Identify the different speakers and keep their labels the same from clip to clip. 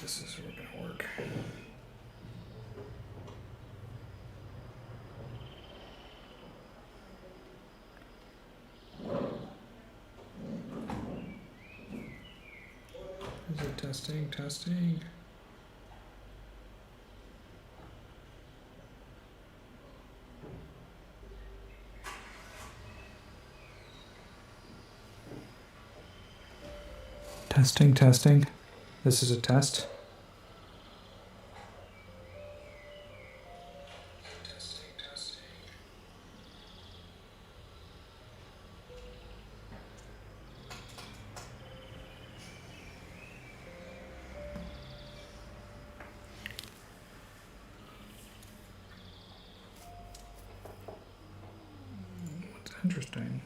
Speaker 1: this is gonna work. Is it testing? Testing. Testing, testing. This is a test. What's interesting?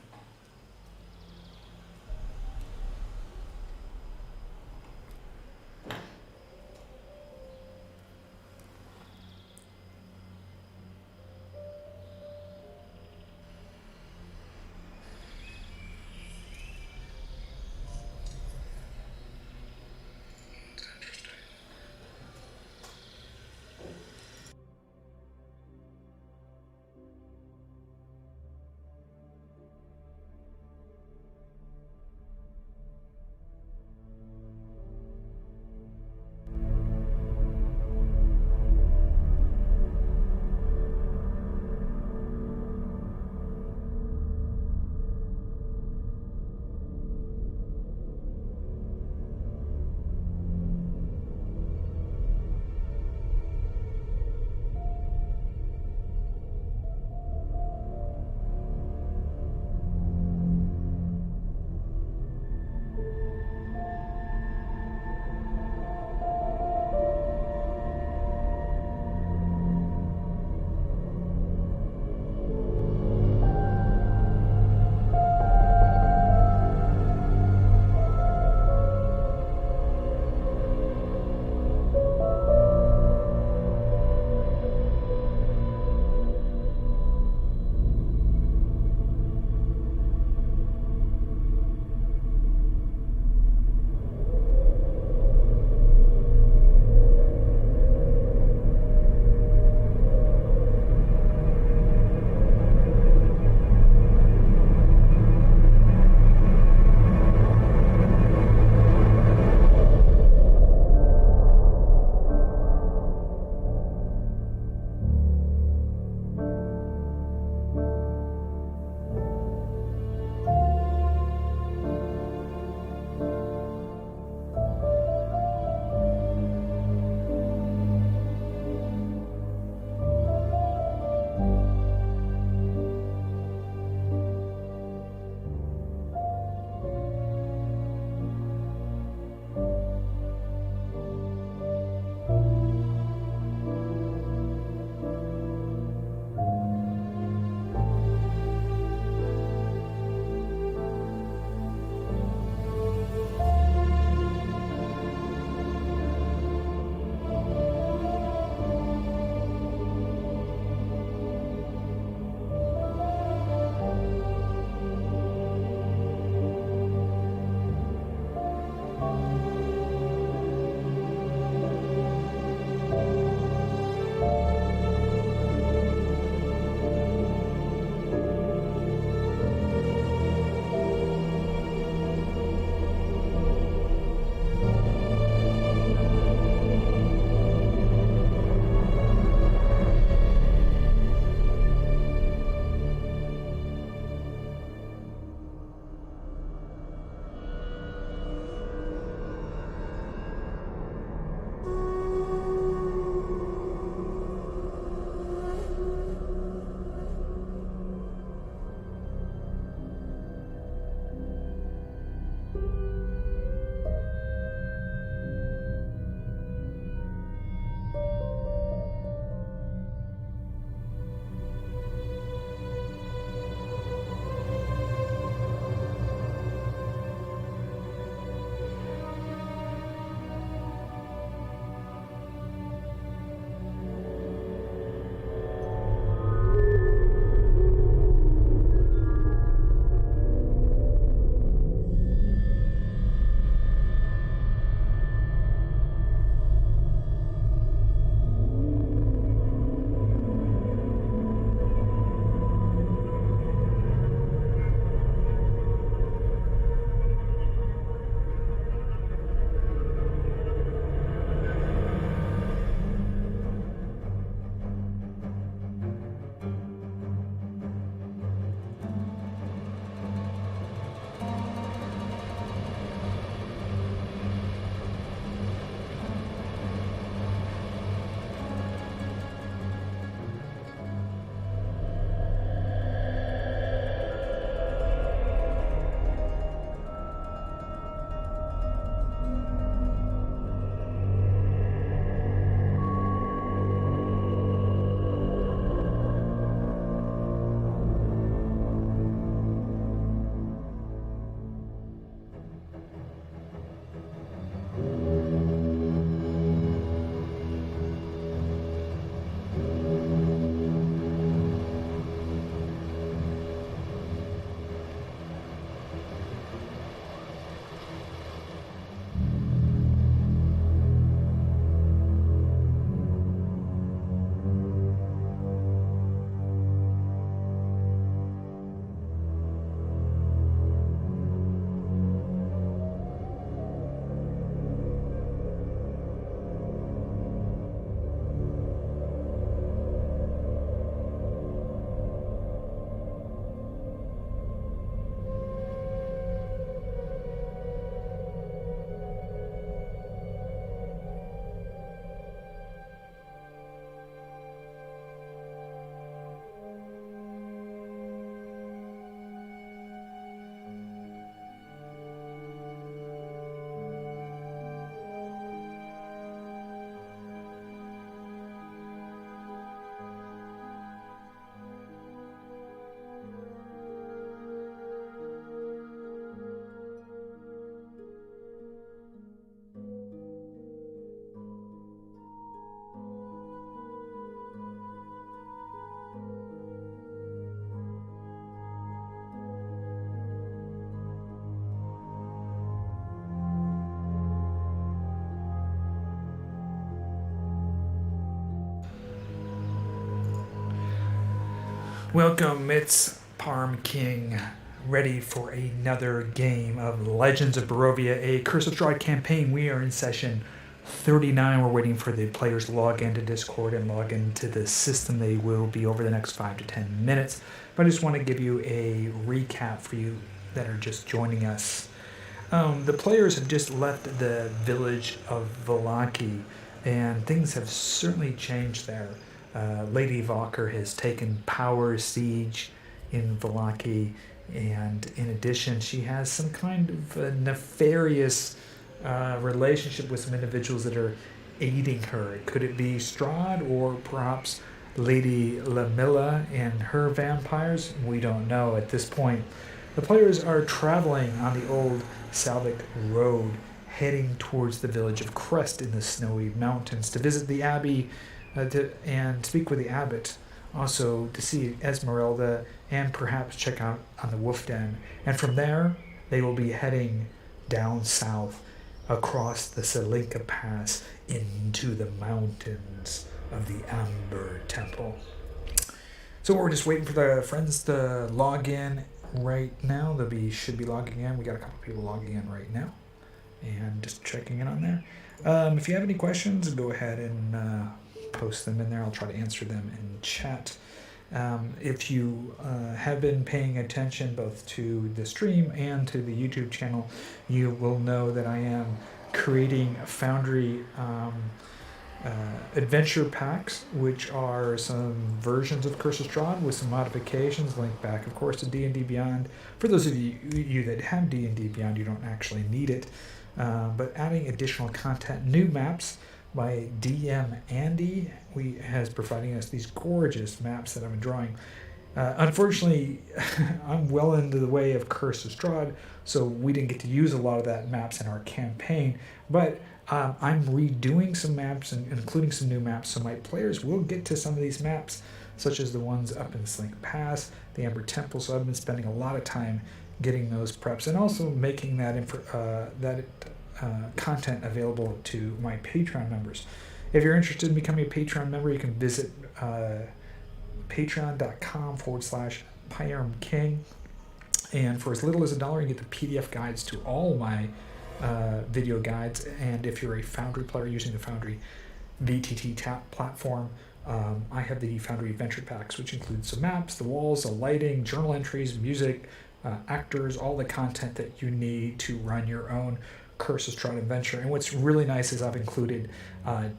Speaker 1: Welcome, it's Parm King, ready for another game of Legends of Barovia, a Curse of Strahd campaign. We are in session 39. We're waiting for the players to log into Discord and log into the system. They will be over the next 5 to 10 minutes. But I just want to give you a recap for you that are just joining us. The players have just left the village of Vallaki, and things have certainly changed there. Lady Valkyr has taken power siege in Vallaki, and in addition, she has some kind of a nefarious relationship with some individuals that are aiding her. Could it be Strahd or perhaps Lady Lamilla and her vampires? We don't know at this point. The players are traveling on the old Salvic road, heading towards the village of Krezk in the snowy mountains to visit the Abbey and speak with the Abbot, also to see Ezmeralda and perhaps check out on the Wolf Den. And from there, they will be heading down south across the Selinka Pass into the mountains of the Amber Temple. So we're just waiting for the friends to log in right now. Should be logging in. We got a couple people logging in right now, and just checking in on there. If you have any questions, go ahead and post them in there. I'll try to answer them in chat. If you have been paying attention both to the stream and to the YouTube channel, you will know that I am creating Foundry adventure packs, which are some versions of Curse of Strahd with some modifications, linked back, of course, to D&D Beyond. For those of you that have D&D Beyond, you don't actually need it, but adding additional content, new maps by DM Andy has providing us these gorgeous maps that I'm drawing. Unfortunately, I'm well into the way of Curse of Strahd, so we didn't get to use a lot of that maps in our campaign, but I'm redoing some maps and including some new maps, so my players will get to some of these maps, such as the ones up in Selinka Pass, the Amber Temple. So I've been spending a lot of time getting those preps and also making that content available to my Patreon members. If you're interested in becoming a Patreon member, you can visit patreon.com/ParmKing, and for as little as $1, you get the PDF guides to all my video guides. And if you're a Foundry player using the Foundry VTT platform, I have the Foundry Adventure Packs, which include some maps, the walls, the lighting, journal entries, music, actors, all the content that you need to run your own Curse of Strahd adventure. And what's really nice is I've included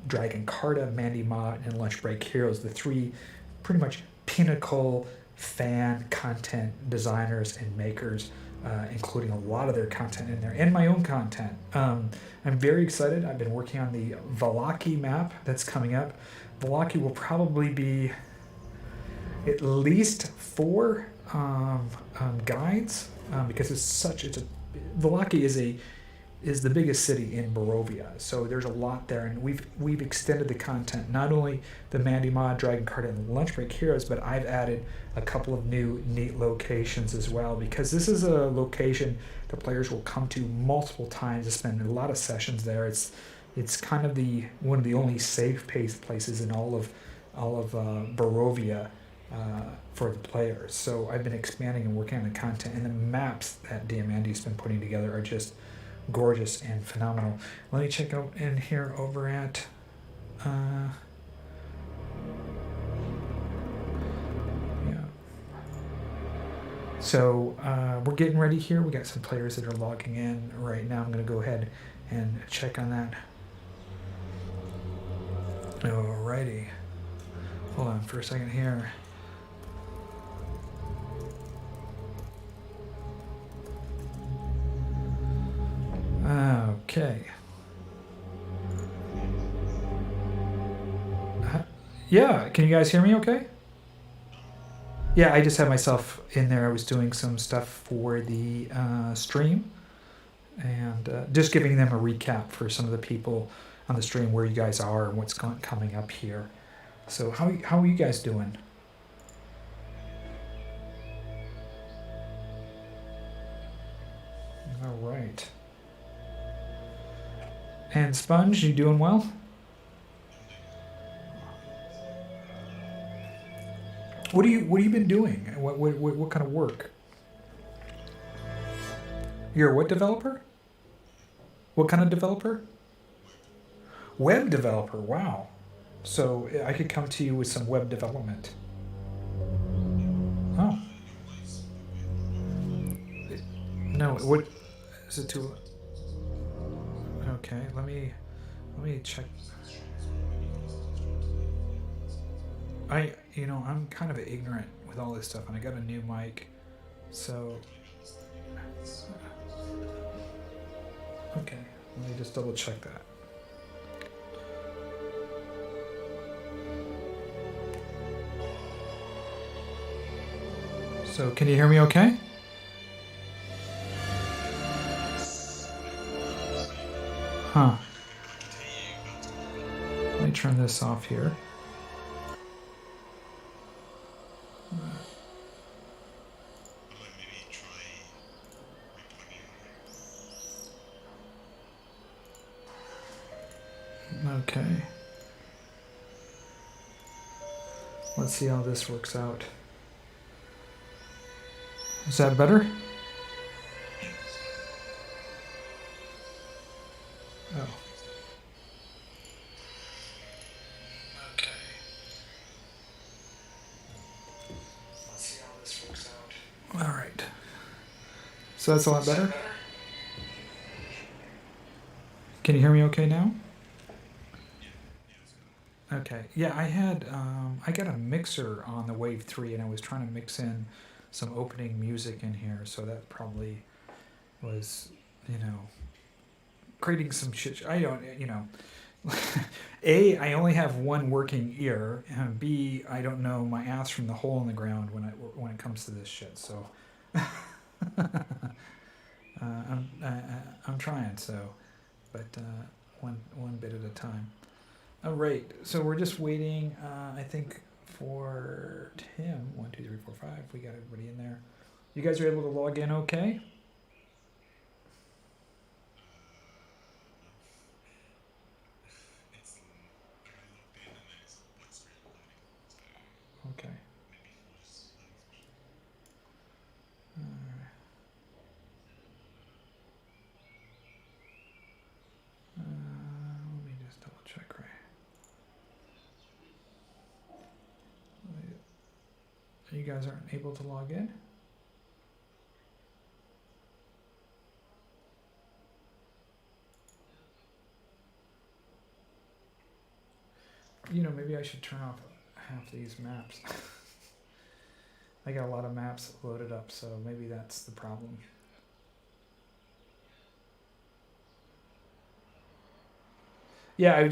Speaker 1: Dragon Carta, Mandy Ma, and Lunch Break Heroes, the three pretty much pinnacle fan content designers and makers, including a lot of their content in there and my own content. I'm very excited. I've been working on the Vallaki map that's coming up. Vallaki will probably be at least 4 guides, because Vallaki is the biggest city in Barovia, so there's a lot there, and we've extended the content, not only the Mandy Ma, Dragon Card, and Lunch Break Heroes, but I've added a couple of new neat locations as well, because this is a location the players will come to multiple times to spend a lot of sessions there. It's kind of one of the only safe places in all of Barovia for the players. So I've been expanding and working on the content, and the maps that DM Andy's been putting together are just gorgeous and phenomenal. Let me check out in here over at so we're getting ready here. We got some players that are logging in right now. I'm going to go ahead and check on that. Alrighty, hold on for a second here. Okay. Yeah, can you guys hear me okay? Yeah, I just had myself in there. I was doing some stuff for the stream, and just giving them a recap for some of the people on the stream where you guys are and what's coming up here. So how are you guys doing? All right. And Sponge, you doing well? What have you been doing? What kind of work? You're a what developer? What kind of developer? Web developer. Wow. So I could come to you with some web development. Oh. No, what is it too? Okay, let me check. I'm kind of ignorant with all this stuff, and I got a new mic, so okay. Let me just double check that. So can you hear me okay? Huh. Let me turn this off here. Okay. Let's see how this works out. Is that better? Oh. Okay. Let's see how this works out. All right. So that's a lot better? Can you hear me okay now? Okay. Yeah, I got a mixer on the Wave 3 and I was trying to mix in some opening music in here, so that probably was, creating some shit. I don't, A, I only have one working ear, and B, I don't know my ass from the hole in the ground when it comes to this shit. So I'm trying. So, but one bit at a time. All right. So we're just waiting. I think for Tim. 1, 2, 3, 4, 5. We got everybody in there. You guys are able to log in, okay? Okay. Let me just double check right. You guys aren't able to log in? Maybe I should turn off half these maps. I got a lot of maps loaded up, so maybe that's the problem. Yeah, I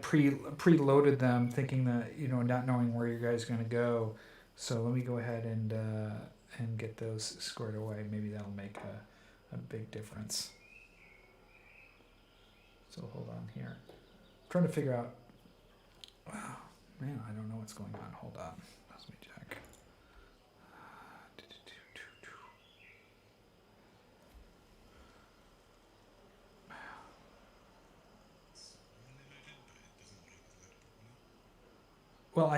Speaker 1: preloaded them thinking that, not knowing where you guys are going to go. So let me go ahead and get those squared away. Maybe that'll make a big difference. So hold on here. I'm trying to figure out. Oh, man, I don't know what's going on. Hold on. Let me check. Well,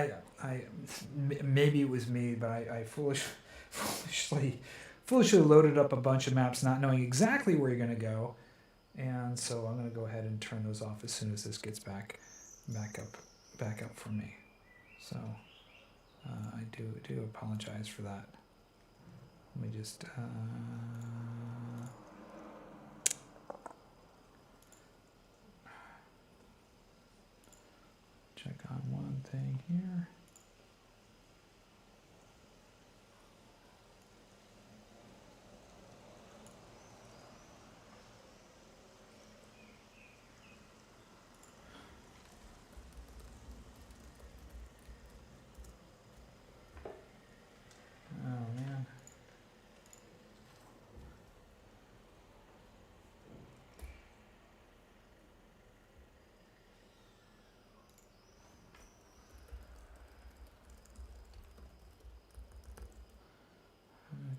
Speaker 1: maybe it was me, but I foolishly loaded up a bunch of maps, not knowing exactly where you're going to go, and so I'm going to go ahead and turn those off as soon as this gets back up for me. So I do apologize for that. Let me just. Check on one thing here. Oh man.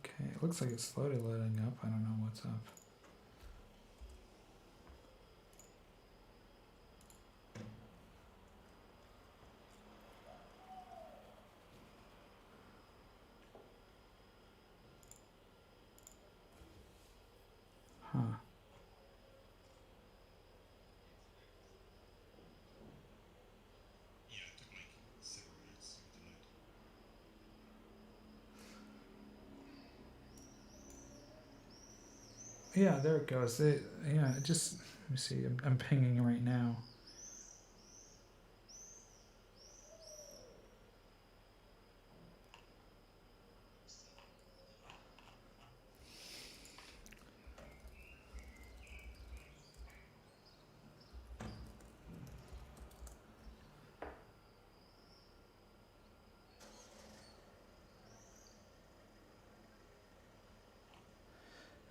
Speaker 1: Okay, it looks like it's slowly loading up. I don't know what's up. Yeah, there it goes. Yeah, just let me see. I'm pinging right now.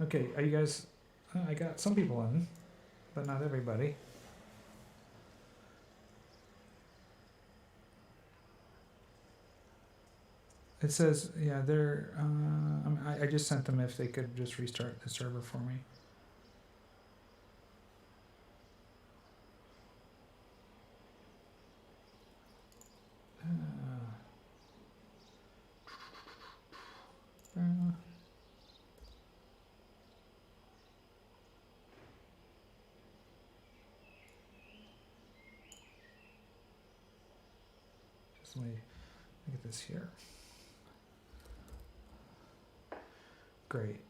Speaker 1: Okay, are you guys? I got some people in, but not everybody. It says, yeah, they're. I just sent them if they could just restart the server for me. Uh, just let me look at this here. Great.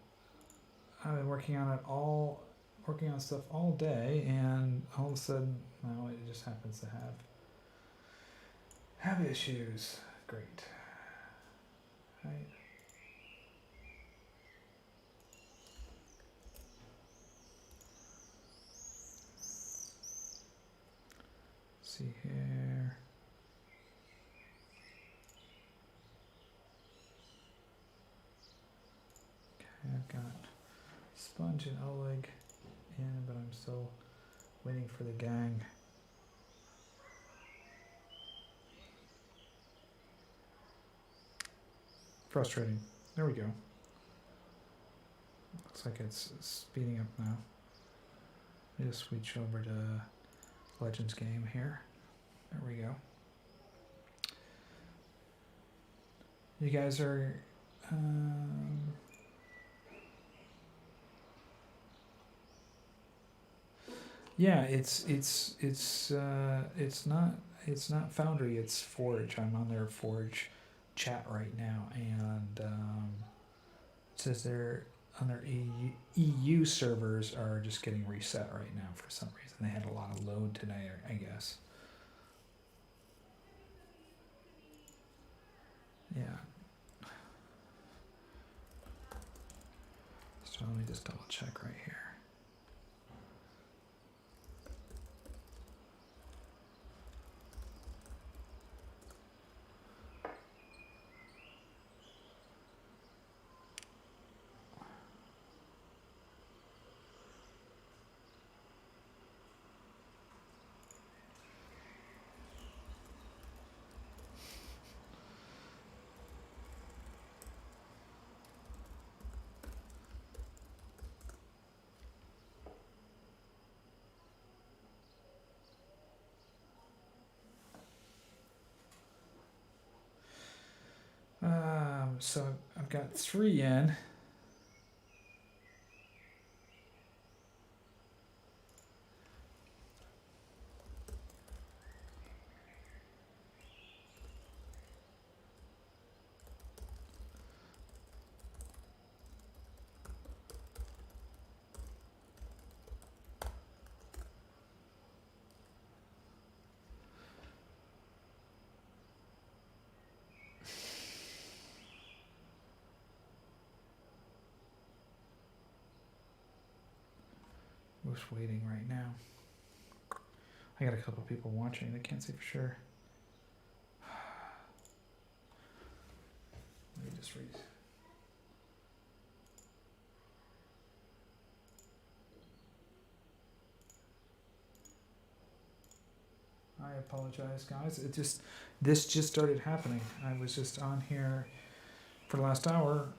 Speaker 1: I've been working on stuff all day, and all of a sudden, well, it just happens to have issues. Great. Right. See here. Okay, I've got Sponge and Oleg in, but I'm still waiting for the gang. Frustrating. There we go. Looks like it's speeding up now. Let me just switch over to Legends game here. There we go. You guys are yeah, it's not Foundry, it's Forge. I'm on their Forge chat right now, and it says they're on their EU servers are just getting reset right now for some reason. They had a lot of load today, I guess. Yeah. So let me just double check right here. So I've got 3 in. Just waiting right now. I got a couple people watching. They can't say for sure. Let me just read. I apologize, guys. This just started happening. I was just on here for the last hour.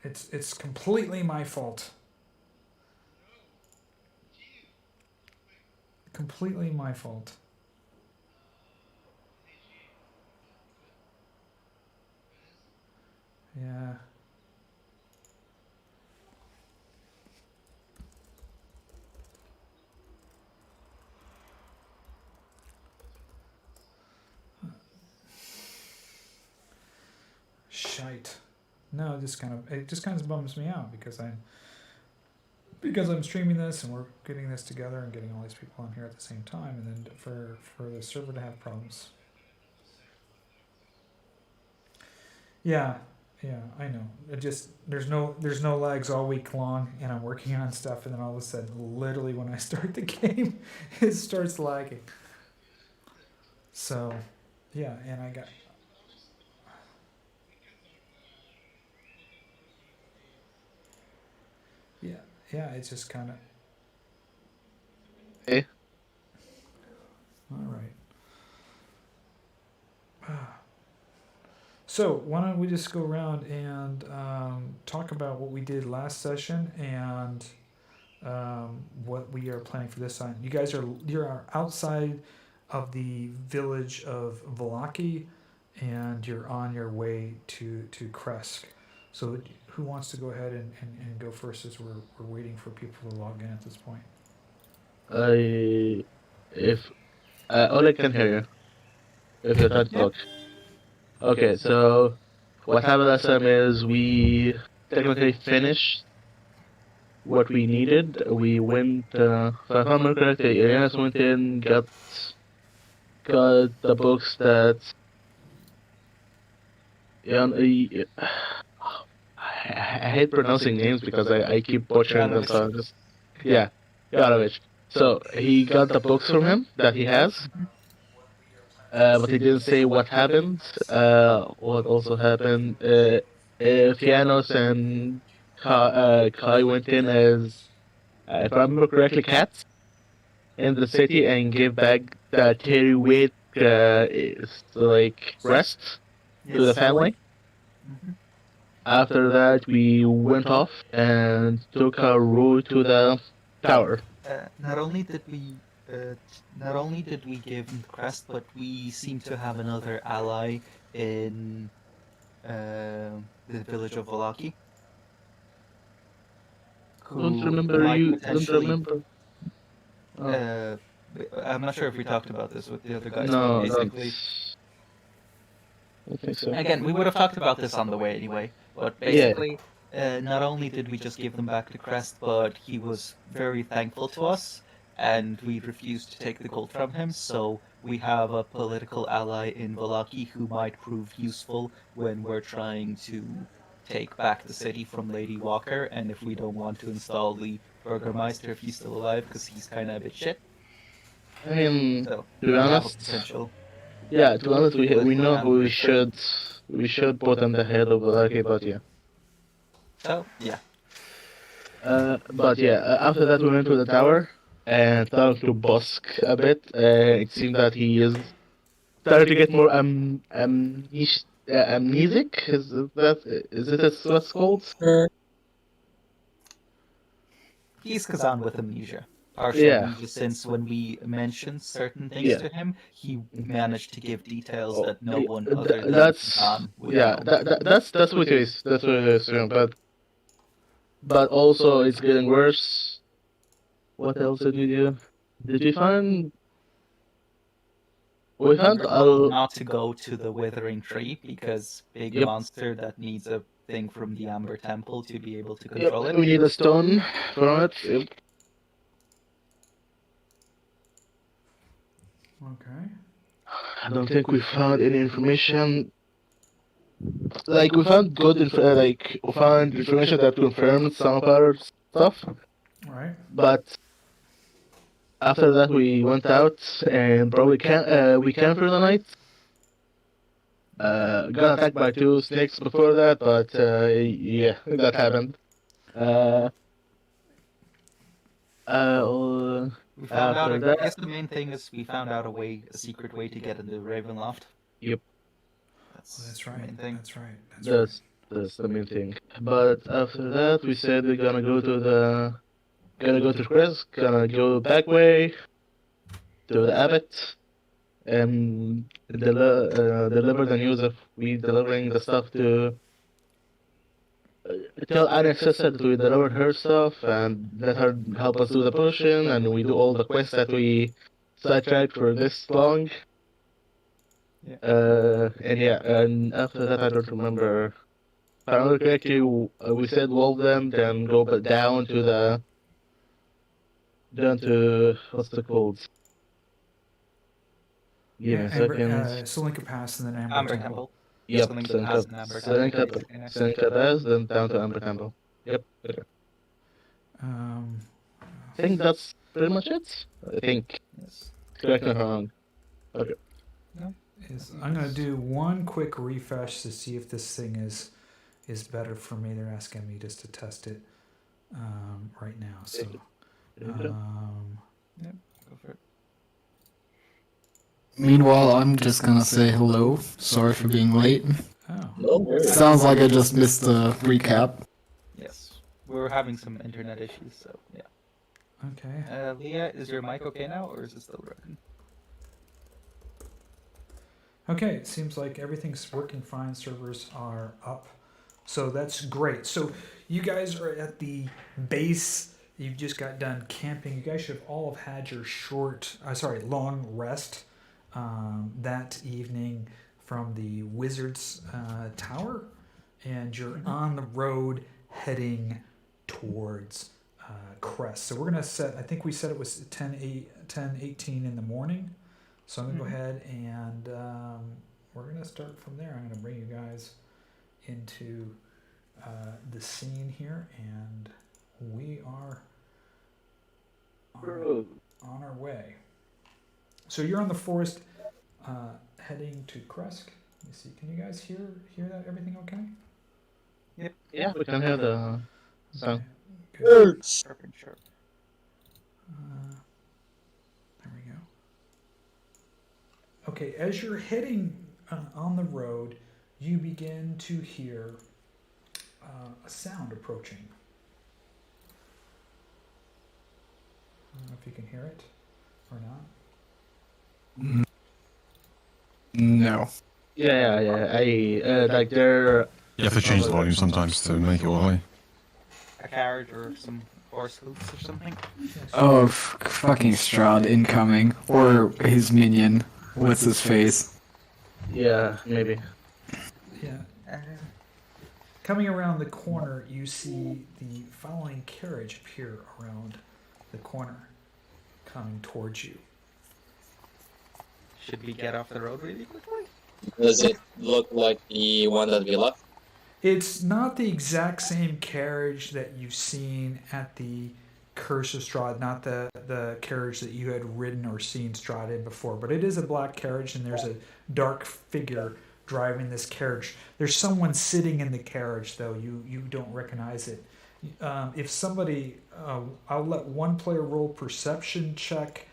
Speaker 1: It's completely my fault. Completely my fault. Yeah. Shite. No, it just kind of bums me out because I'm because I'm streaming this and we're getting this together and getting all these people on here at the same time, and then for the server to have problems. Yeah, yeah, I know. It just there's no lags all week long, and I'm working on stuff, and then all of a sudden, literally when I start the game, it starts lagging. So, yeah, and I got. Yeah, yeah, it's just kind of.
Speaker 2: Eh?
Speaker 1: All right. So why don't we just go around and talk about what we did last session and what we are planning for this time. You're outside of the village of Valaki, and you're on your way to Krezk. So who wants to go ahead and go first as we're waiting for people to log in at this point?
Speaker 2: I if Oleg can hear you if you try to
Speaker 1: Yep.
Speaker 2: talk. Okay, so what happened last time is we technically finished what we needed. We went, if I remember correctly, Ileanys went in, got the books that. Yeah, I hate pronouncing names because I keep butchering them. So I'm just yeah, Yarovich. So he got the books from him that he has, but he didn't say what happened. What also happened? Fiannos and Kai went in as, if I remember correctly, cats in the city and gave back the Terry weight like rest to the family. After that, we went off and took our route to the tower.
Speaker 3: Not only did we not only did we give him the crest, but we seem to have another ally in the village of Valaki.
Speaker 2: Don't remember
Speaker 3: might
Speaker 2: you. Don't
Speaker 3: potentially.
Speaker 2: remember.
Speaker 3: I'm not sure if we talked about this with the other guys,
Speaker 2: No,
Speaker 3: but basically,
Speaker 2: I think so.
Speaker 3: again, we would have talked about this on the way anyway. But basically, not only did we just give them back the crest, but he was very thankful to us, and we refused to take the gold from him. So we have a political ally in Valaki who might prove useful when we're trying to take back the city from Lady Walker, and if we don't want to install the Burgermeister if he's still alive, because he's kind of a bit shit.
Speaker 2: I mean,
Speaker 3: So
Speaker 2: to be honest,
Speaker 3: potential.
Speaker 2: yeah, to be honest, we know who we should put on the head of Lucky, but yeah.
Speaker 3: So yeah.
Speaker 2: But yeah, after that we went to the tower and talked to Bosk a bit. It seemed that he is starting to get more amnesic. Is it what it's called?
Speaker 3: He's Kazan with amnesia. Partial amnesia, since when we mentioned certain things to him, he managed to give details that no one other than Kazan would know.
Speaker 2: That's what it is. That's what it is. But also it's getting worse. What else did we do? Did we find? We found
Speaker 3: not to go to the Withering Tree because big monster that needs a thing from the Amber Temple to be able to control it.
Speaker 2: We need a stone from it. Yep.
Speaker 1: Okay.
Speaker 2: I don't think we found any information. Like we found good we found information that confirmed some of our stuff.
Speaker 1: Right.
Speaker 2: But after that we went out and probably we camped for the night. Got attacked by 2 snakes before that, but yeah, that happened.
Speaker 3: We found out. I guess the main thing is we found out a secret way to get into Ravenloft.
Speaker 2: Yep.
Speaker 1: That's right.
Speaker 3: Main thing.
Speaker 1: That's right.
Speaker 2: That's the main thing. But after that, we said we're gonna go to Krezk, gonna go back way to the Abbot, and deliver the news of we delivering the stuff to. Tell Anne's sister that we delivered her stuff and let her help us do the potion, and we do all the quests that we sidetracked for this long. And after that, I don't remember. If I remember correctly, we said wall them, then go down to the Down to what's the code? Give me a second.
Speaker 1: Solinka Pass and then Amber,
Speaker 3: Amber
Speaker 1: Temple.
Speaker 3: Temple.
Speaker 2: Yep,
Speaker 3: Selinka Pass and Amber Temple.
Speaker 2: Selinka Pass, then down to Amber Temple. Yep. Okay. I think that's pretty much it. I think.
Speaker 3: Yes.
Speaker 2: Correct me if I'm wrong. Okay.
Speaker 1: I'm gonna do one quick refresh to see if this thing is better for me. They're asking me just to test it right now. So
Speaker 3: Yep, go for it.
Speaker 4: Meanwhile, I'm just gonna say hello. Sorry for being late.
Speaker 1: oh,
Speaker 2: No worries.
Speaker 4: Sounds like I just missed the recap.
Speaker 3: Yes. We were having some internet issues, so yeah.
Speaker 1: okay.
Speaker 3: Leah, is your mic okay now, or is it still broken?
Speaker 1: Okay, it seems like everything's working fine. Servers are up. So that's great. So you guys are at the base. You've just got done camping. You guys should have all have had your long rest that evening from the Wizard's Tower. And you're on the road heading towards Krezk. So we're going to set, I think we said it was 10:18 in the morning. So I'm going to go ahead and we're going to start from there. I'm going to bring you guys into the scene here, and we are on our way. So you're on the forest heading to Krezk. Let me see. Can you guys hear that? Everything okay?
Speaker 3: Yep.
Speaker 2: Yeah, we can hear the sound.
Speaker 1: Okay, good.
Speaker 3: Sharp and sharp.
Speaker 1: There we go. Okay, as you're heading on the road, you begin to hear a sound approaching. I don't know if you can hear it or not.
Speaker 4: No.
Speaker 2: Yeah. I like they're.
Speaker 5: You have to change the volume sometimes to make it orderly.
Speaker 3: A carriage or some horse hooves or something.
Speaker 4: Oh, fucking Strahd incoming. Or his minion. What's his face?
Speaker 2: Yeah, maybe.
Speaker 1: Yeah. Coming around the corner, you see the following carriage appear around the corner, coming towards you.
Speaker 3: Should we get off the road really quickly?
Speaker 6: Does it look like the one that we left?
Speaker 1: It's not the exact same carriage that you've seen at the Curse of Strahd, not the carriage that you had ridden or seen Strahd in before, but it is a black carriage, and there's a dark figure driving this carriage. There's someone sitting in the carriage, though. You don't recognize it. If somebody, I'll let one player roll perception check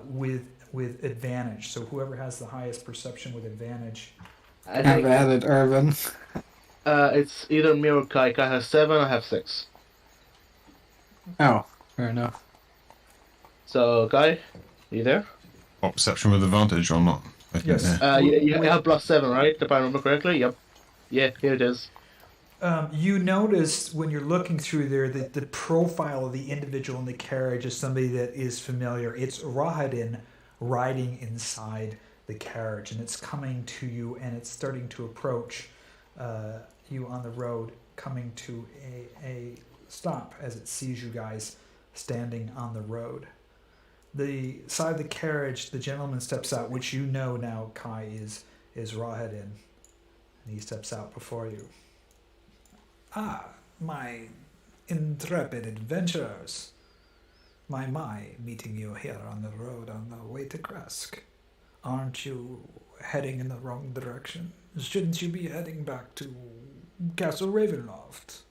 Speaker 1: with advantage. So whoever has the highest perception with advantage.
Speaker 2: I
Speaker 4: I've
Speaker 2: think
Speaker 4: added Ervan.
Speaker 2: it's either me or Kai. Kai has 7, I have 6.
Speaker 4: Oh, fair enough.
Speaker 2: So Kai, you there?
Speaker 5: What, perception with advantage or not? I think,
Speaker 1: Yes.
Speaker 5: yeah.
Speaker 2: You have +7, right? If I remember correctly. Yep. Yeah, here it is.
Speaker 1: You notice when you're looking through there that the profile of the individual in the carriage is somebody that is familiar. It's Rahadin riding inside the carriage, and it's coming to you, and it's starting to approach you on the road, coming to a stop as it sees you guys standing on the road. The side of the carriage, the gentleman steps out, which you know now, Kai, is Rahadin, and he steps out before you. Ah, my intrepid adventurers. My, meeting you here on the road on the way to Krezk. Aren't you heading in the wrong direction? Shouldn't you be heading back to Castle Ravenloft?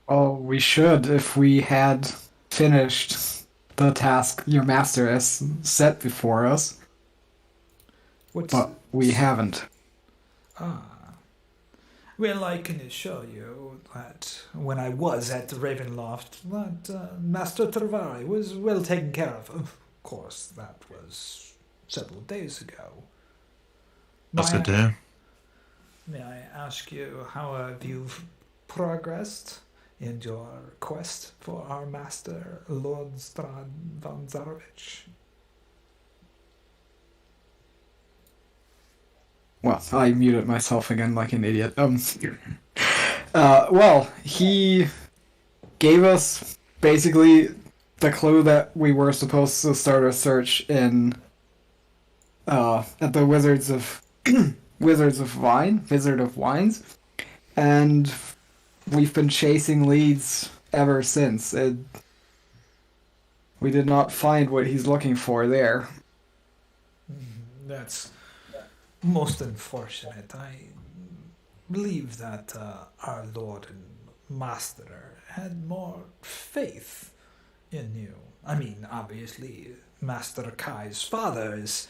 Speaker 4: Oh, we should if we had finished the task your master has set before us. But we haven't.
Speaker 1: Well, I can assure you that when I was at Ravenloft, that Master Travari was well taken care of. Of course, that was several days ago.
Speaker 5: That's good to hear.
Speaker 1: May I ask you how have you progressed in your quest for our master, Lord Strahd von Zarovich?
Speaker 4: Well, I muted myself again like an idiot. Well, he gave us basically, the clue that we were supposed to start a search in at the Wizards of Wizard of Wines, and we've been chasing leads ever since. We did not find what he's looking for there.
Speaker 1: That's most unfortunate. I believe that our Lord and Master had more faith in you. I mean, obviously, Master Kai's father is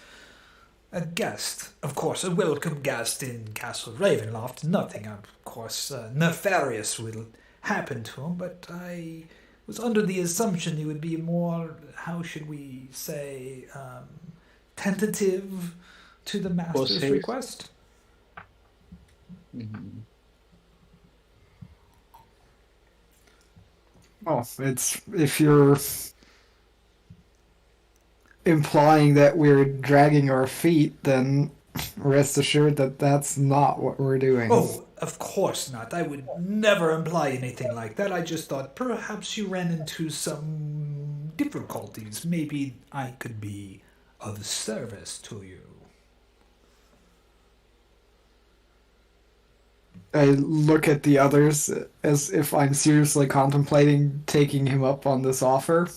Speaker 1: a guest, of course, a welcome guest in Castle Ravenloft. Nothing, of course, nefarious will happen to him, but I was under the assumption he would be more, how should we say, tentative to the Master's request.
Speaker 2: Mm-hmm.
Speaker 4: Well, it's if you're implying that we're dragging our feet, then rest assured that that's not what we're doing.
Speaker 1: Oh, of course not. I would never imply anything like that. I just thought perhaps you ran into some difficulties. Maybe I could be of service to you.
Speaker 4: I look at the others as if I'm seriously contemplating taking him up on this offer.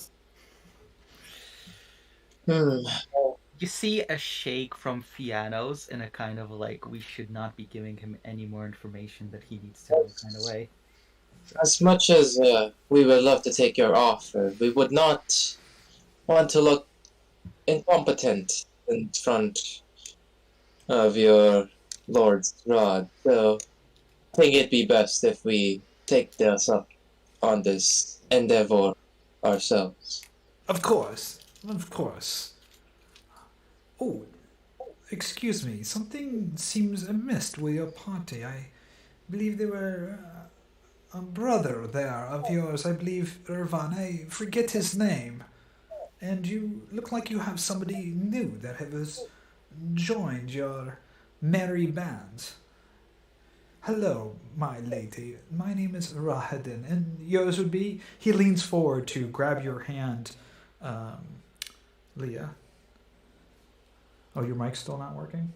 Speaker 3: You see a shake from Fiannos in a kind of like, we should not be giving him any more information that he needs to know kind of way.
Speaker 6: As much as we would love to take your offer, we would not want to look incompetent in front of your Lord's rod. So I think it'd be best if we take this up on this endeavor ourselves.
Speaker 1: Of course. Of course. Oh, excuse me. Something seems amiss with your party. I believe there were a brother there of yours. I believe Ervan. I forget his name. And you look like you have somebody new that has joined your merry band. Hello, my lady. My name is Rahadin, and yours would be? He leans forward to grab your hand, Leah. Oh, your mic's still not working?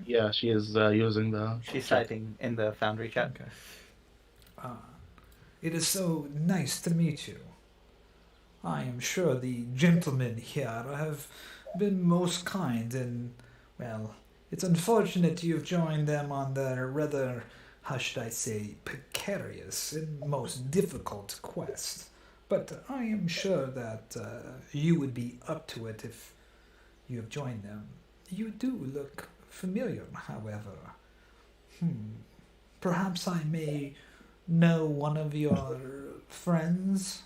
Speaker 2: Yeah, she is using the.
Speaker 3: She's typing in the Foundry chat.
Speaker 1: Okay. It is so nice to meet you. I am sure the gentlemen here have been most kind, and, well, it's unfortunate you've joined them on their rather, how should I say, precarious and most difficult quest. But I am sure that you would be up to it if you have joined them. You do look familiar, however. Perhaps I may know one of your friends?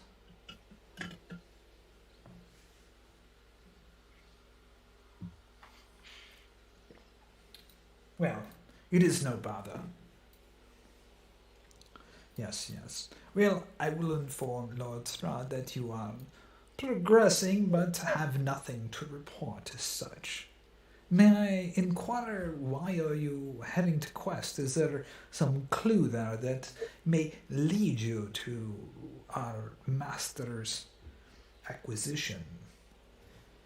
Speaker 1: Well, it is no bother. Yes. Well, I will inform Lord Strahd that you are progressing, but have nothing to report as such. May I inquire, why are you heading to quest? Is there some clue there that may lead you to our master's acquisition?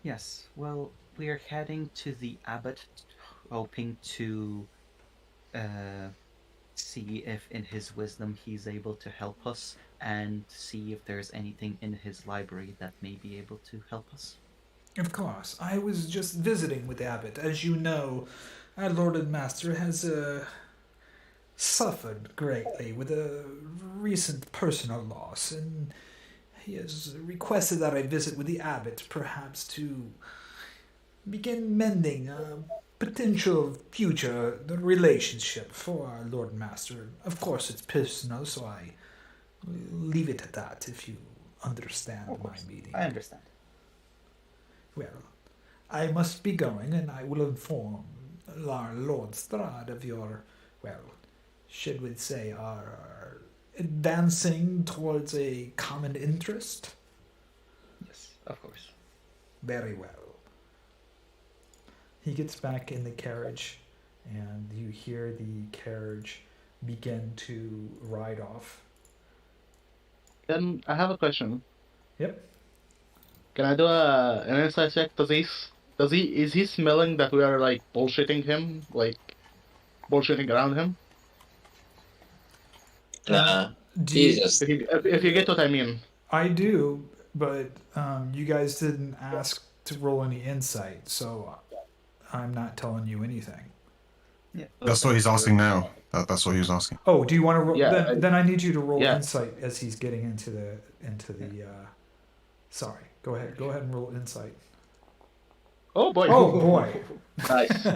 Speaker 3: Yes, well, we are heading to the Abbot, hoping to see if in his wisdom he's able to help us, and see if there's anything in his library that may be able to help us.
Speaker 1: Of course. I was just visiting with Abbot. As you know, our Lord and Master has suffered greatly with a recent personal loss, and he has requested that I visit with the Abbot, perhaps to begin mending a potential future relationship for our Lord and Master. Of course, it's personal, so I leave it at that, if you understand my meaning.
Speaker 3: I understand.
Speaker 1: Well, I must be going, and I will inform our Lord Strahd of your, well, should we say, our advancing towards a common interest?
Speaker 3: Yes, of course.
Speaker 1: Very well. He gets back in the carriage, and you hear the carriage begin to ride off.
Speaker 2: Then I have a question.
Speaker 1: Yep.
Speaker 2: Can I do an insight check? Is he smelling that we are like bullshitting him, like bullshitting around him?
Speaker 6: Nah,
Speaker 1: Do you,
Speaker 6: Jesus.
Speaker 2: If you get what I mean.
Speaker 1: I do, but you guys didn't ask to roll any insight, so I'm not telling you anything.
Speaker 3: Yeah.
Speaker 5: That's what he's asking now. That's what he was asking.
Speaker 1: Oh, do you want to roll?
Speaker 2: Yeah,
Speaker 1: Then I need you to roll
Speaker 2: yeah.
Speaker 1: insight as he's getting into the. Sorry, go ahead. Go ahead and roll insight.
Speaker 2: Oh boy.
Speaker 1: Oh boy.
Speaker 2: Nice.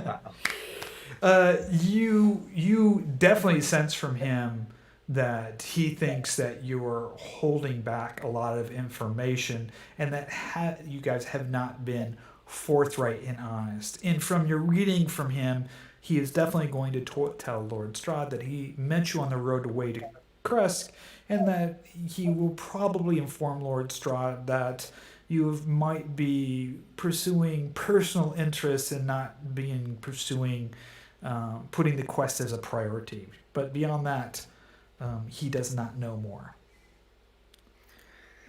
Speaker 1: You definitely sense from him that he thinks that you're holding back a lot of information, and that you guys have not been forthright and honest. And from your reading from him, he is definitely going to tell Lord Strahd that he met you on the road away to Krezk, and that he will probably inform Lord Strahd that you might be pursuing personal interests and not pursuing putting the quest as a priority. But beyond that, he does not know more.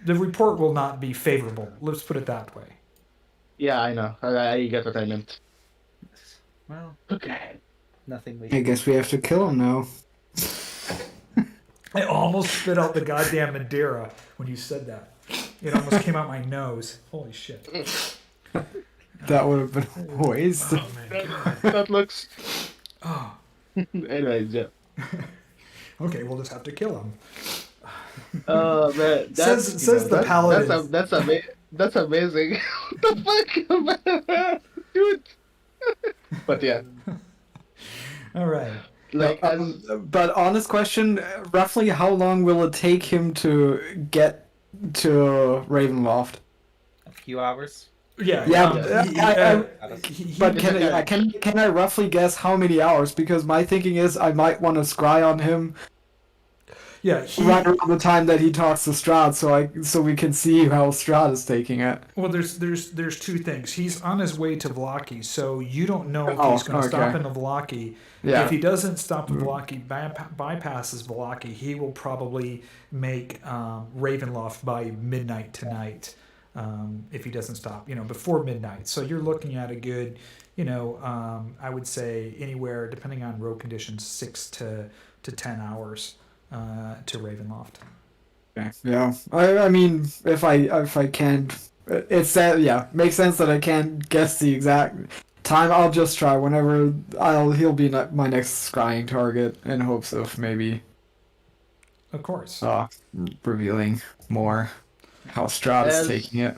Speaker 1: The report will not be favorable. Let's put it that way.
Speaker 2: Yeah, I know. I get what I meant.
Speaker 3: Well,
Speaker 2: Okay.
Speaker 3: nothing we
Speaker 4: I guess we have to kill him now.
Speaker 1: I almost spit out the goddamn Madeira when you said that. It almost came out my nose. Holy shit.
Speaker 4: That would have been a waste.
Speaker 1: Oh, man. God.
Speaker 2: That looks.
Speaker 1: Oh.
Speaker 2: Anyways, yeah.
Speaker 1: Okay, we'll just have to kill him.
Speaker 2: Man,
Speaker 1: Says the Paladin.
Speaker 2: That's amazing. What the fuck, dude? But yeah,
Speaker 1: All right.
Speaker 2: like
Speaker 4: But honest question, roughly how long will it take him to get to Ravenloft?
Speaker 3: a few hours.
Speaker 1: Yeah.
Speaker 4: Yeah, but can I roughly guess how many hours? Because my thinking is I might want to scry on him right around the time that he talks to Strahd, so we can see how Strahd is taking it.
Speaker 1: Well, there's two things. He's on his way to Vlaki, so you don't know if he's going to stop in Vlaki.
Speaker 4: Yeah.
Speaker 1: If he doesn't stop in Vlaki, bypasses Vlaki, he will probably make Ravenloft by midnight tonight. If he doesn't stop, before midnight. So you're looking at a good, I would say anywhere, depending on road conditions, 6 to 10 hours to Ravenloft.
Speaker 4: Okay. Yeah. I mean, if I can't, it's that makes sense that I can't guess the exact time. I'll just try whenever he'll be my next scrying target in hopes of maybe.
Speaker 1: Of course.
Speaker 4: Revealing more. How Strahd is taking it.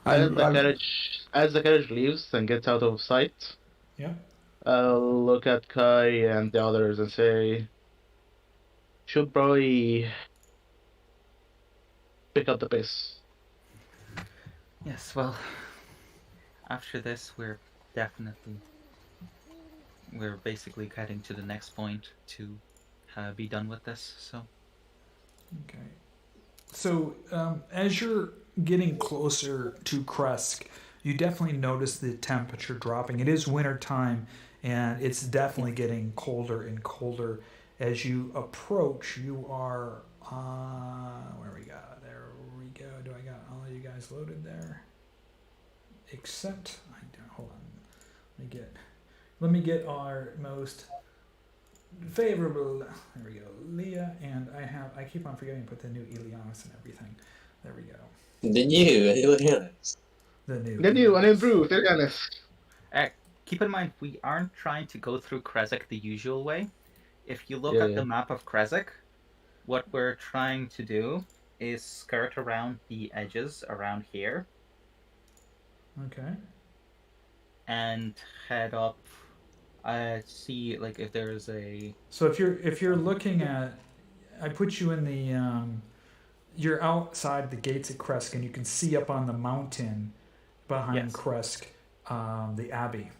Speaker 2: As the carriage leaves and gets out of sight,
Speaker 1: Yeah.
Speaker 2: I'll look at Kai and the others and say, should probably pick up the pace.
Speaker 3: Yes, well, after this, we're basically heading to the next point to be done with this, so.
Speaker 1: Okay. So as you're getting closer to Krezk, you definitely notice the temperature dropping. It is winter time, and it's definitely getting colder and colder. As you approach, you are where we go? There we go. Do I got all of you guys loaded there? Except I don't. Hold on. Let me get our most favorable. There we go. Liea, and I keep on forgetting to put the new Ileanys and everything. There we go.
Speaker 6: The new Ileanys.
Speaker 2: The new and improved Herjann.
Speaker 3: Keep in mind, we aren't trying to go through Krezk the usual way. If you look at the map of Krezk, what we're trying to do is skirt around the edges around here.
Speaker 1: Okay.
Speaker 3: And head up. See, like, if there's a.
Speaker 1: So if you're looking at, I put you in the, you're outside the gates at Krezk, and you can see up on the mountain behind Krezk, the Abbey.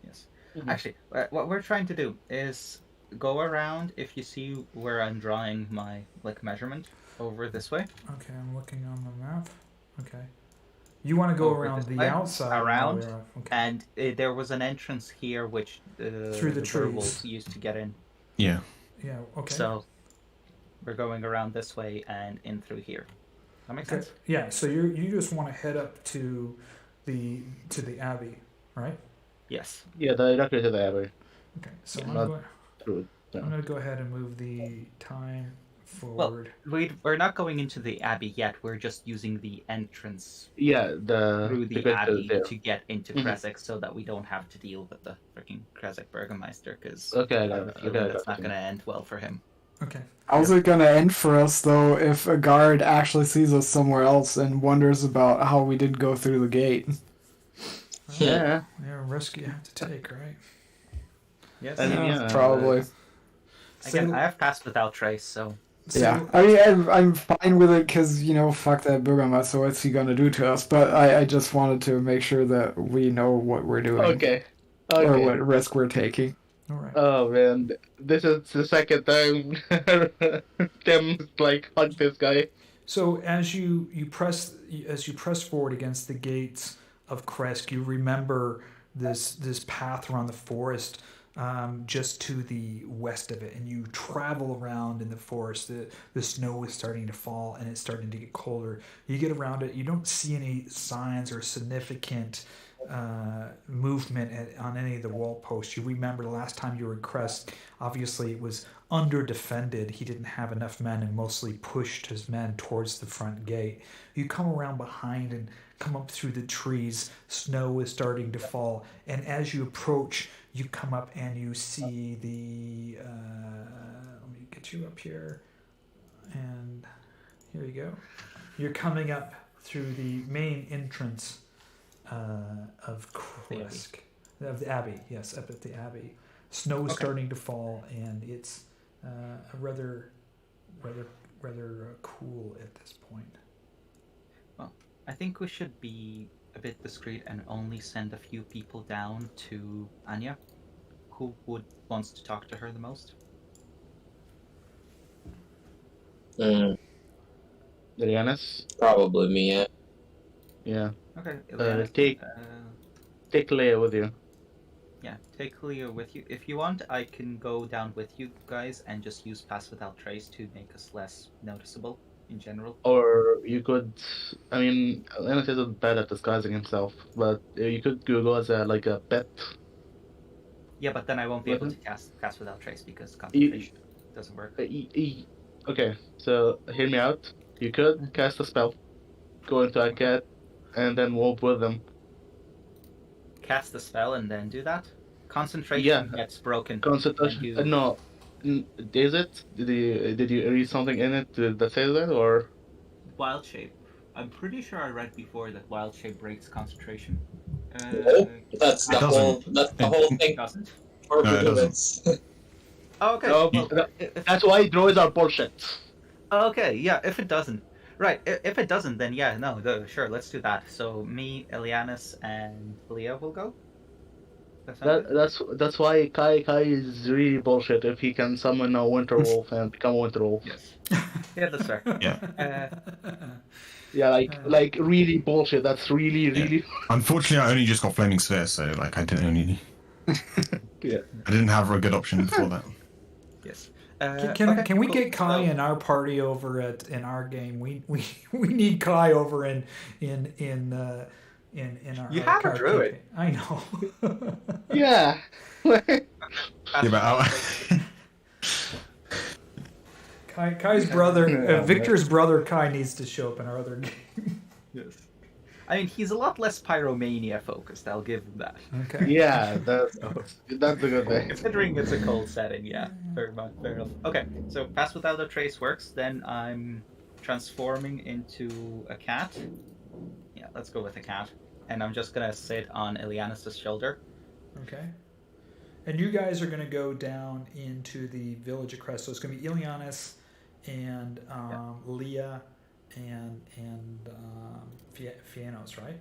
Speaker 3: Yes. Mm-hmm. Actually, what we're trying to do is go around. If you see where I'm drawing my measurement over this way.
Speaker 1: Okay, I'm looking on the map. Okay. You want to go around the outside.
Speaker 3: Around, okay. And there was an entrance here which
Speaker 1: through the trees
Speaker 3: werewolves used to get in.
Speaker 5: Yeah.
Speaker 1: Yeah. Okay.
Speaker 3: So we're going around this way and in through here. That makes sense?
Speaker 1: Yeah. So you just want to head up to the Abbey, right?
Speaker 3: Yes.
Speaker 2: Yeah, directly to the Abbey.
Speaker 1: Okay. So
Speaker 2: Yeah,
Speaker 1: I'm
Speaker 2: not
Speaker 1: going.
Speaker 2: Druid.
Speaker 1: I'm
Speaker 2: No.
Speaker 1: going to go ahead and move the time
Speaker 3: Well,
Speaker 1: forward.
Speaker 3: we're not going into the Abbey yet. We're just using the entrance
Speaker 2: Yeah,
Speaker 3: through
Speaker 2: to
Speaker 3: the
Speaker 2: get to
Speaker 3: Abbey
Speaker 2: there.
Speaker 3: to get into
Speaker 2: Mhm.
Speaker 3: Krezk so that we don't have to deal with the freaking Krezk Burgermeister, because
Speaker 2: Okay, I
Speaker 3: I
Speaker 2: got
Speaker 3: have a
Speaker 2: it.
Speaker 3: feeling
Speaker 2: Okay, I
Speaker 3: that's
Speaker 2: got
Speaker 3: not
Speaker 2: it.
Speaker 3: going to end well for him.
Speaker 1: Okay.
Speaker 4: How's it gonna end for us though if a guard actually sees us somewhere else and wonders about how we didn't go through the gate?
Speaker 2: Yeah.
Speaker 1: Yeah, risk you have to take, right?
Speaker 3: Yes.
Speaker 2: I mean, yeah,
Speaker 4: probably.
Speaker 3: Again,
Speaker 1: Say-
Speaker 3: I have passed without trace, so
Speaker 1: say-
Speaker 4: Yeah, I mean, I'm fine with it because, fuck that Burgermeister, what's he gonna do to us? But I just wanted to make sure that we know what we're doing.
Speaker 2: Okay.
Speaker 4: Or
Speaker 2: Okay.
Speaker 4: what risk we're taking.
Speaker 1: All right.
Speaker 2: Oh man, this is the second time them like hunt this guy.
Speaker 1: So as you press forward against the gates of Krezk, you remember this path around the forest just to the west of it, and you travel around in the forest. The snow is starting to fall, and it's starting to get colder. You get around it. You don't see any signs or significant movement on any of the wall posts. You remember the last time you were in Krezk, obviously it was under defended. He didn't have enough men and mostly pushed his men towards the front gate. You come around behind and come up through the trees. Snow is starting to fall, and as you approach, you come up and you see the let me get you up here, and here you go. You're coming up through the main entrance of Krezk, of the Abbey. Yes, up at the Abbey. Snow is starting to fall, and it's rather cool at this point.
Speaker 3: well, I think we should be a bit discreet and only send a few people down to Anya. Who wants to talk to her the most?
Speaker 2: Ileanys?
Speaker 6: Probably me, yeah.
Speaker 2: Yeah.
Speaker 3: Okay.
Speaker 2: Take Liea with you.
Speaker 3: Yeah, take Liea with you. If you want, I can go down with you guys and just use Pass Without Trace to make us less noticeable in general.
Speaker 2: Or you could, I mean, Ileanys isn't bad at disguising himself, but you could go as a pet.
Speaker 3: Yeah, but then I won't be able to
Speaker 2: Mhm.
Speaker 3: cast Pass Without Trace because concentration doesn't work.
Speaker 2: Okay, so hear me out. You could cast a spell, go into a cat, and then move with them.
Speaker 3: Cast the spell and then do that? Concentration gets broken.
Speaker 2: Concentration.
Speaker 3: and you-
Speaker 2: No, is it? Did you read something in it that says that, or?
Speaker 3: Wild Shape. I'm pretty sure I read before that Wild Shape breaks concentration.
Speaker 6: Nope, that's the
Speaker 5: It
Speaker 6: whole.
Speaker 5: doesn't.
Speaker 6: That's the
Speaker 5: It-
Speaker 6: whole
Speaker 3: It
Speaker 6: thing.
Speaker 3: doesn't.
Speaker 6: For
Speaker 5: No, it
Speaker 6: druids.
Speaker 3: Oh, okay.
Speaker 2: No,
Speaker 3: Well, if-
Speaker 2: that's why druids are bullshit.
Speaker 3: Okay, yeah, if it doesn't. Right, if it doesn't, then yeah, no, sure, let's do that. So me, Ileanys, and Liea will go? That sound good?
Speaker 2: That's why Kai is really bullshit if he can summon a winter wolf and become a winter wolf.
Speaker 3: Yes. Yeah, that's fair.
Speaker 5: Yeah.
Speaker 2: Yeah, like really bullshit. That's really.
Speaker 5: Unfortunately, I only just got Flaming Sphere, so I didn't
Speaker 2: Yeah.
Speaker 5: I didn't have a good option before that.
Speaker 3: Yes.
Speaker 1: Can we
Speaker 3: cool.
Speaker 1: get Kai
Speaker 3: So-
Speaker 1: in our party over in our game? We need Kai over in our.
Speaker 3: You
Speaker 1: our
Speaker 3: have a
Speaker 1: card
Speaker 3: druid.
Speaker 1: campaign. I know.
Speaker 2: Yeah.
Speaker 5: Yeah, but
Speaker 1: Kai's brother, Victor's brother, Kai needs to show up in our other game.
Speaker 3: Yes. I mean, he's a lot less pyromania focused, I'll give him that.
Speaker 1: Okay.
Speaker 2: Yeah, that's a good thing.
Speaker 3: Considering it's a cold setting, yeah. Fair enough. Okay, so Pass Without a Trace works, then I'm transforming into a cat. Yeah, let's go with a cat. And I'm just gonna sit on Ileanys' shoulder.
Speaker 1: Okay. And you guys are going to go down into the village of Krezk. So it's going to be Ileanys and Liea and Fiannos, right?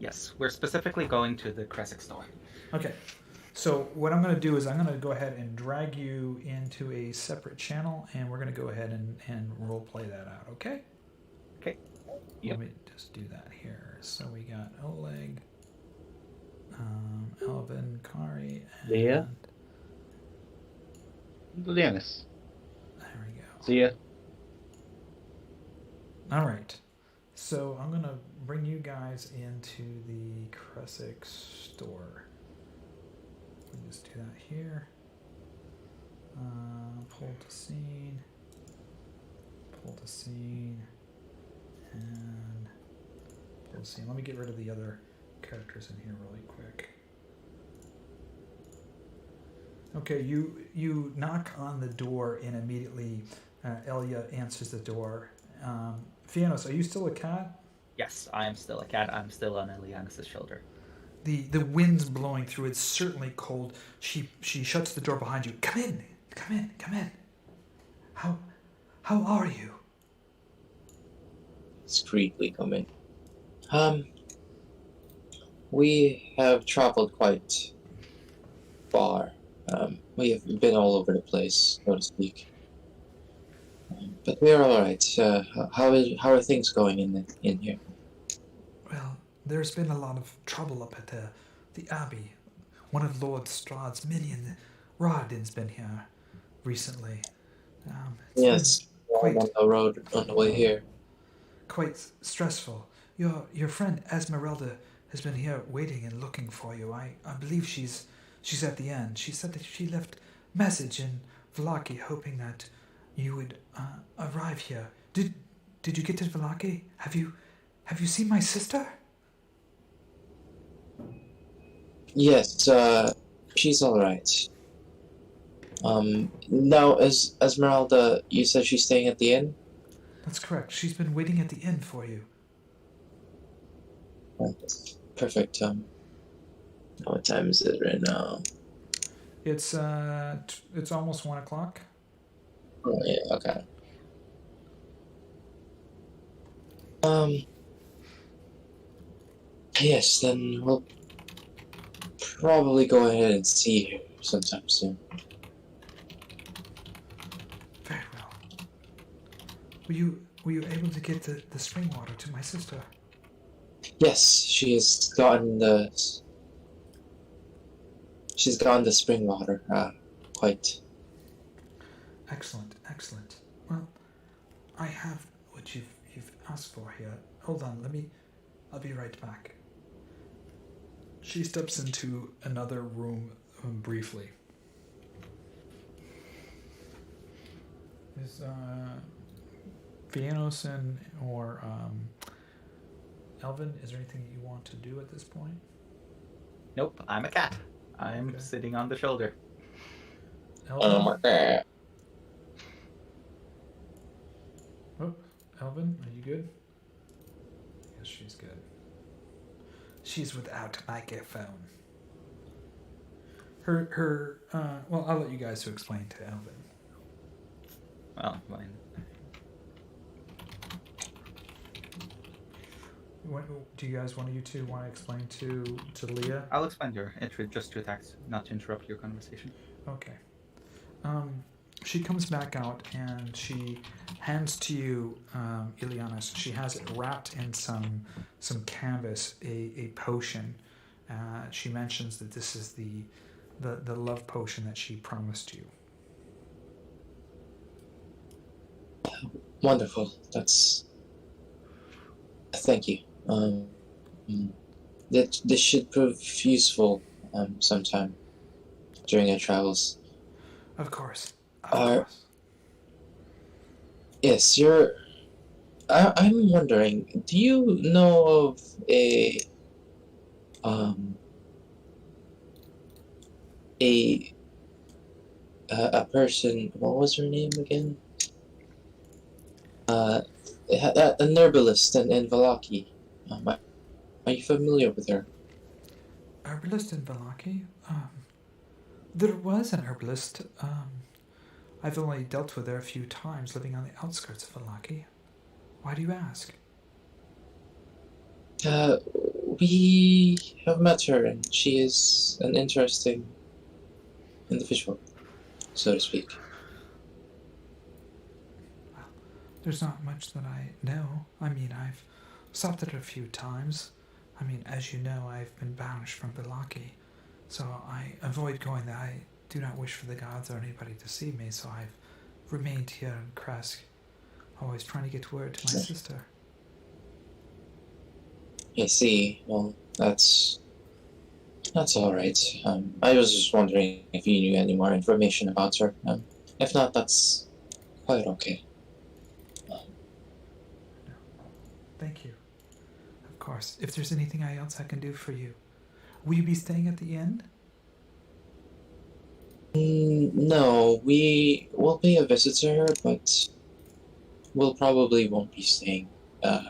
Speaker 3: Yes, we're specifically going to the Krezk store.
Speaker 1: Okay. So what I'm going to do is I'm going to go ahead and drag you into a separate channel, and we're going to go ahead and role play that out. Okay.
Speaker 3: Okay. Yep.
Speaker 1: Let me just do that here. So we got Oleg, ElvinCari, and
Speaker 2: Liea? Ileanys.
Speaker 1: there we go.
Speaker 2: See ya.
Speaker 1: All right. So I'm gonna bring you guys into the Krezk store. Let me just do that here. Pull to scene. Pull to scene. And pull to scene. Let me get rid of the other characters in here really quick. Okay, you knock on the door and immediately Elia answers the door. Fiannos, are you still a cat?
Speaker 3: Yes, I am still a cat. I'm still on Ileanys' shoulder.
Speaker 1: The wind's blowing through. It's certainly cold. She shuts the door behind you. Come in, come in, come in. How are you?
Speaker 6: Discreetly come in. We have traveled quite far. We have been all over the place, so to speak. But we are all right. How are things going in here?
Speaker 1: Well, there's been a lot of trouble up at the Abbey. One of Lord Strahd's minion, Rodin's been here recently. It's
Speaker 6: Yes,
Speaker 1: quite
Speaker 6: on the road on the way here.
Speaker 1: quite stressful. Your friend Ezmeralda has been here waiting and looking for you. I believe she's at the end. She said that she left message in Vallaki hoping that you would arrive here. Did you get to Vallaki? Have you seen my sister?
Speaker 6: Yes, she's all right. Now, as Ezmeralda, you said she's staying at the inn?
Speaker 1: That's correct. She's been waiting at the inn for you.
Speaker 6: Right. Perfect. What time is it right now?
Speaker 1: It's almost 1 o'clock.
Speaker 6: Oh, yeah, okay. Yes, then we'll probably go ahead and see her sometime soon.
Speaker 1: Very well. Were you able to get the spring water to my sister?
Speaker 6: Yes, she's gotten the spring water. Quite.
Speaker 1: Excellent, excellent. Well, I have what you've asked for here. Hold on, I'll be right back. She steps into another room briefly. Is Fiannos or Elvin, is there anything that you want to do at this point?
Speaker 3: Nope, I'm a cat. I'm
Speaker 1: Okay.
Speaker 3: sitting on the shoulder.
Speaker 1: Elvin? Oh, Elvin, are you good? Yes, she's good. She's without microphone. Well, I'll let you guys to explain to Elvin.
Speaker 3: Well, fine.
Speaker 1: Do you guys want to explain to Leah?
Speaker 3: I'll explain to her. Just to attack, not to interrupt your conversation.
Speaker 1: Okay. She comes back out and she hands to you, Ileanys. She has it wrapped in some canvas, a potion. She mentions that this is the love potion that she promised you.
Speaker 6: Wonderful. Thank you. This should prove useful sometime during our travels.
Speaker 1: Of course.
Speaker 6: Yes, I'm wondering, do you know of a person, what was her name again? A herbalist in Vallaki. Are you familiar with her?
Speaker 1: Herbalist in Vallaki? There was an herbalist. I've only dealt with her a few times living on the outskirts of Vallaki. Why do you ask?
Speaker 6: We have met her, and she is an interesting individual, so to speak.
Speaker 1: Well, there's not much that I know. I mean, I've stopped at her a few times. I mean, as you know, I've been banished from Vallaki, so I avoid going there. I do not wish for the gods or anybody to see me, so I've remained here in Krezk, always trying to get word to my sister.
Speaker 6: I see. Well, that's all right. I was just wondering if you knew any more information about her. If not, that's quite okay.
Speaker 1: Thank you. Of course. If there's anything else I can do for you, will you be staying at the inn?
Speaker 6: No, we will be a visitor, but we'll probably won't be staying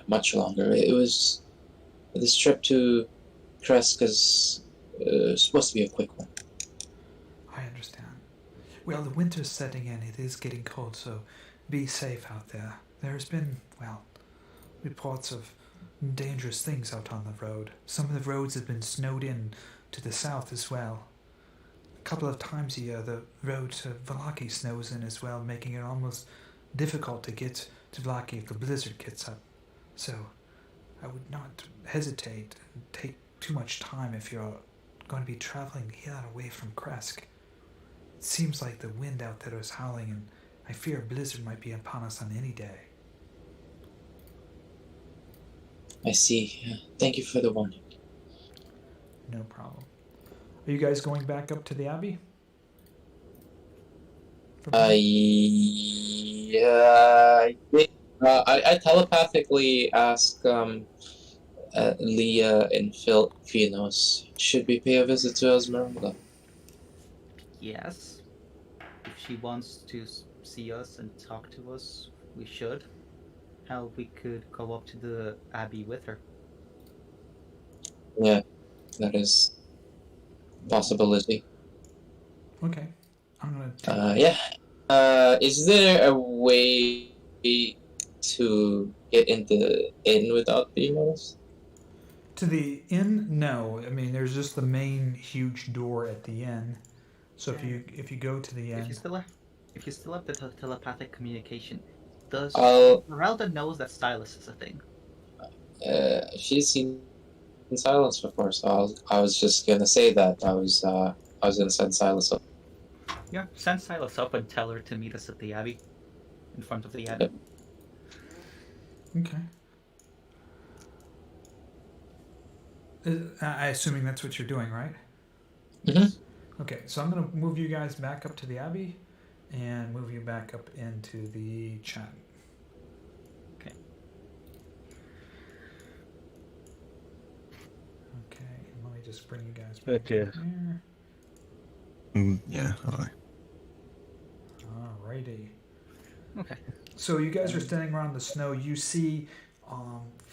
Speaker 6: much longer. This trip to Krezk is supposed to be a quick one.
Speaker 1: I understand. Well, the winter's setting in. It is getting cold, so be safe out there. There's been, reports of dangerous things out on the road. Some of the roads have been snowed in to the south as well. A couple of times a year, the road to Vallaki snows in as well, making it almost difficult to get to Vallaki if the blizzard gets up. So, I would not hesitate and take too much time if you're going to be traveling here away from Krezk. It seems like the wind out there is howling, and I fear a blizzard might be upon us on any day.
Speaker 6: I see. Thank you for the warning.
Speaker 1: No problem. Are you guys going back up to the Abbey?
Speaker 6: I telepathically ask Liea and Fiannos, should we pay a visit to Ezmeralda?
Speaker 3: Yes. If she wants to see us and talk to us, we should. How we could go up to the Abbey with her.
Speaker 6: Yeah, that is a possibility.
Speaker 1: Okay. I'm gonna
Speaker 6: is there a way to get into the inn without being noticed?
Speaker 1: To the inn? No. I mean, there's just the main huge door at the inn. So if you go to the inn,
Speaker 3: if you still have the telepathic communication, does Ezmeralda knows that Stylus is a thing?
Speaker 6: She's seen Silence before, so I was just gonna say that I was gonna send Silas up.
Speaker 3: Yeah, send Silas up and tell her to meet us at the Abbey, in front of the Abbey.
Speaker 1: Okay. I assuming that's what you're doing, right?
Speaker 6: Mm-hmm.
Speaker 1: Okay, so I'm going to move you guys back up to the Abbey and move you back up into the chat.
Speaker 3: Okay.
Speaker 1: Okay, and let me just bring you guys back
Speaker 2: Okay.
Speaker 1: here.
Speaker 5: Yeah, alright.
Speaker 1: Alrighty.
Speaker 3: Okay.
Speaker 1: So you guys are standing around the snow. You see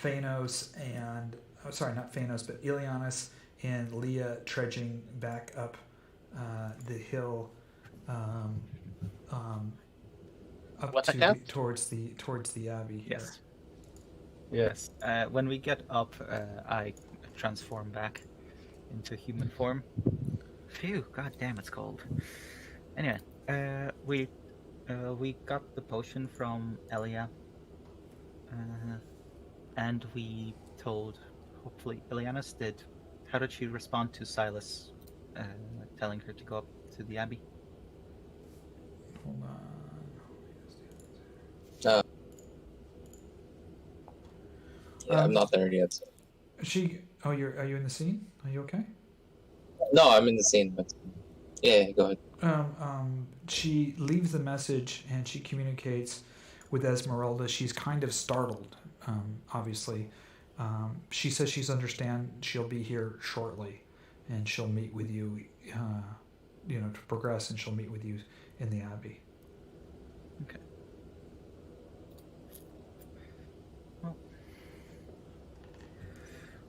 Speaker 1: Fiannos and... Oh, sorry, not Fiannos, but Ileanys and Liea trudging back up the hill up towards the Abbey here.
Speaker 3: Yes. When we get up, I transform back into human form. Phew, god damn, it's cold. Anyway, we got the potion from Liea, and we told, hopefully, Ileanys did. How did she respond to Silas telling her to go up to the Abbey?
Speaker 1: Hold on.
Speaker 6: I'm not there yet. So.
Speaker 1: Are you in the scene? Are you okay?
Speaker 6: No, I'm in the scene, but yeah, go ahead.
Speaker 1: She leaves the message and she communicates with Ezmeralda. She's kind of startled, obviously. She says she'll be here shortly, and she'll meet with you, to progress, and she'll meet with you in the Abbey.
Speaker 3: Okay.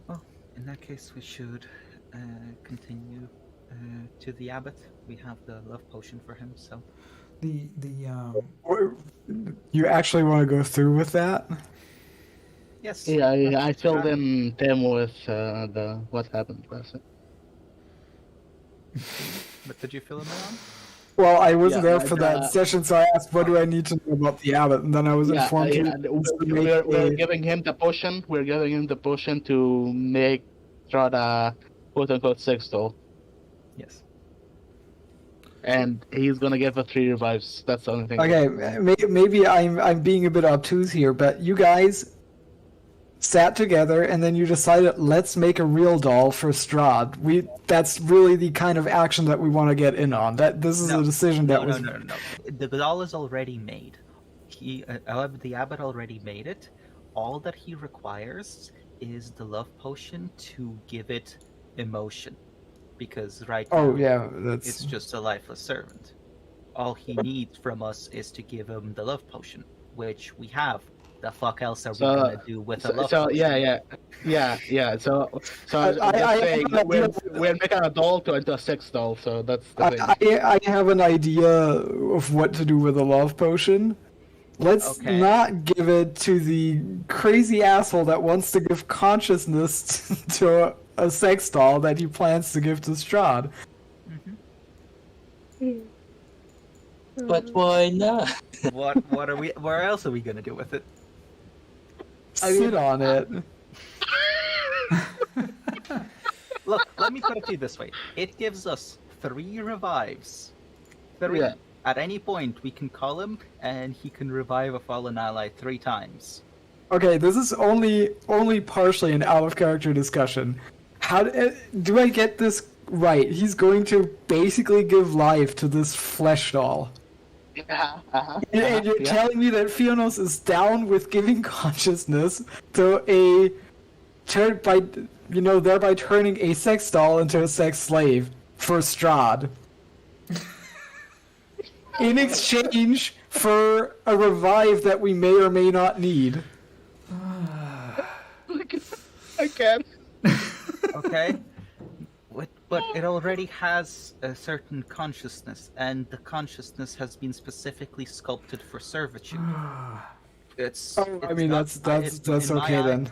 Speaker 3: Well, in that case, we should continue to the Abbot. We have the love potion for him, so...
Speaker 4: You actually want to go through with that?
Speaker 3: Yes.
Speaker 2: Yeah, I filled in them with what happened last night.
Speaker 3: But did you fill him in?
Speaker 4: Well, I wasn't there for
Speaker 2: but,
Speaker 4: that session, so I asked, what do I need to know about the Abbot? And then I was informed
Speaker 2: we're giving him the potion. We're giving him the potion to make Strahd quote-unquote sextol.
Speaker 3: Yes.
Speaker 2: and he's gonna get the 3 revives. That's the only thing.
Speaker 4: Okay, maybe I'm being a bit obtuse here, but you guys sat together and then you decided let's make a real doll for Strahd. That's really the kind of action that we want to get in on. This is a decision that was.
Speaker 3: No. The doll is already made. The Abbot already made it. All that he requires is the love potion to give it emotion, because right now it's just a lifeless servant. All he needs from us is to give him the love potion, which we have. The fuck else are we gonna do with a love potion?
Speaker 2: Yeah. So I'm saying we're making a doll into a sex doll. So that's the thing.
Speaker 4: I have an idea of what to do with a love potion. Let's not give it to the crazy asshole that wants to give consciousness to a sex doll that he plans to give to Strahd.
Speaker 6: But why not?
Speaker 3: What are we? Where else are we gonna do with it?
Speaker 4: Sit on it.
Speaker 3: Look, let me put it to you this way. It gives us 3 revives. 3.
Speaker 2: Yeah.
Speaker 3: At any point, we can call him, and he can revive a fallen ally 3 times.
Speaker 4: Okay, this is only partially an out-of-character discussion. How do I get this right? He's going to basically give life to this flesh doll. And you're telling me that Fiannos is down with giving consciousness to thereby turning a sex doll into a sex slave for Strahd. In exchange for a revive that we may or may not need.
Speaker 2: I can't.
Speaker 3: Okay. But it already has a certain consciousness, and the consciousness has been specifically sculpted for servitude. It's
Speaker 4: that's okay then.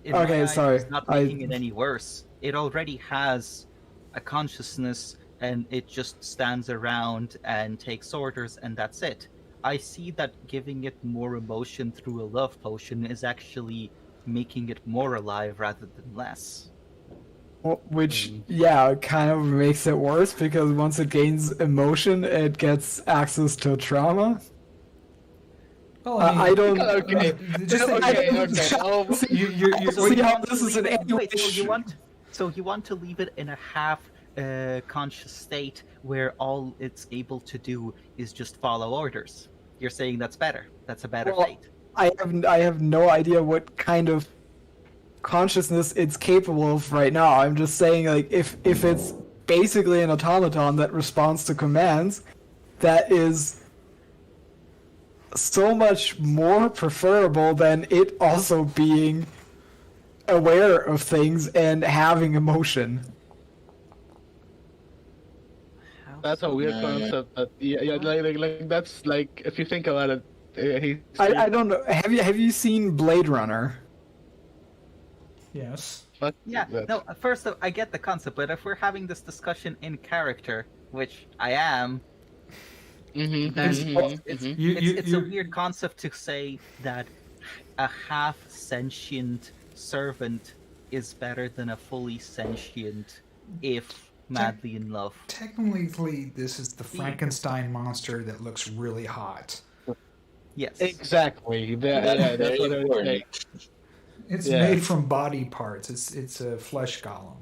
Speaker 3: Okay,
Speaker 4: sorry.
Speaker 3: It's not making it any worse. It already has a consciousness, and it just stands around and takes orders, and that's it. I see that giving it more emotion through a love potion is actually making it more alive rather than less.
Speaker 4: Which, kind of makes it worse, because once it gains emotion, it gets access to trauma.
Speaker 1: Well,
Speaker 4: I don't...
Speaker 2: Okay.
Speaker 4: You see how this is an
Speaker 3: So you want to leave it in a half conscious state where all it's able to do is just follow orders. You're saying that's better. That's a better fate.
Speaker 4: I have no idea what kind of consciousness it's capable of right now. I'm just saying, like, if it's basically an automaton that responds to commands, that is so much more preferable than it also being aware of things and having emotion.
Speaker 2: That's a weird concept. But like that's like, if you think about it,
Speaker 4: I don't know. Have you seen Blade Runner?
Speaker 1: Yes.
Speaker 3: No, first I get the concept, but if we're having this discussion in character, which I am, it's a weird concept to say that a half-sentient servant is better than a fully sentient if madly in love.
Speaker 1: Technically, this is the Frankenstein monster that looks really hot.
Speaker 3: Yes.
Speaker 2: Exactly. That's what I was saying.
Speaker 1: It's made from body parts. It's a flesh golem.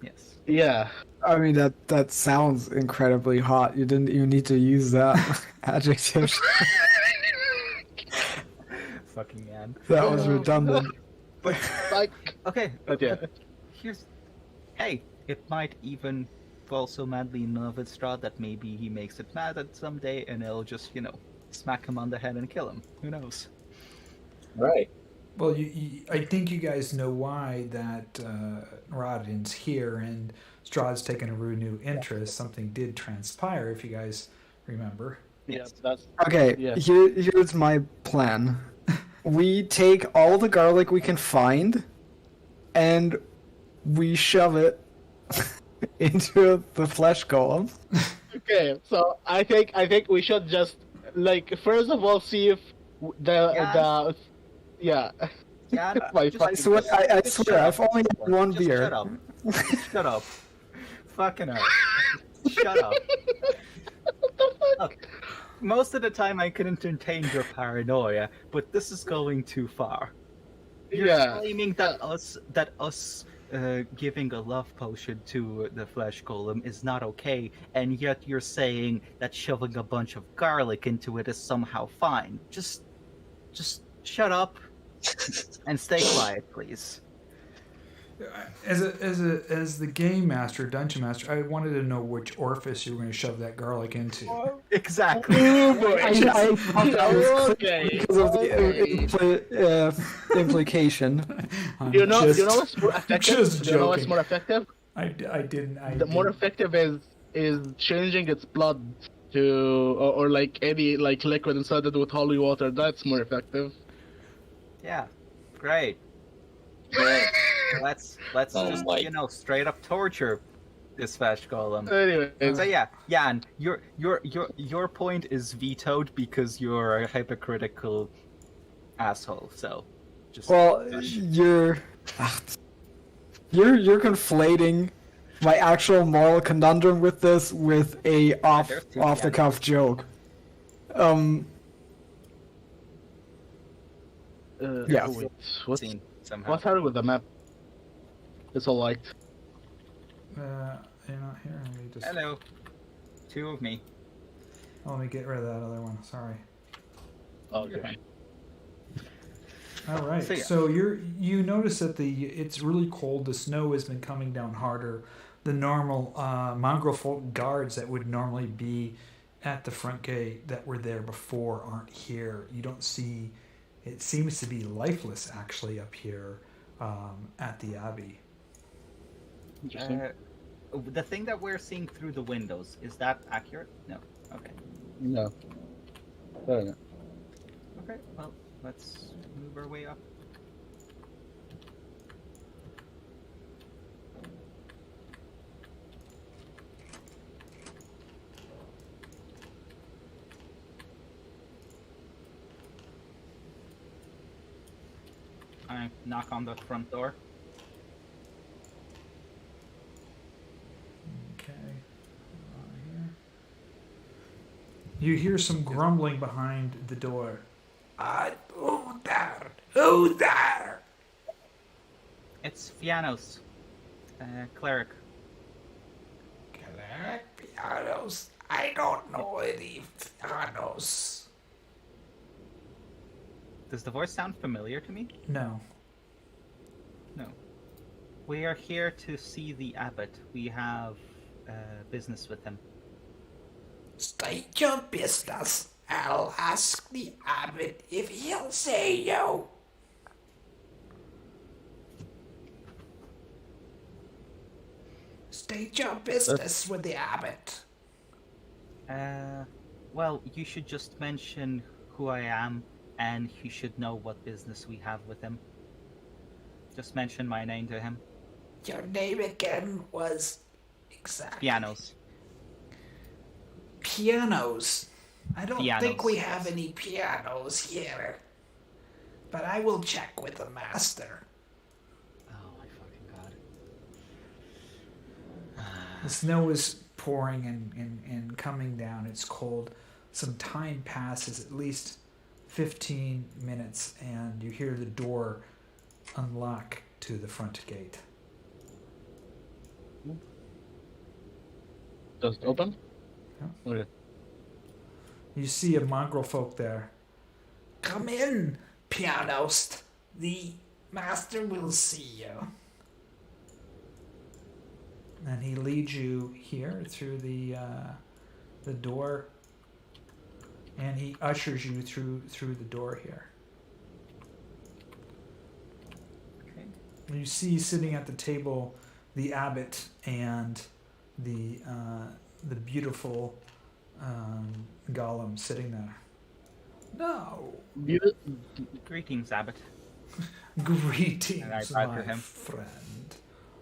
Speaker 3: Yes.
Speaker 2: Yeah.
Speaker 4: I mean, that sounds incredibly hot. You didn't even need to use that adjective.
Speaker 3: Fucking man.
Speaker 4: That was redundant.
Speaker 3: But
Speaker 2: Like,
Speaker 3: okay.
Speaker 2: but yeah.
Speaker 3: Hey, it might even fall so madly in love with Strahd that maybe he makes it mad at someday, and it'll just smack him on the head and kill him. Who knows?
Speaker 6: Right.
Speaker 1: Well, I think you guys know why that Rodin's here and Strahd's taken a renewed interest. Something did transpire, if you guys remember.
Speaker 2: Yes, that's
Speaker 4: Okay, here's my plan. We take all the garlic we can find, and we shove it into the flesh golem.
Speaker 2: okay. So I think we should just first of all see if the
Speaker 3: Yeah.
Speaker 4: I swear, I've only had one beer.
Speaker 3: Shut up. Fucking hell. Shut up. Look, most of the time I can entertain your paranoia, but this is going too far. You're claiming that us giving a love potion to the flesh golem is not okay, and yet you're saying that shoving a bunch of garlic into it is somehow fine. Just shut up and stay quiet, please.
Speaker 1: As the game master, dungeon master, I wanted to know which orifice you were going to shove that garlic into.
Speaker 3: Exactly.
Speaker 4: I thought that was
Speaker 2: Okay.
Speaker 4: because of the implication.
Speaker 2: You know what's more effective?
Speaker 1: just
Speaker 2: You know what's
Speaker 1: joking.
Speaker 2: more effective? The more effective is changing its blood to or like any like liquid inside it with holy water. That's more effective.
Speaker 3: Yeah, great. Let's
Speaker 6: Oh
Speaker 3: just
Speaker 6: my.
Speaker 3: straight up torture this flesh golem.
Speaker 2: Anyway,
Speaker 3: So yeah, Jan, your point is vetoed because you're a hypocritical asshole. So, just
Speaker 4: Well, you're conflating my actual moral conundrum with this with a off the cuff joke. Yeah.
Speaker 2: What's
Speaker 3: scene somehow.
Speaker 2: what's happening with the map? It's all light.
Speaker 1: You're not here. Let me just.
Speaker 3: Hello, two of me.
Speaker 1: Oh, let me get rid of that other one. Sorry.
Speaker 2: Okay.
Speaker 1: All right.
Speaker 3: So,
Speaker 1: So,
Speaker 3: yeah.
Speaker 1: you notice that it's really cold. The snow has been coming down harder. The normal mongrel folk guards that would normally be at the front gate that were there before aren't here. You don't see. It seems to be lifeless actually up here at the Abbey.
Speaker 2: Interesting.
Speaker 3: The thing that we're seeing through the windows, is that accurate? No. Okay.
Speaker 2: No. Fair enough.
Speaker 3: Okay. Well, let's move our way up. I knock on the front door.
Speaker 1: Okay. Here. You hear some grumbling behind the door. Who there? Who there?
Speaker 3: It's Fiannos, cleric.
Speaker 1: Cleric? Fiannos? I don't know any Fiannos.
Speaker 3: Does the voice sound familiar to me?
Speaker 1: No.
Speaker 3: No. We are here to see the Abbot. We have business with him.
Speaker 1: State your business. I'll ask the Abbot if he'll say no. State your business with the Abbot.
Speaker 3: Well, you should just mention who I am, and he should know what business we have with him. Just mention my name to him.
Speaker 1: Your name again was exactly.
Speaker 3: Fiannos.
Speaker 1: Pianos. I don't
Speaker 3: Fiannos.
Speaker 1: think we have any pianos here. But I will check with the master.
Speaker 3: Oh my fucking god.
Speaker 1: The snow is pouring and coming down. It's cold. Some time passes, at least 15 minutes, and you hear the door unlock to the front gate.
Speaker 2: Does it open?
Speaker 1: Yeah.
Speaker 2: Okay.
Speaker 1: You see a mongrel folk there. Come in, Pianos. The master will see you. And he leads you here through the door, and he ushers you through the door here.
Speaker 3: Okay.
Speaker 1: You see sitting at the table the abbot and the beautiful golem sitting there. No.
Speaker 3: Greetings, Abbot.
Speaker 1: Greetings,
Speaker 3: And I bow to
Speaker 1: my
Speaker 3: him.
Speaker 1: friend.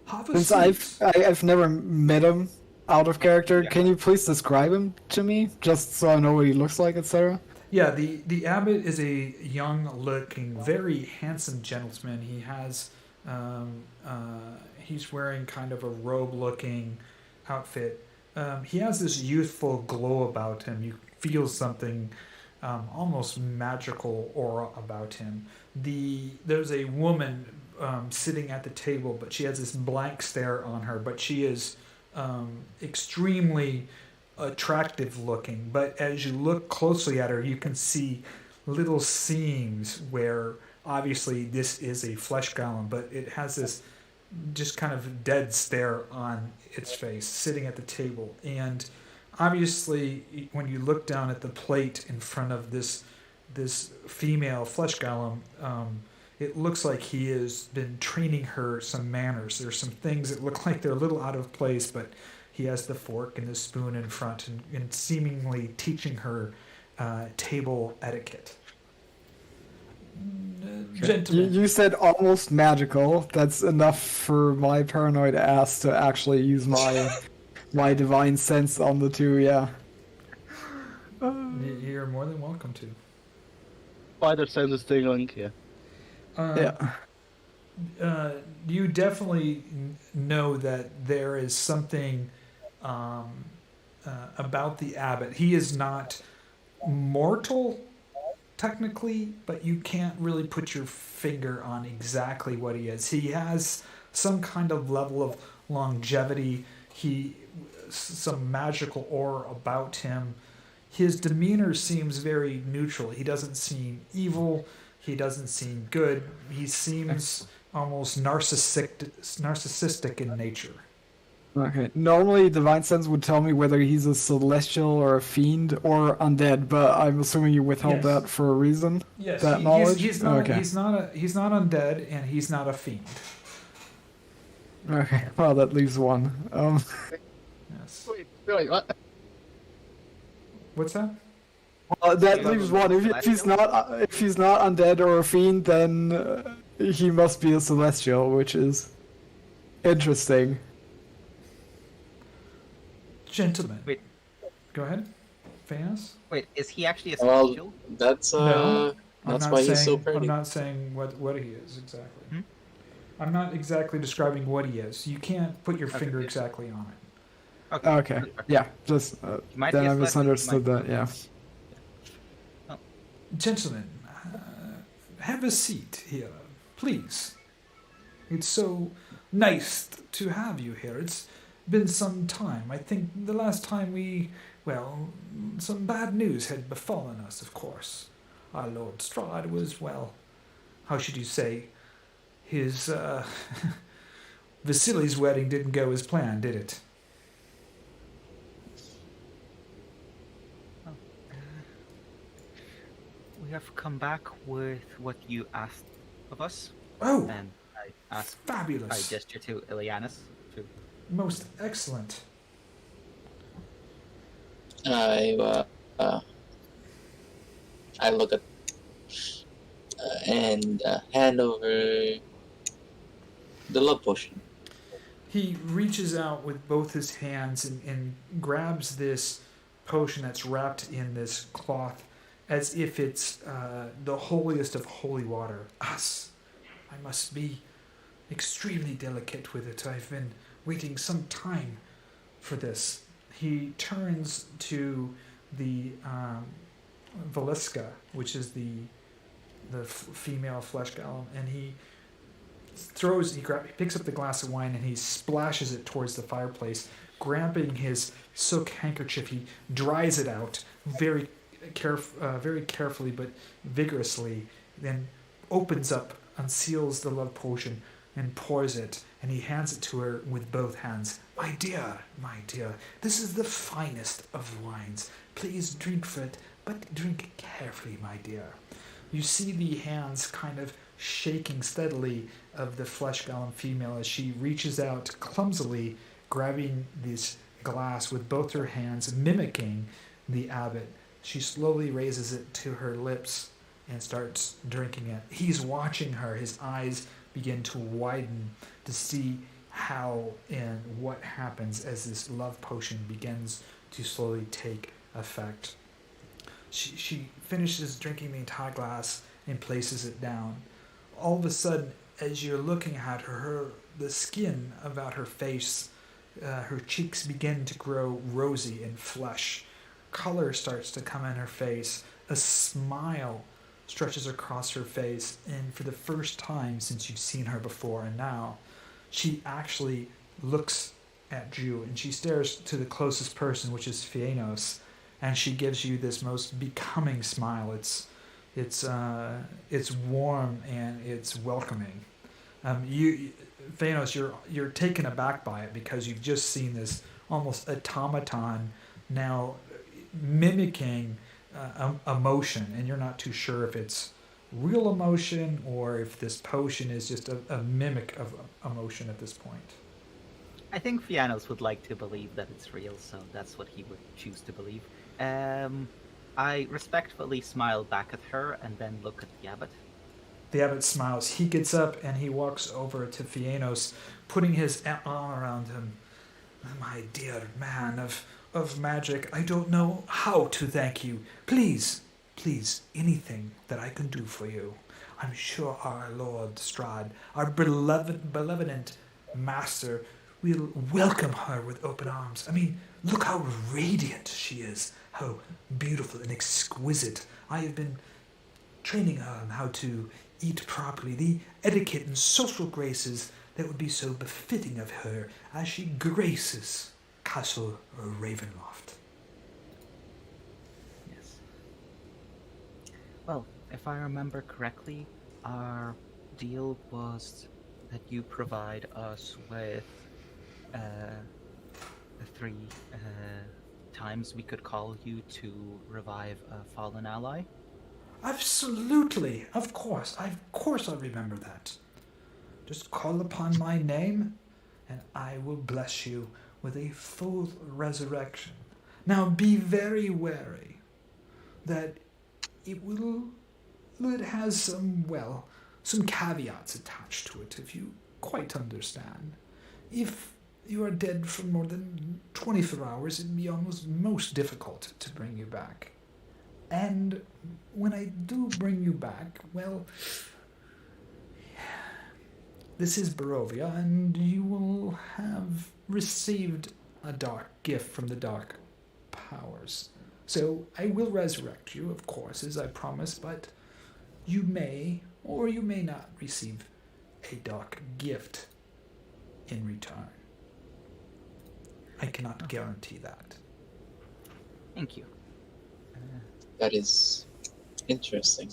Speaker 1: Have a
Speaker 4: Since
Speaker 1: seat.
Speaker 4: I've never met him out of character,
Speaker 3: Yeah.
Speaker 4: can you please describe him to me, just so I know what he looks like, etc.?
Speaker 1: Yeah, the abbot is a young-looking, very handsome gentleman. He has, he's wearing kind of a robe-looking outfit. He has this youthful glow about him. feels something almost magical aura about him. There's a woman sitting at the table, but she has this blank stare on her, but she is extremely attractive looking. But as you look closely at her, you can see little seams where obviously this is a flesh golem, but it has this just kind of dead stare on its face sitting at the table. And obviously when you look down at the plate in front of this female flesh golem, it looks like he has been training her some manners. There's some things that look like they're a little out of place, but he has the fork and the spoon in front and seemingly teaching her table etiquette. Gentlemen.
Speaker 4: You said almost magical. That's enough for my paranoid ass to actually use my divine sense on the two, yeah.
Speaker 1: You're more than welcome to.
Speaker 2: Spider sense is tingling, yeah.
Speaker 1: You definitely know that there is something about the abbot. He is not mortal, technically, but you can't really put your finger on exactly what he is. He has some kind of level of longevity. Some magical aura about him. His demeanor seems very neutral. He doesn't seem evil. He doesn't seem good. He seems almost narcissistic in nature.
Speaker 4: Okay. Normally, divine sense would tell me whether he's a celestial or a fiend or undead, but I'm assuming you withheld that for a reason.
Speaker 1: Yes,
Speaker 4: that knowledge.
Speaker 1: He's not undead, and he's not a fiend.
Speaker 4: Okay. Well, that leaves one.
Speaker 1: Yes.
Speaker 2: Wait, what?
Speaker 1: What's that?
Speaker 4: That leaves one. If he's not undead or a fiend, then he must be a celestial, which is interesting.
Speaker 1: Gentlemen.
Speaker 7: Wait.
Speaker 1: Go ahead. Fiannos?
Speaker 7: Wait, is he actually a
Speaker 6: Well,
Speaker 7: celestial?
Speaker 6: that's
Speaker 1: No,
Speaker 6: that's why he's so
Speaker 1: I'm
Speaker 6: pretty.
Speaker 1: not saying what he is exactly. I'm not exactly describing what he is. You can't put your finger exactly on it.
Speaker 4: Okay. Yeah. Just
Speaker 7: might
Speaker 4: then
Speaker 7: be a
Speaker 4: I
Speaker 7: celestial,
Speaker 4: misunderstood
Speaker 7: might
Speaker 4: that. Yeah.
Speaker 1: Gentlemen, have a seat here, please. It's so nice to have you here. It's been some time. I think the last time some bad news had befallen us, of course. Our Lord Strahd was, how should you say, his, Vasily's wedding didn't go as planned, did it?
Speaker 7: We have come back with what you asked of us,
Speaker 1: Oh,
Speaker 7: and I asked. I
Speaker 1: fabulous.
Speaker 7: gesture to Ileanys.
Speaker 1: Most excellent.
Speaker 6: I look at and hand over the love potion.
Speaker 1: He reaches out with both his hands and grabs this potion that's wrapped in this cloth as if it's the holiest of holy water. I must be extremely delicate with it. I've been waiting some time for this. He turns to the Valiska, which is the female flesh golem, and he picks up the glass of wine and he splashes it towards the fireplace. Grabbing his silk handkerchief, he dries it out very carefully but vigorously, then opens up, unseals the love potion, and pours it, and he hands it to her with both hands. My dear, this is the finest of wines. Please drink for it, but drink carefully, my dear. You see the hands kind of shaking steadily of the flesh golem female as she reaches out clumsily, grabbing this glass with both her hands, mimicking the abbot. She slowly raises it to her lips and starts drinking it. He's watching her. His eyes begin to widen to see how and what happens as this love potion begins to slowly take effect. She finishes drinking the entire glass and places it down. All of a sudden, as you're looking at her, the skin about her face, her cheeks begin to grow rosy and flush. color starts to come in her face. A smile stretches across her face, and for the first time since you've seen her before and now, she actually looks at you, and she stares to the closest person, which is Fiannos, and she gives you this most becoming smile. It's warm and it's welcoming. Fiannos, you're taken aback by it because you've just seen this almost automaton now mimicking emotion, and you're not too sure if it's real emotion or if this potion is just a mimic of emotion at this point.
Speaker 7: I think Fiannos would like to believe that it's real, so that's what he would choose to believe. I respectfully smile back at her and then look at the Abbot.
Speaker 1: The Abbot smiles. He gets up and he walks over to Fiannos, putting his arm around him. My dear man of magic, I don't know how to thank you. Please, anything that I can do for you. I'm sure our Lord Strahd, our benevolent master, will welcome her with open arms. I mean, look how radiant she is, how beautiful and exquisite. I have been training her on how to eat properly, the etiquette and social graces that would be so befitting of her as she graces Castle Ravenloft.
Speaker 7: Yes. Well, if I remember correctly, our deal was that you provide us with 3 times we could call you to revive a fallen ally.
Speaker 1: Absolutely, of course I remember that. Just call upon my name, and I will bless you with a full resurrection. Now be very wary that it has some caveats attached to it, if you quite understand. If you are dead for more than 24 hours, it'd be almost most difficult to bring you back. And when I do bring you back, well, this is Barovia, and you will have received a dark gift from the dark powers. So I will resurrect you, of course, as I promised, but you may or you may not receive a dark gift in return. I cannot guarantee that.
Speaker 7: Thank you.
Speaker 6: That is interesting.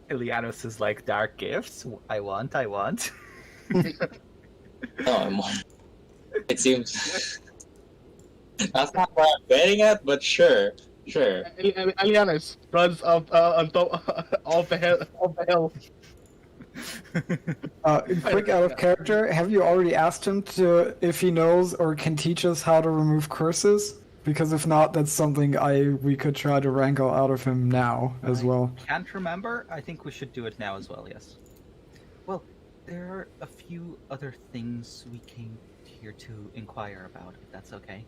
Speaker 7: Ileanys is like, dark gifts? I want.
Speaker 6: No, I'm on. It seems that's not what I'm getting at, but sure.
Speaker 2: Ileanys runs up on top of the hill.
Speaker 4: Quick out of character, have you already asked him if he knows or can teach us how to remove curses? Because if not, that's something we could try to wrangle out of him now as well.
Speaker 7: Can't remember. I think we should do it now as well, yes. Well, there are a few other things we came here to inquire about, if that's okay.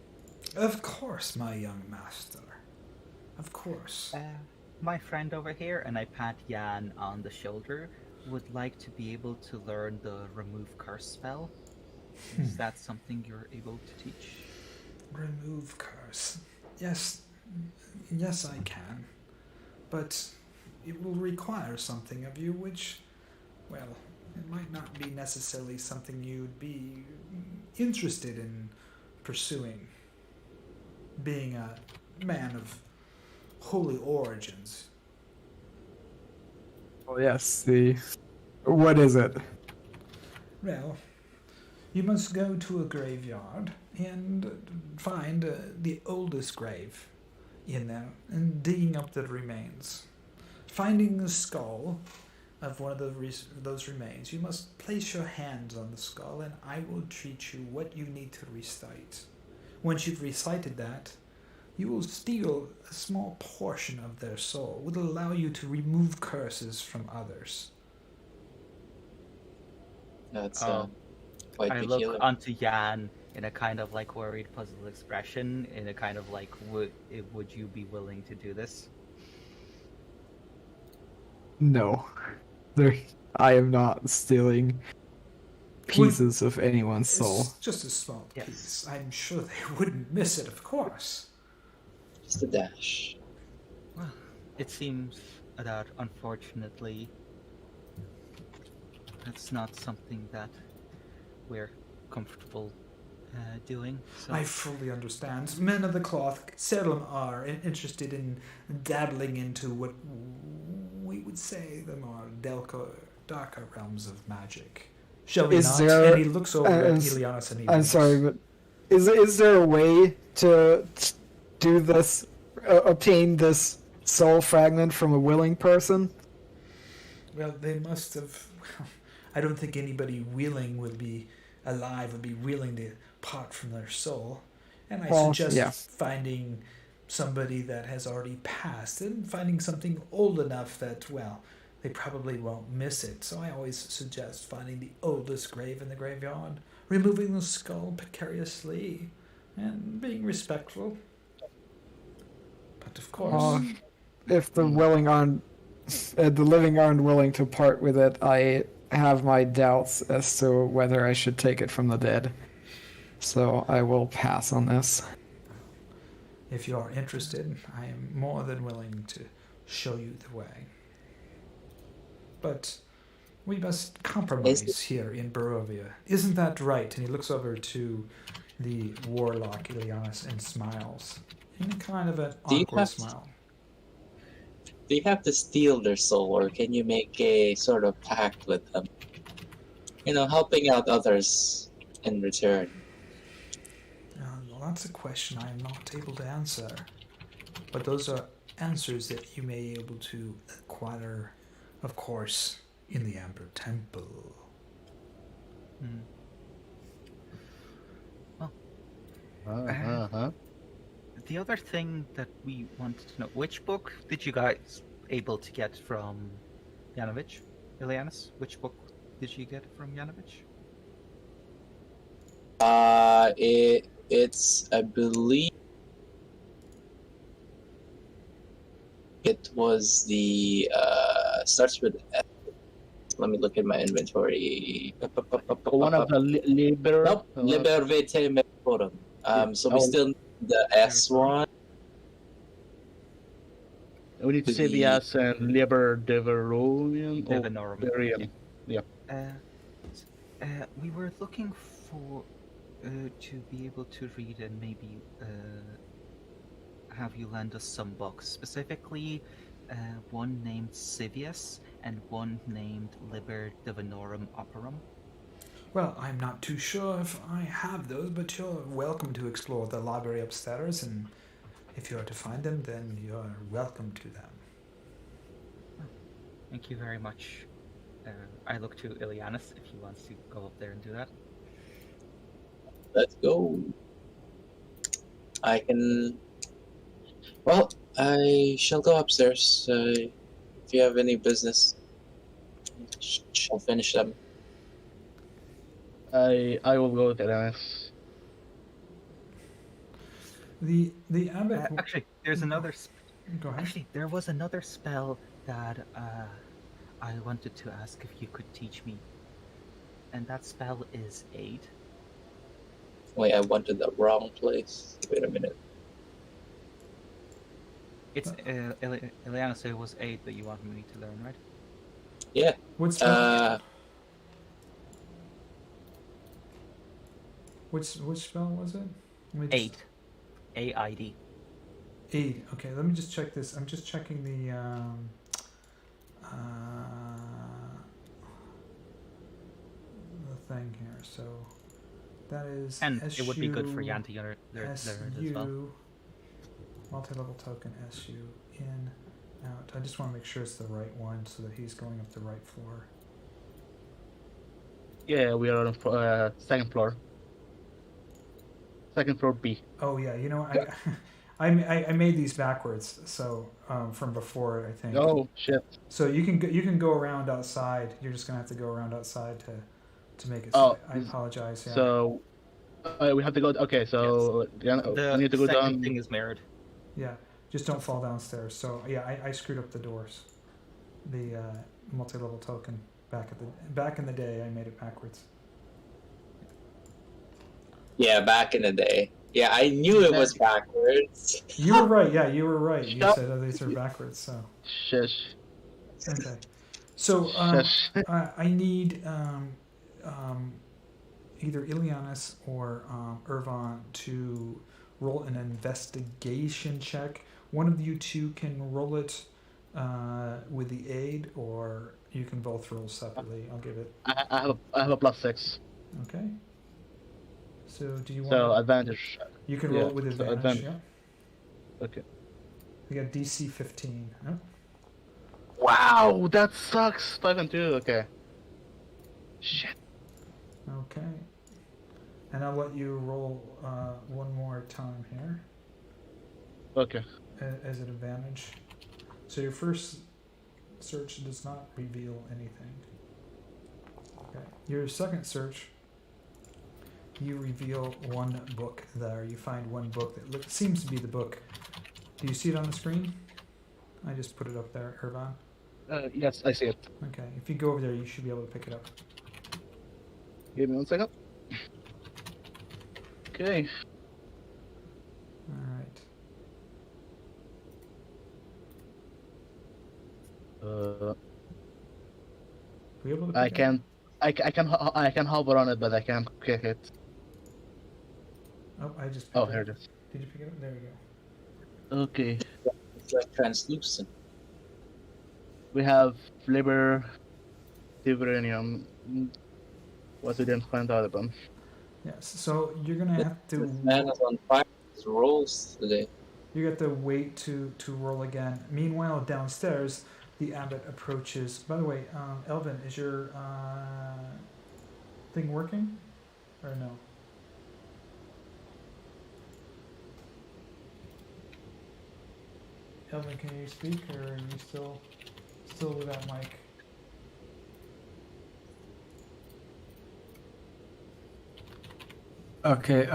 Speaker 1: Of course, my young master. Of course.
Speaker 7: My friend over here, and I pat Jan on the shoulder, would like to be able to learn the remove curse spell. Is that something you're able to teach?
Speaker 1: Remove curse. Yes, I can. But it will require something of you, which, well, it might not be necessarily something you'd be interested in pursuing. Being a man of holy origins.
Speaker 4: Oh yes, what is it?
Speaker 1: Well, you must go to a graveyard and find the oldest grave in there and digging up the remains. Finding the skull of one of those remains, you must place your hands on the skull and I will teach you what you need to recite. Once you've recited that, you will steal a small portion of their soul, which will allow you to remove curses from others.
Speaker 6: That's quite
Speaker 7: I
Speaker 6: peculiar.
Speaker 7: look onto Jan in a kind of like worried, puzzled expression, in a kind of like, would you be willing to do this?
Speaker 4: No. I am not stealing pieces of anyone's soul.
Speaker 1: It's just a small
Speaker 7: Yes.
Speaker 1: piece. I'm sure they wouldn't miss it, of course.
Speaker 6: Just a dash.
Speaker 7: Well, it seems that unfortunately that's not something that we're comfortable doing. So
Speaker 1: I fully understand. Men of the cloth seldom are interested in dabbling into what we would say the more darker realms of magic. Shall we
Speaker 4: Is
Speaker 1: not?
Speaker 4: there-
Speaker 1: And he looks over at Ileanys and he
Speaker 4: I'm
Speaker 1: winks.
Speaker 4: sorry, but is there a way to do this, obtain this soul fragment from a willing person?
Speaker 1: Well, they must have. I don't think anybody willing would be alive would be willing to part from their soul. And I
Speaker 4: Well,
Speaker 1: suggest
Speaker 4: yeah.
Speaker 1: finding somebody that has already passed and finding something old enough that, well, they probably won't miss it. So I always suggest finding the oldest grave in the graveyard, removing the skull precariously, and being respectful. But of course,
Speaker 4: If the willing aren't, the living aren't willing to part with it, I have my doubts as to whether I should take it from the dead. So I will pass on this.
Speaker 1: if you are interested, I am more than willing to show you the way. But we must compromise here in Barovia. Isn't that right? And he looks over to the warlock Ileanys and smiles. In kind of an
Speaker 6: Do you
Speaker 1: awkward
Speaker 6: have-
Speaker 1: smile.
Speaker 6: Do you have to steal their soul, or can you make a sort of pact with them? You know, helping out others in return.
Speaker 1: Well, that's a question I am not able to answer. But those are answers that you may be able to acquire, of course, in the Amber Temple.
Speaker 7: Hmm. The other thing that we wanted to know, which book did you guys able to get from Yanovich? Ileanys, which book did you get from Yanovich?
Speaker 6: It's I believe it was the starts with F. Let me look at my inventory.
Speaker 2: One of the Liber.
Speaker 6: Nope, Liber Vitae Memorum. So we still need the S one.
Speaker 2: We need to say the S and Liber Deverovian.
Speaker 7: Devenorum.
Speaker 2: Burial.
Speaker 7: We were looking for to be able to read and maybe have you lend us some books, specifically one named Civius and one named Liber Divinorum Operum.
Speaker 1: Well, I'm not too sure if I have those, but you're welcome to explore the library upstairs, and if you are to find them, then you're welcome to them.
Speaker 7: Thank you very much. I look to Ileanys if he wants to go up there and do that.
Speaker 6: Let's go. I can. Well, I shall go upstairs. If you have any business, shall finish them.
Speaker 2: I will go with Ileanys.
Speaker 1: The Abbot...
Speaker 7: Actually, there's another.
Speaker 1: Go ahead.
Speaker 7: Actually, there was another spell that I wanted to ask if you could teach me, and that spell is Aid.
Speaker 6: Wait, I went to the wrong place. Wait a minute.
Speaker 7: It's Ileanys, it was Aid that you wanted me to learn, right?
Speaker 6: Yeah.
Speaker 1: What's which spell was it? Let me just-
Speaker 7: Aid. A-I-D.
Speaker 1: Aid. Okay, let me just check this. I'm just checking the thing here. So that is
Speaker 7: And it would be good for
Speaker 1: SU,
Speaker 7: Jan to learn it as well.
Speaker 1: SU, multi-level token SU in out. I just want to make sure it's the right one so that he's going up the right floor.
Speaker 2: Yeah, we are on second floor. Second floor B.
Speaker 1: Oh yeah, you know I made these backwards, so from before I think.
Speaker 2: Oh shit.
Speaker 1: So you can go around outside. You're just gonna have to go around outside to make it.
Speaker 2: Oh,
Speaker 1: I apologize. Yeah.
Speaker 2: So we have to go. Okay, so
Speaker 7: The
Speaker 2: I need to go
Speaker 7: second
Speaker 2: down.
Speaker 7: thing is mirrored.
Speaker 1: Yeah, just don't fall downstairs. So yeah, I screwed up the doors. The multi-level token back in the day, I made it backwards.
Speaker 6: Yeah, back in the day. Yeah, I knew it was backwards.
Speaker 1: You were right. Yeah, you were right. You
Speaker 2: Shut-
Speaker 1: said that these are backwards. So
Speaker 2: Shush.
Speaker 1: okay. So
Speaker 2: Shush.
Speaker 1: I need either Ileanys or Ervan to roll an investigation check. One of you two can roll it with the aid, or you can both roll separately. I'll give it.
Speaker 2: I have a +6.
Speaker 1: Okay. So do you want?
Speaker 2: So advantage.
Speaker 1: You can roll
Speaker 2: yeah,
Speaker 1: it with
Speaker 2: so
Speaker 1: advantage.
Speaker 2: advantage.
Speaker 1: Yeah.
Speaker 2: Okay.
Speaker 1: We got DC 15. Huh?
Speaker 2: Wow, that sucks. 5 and 2. Okay. Shit.
Speaker 1: Okay. And I'll let you roll one more time here
Speaker 2: Okay.
Speaker 1: as an advantage. So your first search does not reveal anything. Okay. Your second search, you reveal one book there. You find one book that seems to be the book. Do you see it on the screen? I just put it up there, Ervan.
Speaker 2: Yes, I see it.
Speaker 1: Okay. If you go over there, you should be able to pick it up.
Speaker 2: Give me 1 second. Okay.
Speaker 1: All right. Were you able to pick
Speaker 2: I
Speaker 1: it up?
Speaker 2: can. I can hover on it, but I can't click it.
Speaker 1: Oh, I just picked
Speaker 2: Oh,
Speaker 1: it
Speaker 2: here
Speaker 1: up.
Speaker 2: it is.
Speaker 1: Did you pick it up? There you go.
Speaker 2: Okay.
Speaker 6: It's like translucent.
Speaker 2: We have Liber, Tiberanium. What we didn't find out about.
Speaker 1: Yes. So you're gonna have
Speaker 6: This
Speaker 1: to.
Speaker 6: man is on fire. His rolls today.
Speaker 1: You got to wait to roll again. Meanwhile, downstairs, the abbot approaches. By the way, Elvin, is your thing working, or no? Elvin, can you speak, or are you still without mic?
Speaker 4: Okay,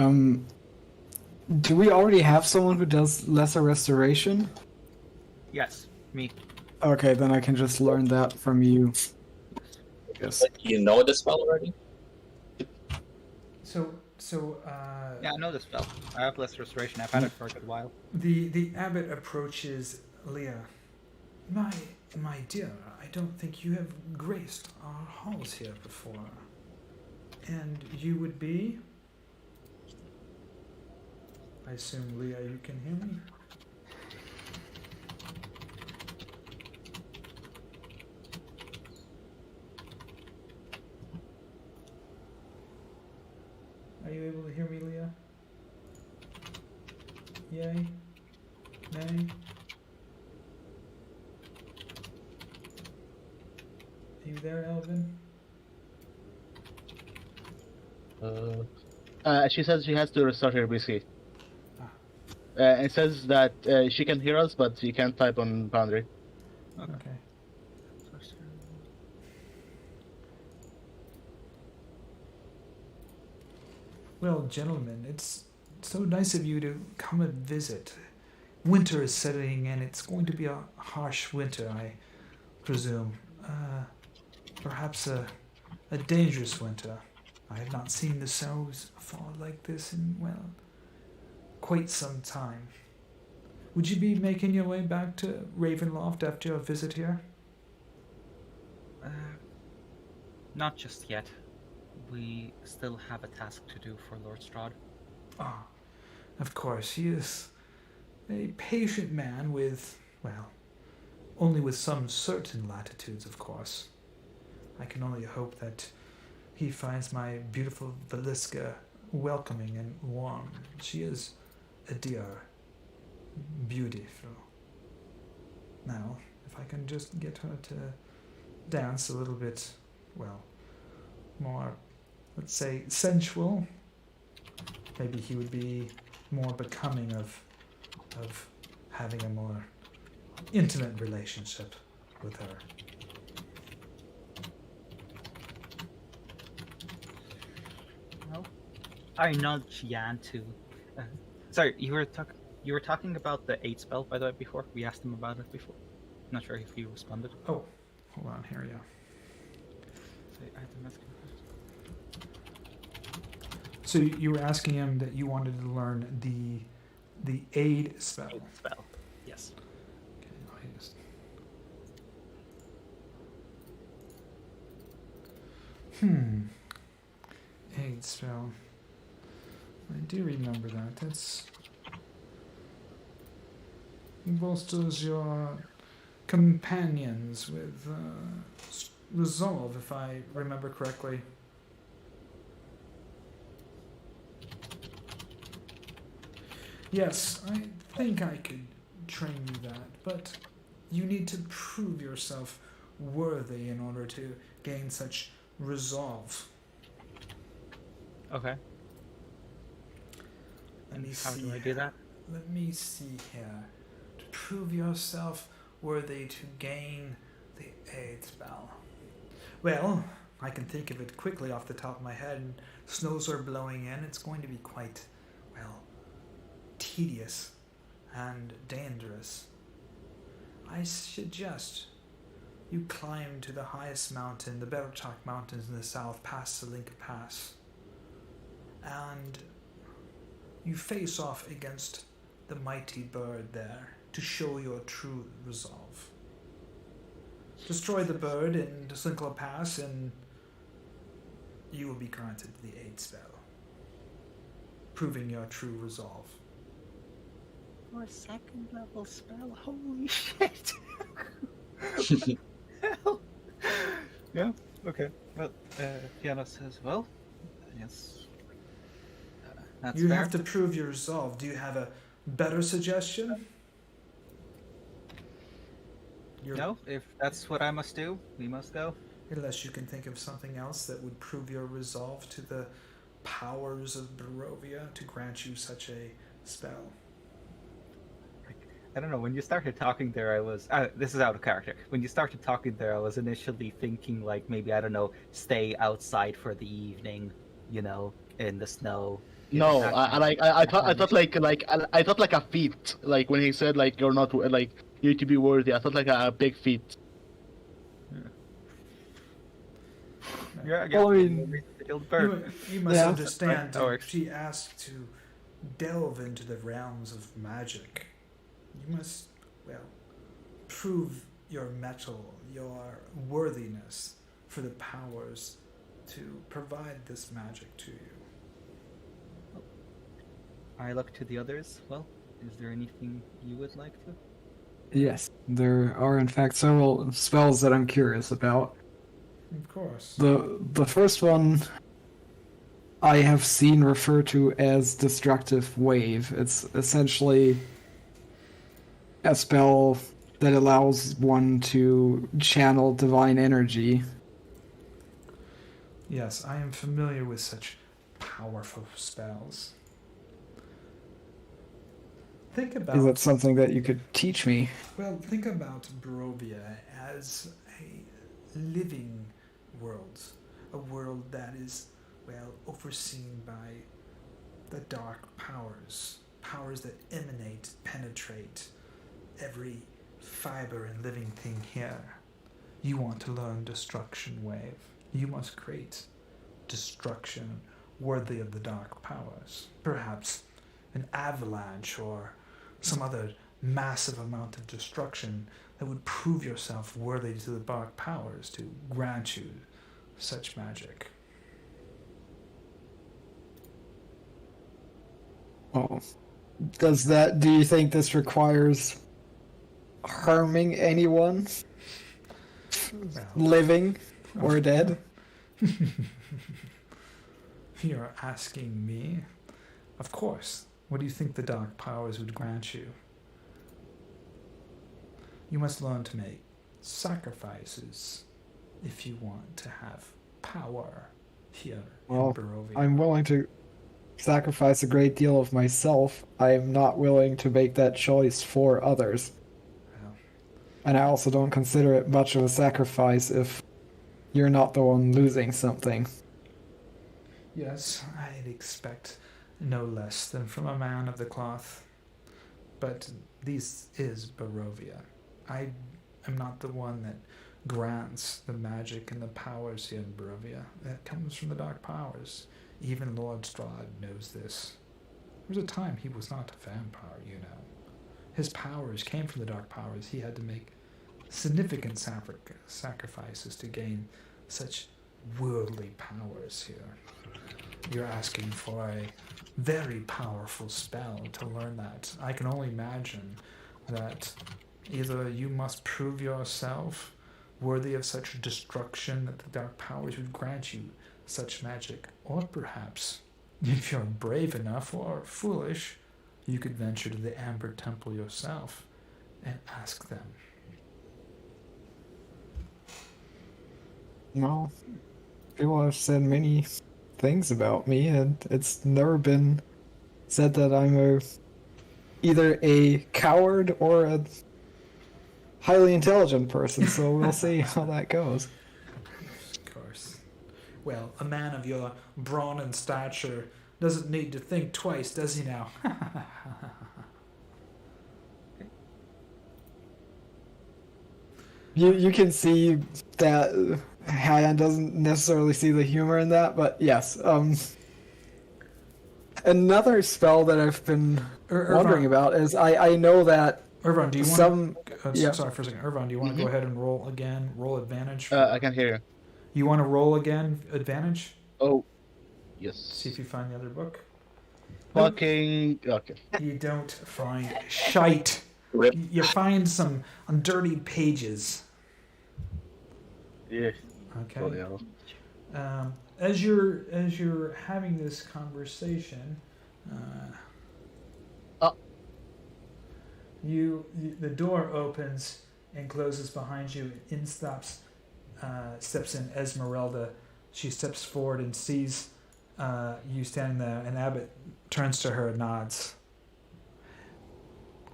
Speaker 4: do we already have someone who does lesser restoration?
Speaker 7: Yes, me.
Speaker 4: Okay, then I can just learn that from you. Yes.
Speaker 6: But you know the spell already?
Speaker 1: So
Speaker 7: Yeah, I know the spell. I have less restoration. I've had it for a good while.
Speaker 1: the abbot approaches Liea. My dear, I don't think you have graced our halls here before. And you would be? I assume, Liea, you can hear me? Are you able to hear me, Liea? Yay? Nay? Are you there, Elvin?
Speaker 2: She says she has to restart her PC.
Speaker 1: Ah.
Speaker 2: It says that she can hear us, but she can't type on Foundry.
Speaker 1: Okay. Well, gentlemen, it's so nice of you to come and visit. Winter is setting in. It's going to be a harsh winter, I presume. Perhaps a dangerous winter. I have not seen the snows fall like this in, well, quite some time. Would you be making your way back to Ravenloft after your visit here?
Speaker 7: Not just yet. We still have a task to do for Lord Strahd.
Speaker 1: Ah, of course, he is a patient man with, well, only with some certain latitudes, of course. I can only hope that he finds my beautiful Valiska welcoming and warm. She is a dear, beautiful. Now, if I can just get her to dance a little bit, well, more, let's say, sensual, maybe he would be more becoming of having a more intimate relationship with her.
Speaker 7: Well, I nudge Jan to. Sorry, you were talking about the 8 spell, by the way, before? We asked him about it before. Not sure if you responded.
Speaker 1: Oh, hold on here, yeah. So you were asking him that you wanted to learn the aid spell.
Speaker 7: Aid spell. Yes.
Speaker 1: Okay, aid spell. I do remember that. That's bolsters your companions with resolve, if I remember correctly. Yes, I think I could train you that, but you need to prove yourself worthy in order to gain such resolve.
Speaker 7: Okay.
Speaker 1: Let me
Speaker 7: How
Speaker 1: see.
Speaker 7: do I do that?
Speaker 1: Let me see here. To prove yourself worthy to gain the aid spell. Well, I can think of it quickly off the top of my head, and snows are blowing in. It's going to be quite, well, tedious and dangerous. I suggest you climb to the highest mountain, the Barotok Mountains in the south, past the Link Pass, and you face off against the mighty bird there to show your true resolve. Destroy the bird in the Slinkla Pass and you will be granted the aid spell, proving your true resolve.
Speaker 7: For a second level spell? Holy shit! Hell. Yeah, okay. Well, Fiannos says, well, yes. That's
Speaker 1: You
Speaker 7: fair.
Speaker 1: have to prove your resolve. Do you have a better suggestion?
Speaker 7: No, if that's what I must do, we must go.
Speaker 1: Unless you can think of something else that would prove your resolve to the powers of Barovia to grant you such a spell.
Speaker 7: I don't know, when you started talking there, I was... this is out of character. When you started talking there, I was initially thinking, like, maybe, I don't know, stay outside for the evening, you know, in the snow.
Speaker 2: No, I thought like a feat. Like when he said like you're not like you need to be worthy. I thought like a big feat.
Speaker 7: Yeah,
Speaker 4: Well, I mean,
Speaker 1: You must
Speaker 4: Yeah.
Speaker 1: understand,
Speaker 7: That works.
Speaker 1: she asked to delve into the realms of magic. You must, well, prove your mettle, your worthiness for the powers to provide this magic to you.
Speaker 7: I look to the others. Well, is there anything you would like to?
Speaker 4: Yes, there are in fact several spells that I'm curious about.
Speaker 1: Of course.
Speaker 4: The first one I have seen referred to as Destructive Wave. It's essentially a spell that allows one to channel divine energy.
Speaker 1: Yes, I am familiar with such powerful spells. Think about...
Speaker 4: Is that something that you could teach me?
Speaker 1: Well, think about Barovia as a living world. A world that is, well, overseen by the dark powers. Powers that emanate, penetrate every fiber and living thing here. You want to learn Destruction Wave. You must create destruction worthy of the dark powers. Perhaps an avalanche or some other massive amount of destruction that would prove yourself worthy to the dark powers to grant you such magic.
Speaker 4: Oh, do you think this requires harming anyone?
Speaker 1: Well,
Speaker 4: Living or dead?
Speaker 1: You're asking me? Of course. What do you think the dark powers would grant you? You must learn to make sacrifices if you want to have power here
Speaker 4: Well,
Speaker 1: in Barovia.
Speaker 4: I'm willing to sacrifice a great deal of myself. I am not willing to make that choice for others.
Speaker 1: Well,
Speaker 4: And I also don't consider it much of a sacrifice if you're not the one losing something.
Speaker 1: yes, I'd expect no less than from a man of the cloth. But this is Barovia. I am not the one that grants the magic and the powers here in Barovia. That comes from the dark powers. Even Lord Strahd knows this. There was a time he was not a vampire, you know. His powers came from the dark powers. He had to make significant sacrifices to gain such worldly powers here. You're asking for a very powerful spell to learn that. I can only imagine that either you must prove yourself worthy of such destruction that the dark powers would grant you such magic, or perhaps, if you're brave enough or foolish, you could venture to the Amber Temple yourself and ask them.
Speaker 4: Well, people have said many things about me, and it's never been said that I'm either a coward or a highly intelligent person, so we'll see how that goes.
Speaker 1: Of course. Well, a man of your brawn and stature doesn't need to think twice, does he now?
Speaker 4: You can see that Herjann doesn't necessarily see the humor in that, but yes. Another spell that I've been wondering about is I know that
Speaker 1: Ervan, do you
Speaker 4: some...
Speaker 1: want to... Sorry for a second. Ervan, do you want to go ahead and roll again? Roll advantage?
Speaker 2: I can't hear you.
Speaker 1: You want to roll again advantage?
Speaker 2: Oh, yes.
Speaker 1: See if you find the other book.
Speaker 2: Fucking... Okay.
Speaker 1: You don't find shite.
Speaker 6: Rip.
Speaker 1: You find some dirty pages.
Speaker 2: Yeah.
Speaker 1: Okay.
Speaker 2: Oh, yeah.
Speaker 1: As you're having this conversation, the door opens and closes behind you. In steps in Ezmeralda. She steps forward and sees you standing there, and Abbot turns to her and nods.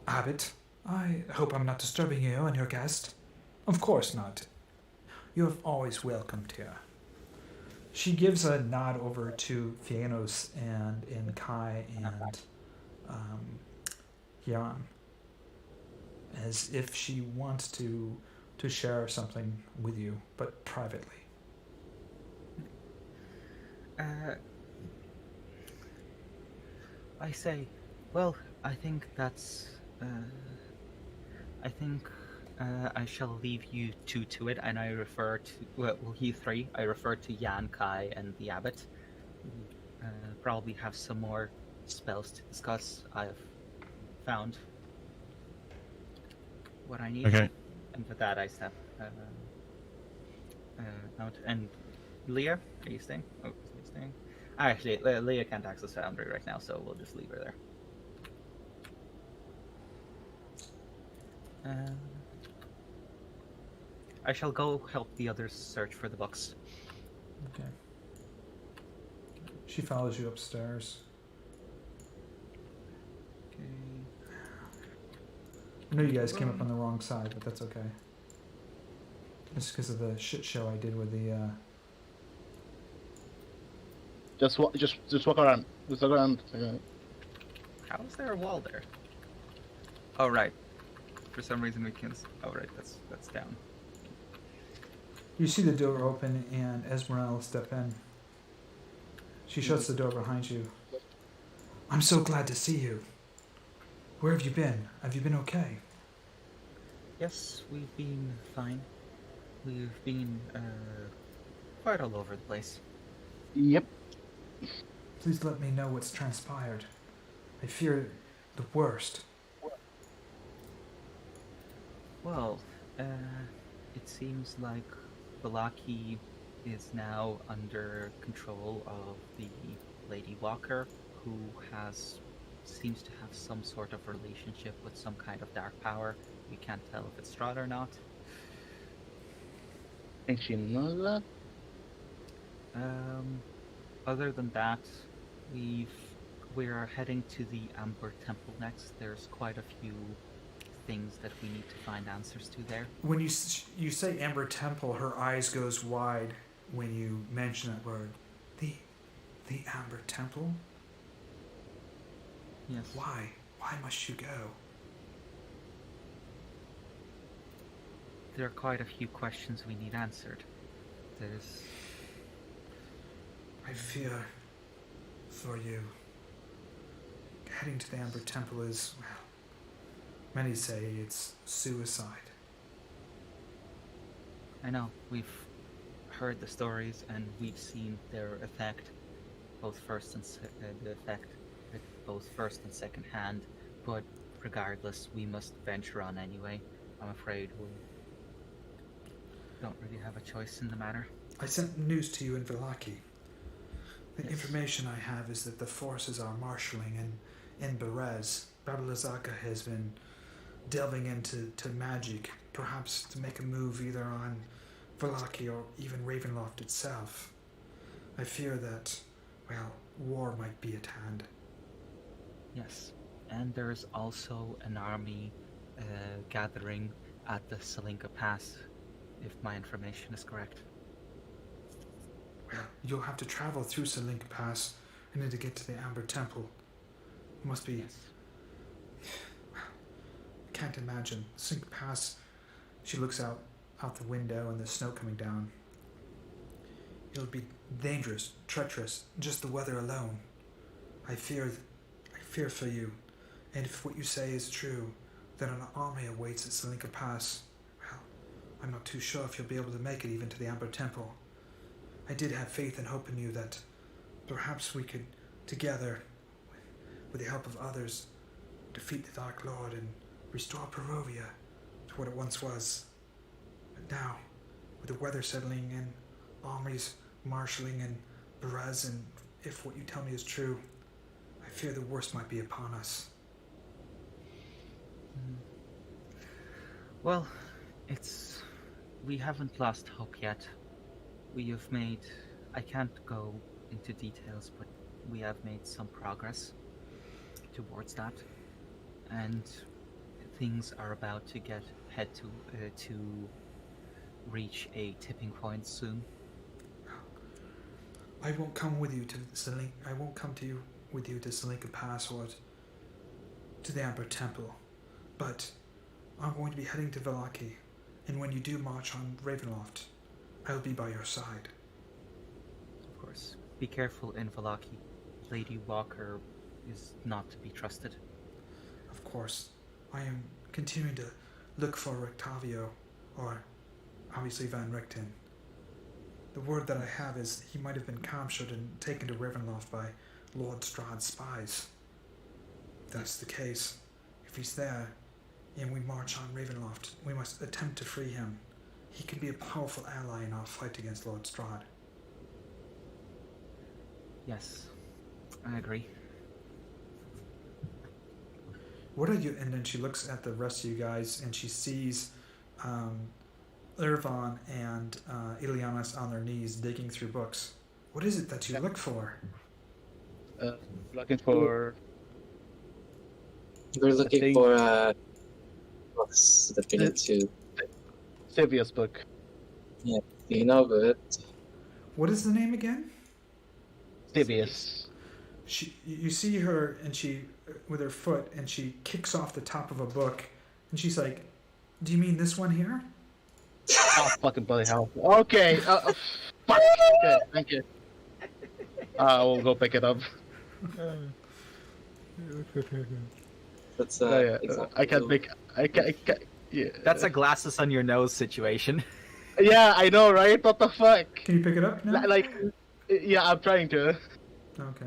Speaker 1: Abbot, I hope I'm not disturbing you and your guest. Of course not. You're always welcomed here. She gives a nod over to Fiannos and Kai and Herjann, as if she wants to share something with you, but privately.
Speaker 7: I say, well, I think that's... I shall leave you two to it, and I refer to... Well, you three. I refer to Jan, Kai, and the Abbot. Probably have some more spells to discuss. I've found what I need.
Speaker 5: Okay.
Speaker 7: And with that, I step out. And Liea, are you staying? Oh, are you staying? Actually, Liea can't access Foundry right now, so we'll just leave her there. I shall go help the others search for the books.
Speaker 1: Okay. She follows you upstairs.
Speaker 7: Okay.
Speaker 1: I know you guys came up on the wrong side, but that's okay. It's because of the shit show I did with the.
Speaker 2: Just walk around. Just walk around.
Speaker 7: How is there a wall there? Oh right. For some reason we can. Oh right, that's down.
Speaker 1: You see the door open and Ezmeralda step in. She shuts the door behind you. I'm so glad to see you. Where have you been? Have you been okay?
Speaker 7: Yes, we've been fine. We've been quite all over the place.
Speaker 2: Yep.
Speaker 1: Please let me know what's transpired. I fear the worst.
Speaker 7: Well, it seems like Balaki is now under control of the Lady Walker, who seems to have some sort of relationship with some kind of dark power. We can't tell if it's Strahd or not.
Speaker 2: Think she knows that?
Speaker 7: Other than that, we're heading to the Amber Temple next. There's quite a few things that we need to find answers to there.
Speaker 1: When you say Amber Temple, her eyes goes wide when you mention that word. The Amber Temple?
Speaker 7: Yes.
Speaker 1: Why? Why must you go?
Speaker 7: there are quite a few questions we need answered. There's...
Speaker 1: I fear for you. Heading to the Amber Temple is, well, many say it's suicide.
Speaker 7: I know, we've heard the stories and we've seen their effect, both first and second hand, but regardless, we must venture on anyway. I'm afraid we don't really have a choice in the matter.
Speaker 1: I sent news to you in Vallaki. The
Speaker 7: Yes.
Speaker 1: information I have is that the forces are marshalling in Berez. Babalazaka has been delving into magic, perhaps to make a move either on Vallaki or even Ravenloft itself. I fear that, well, war might be at hand.
Speaker 7: Yes, and there's also an army gathering at the Salinka Pass, if my information is correct.
Speaker 1: Well, you'll have to travel through Salinka Pass in order to get to the Amber Temple. It must be... Well, I can't imagine. Salinka Pass, she looks out the window and the snow coming down. It'll be dangerous, treacherous, just the weather alone. I fear for you. And if what you say is true, then an army awaits at Salinka Pass. Well, I'm not too sure if you'll be able to make it even to the Amber Temple. I did have faith and hope in you that perhaps we could, together, with the help of others, defeat the Dark Lord and restore Barovia to what it once was. But now, with the weather settling in, armies marshalling in Berez, and if what you tell me is true, I fear the worst might be upon us.
Speaker 7: Well, we haven't lost hope yet. I can't go into details, but we have made some progress towards that. And things are about to head to reach a tipping point soon.
Speaker 1: I won't come with you to Salinka. I won't come to you with you to Salinka Pass or to the Amber Temple, but I'm going to be heading to Vallaki, and when you do march on Ravenloft, I'll be by your side.
Speaker 7: Of course. Be careful in Vallaki. Lady Walker is not to be trusted.
Speaker 1: Of course, I am continuing to look for Rictavio, or obviously Van Richten. The word that I have is he might have been captured and taken to Ravenloft by Lord Strahd's spies. If that's the case, if he's there and we march on Ravenloft, we must attempt to free him. He could be a powerful ally in our fight against Lord Strahd.
Speaker 7: Yes, I agree.
Speaker 1: What are you? And then she looks at the rest of you guys and she sees Ervan and Ileanys on their knees digging through books. What is it that you look for?
Speaker 2: Looking for...
Speaker 6: We're looking for books that we need to...
Speaker 2: Sevia's book.
Speaker 6: Yeah, you know it.
Speaker 1: What is the name again?
Speaker 2: Sevius.
Speaker 1: You see her and she, with her foot, and she kicks off the top of a book, and she's like, "Do you mean this one here?"
Speaker 2: Oh, fucking bloody hell. Okay, fuck. Okay, thank you. I will go pick it up.
Speaker 6: That's
Speaker 2: Yeah,
Speaker 6: exactly
Speaker 2: I can't make... I can't... Yeah.
Speaker 3: That's a glasses on your nose situation.
Speaker 2: Yeah, I know, right? What the fuck?
Speaker 1: Can you pick it up now?
Speaker 2: Like, yeah, I'm trying to.
Speaker 1: Okay.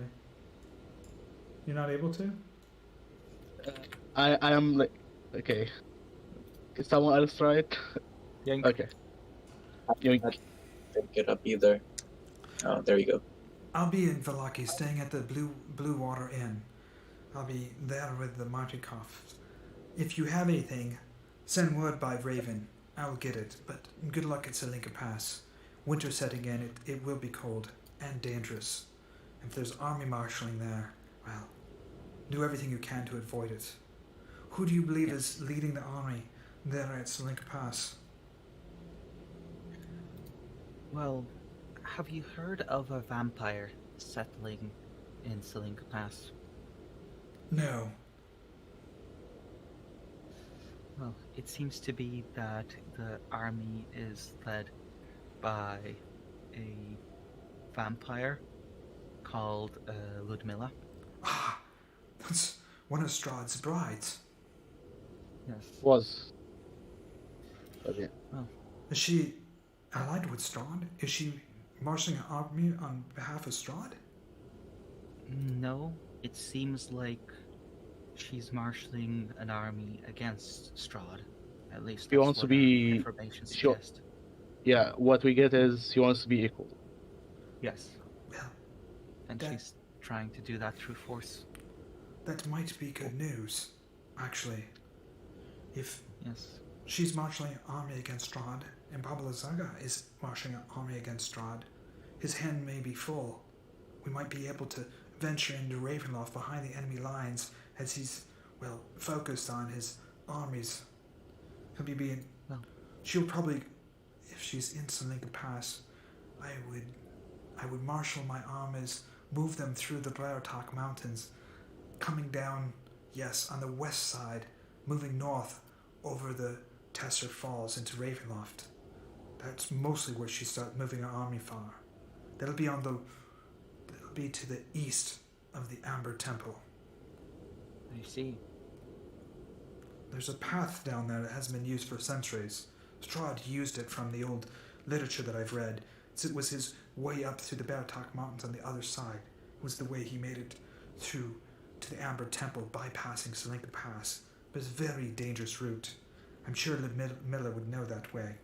Speaker 1: You're not able to?
Speaker 2: I am like... Okay. Is someone else try it?
Speaker 3: Yoink.
Speaker 2: Okay. Yoink.
Speaker 6: Pick it up either. Oh, there you go.
Speaker 1: I'll be in Vallaki, staying at the Blue Water Inn. I'll be there with the Martikoffs. If you have anything, send word by Raven. I'll get it, but good luck at Salinka Pass. Winter setting in, it will be cold and dangerous. If there's army marshalling there, well, do everything you can to avoid it. Who do you believe is leading the army there at Salinka Pass?
Speaker 7: Well, have you heard of a vampire settling in Salinka Pass?
Speaker 1: No.
Speaker 7: Well, it seems to be that the army is led by a vampire called Ludmilla.
Speaker 1: Ah, that's one of Strahd's brides.
Speaker 7: Yes.
Speaker 2: Was. But yeah.
Speaker 1: Is she allied with Strahd? Is she marshalling an army on behalf of Strahd?
Speaker 7: No, it seems like she's marshalling an army against Strahd. At least
Speaker 2: She
Speaker 7: that's
Speaker 2: wants to
Speaker 7: what our
Speaker 2: be-
Speaker 7: information
Speaker 2: sure.
Speaker 7: suggests.
Speaker 2: Yeah, what we get is he wants to be equal.
Speaker 7: Yes,
Speaker 1: Well,
Speaker 7: and
Speaker 1: That-
Speaker 7: she's trying to do that through force.
Speaker 1: that might be good news, actually. If
Speaker 7: Yes.
Speaker 1: she's marshalling an army against Strahd, and Babalazaga is marshalling an army against Strahd, his hand may be full. We might be able to venture into Ravenloft behind the enemy lines as he's, well, focused on his armies. He'll be being...
Speaker 7: Well.
Speaker 1: She'll probably... If she's in Salinka Pass, I would marshal my armies, move them through the Blairtalk Mountains, coming down, yes, on the west side, moving north over the Tesser Falls into Ravenloft. That's mostly where she starts moving her army far. That'll be to the east of the Amber Temple.
Speaker 7: I see.
Speaker 1: There's a path down there that hasn't been used for centuries. Strahd used it from the old literature that I've read. It was his way up through the Blairtalk Mountains on the other side. It was the way he made it through to the Amber Temple, bypassing Salinka Pass. But it's a very dangerous route. I'm sure Miller would know that way.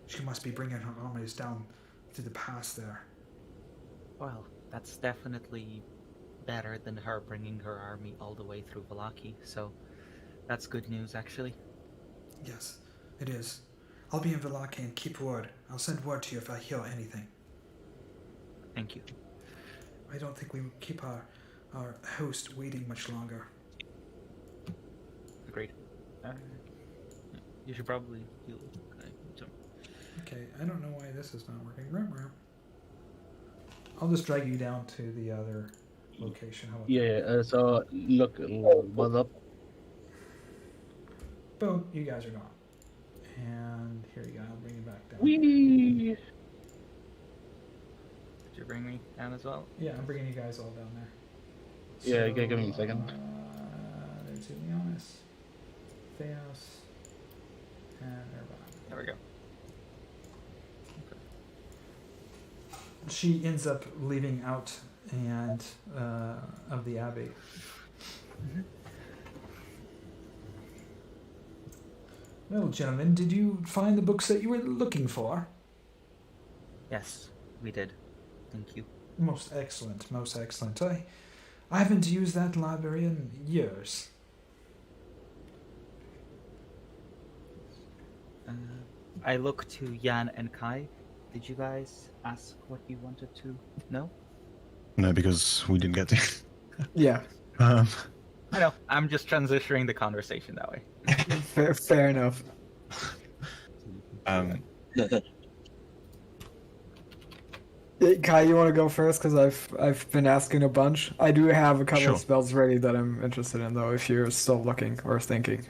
Speaker 1: She must be bringing her armies down through the pass there.
Speaker 7: Well, that's definitely better than her bringing her army all the way through Vallaki, so that's good news, actually.
Speaker 1: Yes, it is. I'll be in Vallaki and keep word. I'll send word to you if I hear anything.
Speaker 7: Thank you.
Speaker 1: I don't think we keep our host waiting much longer.
Speaker 7: Agreed. You should probably heal.
Speaker 1: Okay, I don't know why this is not working. I'll just drag you down to the other location. How about
Speaker 2: Yeah, so look, what's up?
Speaker 1: that? Boom, you guys are gone. And here you go, I'll bring you back down.
Speaker 2: Whee!
Speaker 7: Did you bring me down as well?
Speaker 1: Yeah, I'm bringing you guys all down there.
Speaker 2: Yeah, okay, give me a second.
Speaker 1: There's Ileanys, Fiannos, and Ervan.
Speaker 7: There we go.
Speaker 1: She ends up leaving out and of the Abbey.
Speaker 7: Mm-hmm.
Speaker 1: Well, gentlemen, did you find the books that you were looking for?
Speaker 7: Yes, we did. Thank you.
Speaker 1: Most excellent, most excellent. I haven't used that library in years.
Speaker 7: I look to Jan and Kai. Did you guys ask what you wanted to know?
Speaker 5: No, because we didn't get to.
Speaker 4: Yeah,
Speaker 5: Um,
Speaker 7: I know. I'm just transitioning the conversation that way.
Speaker 4: fair enough. Kai, you want to go first? Because I've been asking a bunch. I do have a couple
Speaker 5: Sure.
Speaker 4: of spells ready that I'm interested in, though. If you're still looking or thinking.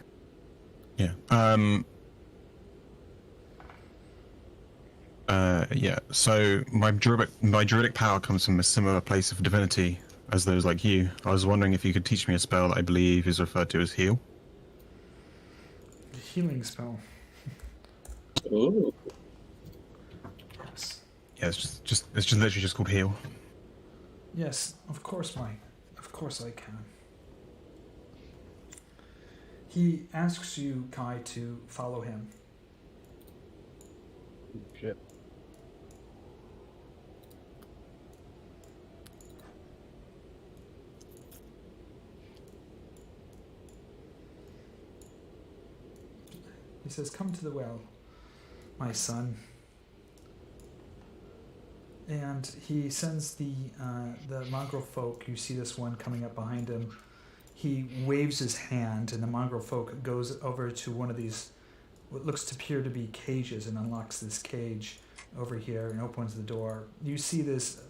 Speaker 5: yeah. Yeah. So my druidic power comes from a similar place of divinity as those like you. I was wondering if you could teach me a spell that I believe is referred to as heal.
Speaker 1: The healing spell.
Speaker 6: Ooh.
Speaker 1: Yes.
Speaker 5: Yeah, it's literally just called heal.
Speaker 1: Yes, of course, Mike. Of course I can. He asks you, Kai, to follow him.
Speaker 2: Shit.
Speaker 1: He says, "Come to the well, my son." And he sends the mongrel folk. You see this one coming up behind him. He waves his hand, and the mongrel folk goes over to one of these, what looks to appear to be cages, and unlocks this cage over here and opens the door. You see this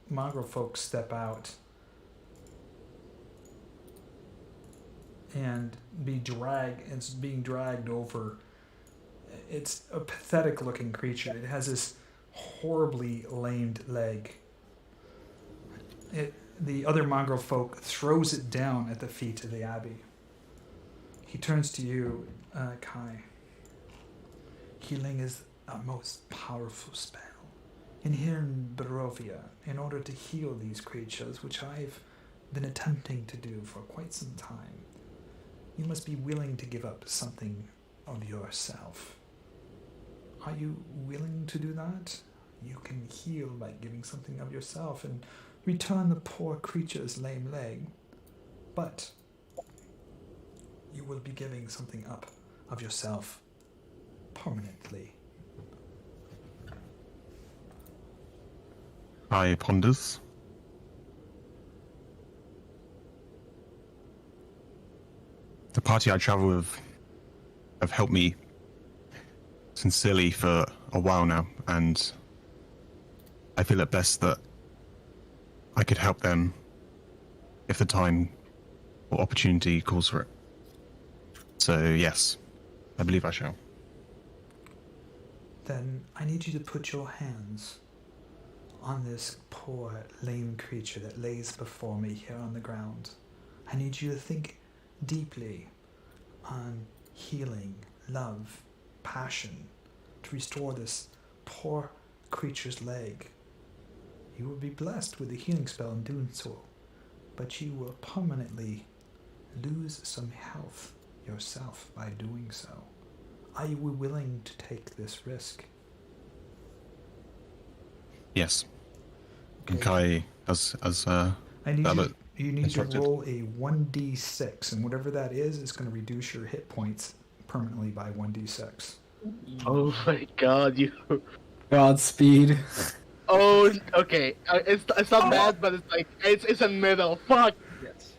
Speaker 1: mongrel folk step out, and it's being dragged over. It's a pathetic looking creature. It has this horribly lamed leg. The other mongrel folk throws it down at the feet of the Abbey. He turns to you, Kai. Healing is a most powerful spell. And here in Barovia, in order to heal these creatures, which I've been attempting to do for quite some time, you must be willing to give up something of yourself. Are you willing to do that? You can heal by giving something of yourself and return the poor creature's lame leg. But you will be giving something up of yourself permanently.
Speaker 5: I ponders. The party I travel with have helped me sincerely for a while now, and I feel it best that I could help them if the time or opportunity calls for it. So yes, I believe I shall.
Speaker 1: Then I need you to put your hands on this poor, lame creature that lays before me here on the ground. I need you to think deeply on healing, love, passion, to restore this poor creature's leg. You will be blessed with the healing spell in doing so, but you will permanently lose some health yourself by doing so. Are you willing to take this risk?
Speaker 5: Yes.
Speaker 1: Okay.
Speaker 5: And Kai, as
Speaker 1: I need
Speaker 5: Abbot
Speaker 1: you need to
Speaker 5: instructed.
Speaker 1: roll a 1d6, and whatever that is going to reduce your hit points permanently by 1d6.
Speaker 2: Oh my god, you.
Speaker 4: Godspeed.
Speaker 2: Oh, okay. It's not bad, but it's like it's a middle. Fuck.
Speaker 7: Yes.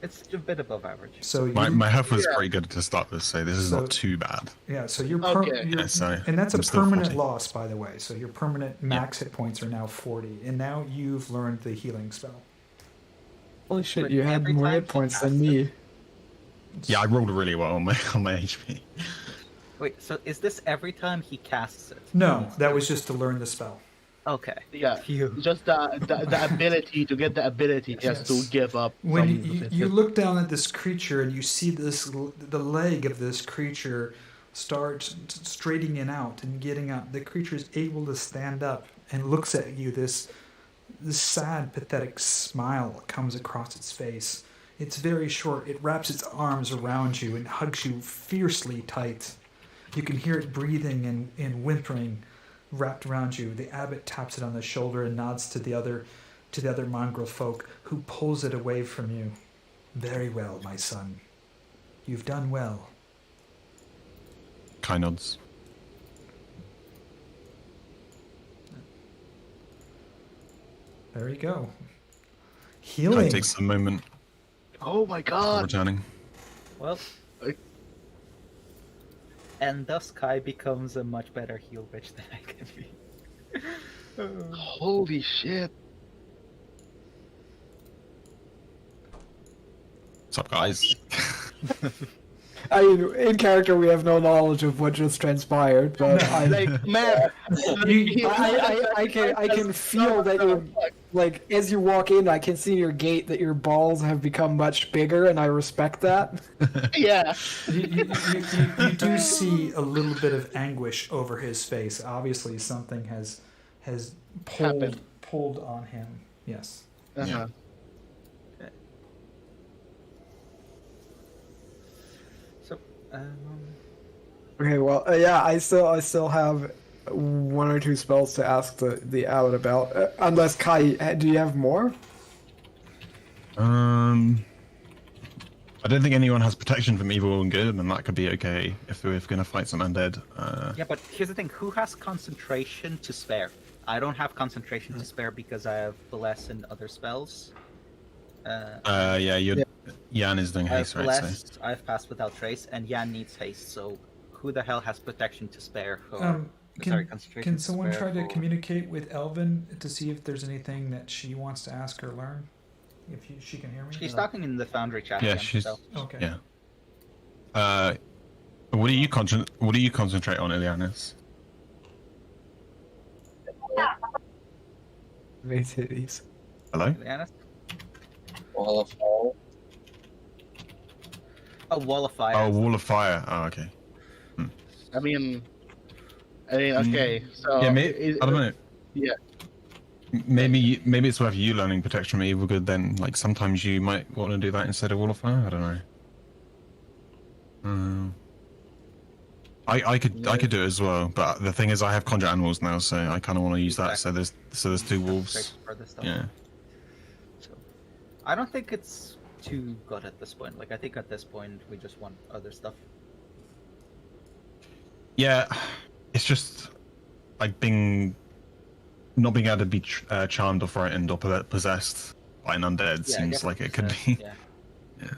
Speaker 7: It's a bit above average.
Speaker 1: So you,
Speaker 5: my health was
Speaker 2: Yeah.
Speaker 5: pretty good to start with, so this is
Speaker 1: So-
Speaker 5: not too bad.
Speaker 1: yeah, so you're,
Speaker 2: Okay.
Speaker 5: Yeah, so
Speaker 1: and that's a
Speaker 5: I'm still
Speaker 1: permanent
Speaker 5: 40.
Speaker 1: loss, by the way. So your permanent max hit points are now 40, and now you've learned the healing spell.
Speaker 4: Holy shit,
Speaker 7: But
Speaker 4: you had
Speaker 7: every
Speaker 4: more
Speaker 7: time
Speaker 4: hit
Speaker 7: he
Speaker 4: points
Speaker 7: casts
Speaker 4: than me.
Speaker 5: Yeah, I rolled really well on my HP.
Speaker 7: Wait, so is this every time he casts it?
Speaker 1: No, that was just to learn the spell.
Speaker 7: Okay.
Speaker 2: Yeah.
Speaker 7: Phew.
Speaker 2: Just the ability to get the ability
Speaker 1: Yes.
Speaker 2: to give up.
Speaker 1: When
Speaker 2: some
Speaker 1: you look down at this creature and you see the leg of this creature start straightening out and getting up, the creature is able to stand up and looks at you. This sad, pathetic smile comes across its face. It's very short. It wraps its arms around you and hugs you fiercely tight. You can hear it breathing and whimpering wrapped around you. The abbot taps it on the shoulder and nods to the other mongrel folk, who pulls it away from you. Very well, my son. You've done well.
Speaker 5: Kai nods.
Speaker 1: There you go.
Speaker 5: Kai
Speaker 1: Healing.
Speaker 5: takes a moment
Speaker 2: Oh my
Speaker 5: before
Speaker 2: god.
Speaker 5: returning.
Speaker 7: Well. And thus Kai becomes a much better heal witch than I can be.
Speaker 2: Holy shit.
Speaker 5: What's up, guys?
Speaker 4: I mean, in character, we have no knowledge of what just transpired, but
Speaker 2: Like man.
Speaker 4: I can feel that you're like as you walk in. I can see in your gait that your balls have become much bigger, and I respect that.
Speaker 2: Yeah.
Speaker 1: You do see a little bit of anguish over his face. Obviously, something has
Speaker 2: Happened.
Speaker 1: pulled on him. Yes.
Speaker 2: Uh-huh.
Speaker 7: So,
Speaker 4: Okay, well, yeah, I still have one or two spells to ask the abbot about. Unless Kai, do you have more?
Speaker 5: I don't think anyone has protection from evil and good, and that could be okay if we're going to fight some undead.
Speaker 7: yeah, but here's the thing: who has concentration to spare? I don't have concentration to spare because I have Bless and other spells.
Speaker 5: Jan is doing
Speaker 7: I have
Speaker 5: haste, right?
Speaker 7: Bless, I've passed without trace, and Jan needs haste. So, who the hell has protection to spare? For, concentration
Speaker 1: Can
Speaker 7: to
Speaker 1: someone
Speaker 7: spare
Speaker 1: try to
Speaker 7: for-
Speaker 1: communicate with Elvin to see if there's anything that she wants to ask or learn? If she can hear me.
Speaker 7: She's
Speaker 1: or-
Speaker 7: talking in the Foundry chat
Speaker 5: Yeah,
Speaker 7: again.
Speaker 5: she's
Speaker 7: So.
Speaker 1: Okay.
Speaker 5: yeah. What do you concentrate on, Ileanys?
Speaker 4: Big titties.
Speaker 5: Hello?
Speaker 7: Ileanys?
Speaker 6: Wall of Fire.
Speaker 7: Oh, Wall of Fire.
Speaker 5: Oh, Wall of Fire. Oh, okay.
Speaker 2: I mean, okay. So
Speaker 5: Yeah, maybe, I don't know.
Speaker 2: Yeah.
Speaker 5: Maybe it's worth you learning Protection from Evil Good then. Like sometimes you might want to do that instead of Wall of Fire. I don't know. I could do it as well, but the thing is, I have Conjure Animals now, so I kind of want to use that. So there's two wolves.
Speaker 7: For this stuff.
Speaker 5: Yeah.
Speaker 7: So, I don't think it's too good at this point. Like, I think at this point we just want other stuff.
Speaker 5: Yeah, it's just like not being able to be charmed or frightened or possessed by an undead
Speaker 7: Yeah, I
Speaker 5: seems
Speaker 7: guess
Speaker 5: like it
Speaker 7: it's,
Speaker 5: could be.
Speaker 7: Yeah.
Speaker 5: Yeah,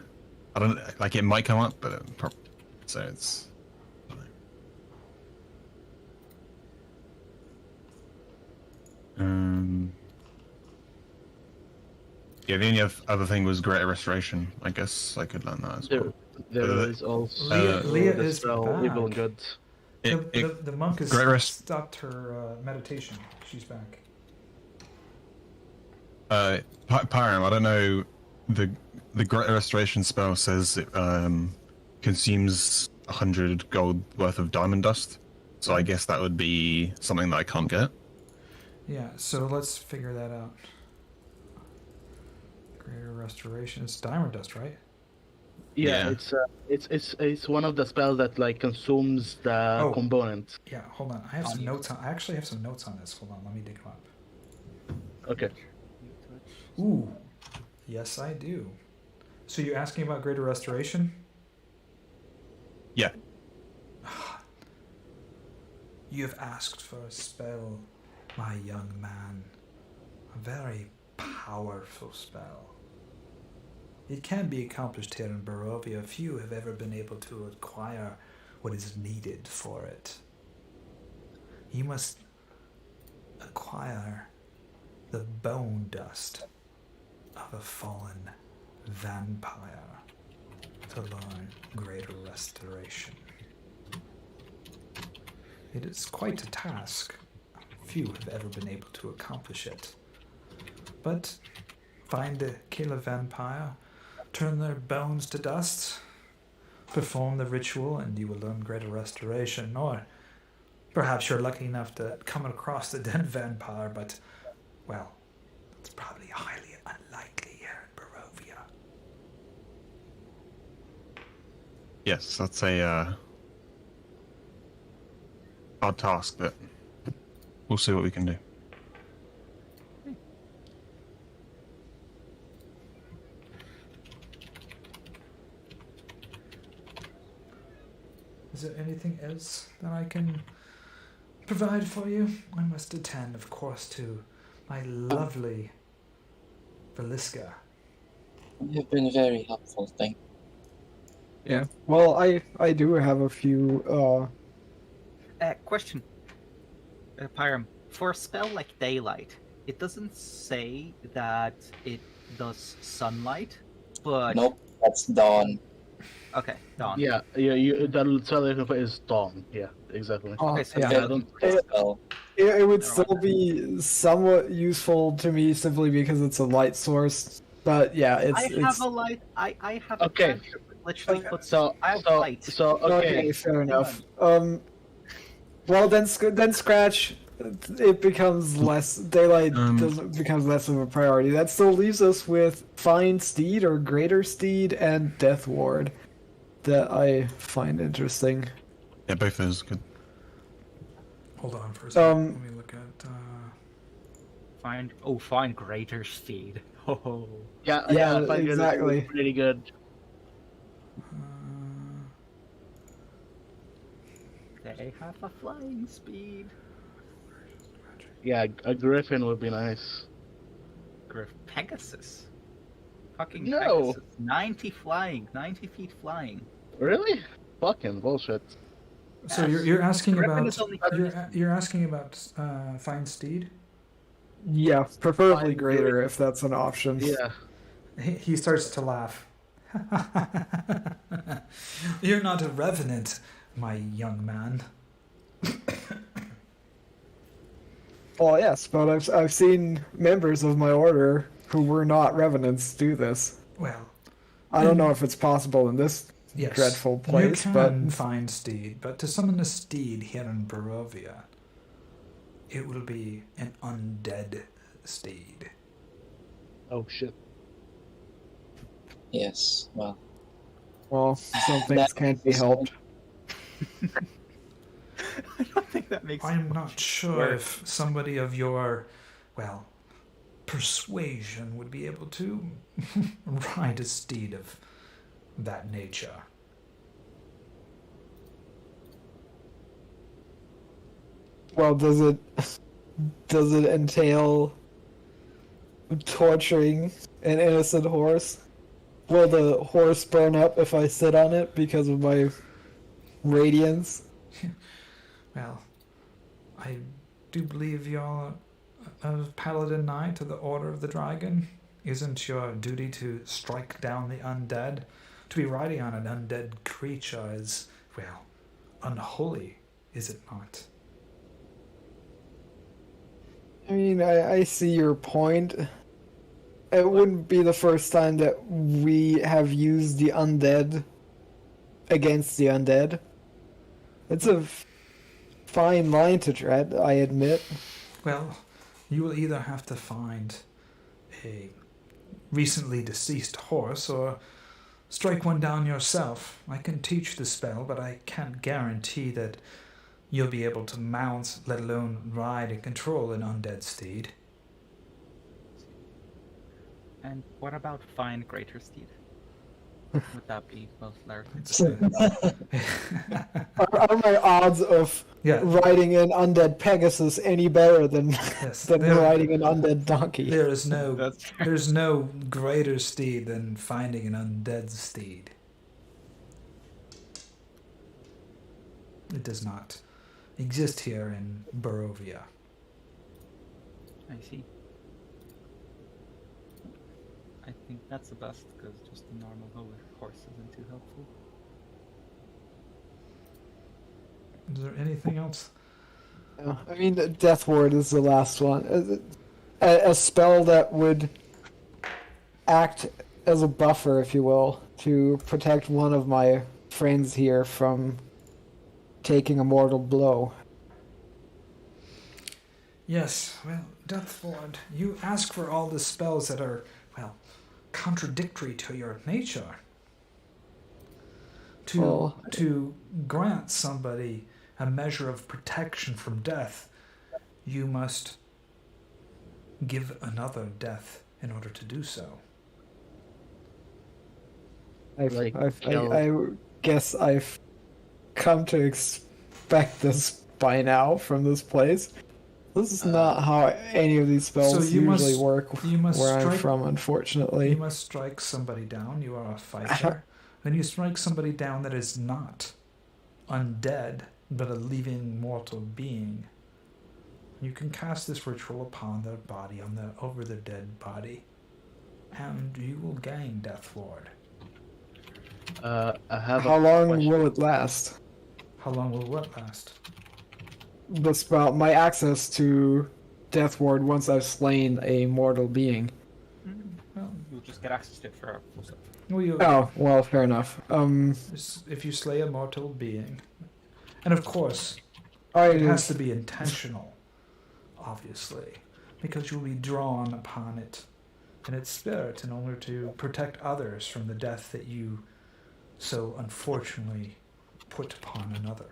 Speaker 5: I don't like it might come up, but so it's. Yeah, the only other thing was Greater Restoration. I guess I could learn that as well.
Speaker 2: There is also
Speaker 1: Leea
Speaker 2: the
Speaker 1: is
Speaker 2: spell
Speaker 1: back.
Speaker 2: Evil and Good.
Speaker 1: The monk has
Speaker 5: Great rest.
Speaker 1: stopped her meditation. She's back.
Speaker 5: Pyram, I don't know. The Greater Restoration spell says it consumes 100 gold worth of diamond dust. So I guess that would be something that I can't get.
Speaker 1: Yeah, so let's figure that out. Greater Restoration. It's diamond dust, right?
Speaker 2: Yeah,
Speaker 5: Yeah.
Speaker 2: it's one of the spells that like consumes the
Speaker 1: Oh.
Speaker 2: component.
Speaker 1: Yeah, hold on. I have some notes on. I actually have some notes on this. Hold on, let me dig them up.
Speaker 2: Okay.
Speaker 1: Ooh, yes, I do. So you're asking about Greater Restoration?
Speaker 5: Yeah.
Speaker 1: You have asked for a spell, my young man. A very powerful spell. It can be accomplished here in Barovia. Few have ever been able to acquire what is needed for it. You must acquire the bone dust of a fallen vampire to learn Greater Restoration. It is quite a task. Few have ever been able to accomplish it. But kill a vampire, turn their bones to dust, perform the ritual, and you will learn Greater Restoration. Or perhaps you're lucky enough to come across the dead vampire, but, well, it's probably highly unlikely here in Barovia.
Speaker 5: Yes, that's a hard task, but we'll see what we can do.
Speaker 1: Is there anything else that I can provide for you? I must attend, of course, to my lovely Velisca.
Speaker 6: You have been very helpful, thank you.
Speaker 4: Yeah. Well, I do have a few.
Speaker 7: Question. Pyram, for a spell like Daylight, it doesn't say that it does sunlight, but...
Speaker 6: Nope, that's Dawn.
Speaker 7: Okay, Dawn.
Speaker 2: Yeah, the spell is Dawn. Yeah, exactly.
Speaker 7: Okay, so
Speaker 4: yeah.
Speaker 6: Very good spell.
Speaker 4: It would still be somewhat useful to me simply because it's a light source. But yeah, it's
Speaker 7: have a light. I have a
Speaker 2: Okay.
Speaker 7: cantrip that literally puts
Speaker 2: So
Speaker 7: I have light.
Speaker 2: okay.
Speaker 4: fair enough. Well then scratch. It becomes less daylight. Becomes less of a priority. That still leaves us with Fine Steed or Greater Steed and Death Ward, that I find interesting.
Speaker 5: Yeah, both of those are good.
Speaker 1: Hold on for a second. Let me look at...
Speaker 7: Find Greater Steed. Oh.
Speaker 2: Yeah,
Speaker 4: Yeah,
Speaker 2: Fine Good is
Speaker 4: exactly.
Speaker 2: pretty good.
Speaker 7: They have a flying speed.
Speaker 2: Yeah, a Griffin would be nice.
Speaker 7: Pegasus. Fucking
Speaker 2: No.
Speaker 7: Pegasus. 90 feet flying.
Speaker 2: Really? Fucking bullshit.
Speaker 1: So you're asking
Speaker 7: Griffin
Speaker 1: about
Speaker 7: is only
Speaker 1: you're asking about Fine Steed?
Speaker 4: Yeah, preferably
Speaker 2: Fine
Speaker 4: Greater if that's an option.
Speaker 2: Yeah.
Speaker 1: He starts to laugh. You're not a revenant, my young man.
Speaker 4: Well, yes, but I've seen members of my order who were not revenants do this.
Speaker 1: Well,
Speaker 4: I don't know if it's possible in this
Speaker 1: yes,
Speaker 4: dreadful place,
Speaker 1: you
Speaker 4: but
Speaker 1: can find steed, but to summon a steed here in Barovia, it will be an undead steed.
Speaker 2: Oh shit.
Speaker 6: Yes, well.
Speaker 4: well, some things can't be helped.
Speaker 7: I don't think that makes
Speaker 1: I'm not sure if somebody of your, well, persuasion would be able to ride a steed of that nature.
Speaker 4: Well, does it entail torturing an innocent horse? Will the horse burn up if I sit on it because of my radiance?
Speaker 1: Well, I do believe you're a paladin knight of the Order of the Dragon. Isn't your duty to strike down the undead? To be riding on an undead creature is, well, unholy, is it not?
Speaker 4: I mean, I see your point. It wouldn't be the first time that we have used the undead against the undead. It's a fine line to tread, I admit.
Speaker 1: Well, you will either have to find a recently deceased horse or strike one down yourself. I can teach the spell, but I can't guarantee that you'll be able to mount, let alone ride and control an undead steed.
Speaker 7: And what about find greater steed? Would that be most likely?
Speaker 4: Are my odds of
Speaker 1: Yeah,
Speaker 4: riding an undead Pegasus any better than
Speaker 1: yes.
Speaker 4: riding an undead donkey?
Speaker 1: There's no
Speaker 7: That's fair.
Speaker 1: there's no greater steed than finding an undead steed. It does not exist here in Barovia.
Speaker 7: I see. I think that's the best, because just the normal horse isn't too helpful.
Speaker 1: Is there anything else?
Speaker 4: I mean, Death Ward is the last one. A spell that would act as a buffer, if you will, to protect one of my friends here from taking a mortal blow.
Speaker 1: Yes, well, Deathward, you ask for all the spells that are, well, contradictory to your nature. To grant somebody a measure of protection from death, you must give another death in order to do so.
Speaker 4: I guess I've come to expect this by now from this place. This is not how any of these spells
Speaker 1: So you
Speaker 4: usually
Speaker 1: must-
Speaker 4: work
Speaker 1: you must
Speaker 4: where I'm
Speaker 1: strike-
Speaker 4: from, unfortunately.
Speaker 1: You must strike somebody down, you are a fighter. Then you strike somebody down that is not undead, but a living mortal being. You can cast this ritual upon their body, over their dead body, and you will gain Death Ward.
Speaker 2: I have
Speaker 4: How
Speaker 2: a
Speaker 4: long
Speaker 2: question.
Speaker 4: will it last?
Speaker 1: How long will what last?
Speaker 4: The spell, my access to Death Ward once I've slain a mortal being.
Speaker 1: Well,
Speaker 7: You'll just get access to it for full.
Speaker 4: Oh, well, fair enough.
Speaker 1: If you slay a mortal being, and of course,
Speaker 4: I
Speaker 1: it has to be intentional, obviously, because you'll be drawn upon it in its spirit in order to protect others from the death that you so unfortunately put upon another.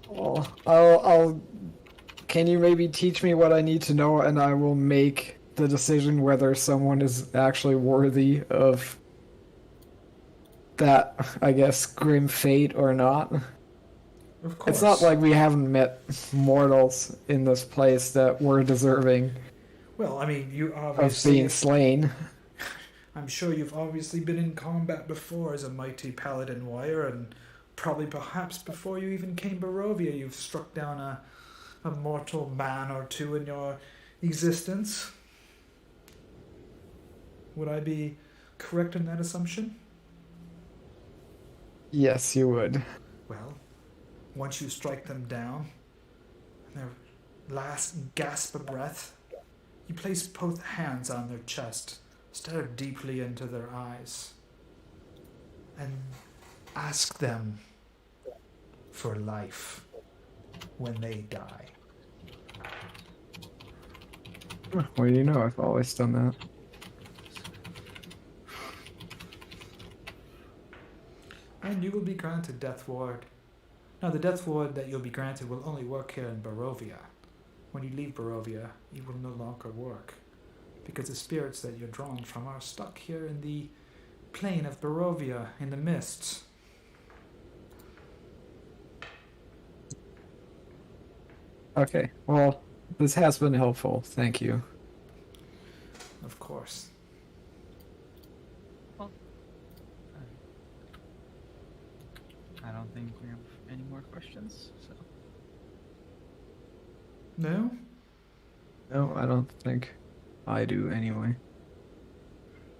Speaker 4: Well, I'll. Can you maybe teach me what I need to know, and I will make the decision whether someone is actually worthy of that, I guess, grim fate or not.
Speaker 1: Of course.
Speaker 4: It's not like we haven't met mortals in this place that were deserving
Speaker 1: Well, I mean, you
Speaker 4: of
Speaker 1: obviously.
Speaker 4: being slain.
Speaker 1: I'm sure you've obviously been in combat before as a mighty paladin warrior, and probably perhaps before you even came Barovia, you've struck down a mortal man or two in your existence. Would I be correct in that assumption?
Speaker 4: Yes, you would.
Speaker 1: Well, once you strike them down, their last gasp of breath, you place both hands on their chest, stare deeply into their eyes, and ask them for life when they die.
Speaker 4: Well, you know, I've always done that.
Speaker 1: And you will be granted Death Ward. Now, the Death Ward that you'll be granted will only work here in Barovia. When you leave Barovia, it will no longer work, because the spirits that you're drawn from are stuck here in the plane of Barovia, in the mists.
Speaker 4: Okay, well, this has been helpful. Thank you.
Speaker 1: Of course.
Speaker 7: I don't think we have any more questions, so.
Speaker 1: No?
Speaker 4: No, I don't think I do anyway.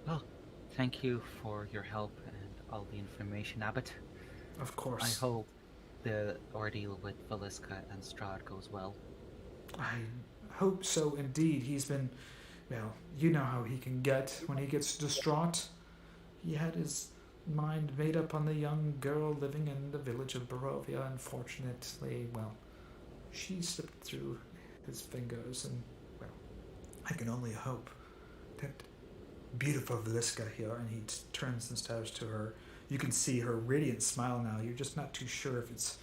Speaker 7: Well, thank you for your help and all the information, Abbot.
Speaker 1: Of
Speaker 7: I
Speaker 1: course.
Speaker 7: hope the ordeal with Valiska and Strahd goes well.
Speaker 1: I hope so indeed. He's been, well, you know how he can get when he gets distraught. He had his mind made up on the young girl living in the village of Barovia. Unfortunately, well, she slipped through his fingers, and, well, I can only hope that beautiful Valiska here, and he turns and stares to her. You can see her radiant smile now. You're just not too sure if it's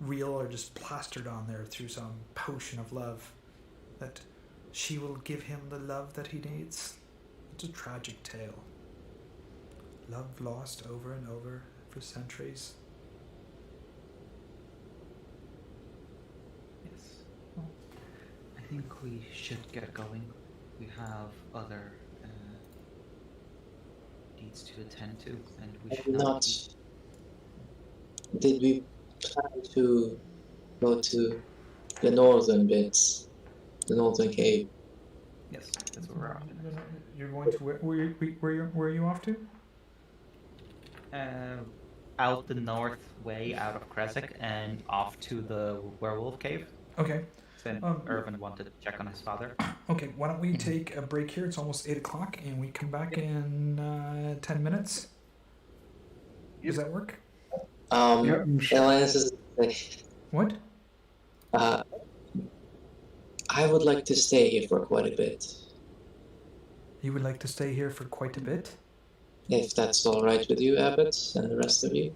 Speaker 1: real or just plastered on there through some potion of love. That she will give him the love that he needs. It's a tragic tale. Love lost over and over for centuries.
Speaker 7: Yes. Well, I think we should get going. We have other deeds to attend to, and we should
Speaker 6: Not. Did we plan to go to the northern bits, the northern cave?
Speaker 7: Yes, that's where we're on.
Speaker 1: You're going to where are you off to?
Speaker 7: Out the north way out of Krezk and off to the werewolf cave.
Speaker 1: Okay.
Speaker 7: Then Ervan wanted to check on his father.
Speaker 1: Okay, why don't we take a break here? It's almost 8 o'clock, and we come back in 10 minutes. Does that work?
Speaker 6: Ileanys is.
Speaker 1: What?
Speaker 6: I would like to stay here for quite a bit,
Speaker 1: You would like to stay here for quite a bit?
Speaker 6: if that's all right with you, Abbot, and the rest of you.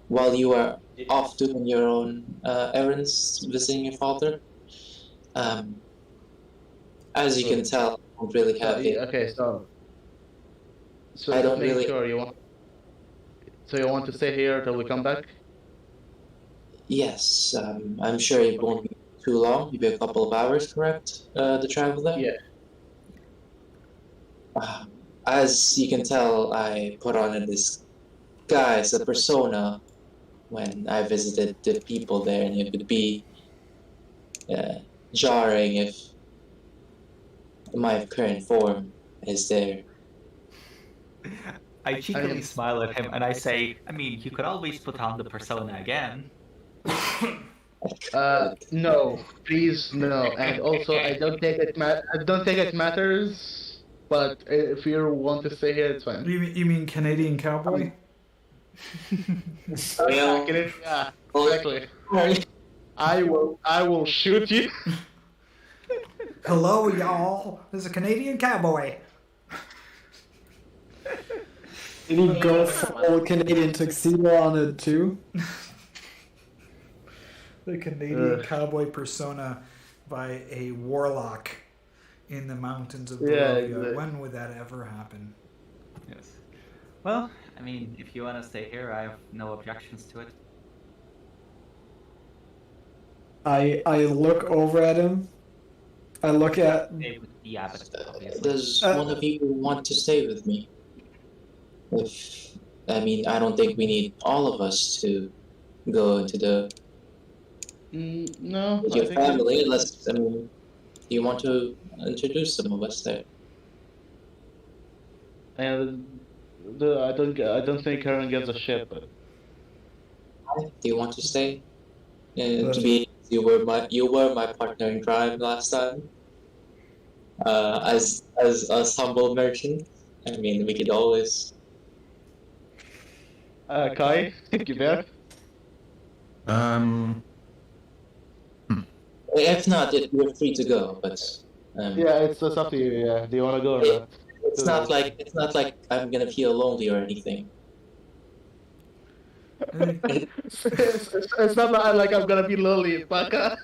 Speaker 6: While you are off doing your own errands, visiting your father. As you can tell, I don't really have it.
Speaker 2: Okay, so
Speaker 6: I don't
Speaker 2: make
Speaker 6: really-
Speaker 2: sure you want. So you want to stay here till we come back?
Speaker 6: Yes, I'm sure it won't be too long. Maybe a couple of hours, correct? The travel there?
Speaker 2: Yeah.
Speaker 6: As you can tell, I put on a disguise, a persona, when I visited the people there, and it would be jarring if my current form is there.
Speaker 3: I cheekily smile at him and I say, I mean, you could always put on the persona again.
Speaker 2: No, please, no. And also, I don't think it matters. But if you want to stay here, it's fine.
Speaker 1: You mean Canadian cowboy?
Speaker 2: Yeah, exactly. I will shoot you.
Speaker 1: Hello, y'all. This is a Canadian cowboy.
Speaker 4: Did he go full Canadian tuxedo on it too?
Speaker 1: The Canadian cowboy persona by a warlock in the mountains of Barovia.
Speaker 2: exactly.
Speaker 1: When would that ever happen?
Speaker 3: Yes. Well, I mean, if you want to stay here, I have no objections to it.
Speaker 4: I look over at him. I look at.
Speaker 3: Stay with the Abbot, obviously.
Speaker 6: Does one of you want to stay with me? I don't think we need all of us to go into the
Speaker 2: No.
Speaker 6: with
Speaker 2: I
Speaker 6: your
Speaker 2: think
Speaker 6: family, unless you want to introduce some of us there.
Speaker 2: and I don't think Herjann gives a shit. But
Speaker 6: Do you want to stay? To be you were my partner in crime last time. As humble merchant, I mean we could always.
Speaker 2: Kai, Giver.
Speaker 6: If not, you're free to go. But
Speaker 2: Yeah, it's up to you. Yeah, do you want to go or not?
Speaker 6: it's not like I'm gonna feel lonely or anything.
Speaker 2: It's not like I'm gonna be lonely, baka.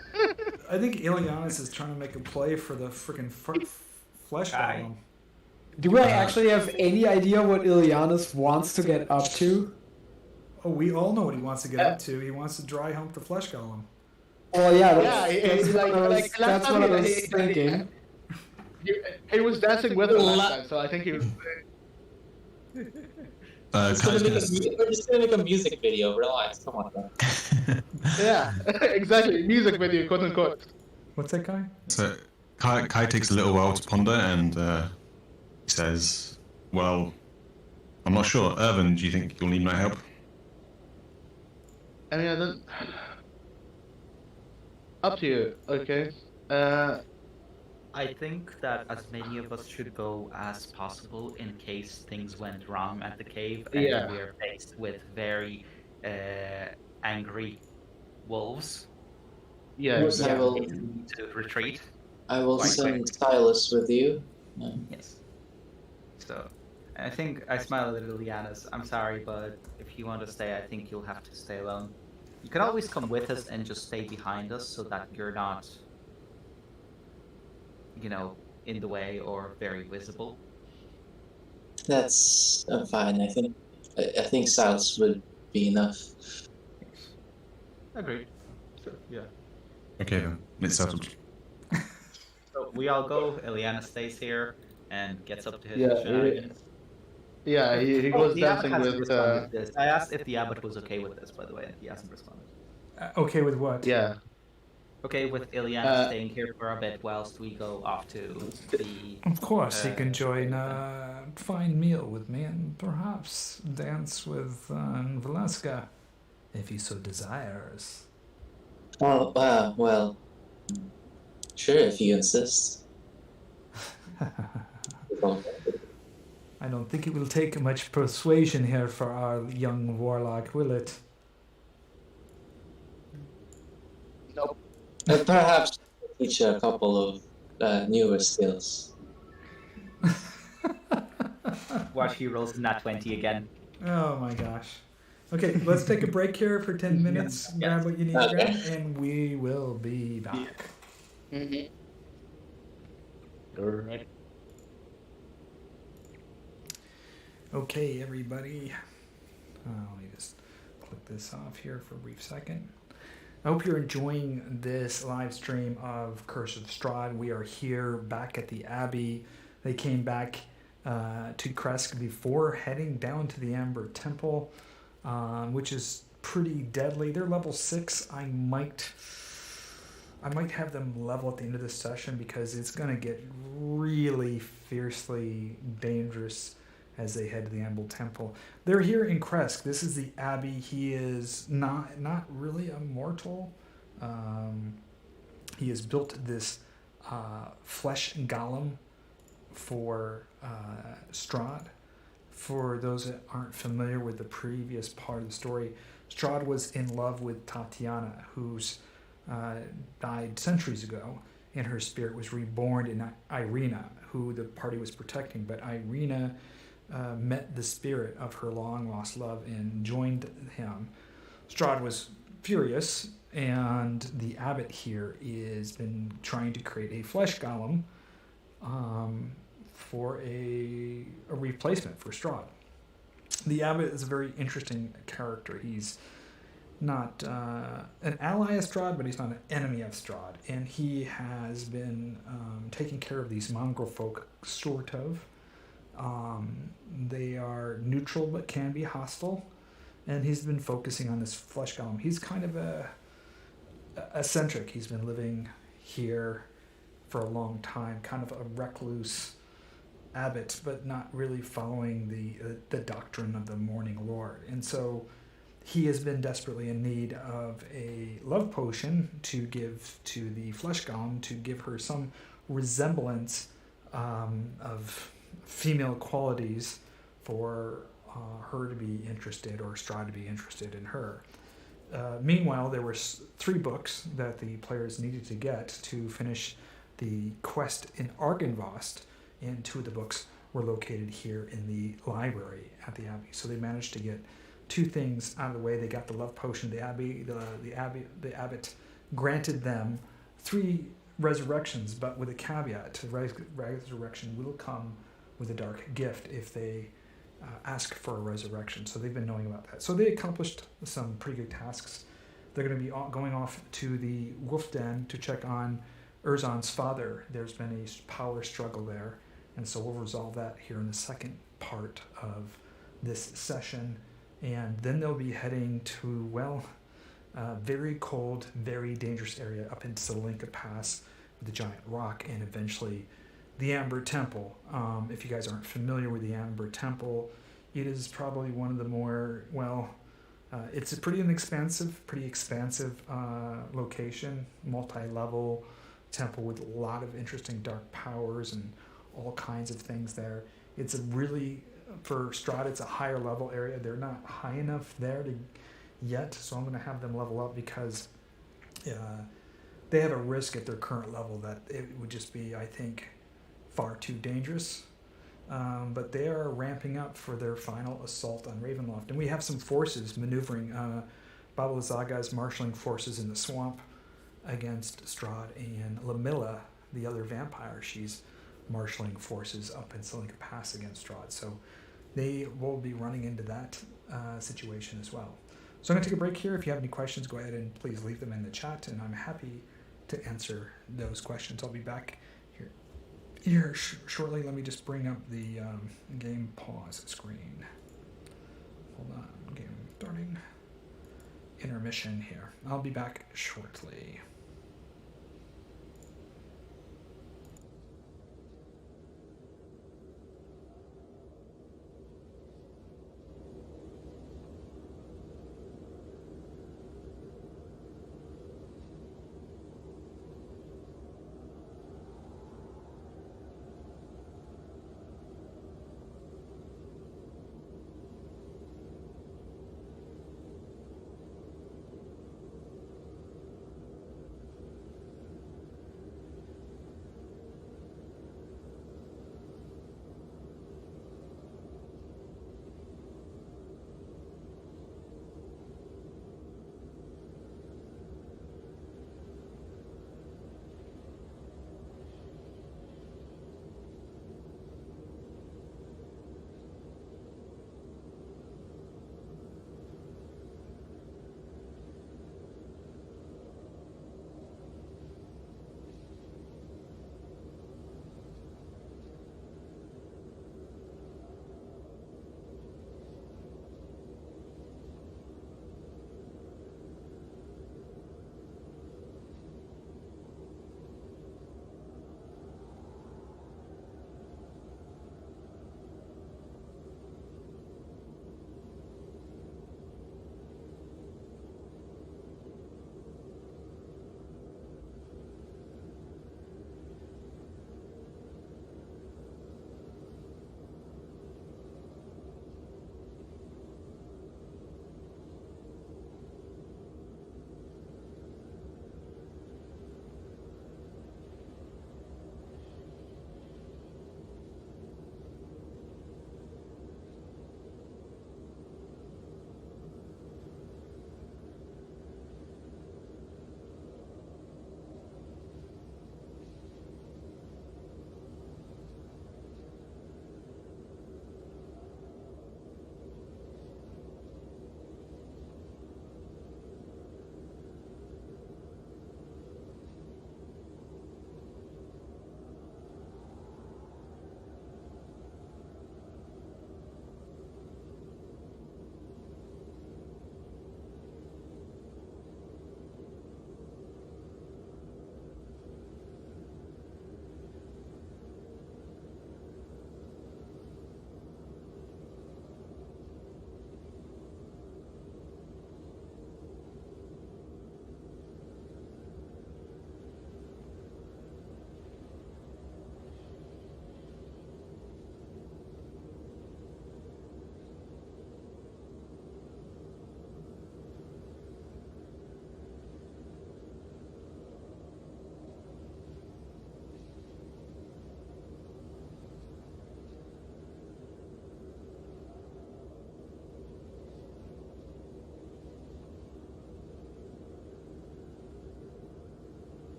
Speaker 1: I think Ileanys is trying to make a play for the freaking flesh golem.
Speaker 4: Do we actually have any idea what Ileanys wants to get up to?
Speaker 1: Oh, we all know what he wants to get up to. He wants to dry hump the flesh golem.
Speaker 4: Well, yeah,
Speaker 2: that's
Speaker 4: what I was thinking.
Speaker 2: He was dancing with her last time, so I think he was.
Speaker 6: We're just gonna make a music video. Relax, come on. Bro.
Speaker 2: Yeah, exactly. Music video, quote unquote.
Speaker 1: What's that guy?
Speaker 5: So Kai takes a little while to ponder and he says, "Well, I'm not sure. Ervan, do you think you'll need my help?"
Speaker 2: I mean, I don't. Up to you. Okay.
Speaker 7: I think that as many of us should go as possible in case things went wrong at the cave and
Speaker 2: Yeah.
Speaker 7: we're faced with very angry wolves.
Speaker 2: Yeah.
Speaker 6: Yes, I will.
Speaker 7: To retreat.
Speaker 6: I will
Speaker 7: Quite
Speaker 6: send Silas with you.
Speaker 7: Yes. So, I think I smile a little, Ileanys. I'm sorry, but if you want to stay, I think you'll have to stay alone. You can always come with us and just stay behind us so that you're not, in the way or very visible.
Speaker 6: That's fine. I think Silas would be enough.
Speaker 7: Agreed. Sure. Yeah.
Speaker 5: Okay, then. It's settled.
Speaker 7: So we all go. Ileanys stays here and gets up to his
Speaker 2: Yeah,
Speaker 7: shenanigans.
Speaker 2: Yeah, he goes
Speaker 7: The Abbot
Speaker 2: dancing
Speaker 7: hasn't
Speaker 2: with.
Speaker 7: responded to this. I asked if the Abbot was okay with this, by the way, and he hasn't responded.
Speaker 1: Okay with what?
Speaker 2: Yeah.
Speaker 7: Okay with Ileanys staying here for a bit whilst we go off to the...
Speaker 1: Of course, he can join a fine meal with me and perhaps dance with Valeska, if he so desires.
Speaker 6: Oh, well. Sure, if you insist.
Speaker 1: I don't think it will take much persuasion here for our young warlock, will it?
Speaker 2: Nope.
Speaker 6: Perhaps teach a couple of newer skills.
Speaker 7: Watch he rolls in that 20 again.
Speaker 1: Oh my gosh. Okay, let's take a break here for 10 minutes, grab what you need to grab, and we will be back.
Speaker 2: Mm-hmm. Alright.
Speaker 1: Okay, everybody. Let me just click this off here for a brief second. I hope you're enjoying this live stream of Curse of Strahd. We are here back at the Abbey. They came back to Krezk before heading down to the Amber Temple, which is pretty deadly. They're level 6. I might have them level at the end of this session because it's going to get really fiercely dangerous as they head to the Amber Temple. They're here in Krezk. This is the Abbey. He is not really a mortal. He has built this flesh golem for Strahd. For those that aren't familiar with the previous part of the story, Strahd was in love with Tatiana, who's died centuries ago, and her spirit was reborn in Irina, who the party was protecting. But Irina met the spirit of her long-lost love and joined him. Strahd was furious, and the Abbot here has been trying to create a flesh golem for a replacement for Strahd. The Abbot is a very interesting character. He's not an ally of Strahd, but he's not an enemy of Strahd. And he has been taking care of these mongrel folk, sort of. They are neutral but can be hostile. And he's been focusing on this flesh golem. He's kind of a eccentric. He's been living here for a long time, kind of a recluse, Abbot, but not really following the doctrine of the Morning Lord. And so he has been desperately in need of a love potion to give to the flesh golem to give her some resemblance of female qualities for her to be interested, or Strahd to be interested in her. Meanwhile, there were 3 books that the players needed to get to finish the quest in Argynvost, and 2 of the books were located here in the library at the Abbey. So they managed to get 2 things out of the way. They got the love potion of the Abbey. The Abbot granted them 3 resurrections, but with a caveat: the resurrection will come with a dark gift if they ask for a resurrection. So they've been knowing about that. So they accomplished some pretty good tasks. They're going to be going off to the Wolf Den to check on Erzon's father. There's been a power struggle there, and so we'll resolve that here in the second part of this session. And then they'll be heading to, well, very cold, very dangerous area up into the Linka Pass with the giant rock, and eventually the Amber Temple. If you guys aren't familiar with the Amber Temple, it is probably one of the more, well, it's a pretty expansive location, multi-level temple with a lot of interesting dark powers and all kinds of things there. It's a really, for Strahd, it's a higher level area. They're not high enough there yet, so I'm going to have them level up because they have a risk at their current level that it would just be, I think, far too dangerous. But they are ramping up for their final assault on Ravenloft. And we have some forces maneuvering. Baba Lysaga is marshalling forces in the swamp against Strahd, and Lamilla, the other vampire, she's marshalling forces up in Silinka Pass against Strahd. So they will be running into that situation as well. So I'm going to take a break here. If you have any questions, go ahead and please leave them in the chat, and I'm happy to answer those questions. I'll be back here shortly. Let me just bring up the game pause screen. Hold on, game starting. Intermission here. I'll be back shortly.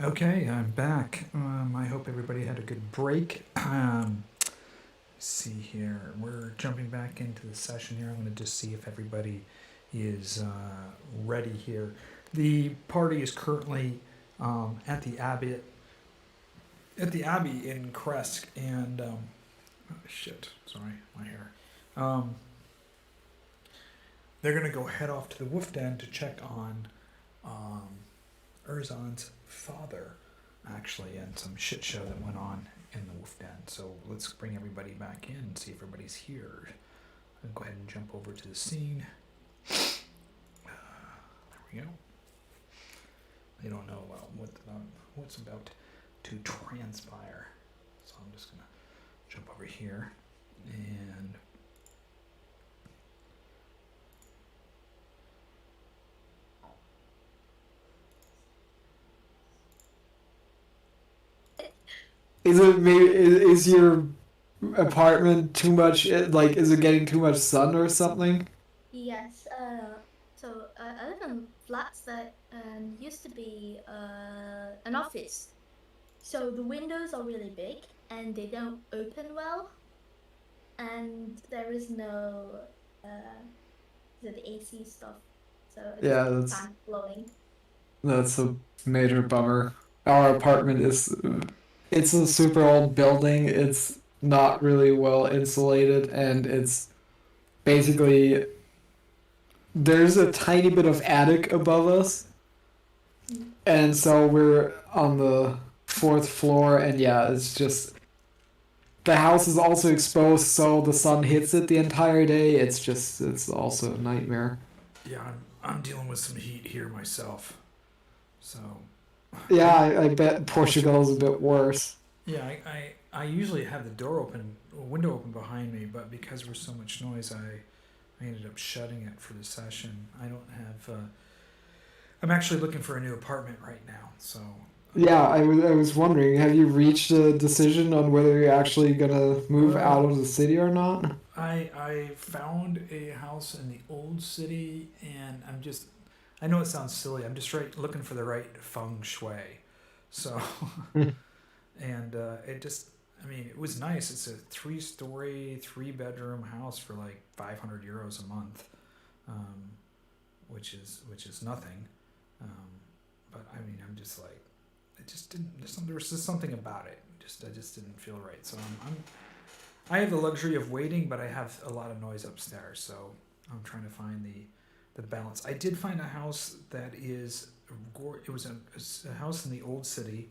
Speaker 1: Okay, I'm back. I hope everybody had a good break. See here, we're jumping back into the session here. I'm going to just see if everybody is ready here. The party is currently at the Abbey in Krezk, and oh shit, sorry, my hair. They're going to go head off to the Wolf Den to check on Erzon's father, actually, and some shit show that went on in the Wolf Den. So let's bring everybody back in and see if everybody's here. I'll go ahead and jump over to the scene. There we go. They don't know what's about to transpire. So I'm just going to jump over here and...
Speaker 4: Is your apartment too much? Like, is it getting too much sun or something?
Speaker 8: Yes. So I live in flats that used to be an office. So the windows are really big and they don't open well, and there is no the AC stuff. So
Speaker 4: Yeah,
Speaker 8: it's
Speaker 4: that's
Speaker 8: fan blowing.
Speaker 4: that's a major bummer. Our apartment is it's a super old building. It's not really well insulated, and it's basically there's a tiny bit of attic above us, and so we're on the fourth floor, and yeah, it's just the house is also exposed, so the sun hits it the entire day. It's also a nightmare.
Speaker 1: Yeah, I'm dealing with some heat here myself. So...
Speaker 4: Yeah, I bet Portugal's a bit worse.
Speaker 1: Yeah, I usually have the window open behind me, but because there was so much noise, I ended up shutting it for the session. I don't have... I'm actually looking for a new apartment right now, so...
Speaker 4: Yeah, I was wondering, have you reached a decision on whether you're actually gonna move out of the city or not?
Speaker 1: I found a house in the old city, and I know it sounds silly, I'm just looking for the right feng shui. So, and it was nice. It's a 3-story, 3-bedroom house for like 500 euros a month, which is nothing. But I mean, I'm just like, it just didn't. There was just something about it. I just didn't feel right. So I have the luxury of waiting, but I have a lot of noise upstairs. So I'm trying to find the balance. I did find a house that is, it was a house in the old city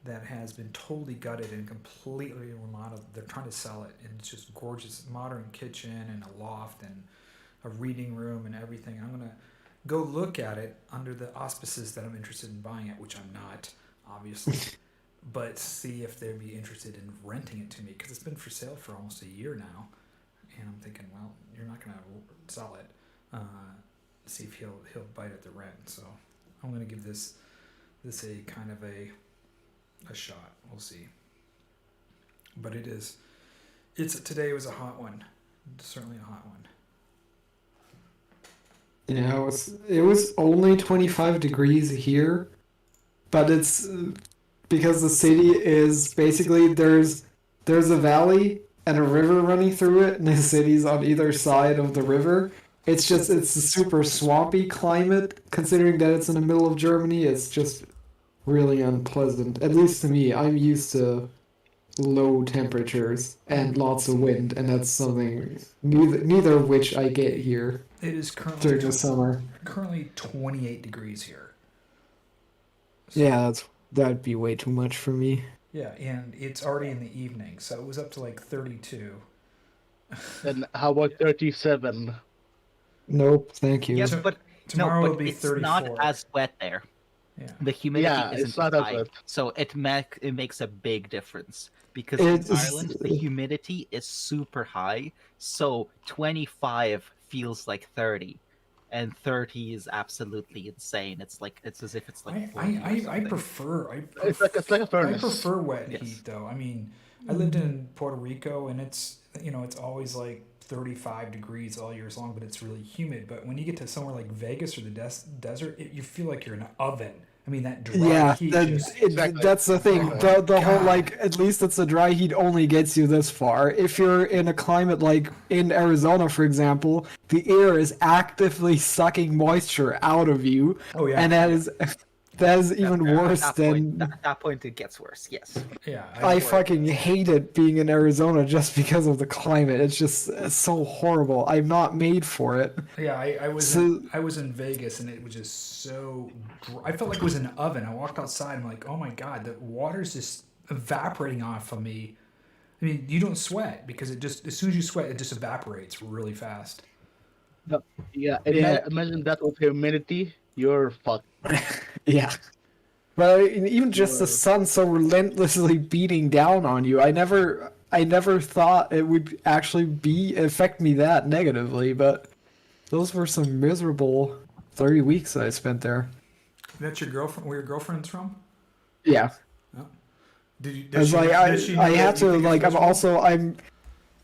Speaker 1: that has been totally gutted and completely remodeled. They're trying to sell it, and it's just gorgeous, modern kitchen and a loft and a reading room and everything. I'm gonna go look at it under the auspices that I'm interested in buying it, which I'm not, obviously, but see if they'd be interested in renting it to me, because it's been for sale for almost a year now, and I'm thinking, well, you're not gonna sell it. See if he'll bite at the rent. So I'm gonna give this a kind of a shot. We'll see. But today was a hot one. Certainly a hot one.
Speaker 4: Yeah, it was only 25 degrees here, but it's because the city is basically there's a valley and a river running through it, and the city's on either side of the river. It's a super swampy climate, considering that it's in the middle of Germany. It's just really unpleasant, at least to me. I'm used to low temperatures and lots of wind, and that's something neither of which I get here.
Speaker 1: It is currently
Speaker 4: during the summer.
Speaker 1: Currently 28 degrees here.
Speaker 4: So, yeah, that'd be way too much for me.
Speaker 1: Yeah, and it's already in the evening, so it was up to like 32.
Speaker 2: And how about 37?
Speaker 4: Nope, thank you.
Speaker 3: Yes, but
Speaker 1: tomorrow
Speaker 3: no,
Speaker 1: will
Speaker 3: but
Speaker 1: be
Speaker 3: it's
Speaker 1: 34.
Speaker 3: not as wet there.
Speaker 1: Yeah.
Speaker 3: The humidity isn't
Speaker 2: it's not
Speaker 3: high,
Speaker 2: as wet.
Speaker 3: so it makes a big difference. Because in Ireland, the humidity is super high, so 25 feels like 30, and 30 is absolutely insane. It's as if it's like
Speaker 1: I prefer
Speaker 2: it's like a furnace.
Speaker 1: I prefer wet heat though. I mean, I lived in Puerto Rico, and it's always like 35 degrees all year long, but it's really humid. But when you get to somewhere like Vegas or the desert, you feel like you're in an oven I mean, that dry
Speaker 4: Yeah,
Speaker 1: heat
Speaker 4: that,
Speaker 1: just.
Speaker 4: that's the thing.
Speaker 1: Oh,
Speaker 4: The whole
Speaker 1: God.
Speaker 4: like at least it's the dry heat only gets you this far. If you're in a climate like in Arizona, for example, the air is actively sucking moisture out of you,
Speaker 1: Oh, yeah.
Speaker 4: and that is even worse
Speaker 7: At
Speaker 4: than.
Speaker 7: that point, it gets worse. Yes.
Speaker 1: Yeah.
Speaker 4: I fucking hate it being in Arizona just because of the climate. It's just so horrible. I'm not made for it.
Speaker 1: Yeah, I was
Speaker 4: So-
Speaker 1: I was in Vegas and it was just so I felt like it was an oven. I walked outside. I'm like, oh my god, the water's just evaporating off of me. I mean, you don't sweat because it just as soon as you sweat, it just evaporates really fast.
Speaker 2: Yeah,
Speaker 4: Yeah.
Speaker 2: imagine that with humidity. You're fucked.
Speaker 4: Yeah. But I mean, even just the sun so relentlessly beating down on you, I never thought it would actually affect me that negatively, but those were some miserable 30 weeks that I spent there.
Speaker 1: That's your girlfriend? Where your girlfriend's from?
Speaker 4: Yeah.
Speaker 1: Did you?
Speaker 4: I was like, I had to like I'm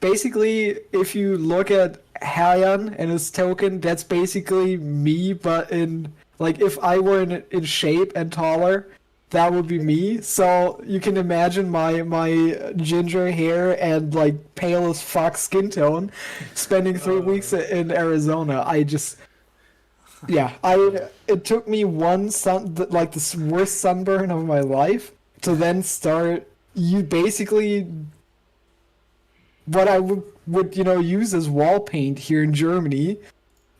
Speaker 4: basically, if you look at Herjann and his token, that's basically me, but in like if I were in shape and taller, that would be me. So you can imagine my ginger hair and like pale as fuck skin tone, spending 3 weeks in Arizona. It took me like the worst sunburn of my life to then start. You basically what I would use as wall paint here in Germany,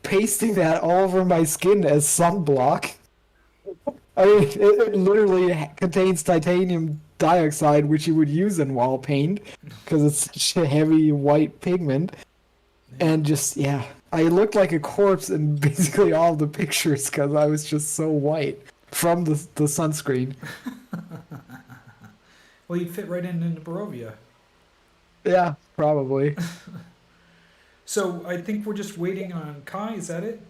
Speaker 4: pasting that all over my skin as sunblock. I mean, it literally contains titanium dioxide, which you would use in wall paint because it's such a heavy white pigment. And I looked like a corpse in basically all the pictures because I was just so white from the sunscreen.
Speaker 1: Well, you'd fit right into Barovia.
Speaker 4: Yeah, probably.
Speaker 1: So I think we're just waiting on Kai. Is that it?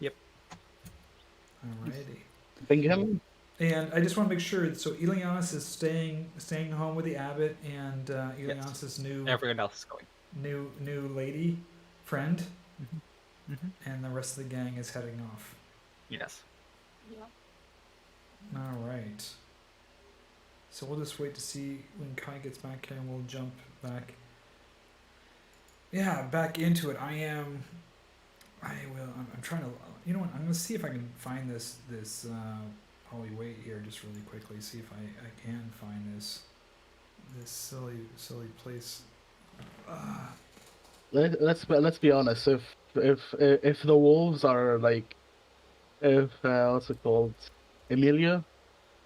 Speaker 7: Yep.
Speaker 1: Alrighty.
Speaker 2: Thank you.
Speaker 1: And I just want to make sure. So Ileanys is staying home with the Abbot, and Ileanys' new
Speaker 7: Everyone else is going.
Speaker 1: new lady friend,
Speaker 7: Mm-hmm.
Speaker 1: and the rest of the gang is heading off.
Speaker 7: Yes.
Speaker 1: All right. So we'll just wait to see when Kai gets back here, and we'll jump back. Yeah, back into it. I'm trying to. You know what? I'm gonna see if I can find this. Probably wait here just really quickly. See if I can find this silly place.
Speaker 2: Let's be honest. If the wolves are like, if what's it called, Emilia,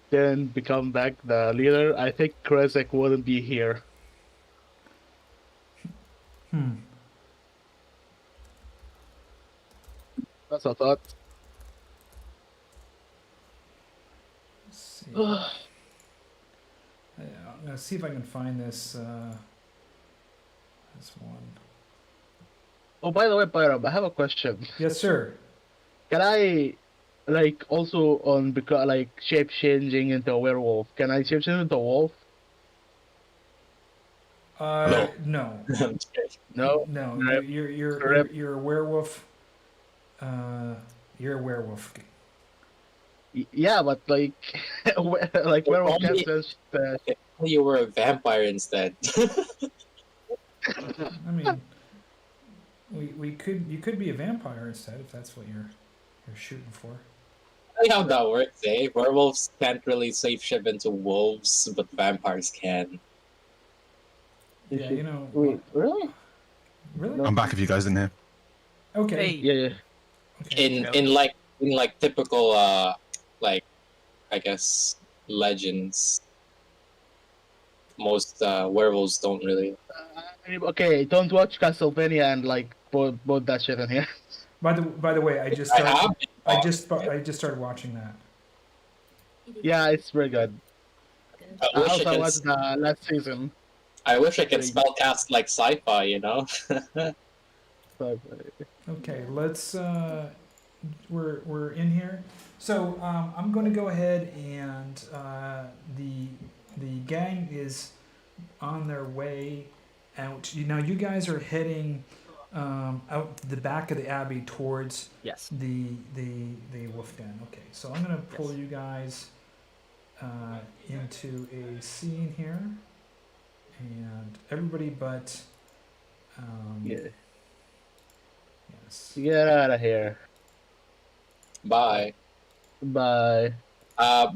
Speaker 2: then become back the leader, I think Krezk wouldn't be here. That's a thought.
Speaker 1: Let's see. I'm gonna see if I can find this one.
Speaker 2: Oh, by the way, Byram, I have a question.
Speaker 1: Yes, sir.
Speaker 2: Can I, like, also like shape changing into a werewolf? Can I shape change into a wolf?
Speaker 1: No.
Speaker 2: No.
Speaker 1: No.
Speaker 2: Rip.
Speaker 1: You're a werewolf. You're a werewolf.
Speaker 2: Yeah, but like, like werewolf can't just.
Speaker 6: You were a vampire instead.
Speaker 1: I mean, you could be a vampire instead if that's what you're shooting for.
Speaker 6: I think how that works, eh? Werewolves can't really shapeshift into wolves, but vampires can.
Speaker 1: Yeah, you know.
Speaker 2: Wait, really?
Speaker 1: Really?
Speaker 5: I'm back if you guys didn't hear.
Speaker 1: Okay.
Speaker 2: Yeah.
Speaker 1: Okay.
Speaker 6: In like typical like I guess legends, most werewolves don't really.
Speaker 2: Okay, don't watch Castlevania and like put that shit in here.
Speaker 1: By the way, I just started watching that.
Speaker 2: Yeah, it's very good.
Speaker 6: I wish
Speaker 2: I watched the last season.
Speaker 6: I wish I could spellcast like sci-fi, you know.
Speaker 1: Okay, let's. We're in here, so I'm going to go ahead and the gang is on their way out. Now you guys are heading out the back of the abbey towards
Speaker 7: Yes.
Speaker 1: the wolf den. Okay, so I'm gonna pull
Speaker 7: Yes.
Speaker 1: you guys into a scene here, and everybody but
Speaker 2: Yeah.
Speaker 1: yes.
Speaker 2: Get out of here.
Speaker 6: Bye.
Speaker 2: Bye.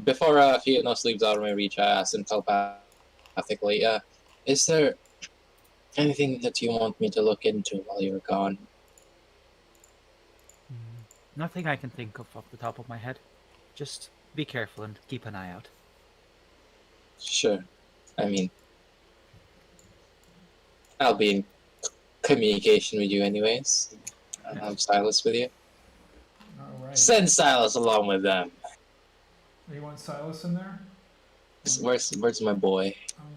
Speaker 6: Before Fiannos leaves out of my reach, I asked him telepathically, is there anything that you want me to look into while you're gone?
Speaker 7: Nothing I can think of off the top of my head. Just be careful and keep an eye out.
Speaker 6: Sure. I mean, I'll be in communication with you anyways. I'll have Silas with you.
Speaker 1: All right.
Speaker 6: Send Silas along with them.
Speaker 1: You want Silas in there?
Speaker 6: Where's my boy?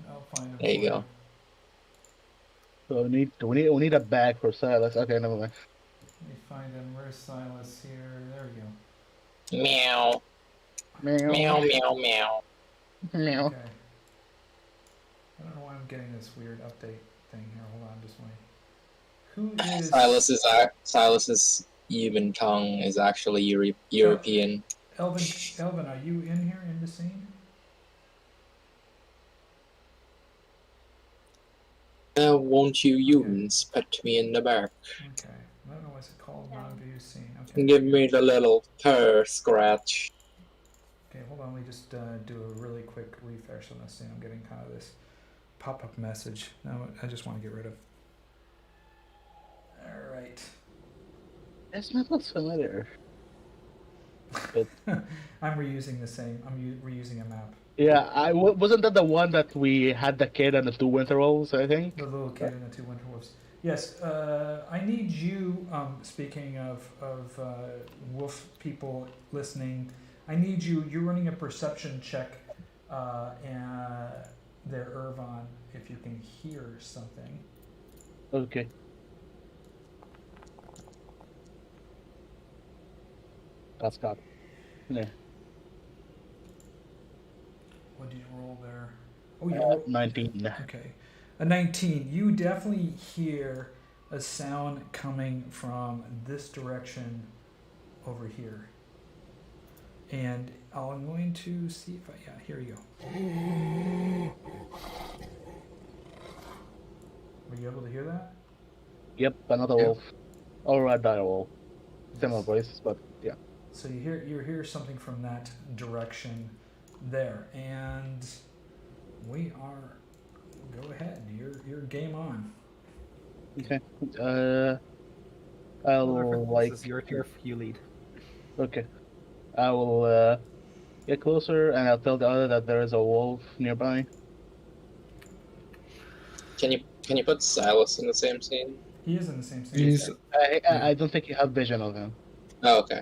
Speaker 1: I'll find him.
Speaker 6: There you
Speaker 1: for
Speaker 6: go.
Speaker 2: So we need a bag for Silas. Okay, never mind.
Speaker 1: Let me find him. Where's Silas here? There we go.
Speaker 6: Meow.
Speaker 2: Meow.
Speaker 6: Meow, meow, meow.
Speaker 2: Meow.
Speaker 1: Okay. I don't know why I'm getting this weird update thing here. Hold on, just wait. Who is
Speaker 6: Silas's human tongue is actually European.
Speaker 1: Elvin, are you in here in the scene?
Speaker 6: Won't you humans put me in the back?
Speaker 1: Okay. I don't know what's it called. Non-view scene. Okay.
Speaker 6: Give me the little purr scratch.
Speaker 1: Okay, hold on. Let me just do a really quick refresh on this scene. I'm getting kind of this pop-up message. No, I just want to get rid of. All right.
Speaker 2: That's not familiar.
Speaker 1: I'm reusing the same. I'm reusing a map.
Speaker 2: Yeah, wasn't that the one that we had the kid and the two winter wolves, I think?
Speaker 1: The little kid and the two winter wolves. Yes, I need you, speaking of wolf people listening, I need you're running a perception check there, Ervan, if you can hear something.
Speaker 2: Okay. That's got. Yeah.
Speaker 1: What did you roll there? Oh, you rolled
Speaker 2: 19.
Speaker 1: Okay. A 19. You definitely hear a sound coming from this direction over here. And I'm going to see if yeah, here you go. Were you able to hear that?
Speaker 2: Yep, another wolf. Or a dire wolf. Similar voices, but yeah.
Speaker 1: So you hear something from that direction there, and we are. Go ahead. You're game on.
Speaker 2: Okay.
Speaker 7: This
Speaker 2: I'll
Speaker 7: is your turf. You lead.
Speaker 2: Okay. I will get closer and I'll tell the other that there is a wolf nearby.
Speaker 6: Can you put Silas in the same scene?
Speaker 1: He is in the same scene.
Speaker 2: I don't think you have vision of him.
Speaker 6: Oh, okay.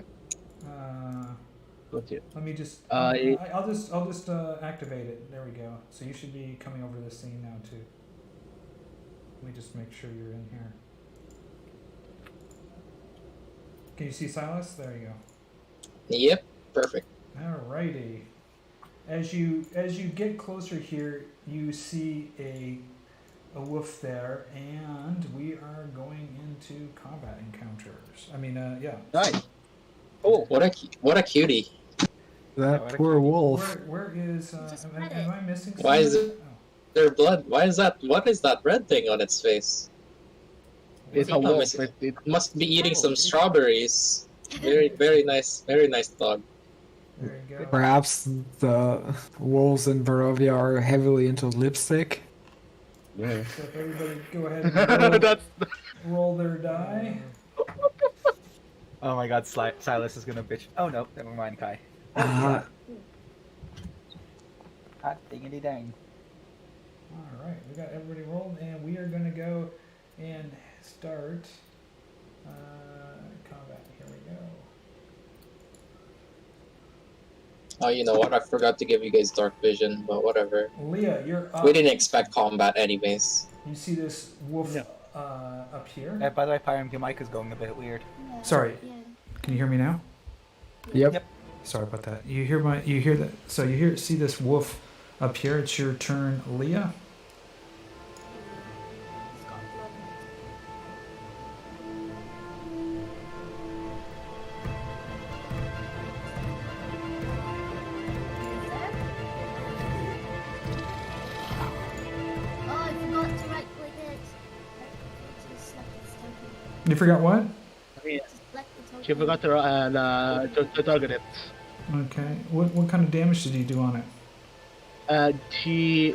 Speaker 2: But yeah.
Speaker 1: Let me just. I'll just activate it. There we go. So you should be coming over to the scene now too. Let me just make sure you're in here. Can you see Silas? There you go.
Speaker 6: Yep. Perfect.
Speaker 1: Alrighty. As you get closer here, you see a wolf there, and we are going into combat encounters. I mean, yeah.
Speaker 2: Nice.
Speaker 6: Oh, what a cutie.
Speaker 4: That poor wolf.
Speaker 1: Where is? Am I missing?
Speaker 6: Why is
Speaker 1: something?
Speaker 6: it there blood? Why is that? What is that red thing on its face?
Speaker 2: It's a wolf.
Speaker 6: It must be eating some strawberries. Very nice dog.
Speaker 1: There you go.
Speaker 4: Perhaps the wolves in Barovia are heavily into lipstick.
Speaker 2: Yeah.
Speaker 1: So if everybody go ahead and roll their die.
Speaker 7: Oh my god, Silas is gonna bitch. Oh no, never mind, Kai.
Speaker 4: Uh,
Speaker 7: Hot diggity dang.
Speaker 1: All right, we got everybody rolled, and we are gonna go and start combat. Here we go.
Speaker 6: Oh, you know what? I forgot to give you guys dark vision, but whatever.
Speaker 1: Leah, you're up.
Speaker 6: We didn't expect combat anyways.
Speaker 1: You see this wolf up here?
Speaker 7: By the way, Pyram, your mic is going a bit weird.
Speaker 8: Yeah.
Speaker 1: Sorry.
Speaker 8: Yeah.
Speaker 1: Can you hear me now?
Speaker 4: yep.
Speaker 1: Sorry about that. You hear that? So see this wolf up here. It's your turn, Leah.
Speaker 8: It's got blood
Speaker 1: You forgot what?
Speaker 2: Yeah,
Speaker 8: Select the token.
Speaker 2: she forgot to target it.
Speaker 1: Okay. What kind of damage did you do on it?
Speaker 2: She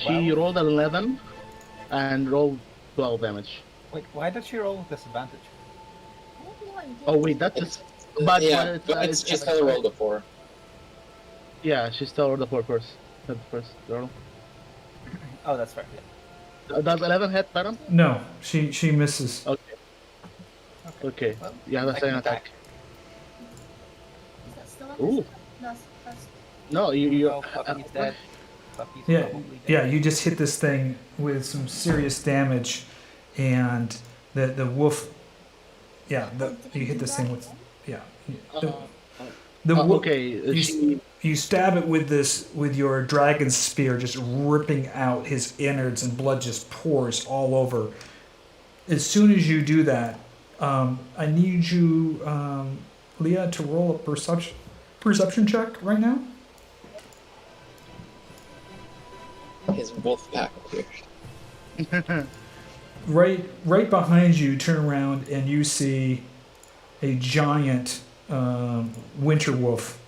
Speaker 3: Well?
Speaker 2: rolled an 11 and rolled 12 damage.
Speaker 3: Wait, why did she roll with disadvantage?
Speaker 8: I don't know what you did.
Speaker 2: Oh wait, that's just.
Speaker 6: yeah,
Speaker 2: it's,
Speaker 6: but it's just how I rolled before.
Speaker 2: Yeah, she still rolled the 4 first. The first roll.
Speaker 3: Oh, that's fair. Yeah.
Speaker 2: Does 11 hit, Baron?
Speaker 1: No, she misses.
Speaker 2: Okay. Okay.
Speaker 3: Well,
Speaker 2: Yeah, that's an attack.
Speaker 8: Is that still up?
Speaker 2: Ooh.
Speaker 8: That's
Speaker 2: No, you.
Speaker 3: Oh, Puppy's dead. Puppy's
Speaker 1: Yeah,
Speaker 3: probably dead.
Speaker 1: yeah. You just hit this thing with some serious damage, and the wolf. Yeah, you hit this thing with. Yeah. The wolf.
Speaker 2: Okay.
Speaker 1: You stab it with your dragon spear, just ripping out his innards, and blood just pours all over. As soon as you do that, I need you, Leah, to roll a perception check right now.
Speaker 6: His wolf pack appears.
Speaker 1: Right behind you, turn around and you see a giant winter wolf.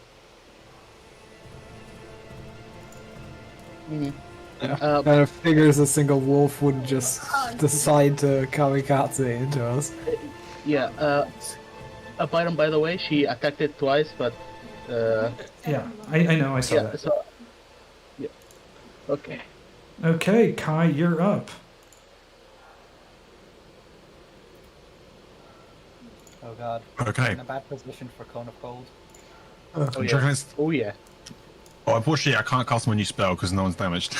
Speaker 4: Kind of figures a single wolf would just decide to kamikaze into us.
Speaker 2: Yeah. Byron, by the way, she attacked it twice, but.
Speaker 1: Yeah, I know, I saw
Speaker 2: Yeah.
Speaker 1: that.
Speaker 2: So. Yeah. Okay.
Speaker 1: Okay, Kai, you're up.
Speaker 3: Oh god.
Speaker 5: Okay.
Speaker 3: In a bad position for Cone of Cold.
Speaker 2: Oh
Speaker 5: Do you
Speaker 2: yeah.
Speaker 5: reckon it's-
Speaker 2: Oh yeah.
Speaker 5: Oh, unfortunately, I can't cast my new spell because no one's damaged.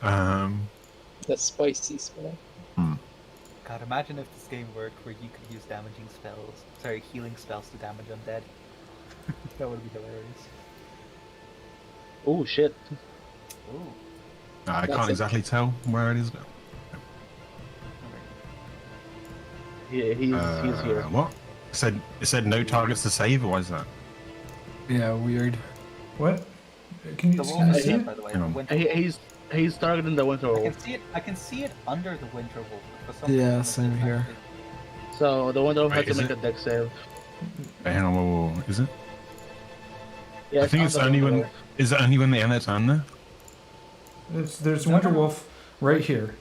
Speaker 6: The spicy spell.
Speaker 3: God, imagine if this game worked where you could use healing spells to damage undead. That would be hilarious.
Speaker 2: Oh shit.
Speaker 3: Ooh.
Speaker 5: I
Speaker 6: That's
Speaker 5: can't
Speaker 6: it.
Speaker 5: exactly tell where it is. But,
Speaker 2: Yeah, he's here.
Speaker 5: What? It said no targets to save. Why is that?
Speaker 4: Yeah, weird.
Speaker 1: What? Can you
Speaker 3: The
Speaker 1: can you
Speaker 3: wolf
Speaker 1: see
Speaker 3: is
Speaker 1: it?
Speaker 3: by the way.
Speaker 5: Hang on.
Speaker 3: The winter wolf.
Speaker 2: He's targeting the winter
Speaker 3: I
Speaker 2: wolf.
Speaker 3: can see it. I can see it under the winter wolf. For some
Speaker 4: Yeah,
Speaker 3: reason,
Speaker 4: same
Speaker 3: it's
Speaker 4: here.
Speaker 3: active.
Speaker 2: So the winter wolf
Speaker 5: Wait,
Speaker 2: has to
Speaker 5: is
Speaker 2: make
Speaker 5: it?
Speaker 2: a dex save.
Speaker 5: Wait, hang on, whoa. Is it?
Speaker 2: Yeah,
Speaker 5: I think it's
Speaker 2: under the
Speaker 5: only
Speaker 2: winter
Speaker 5: when.
Speaker 2: wolf.
Speaker 5: Is it only when they end their turn there?
Speaker 1: There's a winter wolf right here.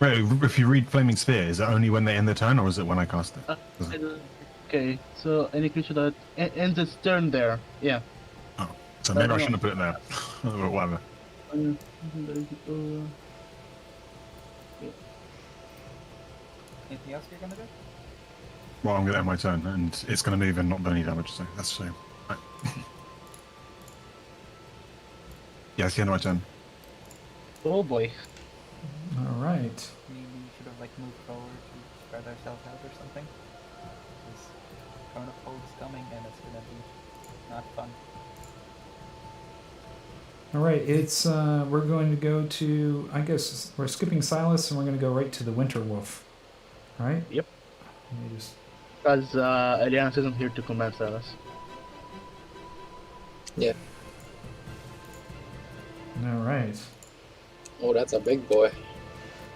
Speaker 5: Wait, if you read Flaming Sphere, is it only when they end their turn, or is it when I cast it?
Speaker 2: Okay, so any creature that ends its turn there. Yeah.
Speaker 5: So maybe I shouldn't have put it there. But whatever.
Speaker 3: Anything else you're gonna do?
Speaker 5: Well, I'm going to end my turn, and it's going to move and not do any damage, so that's the same. Right. Yeah, it's the end of my turn.
Speaker 2: Oh boy.
Speaker 1: All right.
Speaker 3: Maybe we should have like moved forward to spread ourselves out or something. Because Cone of Cold is coming and it's gonna be not fun.
Speaker 1: All right. It's we're going to go to. I guess we're skipping Silas, and we're going to go right to the winter wolf. All right.
Speaker 2: Yep.
Speaker 1: Let me just.
Speaker 2: Because Ileanys isn't here to command Silas.
Speaker 6: Yeah.
Speaker 1: All right.
Speaker 6: Oh, that's a big boy.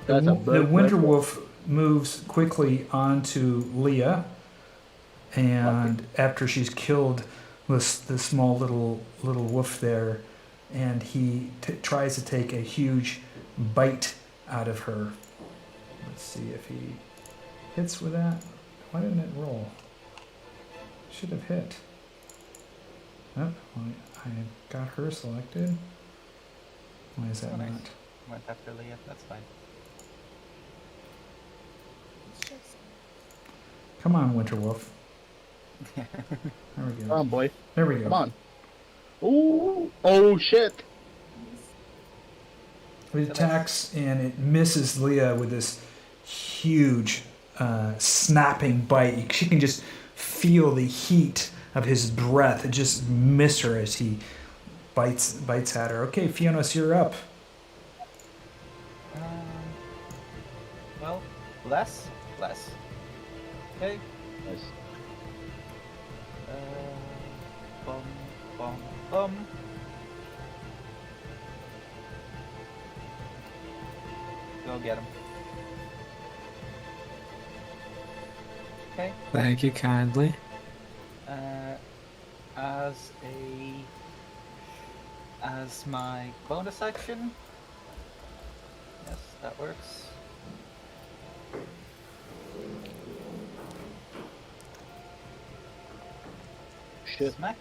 Speaker 2: That's a
Speaker 1: The
Speaker 2: big
Speaker 1: winter
Speaker 2: winter
Speaker 1: wolf moves quickly onto Leah, and after she's killed the small little wolf there, and he tries to take a huge bite out of her. Let's see if he hits with that. Why didn't it roll? Should have hit. Oh, I got her selected. Why is that
Speaker 3: Oh, nice.
Speaker 1: not?
Speaker 3: Went after Leah, that's fine.
Speaker 1: Come on, winter wolf. There we
Speaker 2: Come
Speaker 1: go.
Speaker 2: on, boy.
Speaker 1: There we go.
Speaker 2: Come on. Ooh. Oh shit.
Speaker 1: It attacks and it misses Leah with this huge snapping bite. She can just feel the heat of his breath. It just miss her as he bites at her. Okay, Fiannos, you're up.
Speaker 3: Well, less. Okay.
Speaker 2: Nice.
Speaker 3: Bum. Go get him.
Speaker 7: Okay.
Speaker 4: Thank you kindly.
Speaker 7: As my bonus action. Yes, that works.
Speaker 2: Shit.
Speaker 7: Smack.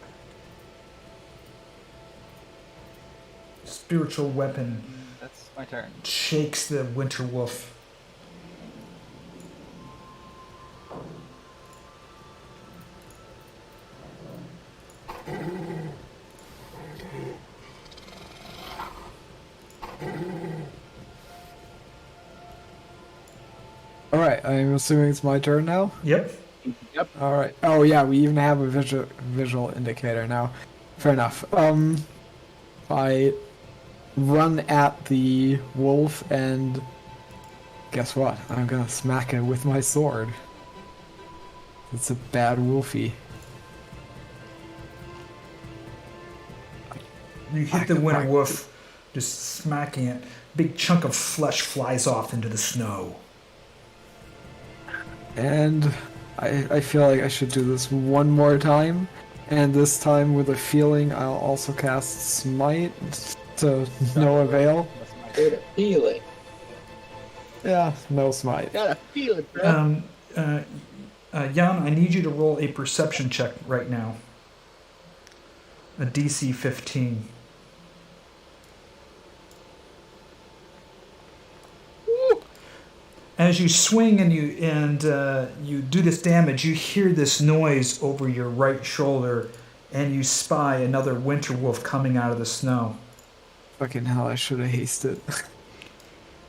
Speaker 1: Spiritual weapon
Speaker 7: That's my turn.
Speaker 1: shakes the winter wolf.
Speaker 4: All right, I'm assuming it's my turn now.
Speaker 1: Yep.
Speaker 4: All right. Oh yeah, we even have a visual indicator now. Fair enough. I run at the wolf and guess what? I'm gonna smack it with my sword. It's a bad wolfie.
Speaker 1: You hit the winter wolf, just smacking it. Big chunk of flesh flies off into the snow.
Speaker 4: And I feel like I should do this one more time. And this time with a feeling I'll also cast Smite to no avail.
Speaker 6: With a feeling.
Speaker 4: Yeah, no Smite.
Speaker 2: Gotta feel it, bro.
Speaker 1: Jan, I need you to roll a perception check right now. A DC 15. As you swing and you do this damage, you hear this noise over your right shoulder, and you spy another winter wolf coming out of the snow.
Speaker 4: Fucking hell, I should have hasted.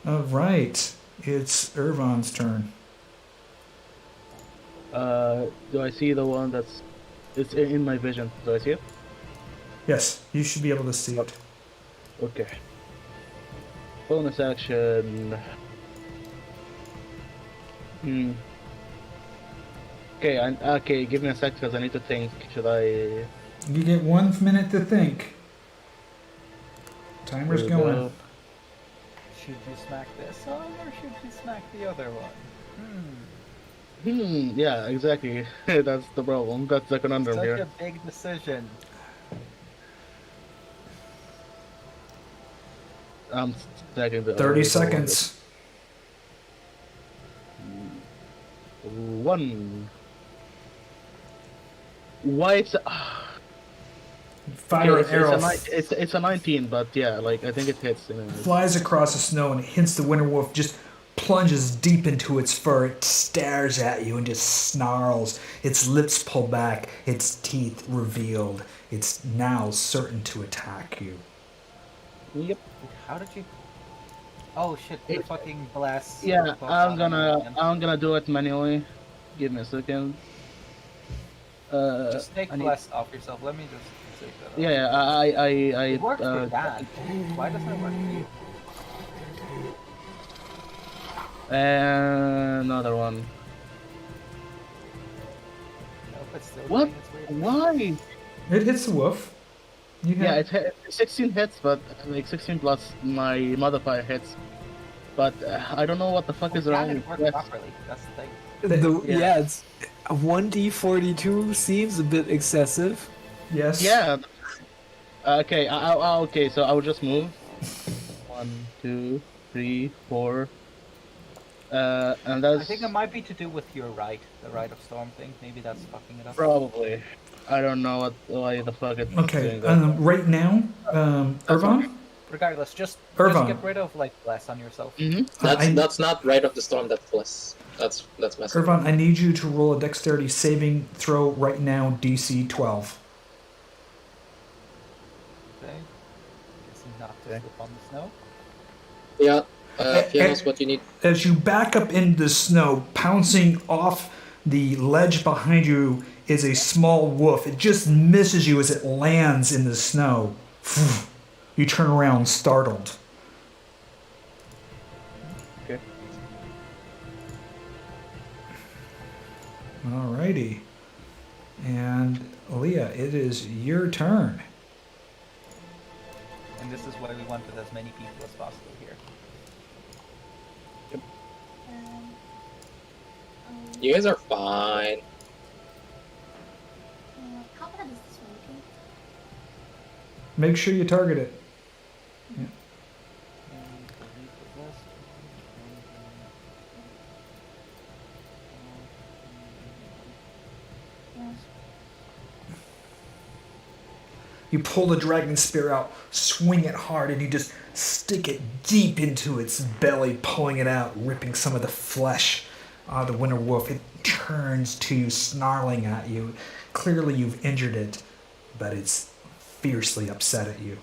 Speaker 1: All right, it's Ervan's turn.
Speaker 2: Do I see the one that's... It's in my vision. Do I see it?
Speaker 1: Yes, you should be able to see it.
Speaker 2: Okay. Bonus action. Okay, okay, give me a sec because I need to think. Should I...
Speaker 1: You get 1 minute to think. Timer's
Speaker 2: There we
Speaker 1: going.
Speaker 2: go.
Speaker 7: Should you smack this one or should you smack the other one?
Speaker 2: Yeah, exactly. That's the problem. That's the conundrum
Speaker 7: Such
Speaker 2: here.
Speaker 7: a big decision.
Speaker 2: I'm stacking the
Speaker 1: 30 seconds.
Speaker 2: One. White.
Speaker 1: Fire
Speaker 2: Okay,
Speaker 1: an arrow.
Speaker 2: it's a 19, but yeah, like I think it hits.
Speaker 1: Flies across the snow and it hits the winter wolf, just plunges deep into its fur. It stares at you and just snarls. Its lips pull back, its teeth revealed. It's now certain to attack you.
Speaker 2: Yep.
Speaker 7: How did you... Oh shit, the fucking blast.
Speaker 2: Yeah, I'm gonna do it manually. Give me a second.
Speaker 7: Just take
Speaker 2: I need-
Speaker 7: blast off yourself. Let me just take that off.
Speaker 2: Yeah,
Speaker 7: It worked for that. Why doesn't it work for you?
Speaker 2: And another one.
Speaker 7: Nope, it's still
Speaker 2: What?
Speaker 7: doing its weird thing.
Speaker 2: Why?
Speaker 1: It hits the wolf. You
Speaker 2: Yeah,
Speaker 1: hit.
Speaker 2: it 16 hits, but like 16 plus my modifier hits. But I don't know what the fuck is
Speaker 7: How
Speaker 2: wrong
Speaker 7: did
Speaker 2: with
Speaker 7: it work
Speaker 2: this.
Speaker 7: properly? That's the thing.
Speaker 2: Yeah.
Speaker 4: It's 1d42 seems a bit excessive.
Speaker 1: Yes.
Speaker 2: Yeah. Okay. Okay. So I will just move. 1, 2, 3, 4. And that's
Speaker 7: I think it might be to do with your the Rite of Storm thing. Maybe that's fucking it up.
Speaker 2: probably. I don't know why the fuck it's
Speaker 1: Okay.
Speaker 2: doing that.
Speaker 1: Right now, Ervan.
Speaker 7: Regardless, just
Speaker 1: Ervan.
Speaker 7: get rid of like bless on yourself.
Speaker 6: That's not Rite of the Storm. That's bliss. That's messy.
Speaker 1: Ervan, I need you to roll a dexterity saving throw right now, DC 12.
Speaker 7: Okay. Guessing not to slip on the snow.
Speaker 6: Yeah. Fiannos, what you need?
Speaker 1: As you back up into the snow, pouncing off the ledge behind you is a small wolf. It just misses you as it lands in the snow. You turn around startled.
Speaker 2: Okay.
Speaker 1: Alrighty. And Leah, it is your turn.
Speaker 7: And this is why we wanted as many people as possible here.
Speaker 6: You guys are fine.
Speaker 8: How bad is this working?
Speaker 1: Make sure you target it. You pull the dragon spear out, swing it hard, and you just stick it deep into its belly, pulling it out, ripping some of the flesh out of the winter wolf. It turns to you, snarling at you. Clearly you've injured it, but it's fiercely upset at you.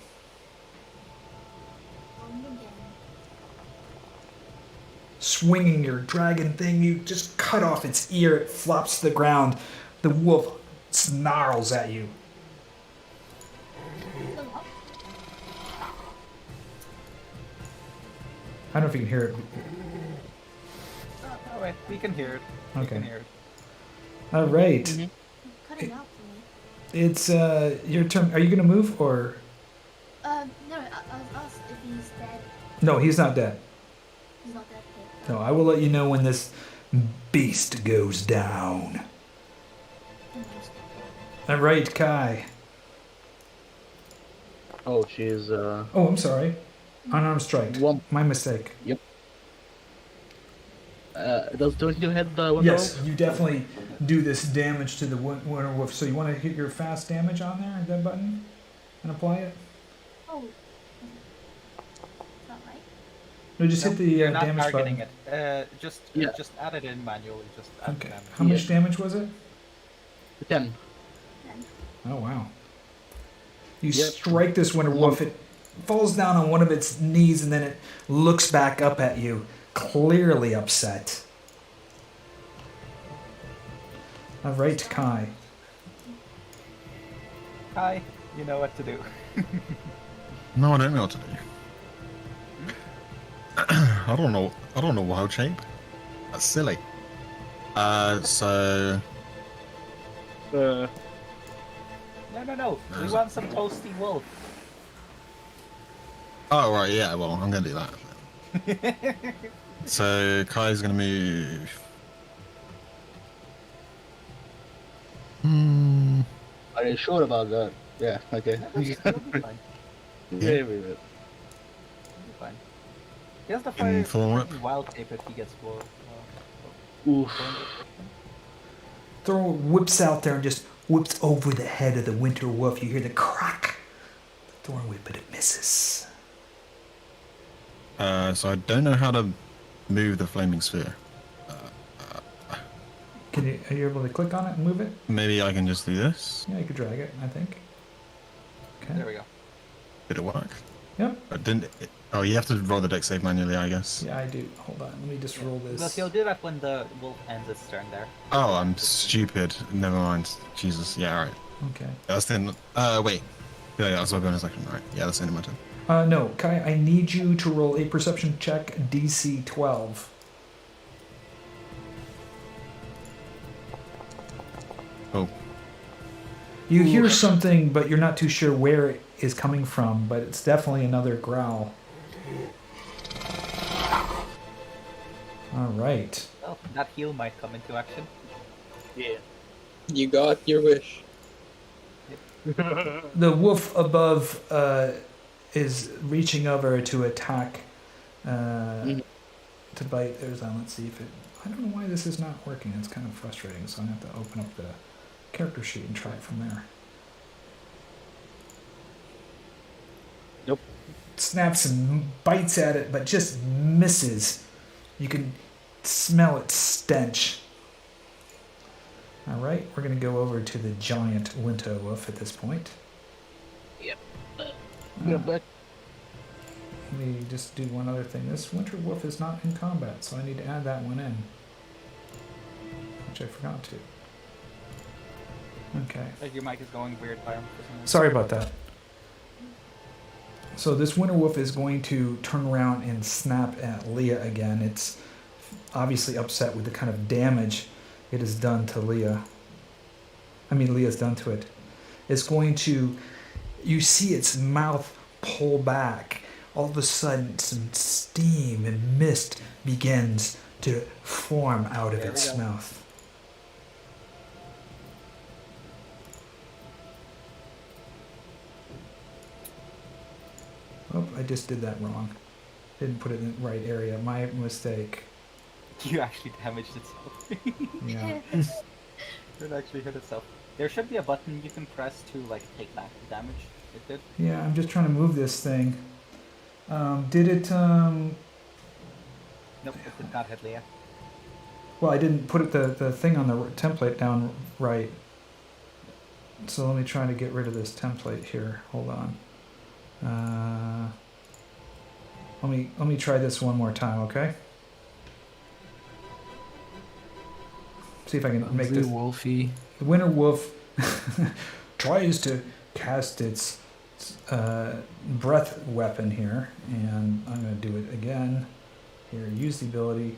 Speaker 1: Swinging your dragon thing, you just cut off its ear. It flops to the ground. The wolf snarls at you. I don't know if you can hear it.
Speaker 7: Oh, wait, we can hear it. We
Speaker 1: Okay.
Speaker 7: can hear it.
Speaker 1: All right.
Speaker 8: Cutting out for me.
Speaker 1: It's your turn. Are you gonna move or?
Speaker 8: No, I was asked if he's dead.
Speaker 1: No, he's not dead.
Speaker 8: He's not dead. Okay.
Speaker 1: No, I will let you know when this beast goes down. All right, Kai.
Speaker 2: Oh, she's
Speaker 1: Oh, I'm sorry. Unarmed strike.
Speaker 2: One.
Speaker 1: My mistake.
Speaker 2: Does 22 hit the one?
Speaker 1: Yes, you definitely do this damage to the winter wolf. So you want to hit your fast damage on there, that button, and apply it.
Speaker 8: Oh. Is that right?
Speaker 1: No, just hit the
Speaker 7: You're not
Speaker 1: damage
Speaker 7: targeting
Speaker 1: button.
Speaker 7: it. Just
Speaker 2: Yeah.
Speaker 7: just add it in manually. Just add
Speaker 1: Okay.
Speaker 7: damage.
Speaker 1: How much damage was it?
Speaker 2: 10.
Speaker 1: Oh wow. You
Speaker 2: Yep.
Speaker 1: strike this winter wolf. It falls down on one of its knees and then it looks back up at you, clearly upset. All right, Kai.
Speaker 7: Kai, you know what to do.
Speaker 5: No, I don't know what to do. I don't know wild shape. That's silly. So
Speaker 7: No. We want some toasty wolf.
Speaker 5: oh right, yeah. Well, I'm gonna do that. So Kai's gonna move.
Speaker 2: Are you sure about that? Yeah, okay.
Speaker 7: It'll be fine.
Speaker 2: Yeah,
Speaker 7: It'll be fine. He has the
Speaker 5: In
Speaker 7: fire
Speaker 5: full whip.
Speaker 7: wild shape if he gets full.
Speaker 2: Oof.
Speaker 1: Throw whips out there and just whips over the head of the winter wolf. You hear the crack. The thorn whip, but it misses.
Speaker 5: So I don't know how to move the flaming sphere.
Speaker 1: Are you able to click on it and move it?
Speaker 5: Maybe I can just do this.
Speaker 1: Yeah, you could drag it, I think. Okay.
Speaker 7: There we go.
Speaker 5: Did it work?
Speaker 1: Yep.
Speaker 5: But didn't it, oh, you have to roll the deck save manually, I guess.
Speaker 1: Yeah, I do. Hold on. Let me just roll
Speaker 7: Well,
Speaker 1: this.
Speaker 7: he'll do that when the wolf ends its turn there.
Speaker 5: Oh, I'm stupid. Never mind. Jesus. Yeah, alright.
Speaker 1: Okay.
Speaker 5: That's the end. Wait. Yeah, that's my bonus action. Right. Yeah, that's the end of my turn.
Speaker 1: No, Kai, I need you to roll a perception check, DC 12.
Speaker 5: Oh.
Speaker 1: You hear something, but you're not too sure where it is coming from, but it's definitely another growl. All right.
Speaker 7: Well, that heal might come into action.
Speaker 2: Yeah.
Speaker 6: You got your wish.
Speaker 1: The wolf above is reaching over to attack, to bite. There's that. Let's see if it. I don't know why this is not working. It's kind of frustrating. So I'm gonna have to open up the character sheet and try it from there.
Speaker 2: Nope.
Speaker 1: Snaps and bites at it, but just misses. You can smell its stench. All right, we're gonna go over to the giant winter wolf at this point.
Speaker 2: Yep.
Speaker 1: Uh,
Speaker 2: Back.
Speaker 1: Let me just do one other thing. This winter wolf is not in combat, so I need to add that one in, which I forgot to. Okay.
Speaker 7: Your mic is going weird, Byron. for some reason.
Speaker 1: Sorry about that. So this winter wolf is going to turn around and snap at Leah again. It's obviously upset with the kind of damage it has done to Leah. Leah's done to it. It's going to, you see its mouth pull back. All of a sudden, some steam and mist begins to form out of
Speaker 7: There
Speaker 1: its
Speaker 7: we go.
Speaker 1: mouth. Oh, I just did that wrong. Didn't put it in the right area. My mistake.
Speaker 7: You actually damaged itself.
Speaker 1: Yeah.
Speaker 7: It actually hit itself. There should be a button you can press to like take back the damage it did.
Speaker 1: Yeah, I'm just trying to move this thing. Did it,
Speaker 7: Nope, it did not hit Leia.
Speaker 1: well, I didn't put the thing on the template down right. So let me try to get rid of this template here. Hold on. Let me try this one more time, okay? See if I can make this.
Speaker 4: Wolfie.
Speaker 1: The winter wolf tries to cast its breath weapon here, and I'm going to do it again. Here, use the ability.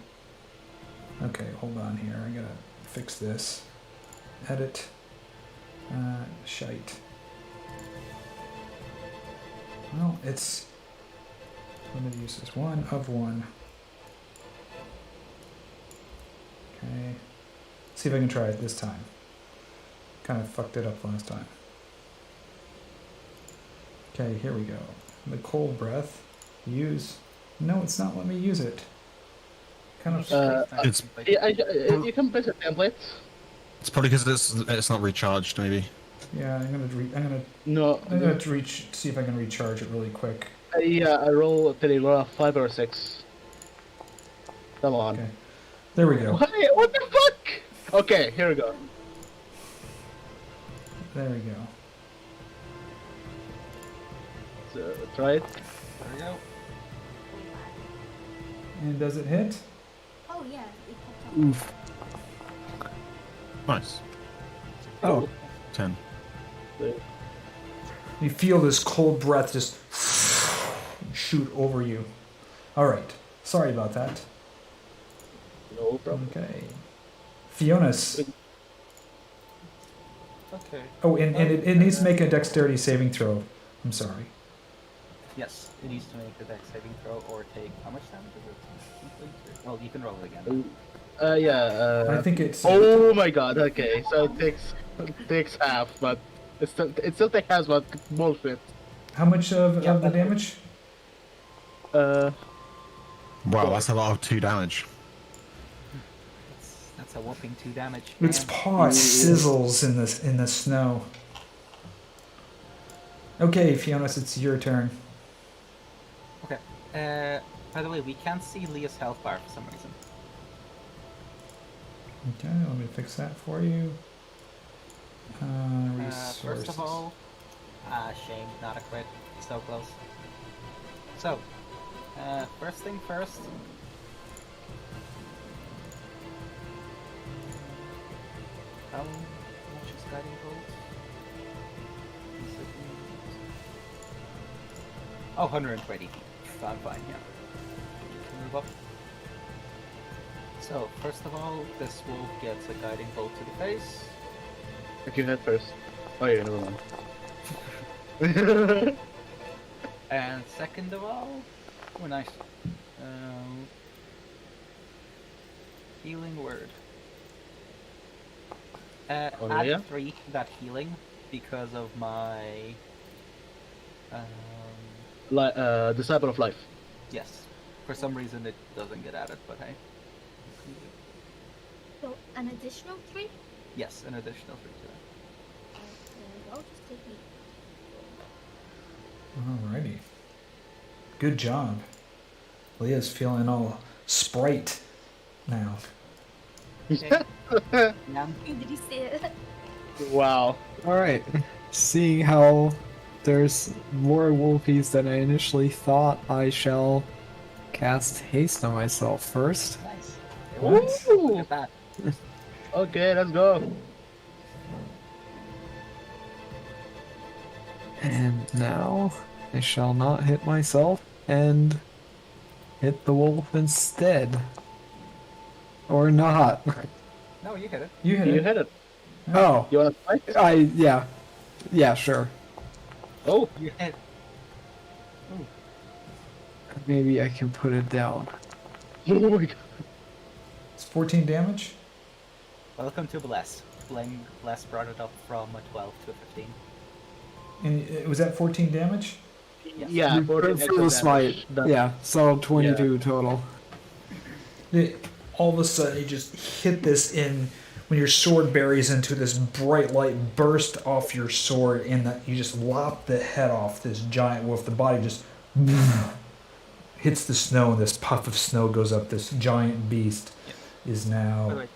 Speaker 1: Okay, hold on here. I gotta fix this. Edit. Shite. Well, it's limited uses. 1 of 1. Okay. See if I can try it this time. Kind of fucked it up last time. Okay, here we go. The cold breath. Use. No, it's not letting me use it. Kind of.
Speaker 5: It's
Speaker 2: You can place a template.
Speaker 5: it's probably because it's not recharged. Maybe.
Speaker 1: Yeah, I'm
Speaker 2: No.
Speaker 1: gonna see if I can recharge it really quick.
Speaker 2: Yeah, I roll a 5 or a 6. Come on.
Speaker 1: Okay. There we go.
Speaker 2: What the fuck? Okay, here we go.
Speaker 1: There we go.
Speaker 2: So, try it.
Speaker 7: There we go.
Speaker 1: And does it hit?
Speaker 8: Oh yeah, it popped up.
Speaker 4: Oof.
Speaker 5: Nice.
Speaker 4: Oh.
Speaker 5: 10.
Speaker 1: You feel this cold breath just shoot over you. All right. Sorry about that.
Speaker 2: No problem.
Speaker 1: Okay. Fiannos.
Speaker 7: Okay.
Speaker 1: Oh, and it needs to make a dexterity saving throw. I'm sorry.
Speaker 7: Yes, it needs to make a dex saving throw or take how much damage is it? Well, you can roll it again.
Speaker 2: Yeah.
Speaker 1: I think it's.
Speaker 2: Oh my god. Okay, so it takes half, but it still takes half, but bullshit.
Speaker 1: How much of the damage?
Speaker 5: Wow, that's a lot of 2 damage.
Speaker 7: That's a whopping 2 damage.
Speaker 1: Its
Speaker 7: man.
Speaker 1: paw sizzles in the snow. Okay, Fiannos, it's your turn.
Speaker 7: Okay. By the way, we can't see Leah's health bar for some reason.
Speaker 1: Okay, let me fix that for you. Resources.
Speaker 7: First of all, shame, not a crit. So close. So, first thing first. How much is guiding bolt? Oh, 120. I'm fine, yeah. Move up. So, first of all, this wolf gets a guiding bolt to the face.
Speaker 2: Okay, head first. Oh yeah, never mind.
Speaker 7: And second of all, oh nice. Healing word.
Speaker 2: Leah?
Speaker 7: Add 3 to that healing because of my.
Speaker 2: Disciple of Life.
Speaker 7: Yes. For some reason it doesn't get added, but hey.
Speaker 8: So an additional 3?
Speaker 7: Yes, an additional 3 to that.
Speaker 8: I'll just take it.
Speaker 1: Alrighty. Good job. Leah's feeling all sprite now.
Speaker 7: Yeah.
Speaker 8: Did you see it?
Speaker 2: Wow.
Speaker 4: Alright. Seeing how there's more wolfies than I initially thought, I shall cast haste on myself first.
Speaker 7: Nice.
Speaker 1: Nice.
Speaker 7: Look at that.
Speaker 2: Okay, let's go.
Speaker 4: And now I shall not hit myself and hit the wolf instead. Or not.
Speaker 7: No, you hit it.
Speaker 1: You hit
Speaker 2: You
Speaker 1: it.
Speaker 2: hit it.
Speaker 4: Oh,
Speaker 2: You wanna fight?
Speaker 4: yeah, sure.
Speaker 2: Oh,
Speaker 7: You hit.
Speaker 4: Maybe I can put it down.
Speaker 2: oh my god.
Speaker 1: It's 14 damage.
Speaker 7: Welcome to Bless. Bless brought it up from a 12 to a 15.
Speaker 1: And was that 14 damage?
Speaker 2: Yeah, 14
Speaker 4: For
Speaker 2: extra
Speaker 4: the smite.
Speaker 2: damage.
Speaker 4: Yeah, so 22 total.
Speaker 1: All of a sudden, you just hit this in when your sword buries into this bright light, burst off your sword, and you just lop the head off this giant wolf. The body just hits the snow, and this puff of snow goes up. This giant beast is
Speaker 7: By the
Speaker 1: now
Speaker 7: way,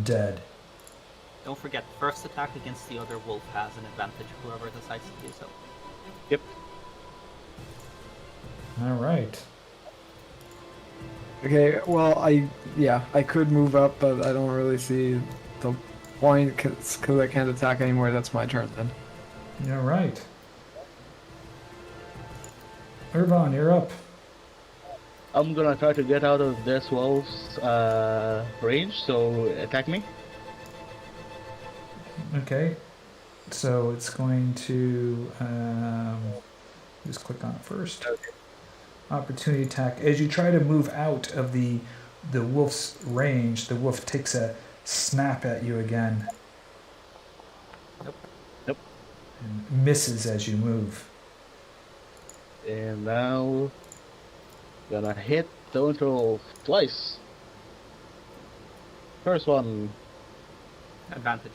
Speaker 1: dead.
Speaker 7: don't forget, first attack against the other wolf has an advantage, whoever decides to do so.
Speaker 2: Yep.
Speaker 1: All right.
Speaker 4: Okay, well, I could move up, but I don't really see the point because I can't attack anymore. That's my turn then.
Speaker 1: All right. Ervan, you're up.
Speaker 2: I'm gonna try to get out of this wolf's range, so attack me.
Speaker 1: Okay. So it's going to just click on it first. Opportunity attack. As you try to move out of the wolf's range, the wolf takes a snap at you again.
Speaker 2: Nope.
Speaker 1: And misses as you move.
Speaker 2: And now, gonna hit the winter wolf twice. First one,
Speaker 7: Advantage.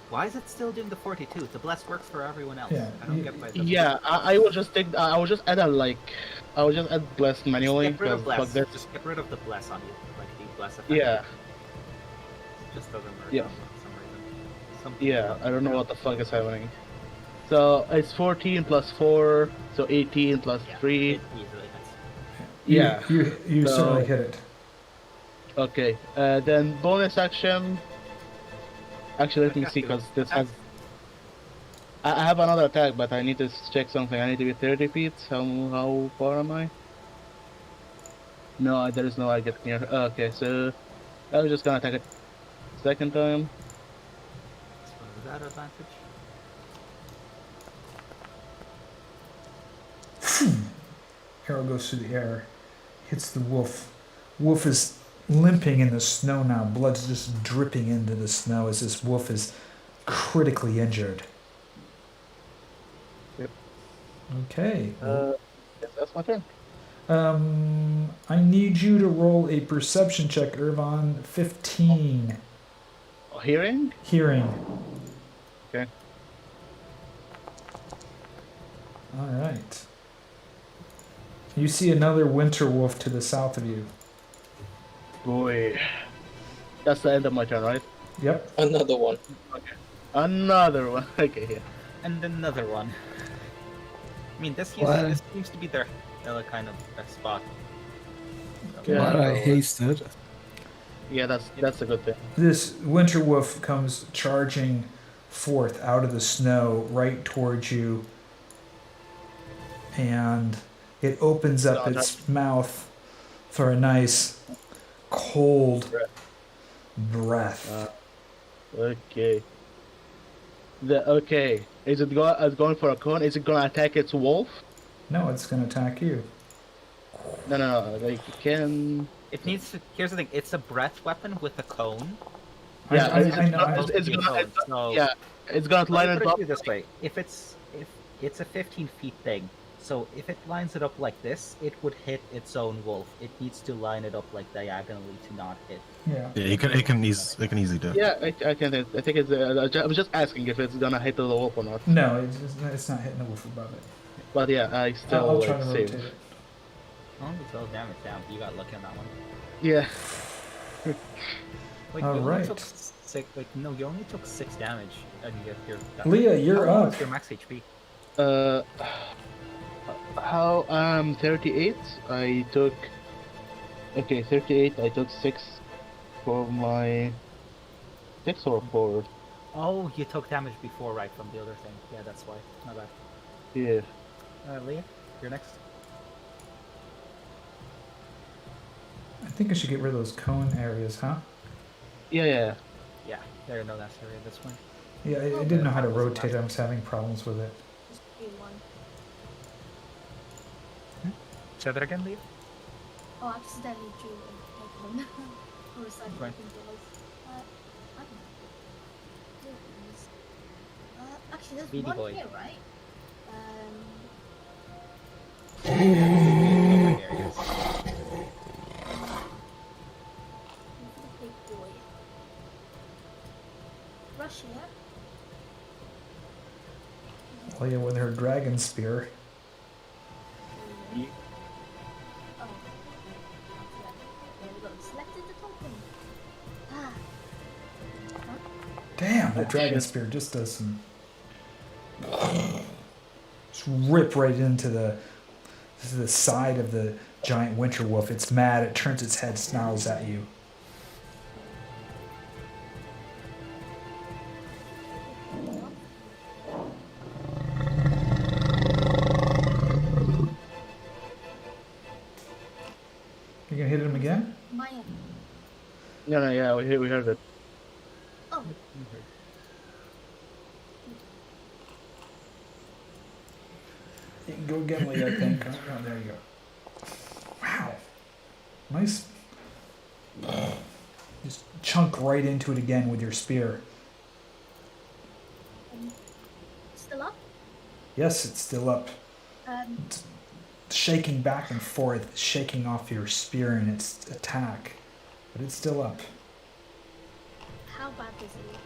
Speaker 7: Why is it still doing the 42? The bless works for everyone else.
Speaker 1: Yeah,
Speaker 7: I don't get why it doesn't.
Speaker 2: yeah, I will just take. I will just add I will just add bless manually.
Speaker 7: Just get rid of
Speaker 2: 'cause
Speaker 7: bless.
Speaker 2: fuck this.
Speaker 7: Just get rid of the bless on you, like the bless effect.
Speaker 2: Yeah,
Speaker 7: It just doesn't work
Speaker 2: Yeah.
Speaker 7: for some reason.
Speaker 2: yeah. I don't know what the fuck is happening. So it's 14 plus 4, so 18 plus 3.
Speaker 7: It easily hits.
Speaker 2: Yeah.
Speaker 1: You
Speaker 2: So-
Speaker 1: certainly hit it.
Speaker 2: Okay. Then bonus action. Actually, let me see, because this has. I have another attack, but I need to check something. I need to be 30 feet. How far am I? No, there is no I get near. Okay, so I was just gonna attack it second time.
Speaker 7: So is that advantage?
Speaker 1: Arrow goes through the air, hits the wolf. Wolf is limping in the snow now. Blood's just dripping into the snow as this wolf is critically injured.
Speaker 2: Yep.
Speaker 1: Okay.
Speaker 2: Yes, that's my turn.
Speaker 1: I need you to roll a perception check, Ervan. 15.
Speaker 2: Hearing?
Speaker 1: Hearing.
Speaker 2: Okay.
Speaker 1: All right. You see another winter wolf to the south of you.
Speaker 2: Boy. That's the end of my turn, right?
Speaker 1: Yep.
Speaker 6: Another one.
Speaker 2: Another one. Okay, yeah.
Speaker 7: And another one. I mean, this seems to be their kind of best spot. So,
Speaker 2: Yeah.
Speaker 4: But I hasted.
Speaker 2: Yeah, that's a good thing.
Speaker 1: This winter wolf comes charging forth out of the snow right towards you, and it opens up its mouth for a nice cold breath.
Speaker 2: Okay. Okay. Is it going for a cone? Is it gonna attack its wolf?
Speaker 1: No, it's going to attack you.
Speaker 2: No. Like, it can.
Speaker 7: it needs to. Here's the thing. It's a breath weapon with a cone.
Speaker 2: Yeah,
Speaker 1: I know.
Speaker 2: it's gonna.
Speaker 7: So
Speaker 2: Yeah, it's gonna line
Speaker 7: let me
Speaker 2: it
Speaker 7: put
Speaker 2: up.
Speaker 7: it this way: if it's a 15 feet thing, so if it lines it up like this, it would hit its own wolf. It needs to line it up like diagonally to not hit.
Speaker 1: Yeah.
Speaker 5: Yeah, it can easily do it.
Speaker 2: Yeah, I can. I think it's. I was just asking if it's gonna hit the wolf or not.
Speaker 1: No, it's not hitting the wolf above it.
Speaker 2: But yeah, I still
Speaker 1: I'll try to
Speaker 2: saved.
Speaker 1: rotate it.
Speaker 7: Only 12 damage down. You got lucky on that one.
Speaker 2: Yeah.
Speaker 7: Like,
Speaker 1: All
Speaker 7: you only
Speaker 1: right.
Speaker 7: took six. Like, no, you only took 6 damage, and you get your.
Speaker 1: Leah, you're
Speaker 7: How low
Speaker 1: up.
Speaker 7: is your max HP?
Speaker 2: How 38? I took. Okay, 38. I took 6 for my. 6 or 4.
Speaker 7: Oh, you took damage before, right, from the other thing. Yeah, that's why. Not bad.
Speaker 2: Yeah.
Speaker 7: Leah, you're next.
Speaker 1: I think I should get rid of those cone areas, huh?
Speaker 2: Yeah.
Speaker 7: Yeah, there are no last area at this point.
Speaker 1: Yeah, I didn't know how to rotate. I was having problems with it.
Speaker 8: Just be one.
Speaker 7: Say that again, Leah?
Speaker 8: Oh, I accidentally drew an icon. Or was I
Speaker 7: Right.
Speaker 8: thinking it was? I don't know. Here it is. Actually, there's
Speaker 7: Beady
Speaker 8: one
Speaker 7: boy.
Speaker 8: here, right? Big boy. Rushing up.
Speaker 1: Leia with her dragon spear.
Speaker 8: Oh. There we go. Selected the token. Ah.
Speaker 1: Damn, that dragon spear just does some. Just rip right into the side of the giant winter wolf. It's mad. It turns its head, snarls at you. You gonna hit him again?
Speaker 8: Maya.
Speaker 2: No, yeah, we heard it.
Speaker 8: Oh.
Speaker 1: You can go again, Leia, I think. Oh, there you go. Wow. Nice. Just chunk right into it again with your spear.
Speaker 8: Still up?
Speaker 1: Yes, it's still up. It's shaking back and forth, shaking off your spear in its attack. But it's still up.
Speaker 8: How bad does it look?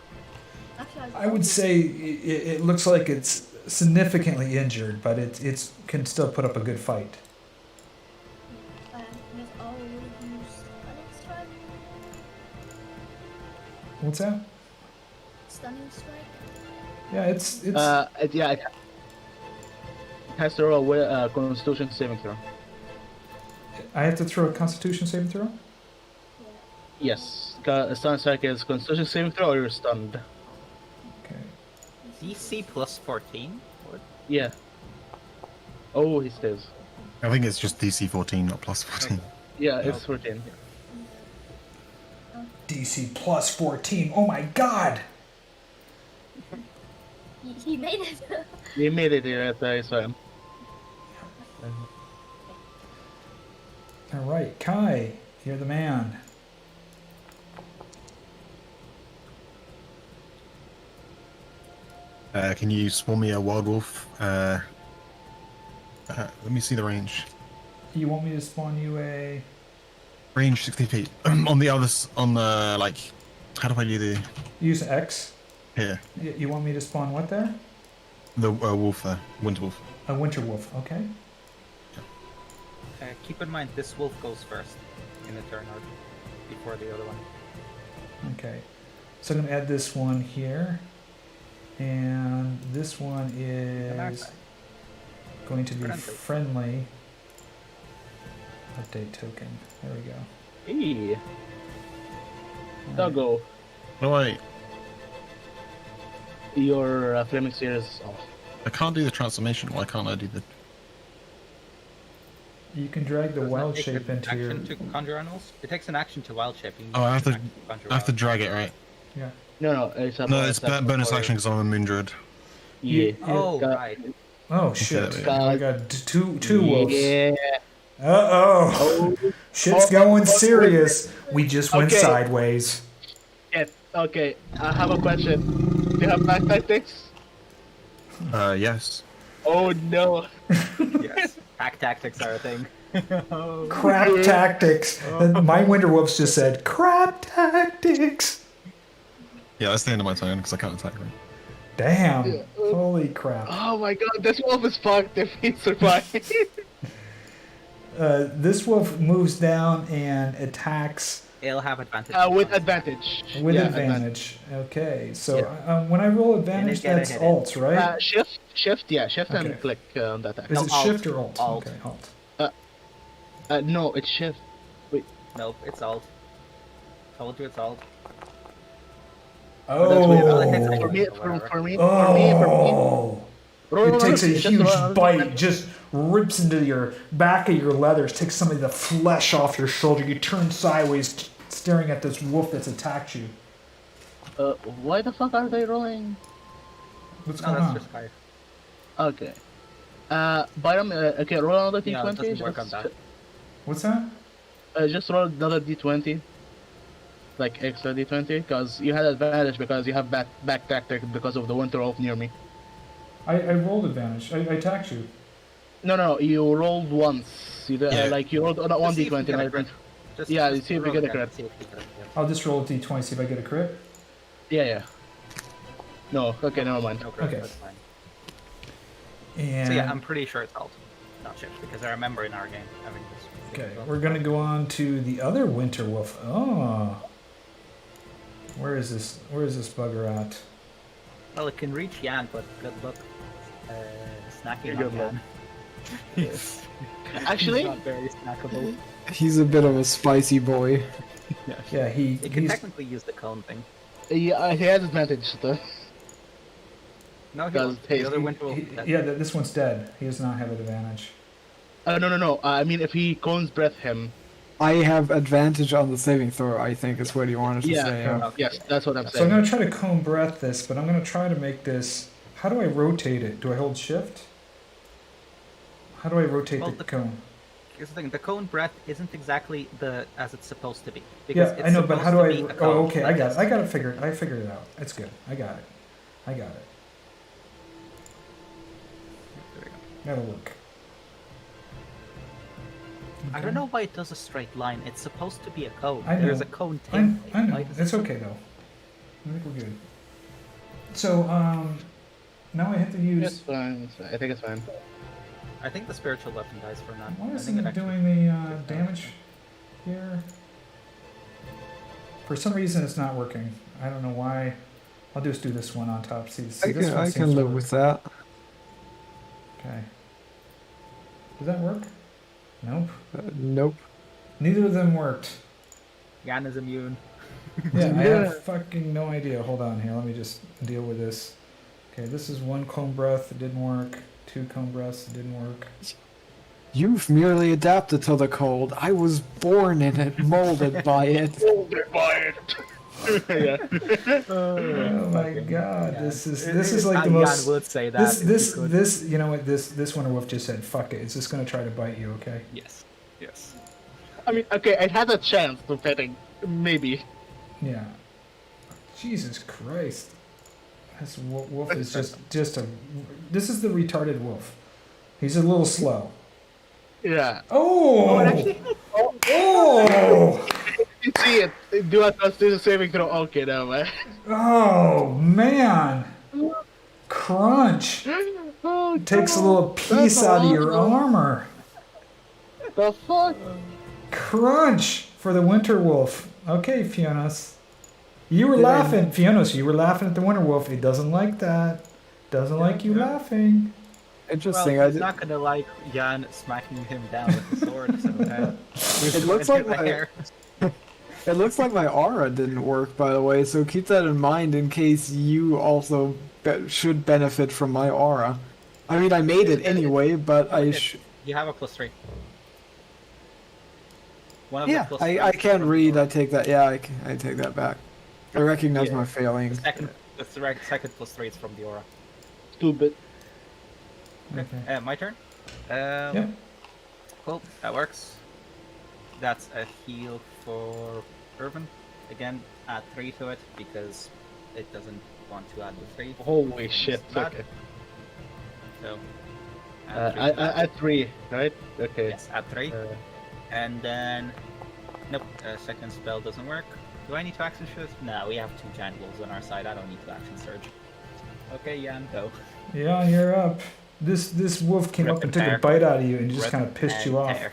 Speaker 8: Actually,
Speaker 1: I would say it looks like it's significantly injured, but it can still put up a good fight.
Speaker 8: Yes, I'll use stunning strike.
Speaker 1: What's that?
Speaker 8: Stunning strike.
Speaker 1: Yeah, it's
Speaker 2: Yeah, it has to roll a Constitution saving throw.
Speaker 1: I have to throw a Constitution saving throw?
Speaker 2: Yes, stun strike is Constitution saving throw or you're stunned.
Speaker 1: Okay.
Speaker 7: DC plus 14? What?
Speaker 2: Yeah. Oh, he stays.
Speaker 5: I think it's just DC 14, not plus 14.
Speaker 2: Yeah, it's 14.
Speaker 1: DC plus 14. Oh my god!
Speaker 8: He made it.
Speaker 2: He made it here at I saw him.
Speaker 1: Alright, Kai, you're the man.
Speaker 5: Can you spawn me a wild wolf? Let me see the range.
Speaker 1: You want me to spawn you a...
Speaker 5: Range 60 feet. On the others, on the, like, how do I do the...
Speaker 1: Use X.
Speaker 5: Here.
Speaker 1: You want me to spawn what there?
Speaker 5: The wolf there. Winter wolf.
Speaker 1: A winter wolf, okay.
Speaker 7: Keep in mind, this wolf goes first in the turn order before the other one.
Speaker 1: Okay. So I'm going to add this one here. And this one is going to be friendly. Update token. There we go.
Speaker 2: Hey. Doggo.
Speaker 5: No, wait.
Speaker 2: Your flaming sphere is off.
Speaker 5: I can't do the transformation. Why can't I do the...
Speaker 1: You can drag the
Speaker 7: Doesn't
Speaker 1: wild
Speaker 7: it take
Speaker 1: shape
Speaker 7: an
Speaker 1: into
Speaker 7: action
Speaker 1: your...
Speaker 7: to conjure animals? It takes an action to wild shape.
Speaker 5: Oh, I have to drag it, right?
Speaker 1: Yeah.
Speaker 2: No, it's a
Speaker 5: No, it's bonus action because I'm a moon druid.
Speaker 2: Yeah.
Speaker 7: Oh, right.
Speaker 1: Oh shit.
Speaker 5: Okay,
Speaker 1: I got two wolves.
Speaker 2: Yeah.
Speaker 1: Uh-oh. Shit's going serious. We just went
Speaker 2: Okay.
Speaker 1: sideways.
Speaker 2: Yeah. Okay. I have a question. Do you have back tactics?
Speaker 5: Yes.
Speaker 2: Oh no.
Speaker 7: Yes. Hack tactics are a thing.
Speaker 1: Crap tactics. My winter wolves just said, crap tactics.
Speaker 5: Yeah, that's the end of my turn because I can't attack them.
Speaker 1: Damn.
Speaker 2: Yeah.
Speaker 1: Holy crap.
Speaker 2: Oh my god, this wolf is fucked if he survives.
Speaker 1: This wolf moves down and attacks
Speaker 7: It'll have advantage.
Speaker 2: With advantage.
Speaker 1: with
Speaker 2: Yeah,
Speaker 1: advantage. Okay, so when I roll advantage,
Speaker 7: get a
Speaker 1: that's
Speaker 7: hit
Speaker 1: alt, right?
Speaker 2: Shift, yeah, shift
Speaker 1: Okay.
Speaker 2: and click on the attack.
Speaker 1: Is
Speaker 7: no,
Speaker 1: it
Speaker 7: alt.
Speaker 1: shift or alt?
Speaker 7: Alt.
Speaker 1: Okay, alt.
Speaker 2: No, it's shift.
Speaker 7: Nope, it's alt. Told you it's alt.
Speaker 2: That's weird.
Speaker 1: Oh.
Speaker 2: For me.
Speaker 1: Oh.
Speaker 2: Roll,
Speaker 1: It takes a
Speaker 2: just
Speaker 1: huge
Speaker 2: roll.
Speaker 1: bite, just rips into your back of your leathers, takes some of the flesh off your shoulder. You turn sideways, staring at this wolf that's attacked you.
Speaker 2: Why the fuck are they rolling?
Speaker 1: What's
Speaker 7: No,
Speaker 1: going
Speaker 7: that's
Speaker 1: on?
Speaker 7: just fire.
Speaker 2: Okay. Byram, okay, roll another
Speaker 7: No, it
Speaker 2: d20.
Speaker 7: doesn't work on that.
Speaker 1: What's that?
Speaker 2: Just roll another d20. Like extra d20, because you had advantage because you have back tactic because of the winter wolf near me.
Speaker 1: I rolled advantage. I attacked you.
Speaker 2: No, you rolled once. You
Speaker 5: Yeah.
Speaker 2: like you rolled on
Speaker 7: Just
Speaker 2: one
Speaker 7: see if you
Speaker 2: d20.
Speaker 7: get a
Speaker 2: Not
Speaker 7: crit.
Speaker 2: even. Yeah, you see if you
Speaker 7: roll
Speaker 2: get a
Speaker 7: again
Speaker 2: crit.
Speaker 7: to see if you get a crit.
Speaker 1: I'll just roll a d20, see if I get a crit.
Speaker 2: Yeah. No, okay, never mind.
Speaker 7: No crit,
Speaker 1: Okay.
Speaker 7: that's fine.
Speaker 1: And
Speaker 7: So yeah, I'm pretty sure it's alt, not shift, because I remember in our game having this.
Speaker 1: okay, we're gonna go on to the other winter wolf. Oh, where is this? Where is this bugger at?
Speaker 7: Well, it can reach Jan, but good luck snacking
Speaker 2: Good
Speaker 7: on
Speaker 2: luck.
Speaker 7: Jan. He's
Speaker 2: Actually,
Speaker 7: not very snackable.
Speaker 4: He's a bit of a spicy boy.
Speaker 1: Yeah,
Speaker 7: It can
Speaker 1: he's
Speaker 7: technically use the cone thing.
Speaker 2: he has advantage though.
Speaker 7: No, he
Speaker 2: Does
Speaker 7: won't.
Speaker 2: taste-
Speaker 7: The other winter wolf.
Speaker 1: yeah. This one's dead. He does not have advantage.
Speaker 2: No. I mean, if he cones breath him.
Speaker 4: I have advantage on the saving throw, I think is what he wanted to
Speaker 2: Yeah.
Speaker 4: say.
Speaker 2: Yes, that's what I'm
Speaker 1: So I'm
Speaker 2: saying.
Speaker 1: gonna try to cone breath this, but I'm gonna try to make this. How do I rotate it? Do I hold shift? How do I rotate
Speaker 7: Well,
Speaker 1: the
Speaker 7: the-
Speaker 1: cone?
Speaker 7: Here's the thing: the cone breath isn't exactly as it's supposed to be.
Speaker 1: Yeah,
Speaker 7: it's
Speaker 1: I know, but how do
Speaker 7: supposed to
Speaker 1: I?
Speaker 7: be a
Speaker 1: Oh,
Speaker 7: cone
Speaker 1: okay,
Speaker 7: like
Speaker 1: I got
Speaker 7: this.
Speaker 1: it. I got it figured. I figured it out. It's good. I got it. I got it.
Speaker 7: There we go.
Speaker 1: That'll work.
Speaker 7: I don't know why it does a straight line. It's supposed to be a cone.
Speaker 1: I know.
Speaker 7: There's a cone
Speaker 1: I
Speaker 7: template.
Speaker 1: know.
Speaker 7: Why does
Speaker 1: It's
Speaker 7: it-
Speaker 1: okay though. I think we're good. So now I have to
Speaker 2: It's
Speaker 1: use.
Speaker 2: fine. I think it's fine.
Speaker 7: I think the spiritual weapon dies for that.
Speaker 1: Why
Speaker 7: I
Speaker 1: isn't
Speaker 7: think
Speaker 1: it doing the damage here? For some reason, it's not working. I don't know why. I'll just do this one on top. See this one
Speaker 4: I
Speaker 1: seems
Speaker 4: can
Speaker 1: to
Speaker 4: live
Speaker 1: work.
Speaker 4: with that.
Speaker 1: Okay. Does that work? Nope.
Speaker 4: Nope.
Speaker 1: Neither of them worked.
Speaker 7: Jan is immune.
Speaker 1: Yeah, I have fucking no idea. Hold on here. Let me just deal with this. Okay, this is one cone breath. It didn't work. Two cone breaths. It didn't work.
Speaker 4: You've merely adapted to the cold. I was born in it, molded by it.
Speaker 2: Yeah.
Speaker 1: Oh my god,
Speaker 7: Yeah.
Speaker 1: this is like the
Speaker 7: Jan
Speaker 1: most.
Speaker 7: would say that.
Speaker 1: This you know what this winter wolf just said. Fuck it. It's just gonna try to bite you. Okay.
Speaker 7: Yes. Yes.
Speaker 2: I mean, okay, I had a chance to petting, maybe.
Speaker 1: Yeah. Jesus Christ. This wolf is just a. This is the retarded wolf. He's a little slow.
Speaker 2: Yeah.
Speaker 1: Oh! Oh!
Speaker 2: You see it. Do I do the saving throw? Okay, now, man.
Speaker 1: Oh man! Crunch
Speaker 2: Oh,
Speaker 1: takes a little piece out of your armor.
Speaker 2: The fuck?
Speaker 1: Crunch for the winter wolf. Okay, Fiannos. You were laughing, Fiannos. You were laughing at the winter wolf. It doesn't like that. Doesn't like you laughing.
Speaker 4: Interesting.
Speaker 7: Well,
Speaker 4: I
Speaker 7: he's
Speaker 4: did.
Speaker 7: not gonna like Jan smacking him down with the sword. So
Speaker 4: It looks like it looks like my aura didn't work, by the way. So keep that in mind in case you also should benefit from my aura. I mean, I made it anyway, but I
Speaker 7: You have a +3. One of
Speaker 4: yeah,
Speaker 7: the
Speaker 4: I
Speaker 7: +3s
Speaker 4: can
Speaker 7: from
Speaker 4: read.
Speaker 7: the
Speaker 4: I take that. Yeah, I take that back. I recognize
Speaker 7: Yeah.
Speaker 4: my failings.
Speaker 7: second +3 is from the aura.
Speaker 2: Stupid.
Speaker 1: Okay.
Speaker 7: My turn.
Speaker 1: Yeah.
Speaker 7: Cool. That works. That's a heal for Ervan. Again, add 3 to it because it doesn't want to add the 3.
Speaker 2: Holy shit.
Speaker 7: Bad.
Speaker 2: Okay.
Speaker 7: So. add 3 to that.
Speaker 2: At 3, right? Okay.
Speaker 7: Yes, add 3. And then, nope, second spell doesn't work. Do I need to action surge? No, we have 2 giant wolves on our side. I don't need to action surge. Okay, Jan, go.
Speaker 1: Yeah, you're up. This wolf came
Speaker 7: Rip
Speaker 1: up and
Speaker 7: and
Speaker 1: took a
Speaker 7: tear.
Speaker 1: bite out of you and just
Speaker 7: Rip
Speaker 1: kind of pissed you
Speaker 7: and
Speaker 1: off.
Speaker 7: tear.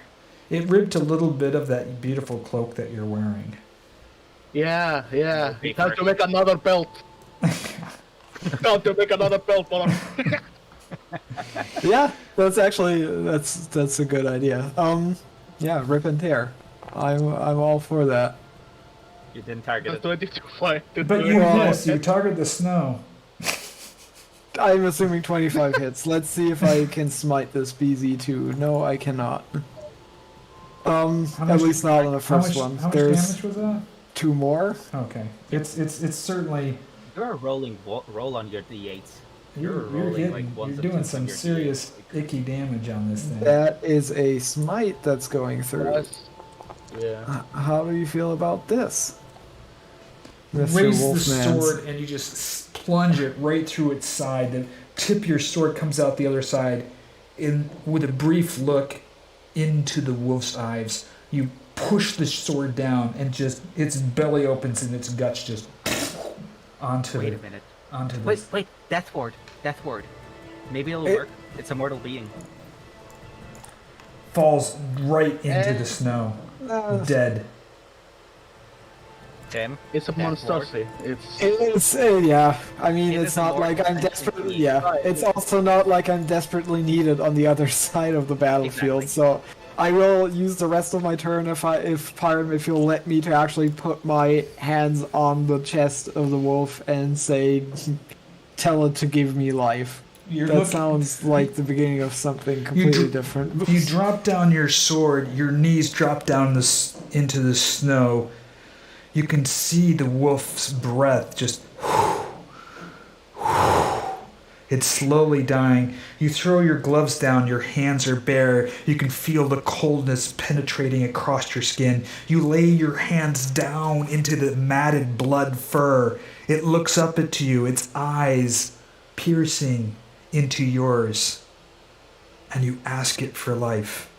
Speaker 1: It ripped a little bit of that beautiful cloak that you're wearing.
Speaker 2: Yeah.
Speaker 7: Be
Speaker 2: Time to
Speaker 7: first.
Speaker 2: make another belt. Time to make another belt, brother.
Speaker 4: Yeah, that's actually that's a good idea. Yeah, rip and tear. I'm all for that.
Speaker 7: You didn't target
Speaker 2: That's
Speaker 7: it.
Speaker 2: 22 fine.
Speaker 1: But you missed. You target the snow.
Speaker 4: I'm assuming 25 hits. Let's see if I can smite this BZ2. No, I cannot.
Speaker 1: How
Speaker 4: At
Speaker 1: much-
Speaker 4: least not on the
Speaker 1: How
Speaker 4: first
Speaker 1: much,
Speaker 4: one.
Speaker 1: how much
Speaker 4: There's
Speaker 1: damage was that?
Speaker 4: 2 more.
Speaker 1: Okay. It's certainly
Speaker 7: You're rolling roll on your d8s.
Speaker 1: you're
Speaker 7: rolling,
Speaker 1: hitting,
Speaker 7: like, ones
Speaker 1: you're
Speaker 7: and
Speaker 1: doing
Speaker 7: twos
Speaker 1: some
Speaker 7: on your
Speaker 1: serious
Speaker 7: D8s.
Speaker 1: icky damage on this thing.
Speaker 4: That is a smite that's going through.
Speaker 2: Yeah.
Speaker 4: How do you feel about this, Mr.
Speaker 1: Raise the
Speaker 4: Wolfman?
Speaker 1: sword and you just plunge it right through its side. tip of your sword comes out the other side. With a brief look into the wolf's eyes, you push the sword down, and just its belly opens and its guts just onto.
Speaker 7: Wait a minute.
Speaker 1: Onto
Speaker 7: Wait,
Speaker 1: this.
Speaker 7: wait. Death ward. Death ward. Maybe it'll work. It's a mortal being.
Speaker 1: Falls right into the snow, dead.
Speaker 7: Tim.
Speaker 2: It's a
Speaker 7: Death
Speaker 2: monstrosity.
Speaker 7: ward.
Speaker 4: It's yeah. I mean,
Speaker 7: It
Speaker 4: it's
Speaker 7: is a
Speaker 4: not
Speaker 7: mortal
Speaker 4: like I'm
Speaker 7: essentially
Speaker 4: desperately.
Speaker 7: being.
Speaker 4: Yeah, it's also not like I'm desperately needed on the other side of the battlefield.
Speaker 7: Exactly.
Speaker 4: So I will use the rest of my turn if Pyram, if you'll let me to actually put my hands on the chest of the wolf and say, tell it to give me life. That sounds like the beginning of something completely different.
Speaker 1: You drop down your sword, your knees drop down into the snow. You can see the wolf's breath just. It's slowly dying. You throw your gloves down, your hands are bare. You can feel the coldness penetrating across your skin. You lay your hands down into the matted blood fur. It looks up at you, its eyes piercing into yours. And you ask it for life.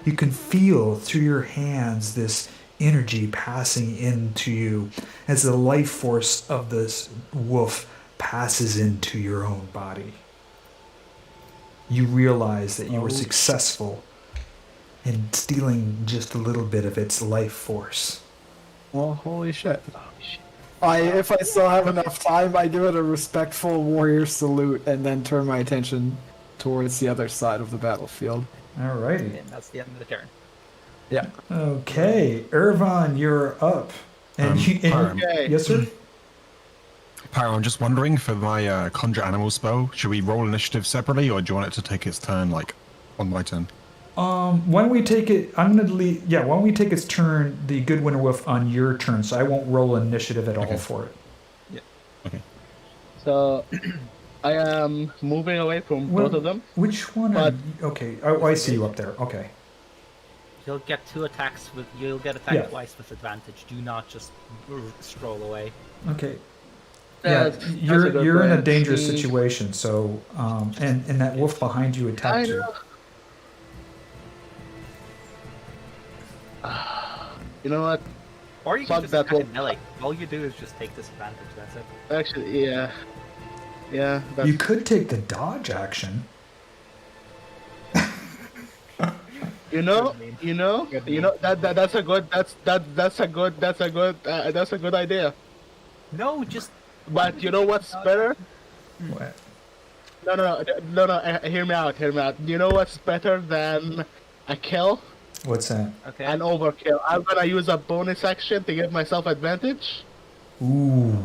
Speaker 1: You can feel through your hands this energy passing into you as the life force of this wolf passes into your own body. You realize that you were successful in stealing just a little bit of its life force.
Speaker 4: Well, holy shit. If I still have enough time, I give it a respectful warrior salute and then turn my attention towards the other side of the battlefield.
Speaker 1: Alrighty.
Speaker 7: And that's the end of the turn.
Speaker 4: Yeah.
Speaker 1: Okay, Ervan, you're up.
Speaker 5: Pyram.
Speaker 1: Yes, sir?
Speaker 5: Pyram, I'm just wondering, for my conjure animal spell, should we roll initiative separately, or do you want it to take its turn, like, on my turn?
Speaker 1: Why don't we take it? Why don't we take its turn, the Good Winter Wolf, on your turn, so I won't roll initiative at all for it.
Speaker 5: Yeah. Okay.
Speaker 2: So, I am moving away from both of them.
Speaker 1: Which one? Okay. Oh, I see you up there. Okay.
Speaker 7: You'll get attacked
Speaker 1: Yeah.
Speaker 7: twice with advantage. Do not just stroll away.
Speaker 1: Okay. Yeah,
Speaker 2: That's a
Speaker 1: you're
Speaker 2: good
Speaker 1: in a
Speaker 2: plan.
Speaker 1: dangerous situation. So, and that wolf behind you attacked you.
Speaker 2: You know what?
Speaker 7: Or you
Speaker 2: Fuck
Speaker 7: can just
Speaker 2: that
Speaker 7: attack in
Speaker 2: wolf.
Speaker 7: melee. All you do is just take disadvantage. That's it.
Speaker 2: Actually, yeah. Yeah, that's...
Speaker 1: You could take the dodge action.
Speaker 2: That's a good idea.
Speaker 7: No, just.
Speaker 2: But you know what's better?
Speaker 1: What?
Speaker 2: No. Hear me out. You know what's better than a kill?
Speaker 1: What's that?
Speaker 7: Okay.
Speaker 2: An overkill. I'm gonna use a bonus action to give myself advantage.
Speaker 1: Ooh.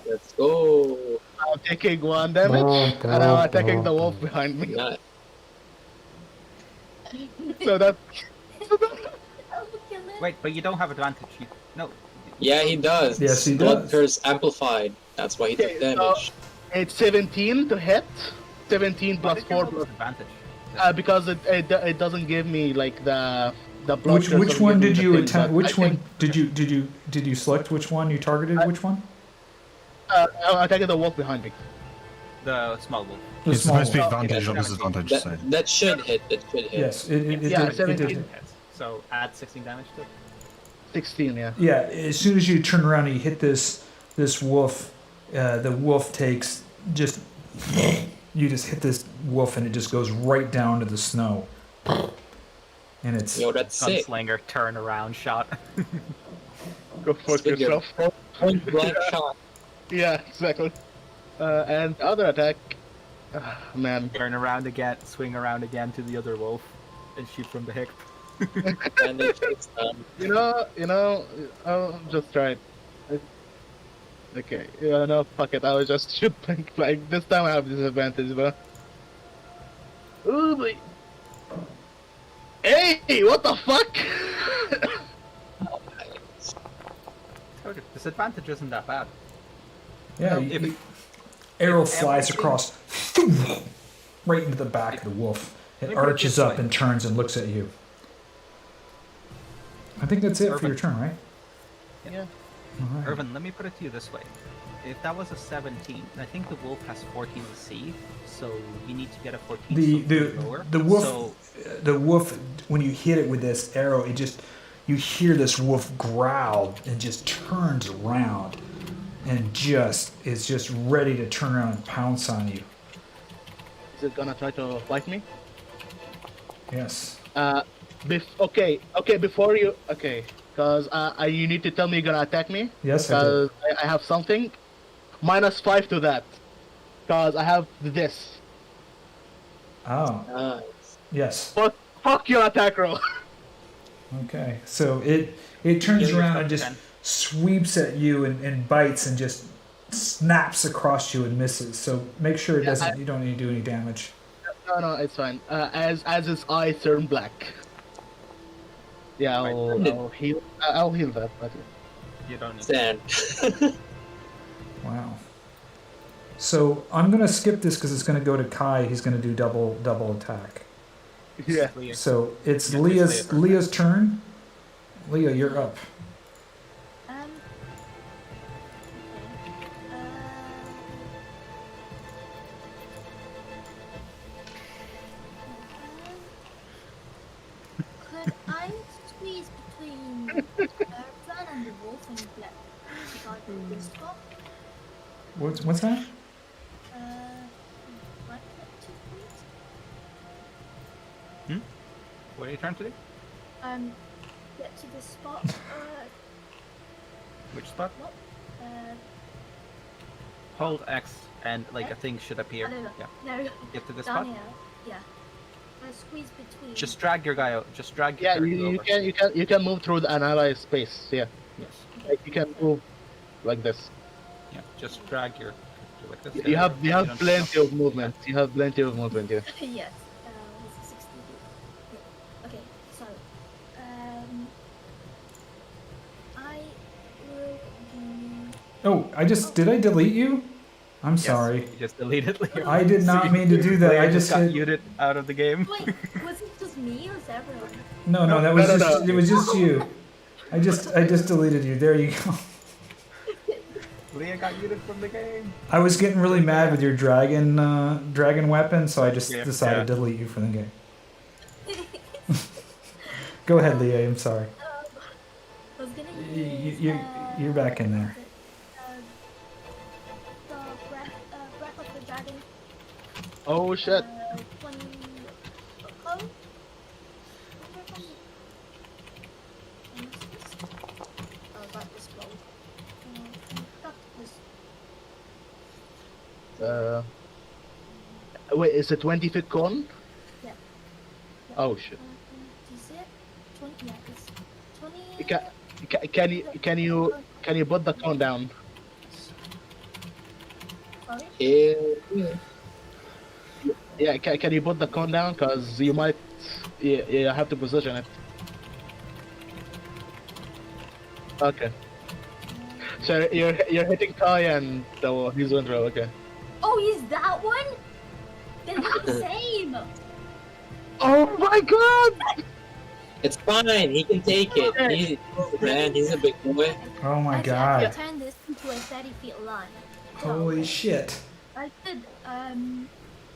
Speaker 6: Let's go.
Speaker 2: I'm taking 1 damage, and I'm attacking the wolf behind me.
Speaker 6: Nice.
Speaker 2: So that.
Speaker 7: Wait, but you don't have advantage. No.
Speaker 6: Yeah, he does.
Speaker 1: Yes, he
Speaker 6: Blood
Speaker 1: does.
Speaker 6: curse amplified. That's why he took
Speaker 2: Okay, so
Speaker 6: damage.
Speaker 2: it's 17 to hit. 17
Speaker 7: Why
Speaker 2: plus
Speaker 7: did you
Speaker 2: 4
Speaker 7: roll
Speaker 2: plus.
Speaker 7: disadvantage?
Speaker 2: Because it doesn't give me like the blood. curse
Speaker 1: Which
Speaker 2: doesn't
Speaker 1: one
Speaker 2: give me
Speaker 1: did
Speaker 2: the
Speaker 1: you
Speaker 2: thing,
Speaker 1: attack?
Speaker 2: but
Speaker 1: Which
Speaker 2: I
Speaker 1: one
Speaker 2: think,
Speaker 1: did you select? Which one you targeted? Which one?
Speaker 2: I'm attacking the wolf behind me.
Speaker 7: The small wolf.
Speaker 1: The
Speaker 5: It's
Speaker 1: small
Speaker 5: supposed to be
Speaker 1: one.
Speaker 5: advantage, not disadvantage, so...
Speaker 6: That should hit. That should hit.
Speaker 1: Yes, it
Speaker 2: Yeah,
Speaker 1: did. It
Speaker 2: 17.
Speaker 1: did.
Speaker 7: Yes. So add 16 damage to it.
Speaker 2: 16, yeah.
Speaker 1: Yeah, as soon as you turn around and you hit this wolf, the wolf takes just you just hit this wolf and it just goes right down to the snow. And it's
Speaker 6: Yo, that's sick.
Speaker 7: Gunslinger turn around shot.
Speaker 2: Go fuck
Speaker 6: Figure.
Speaker 2: yourself.
Speaker 6: Point blank shot.
Speaker 2: Yeah, exactly. And other attack. Man.
Speaker 7: Turn around again, swing around again to the other wolf, and shoot from the hip.
Speaker 6: And it takes
Speaker 2: You know, I'll just try it. Okay, yeah, no, fuck it, I will just shoot like this time I have disadvantage, but... Ooh, boy. Hey, what the fuck?
Speaker 7: Okay, disadvantage isn't that bad.
Speaker 1: yeah. Arrow flies across, right into the back of the wolf. It
Speaker 7: Let me put it
Speaker 1: arches
Speaker 7: this
Speaker 1: up
Speaker 7: way.
Speaker 1: and turns and looks at you. think that's it for
Speaker 7: Ervan.
Speaker 1: your turn, right?
Speaker 2: Yeah.
Speaker 1: All right.
Speaker 7: Ervan, let me put it to you this way. If that was a 17, I think the wolf has 14 to see, so you need to get a 14 something lower.
Speaker 1: The wolf,
Speaker 7: So,
Speaker 1: the wolf, when you hit it with this arrow, it just, you hear this wolf growl and just turns around and just is just ready to turn around and pounce on you.
Speaker 2: Is it gonna try to fight me?
Speaker 1: Yes.
Speaker 2: Okay, before you, because you need to tell me you're gonna attack me.
Speaker 1: Yes, I did.
Speaker 2: Because I have something. -5 to that. Because I have this.
Speaker 1: Oh,
Speaker 6: Nice.
Speaker 1: yes.
Speaker 2: Fuck your attack roll.
Speaker 1: Okay. So it turns
Speaker 7: Yeah,
Speaker 1: around
Speaker 7: you're
Speaker 1: and just
Speaker 7: stuck
Speaker 1: sweeps at you and bites and just snaps across you and misses. So make sure it
Speaker 2: Yeah,
Speaker 1: doesn't. You don't need to do any damage.
Speaker 2: No, it's fine. As his eyes turn black. Yeah, I'll heal. I'll heal that. But
Speaker 7: you don't need
Speaker 6: Stand.
Speaker 1: Wow. So I'm gonna skip this because it's gonna go to Kai. He's gonna do double attack.
Speaker 2: yeah.
Speaker 7: Leah.
Speaker 1: So it's
Speaker 7: Yeah, please say it.
Speaker 1: Leah's turn. Leah, you're up.
Speaker 8: Okay. Could I squeeze between Ervan and the wolf and get the guy from this spot?
Speaker 1: What's that?
Speaker 8: What? Please?
Speaker 7: What are you trying to do?
Speaker 8: Get to the spot.
Speaker 7: Which spot?
Speaker 8: What?
Speaker 7: Hold X and like a thing should appear.
Speaker 8: No.
Speaker 7: Yeah.
Speaker 8: No.
Speaker 7: Get to the
Speaker 8: Down
Speaker 7: spot.
Speaker 8: here. Yeah. Squeeze between.
Speaker 7: Just drag your guy out. Just drag your
Speaker 2: Yeah,
Speaker 7: character over.
Speaker 2: you can move through an ally space. Yeah,
Speaker 7: Yes.
Speaker 2: like you can move like this.
Speaker 7: Yeah. Just drag your character like this.
Speaker 2: You have
Speaker 7: don't
Speaker 2: plenty
Speaker 7: stop.
Speaker 2: of movement. You have plenty of movement. Yeah.
Speaker 8: Yes. It's 60 feet. Yeah. Okay. So, I will do.
Speaker 1: Oh, did I delete you? I'm
Speaker 7: Yes,
Speaker 1: sorry.
Speaker 7: you just deleted Leah.
Speaker 1: I did not mean to do that.
Speaker 7: Leah
Speaker 1: I just
Speaker 7: got
Speaker 1: hit.
Speaker 7: muted out of the game.
Speaker 8: Wait, was it just me or was everyone?
Speaker 1: No, that was
Speaker 2: No,
Speaker 1: just
Speaker 2: no.
Speaker 1: it was just you. I just deleted you. There you go.
Speaker 7: Leah got muted from the game.
Speaker 1: I was getting really mad with your dragon weapon, so I just
Speaker 7: Yeah,
Speaker 1: decided
Speaker 7: yeah.
Speaker 1: to delete you from the game. Go ahead, Leah. I'm sorry.
Speaker 8: I was gonna
Speaker 1: You-
Speaker 8: use.
Speaker 1: you're back in there.
Speaker 8: The breath of the dragon.
Speaker 2: Oh shit.
Speaker 8: 20. Oh. Got this roll. Got this.
Speaker 2: Wait, is it 20 feet cone?
Speaker 8: Yeah.
Speaker 2: Oh shit.
Speaker 8: Is it 20? Yeah, it's 20.
Speaker 2: Can you put the cone down?
Speaker 8: Sorry?
Speaker 6: Yeah.
Speaker 2: Yeah, can you put the cone down? Cause you might, you have to position it. Okay. So you're hitting Kai and he's one row. Okay.
Speaker 8: Oh, he's that one? Then we're the same!
Speaker 2: Oh my god!
Speaker 6: It's fine. He can take it. He's a big boy.
Speaker 1: Oh my
Speaker 8: Actually, I
Speaker 1: god.
Speaker 8: could turn this into a 30-feet line.
Speaker 1: Holy shit.
Speaker 8: I could,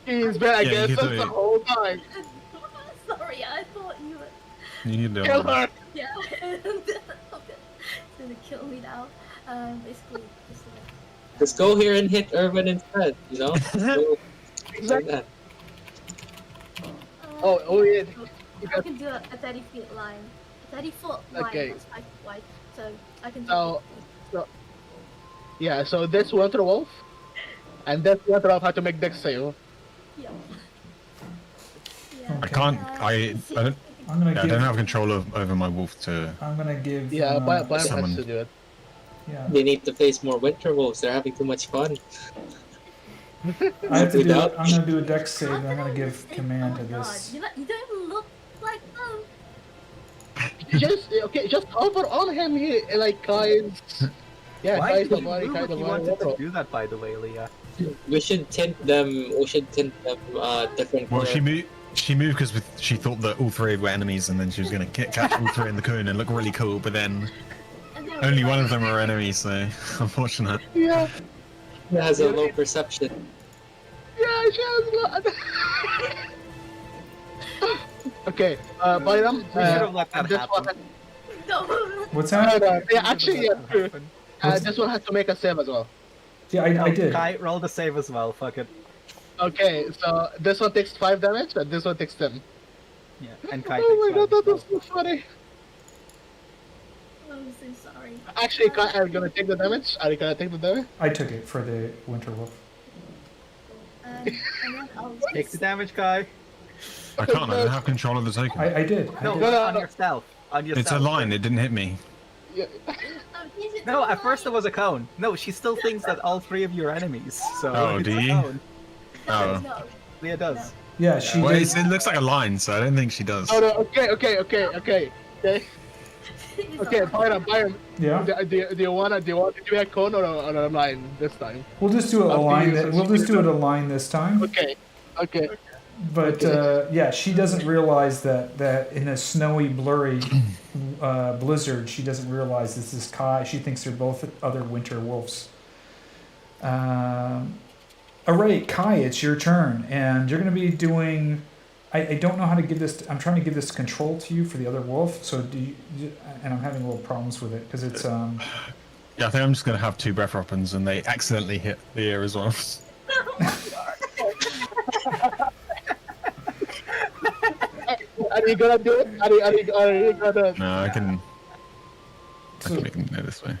Speaker 2: He's been
Speaker 5: you
Speaker 2: against
Speaker 5: can
Speaker 2: us
Speaker 5: do
Speaker 2: the
Speaker 5: it.
Speaker 2: whole time.
Speaker 8: Sorry, I thought you were...
Speaker 5: You need to.
Speaker 2: Kill her.
Speaker 8: Yeah, it's gonna kill me now. Basically, just
Speaker 6: Just go here and hit Ervan instead. You know. So, like that.
Speaker 2: Oh yeah.
Speaker 8: I can do a 30-feet line. A 30-foot line
Speaker 2: Okay.
Speaker 8: that's 5 feet wide. So I can do
Speaker 2: Yeah. So this one to the wolf, and this one to how to make dex save.
Speaker 8: Yeah.
Speaker 5: I can't. I don't.
Speaker 1: I'm gonna
Speaker 5: Yeah, I
Speaker 1: give.
Speaker 5: don't have control over my wolf to.
Speaker 1: I'm gonna give.
Speaker 2: Yeah, Bion has
Speaker 5: Someone-
Speaker 2: to do it.
Speaker 1: Yeah.
Speaker 6: They need to face more winter wolves. They're having too much fun.
Speaker 1: I have to do.
Speaker 6: Without-
Speaker 1: I'm gonna do a dex save.
Speaker 8: How
Speaker 1: And I'm
Speaker 8: can I
Speaker 1: gonna give
Speaker 8: miss it?
Speaker 1: command
Speaker 8: Oh
Speaker 1: to
Speaker 8: my God,
Speaker 1: this.
Speaker 8: You don't even look like them.
Speaker 2: Just hover on him here, like Kai's. Yeah,
Speaker 7: Why
Speaker 2: Kai's
Speaker 7: did
Speaker 2: the
Speaker 7: you
Speaker 2: body,
Speaker 7: move
Speaker 2: Kai's
Speaker 7: if
Speaker 2: the
Speaker 7: you
Speaker 2: body.
Speaker 7: wanted to do that, by the way, Leah?
Speaker 6: We should tint them. We should tint them different
Speaker 5: Well,
Speaker 6: color.
Speaker 5: She moved because she thought that all three were enemies, and then she was going to catch all three in the coon and look really cool. But then
Speaker 8: And then
Speaker 5: only one of them were enemies, so unfortunate.
Speaker 2: Yeah.
Speaker 6: He has a low perception.
Speaker 2: Yeah, she has a lot. Okay, Bayram,
Speaker 7: We should have let that
Speaker 2: this one
Speaker 7: happen.
Speaker 8: No.
Speaker 1: What's that?
Speaker 2: yeah, actually, yeah, true. This one has to make a save as well.
Speaker 1: Yeah, I did.
Speaker 7: Kai, roll the save as well. Fuck it.
Speaker 2: Okay, so this one takes 5 damage, and this one takes 10.
Speaker 7: Yeah, and Kai
Speaker 2: Oh my
Speaker 7: takes
Speaker 2: god, that
Speaker 7: one.
Speaker 2: was so funny.
Speaker 8: I'm so sorry.
Speaker 2: Actually, are you gonna take the damage? Are you gonna take the damage?
Speaker 1: I took it for the Winter Wolf.
Speaker 8: And then I'll
Speaker 7: Take the damage, Kai.
Speaker 5: I can't. I don't have control of the token.
Speaker 1: I did. I
Speaker 7: No,
Speaker 1: did.
Speaker 2: no,
Speaker 7: on
Speaker 2: no.
Speaker 7: yourself. On yourself.
Speaker 5: It's a line. It didn't hit me.
Speaker 2: Yeah.
Speaker 7: No, at first it was a cone. No, she still thinks that all three of you are enemies. So
Speaker 5: Oh,
Speaker 7: it's
Speaker 5: do
Speaker 7: a
Speaker 5: you?
Speaker 7: cone.
Speaker 5: Oh.
Speaker 8: No.
Speaker 7: Leah does.
Speaker 1: Yeah, she
Speaker 5: Well,
Speaker 1: did.
Speaker 5: it looks like a line, so I don't think she does.
Speaker 2: Oh no, okay. Okay, Byron.
Speaker 1: Yeah.
Speaker 2: Do you want to do a cone or a line this time?
Speaker 1: We'll just do it a
Speaker 2: Up to
Speaker 1: line.
Speaker 2: you, so
Speaker 1: We'll
Speaker 2: she
Speaker 1: just do it
Speaker 2: can-
Speaker 1: a line this time.
Speaker 2: Okay.
Speaker 1: But yeah, she doesn't realize that in a snowy, blurry blizzard, she doesn't realize this is Kai. She thinks they're both other winter wolves. All right, Kai, it's your turn, and you're going to be doing. I don't know how to give this. I'm trying to give this control to you for the other wolf. So do you? And I'm having a little problems with it because it's.
Speaker 5: Yeah, I think I'm just gonna have 2 breath weapons, and they accidentally hit the ear as well.
Speaker 2: Are you gonna do it? Are you gonna?
Speaker 5: No, I can make them go this way.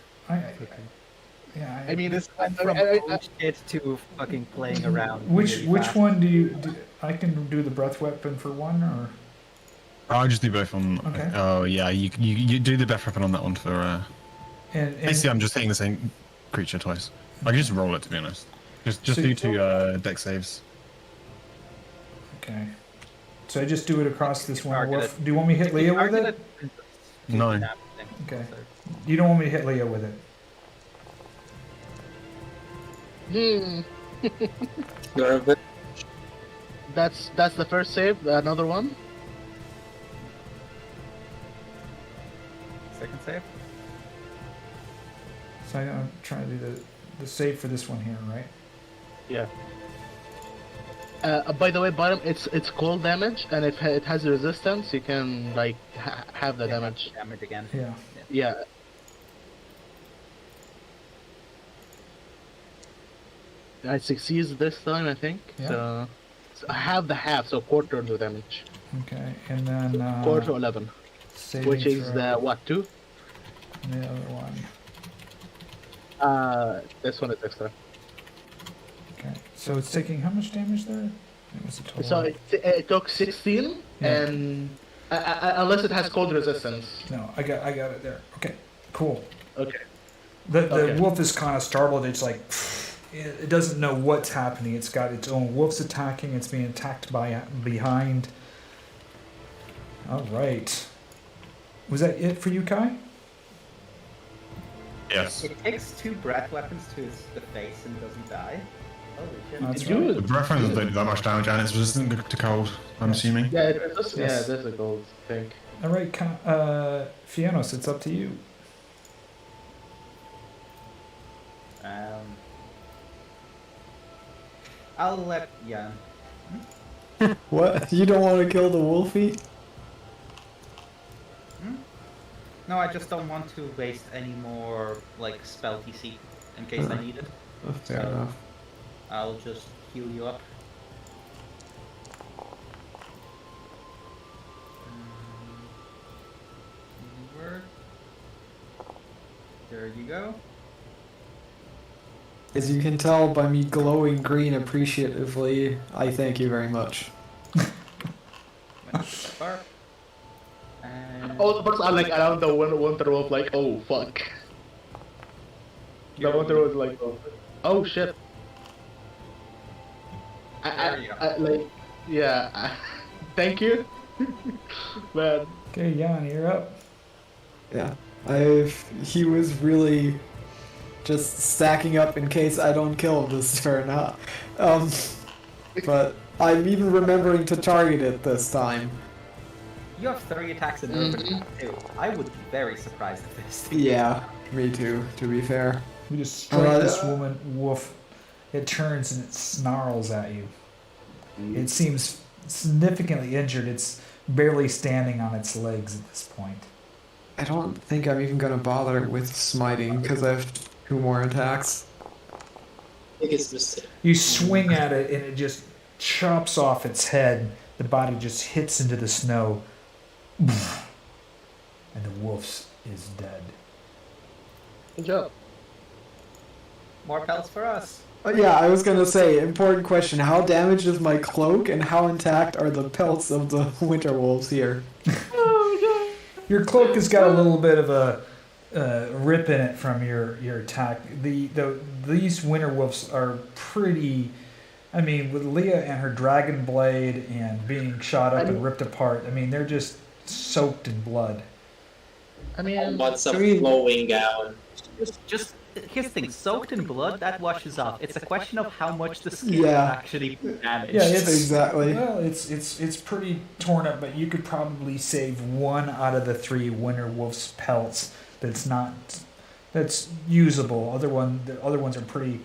Speaker 1: Yeah.
Speaker 2: I mean,
Speaker 7: This went from bullshit to fucking playing around.
Speaker 1: Which
Speaker 7: really
Speaker 1: which
Speaker 7: fast.
Speaker 1: one do you? I can do the breath weapon for one, or
Speaker 5: I'll just do both on.
Speaker 1: Okay.
Speaker 5: Oh yeah, you do the breath weapon on that one for.
Speaker 1: and
Speaker 5: Basically, I'm just hitting the same creature twice. I can just roll it, to be honest. Just
Speaker 1: So
Speaker 5: do
Speaker 1: you-
Speaker 5: 2 deck saves.
Speaker 1: okay. So I just do it across this one
Speaker 7: Target
Speaker 1: wolf.
Speaker 7: it.
Speaker 1: Do you want me to hit Leah with
Speaker 7: Target
Speaker 1: it?
Speaker 5: No.
Speaker 1: Okay. You don't want me to hit Leah with it.
Speaker 6: You're a bit.
Speaker 2: That's the first save. Another one.
Speaker 7: Second save.
Speaker 1: So I'm trying to do the save for this one here, right?
Speaker 2: Yeah. By the way, bottom, it's cold damage, and if it has resistance, you can like have the damage.
Speaker 7: Damage again.
Speaker 1: Yeah.
Speaker 2: Yeah. It succeeds this time, I think.
Speaker 1: Yeah.
Speaker 2: So I have the half, so quarter the damage.
Speaker 1: Okay. And then
Speaker 2: Quarter 11,
Speaker 1: saving
Speaker 2: which is
Speaker 1: throw,
Speaker 2: the what 2?
Speaker 1: and the other one.
Speaker 2: This one is extra.
Speaker 1: Okay. So it's taking how much damage there? It was a total.
Speaker 2: So it took 16,
Speaker 1: Yeah.
Speaker 2: and unless it has cold resistance.
Speaker 1: No, I got it there. Okay. Cool.
Speaker 2: Okay.
Speaker 1: The
Speaker 2: Okay.
Speaker 1: wolf is kind of startled. It's like it doesn't know what's happening. It's got its own wolves attacking. It's being attacked by behind. All right. Was that it for you, Kai?
Speaker 5: Yes.
Speaker 7: It takes 2 breath weapons to the face and doesn't die. Holy shit.
Speaker 1: That's
Speaker 2: Good.
Speaker 5: The breath weapons don't do that much damage, and it's resistant to cold, I'm assuming.
Speaker 2: Yeah,
Speaker 1: Yes.
Speaker 2: that's a gold thing.
Speaker 1: All right, Fiannos, it's up to you.
Speaker 7: I'll let Jan.
Speaker 4: What? You don't want to kill the wolfie?
Speaker 7: No, I just don't want to waste any more like spell TC in case I need it.
Speaker 4: Oh, fair
Speaker 7: So-
Speaker 4: enough.
Speaker 7: I'll just heal you up. Word. There you go.
Speaker 4: As you can tell by me glowing green appreciatively, I thank you very much.
Speaker 7: Bar. And
Speaker 2: All the birds are like around the winter wolf, like, oh fuck. The winter wolf is like, oh shit.
Speaker 7: There you go.
Speaker 2: I like, yeah. Thank you, man.
Speaker 1: Okay, Jan, you're up.
Speaker 4: Yeah, he was really just stacking up in case I don't kill him this turn, huh? But I'm even remembering to target it this time.
Speaker 7: You have 3 attacks in urban attack too. I would be very surprised if this.
Speaker 4: Yeah, me too, to be fair.
Speaker 1: You just strike this wolf. It turns and it snarls at you. It seems significantly injured. It's barely standing on its legs at this point.
Speaker 4: I don't think I'm even gonna bother with smiting because I have 2 more attacks.
Speaker 6: Biggest mistake.
Speaker 1: You swing at it and it just chops off its head. The body just hits into the snow. And the wolf is dead.
Speaker 2: Good job.
Speaker 7: More pelts for us.
Speaker 4: Yeah, I was gonna say, important question, how damaged is my cloak and how intact are the pelts of the winter wolves here?
Speaker 1: Your cloak has got a little bit of a rip in it from your attack. These winter wolves are pretty. I mean, with Liea and her dragon blade and being shot up and ripped apart, I mean, they're just soaked in blood.
Speaker 2: I mean,
Speaker 6: Want some flowing gown.
Speaker 7: Just here's the thing: soaked in blood, that washes off. It's a question of how much the skin
Speaker 4: Yeah.
Speaker 7: actually damaged.
Speaker 1: Yeah, it's
Speaker 4: Exactly.
Speaker 1: Well, it's pretty torn up, but you could probably save 1 out of the 3 winter wolf's pelts that's usable. The other ones are pretty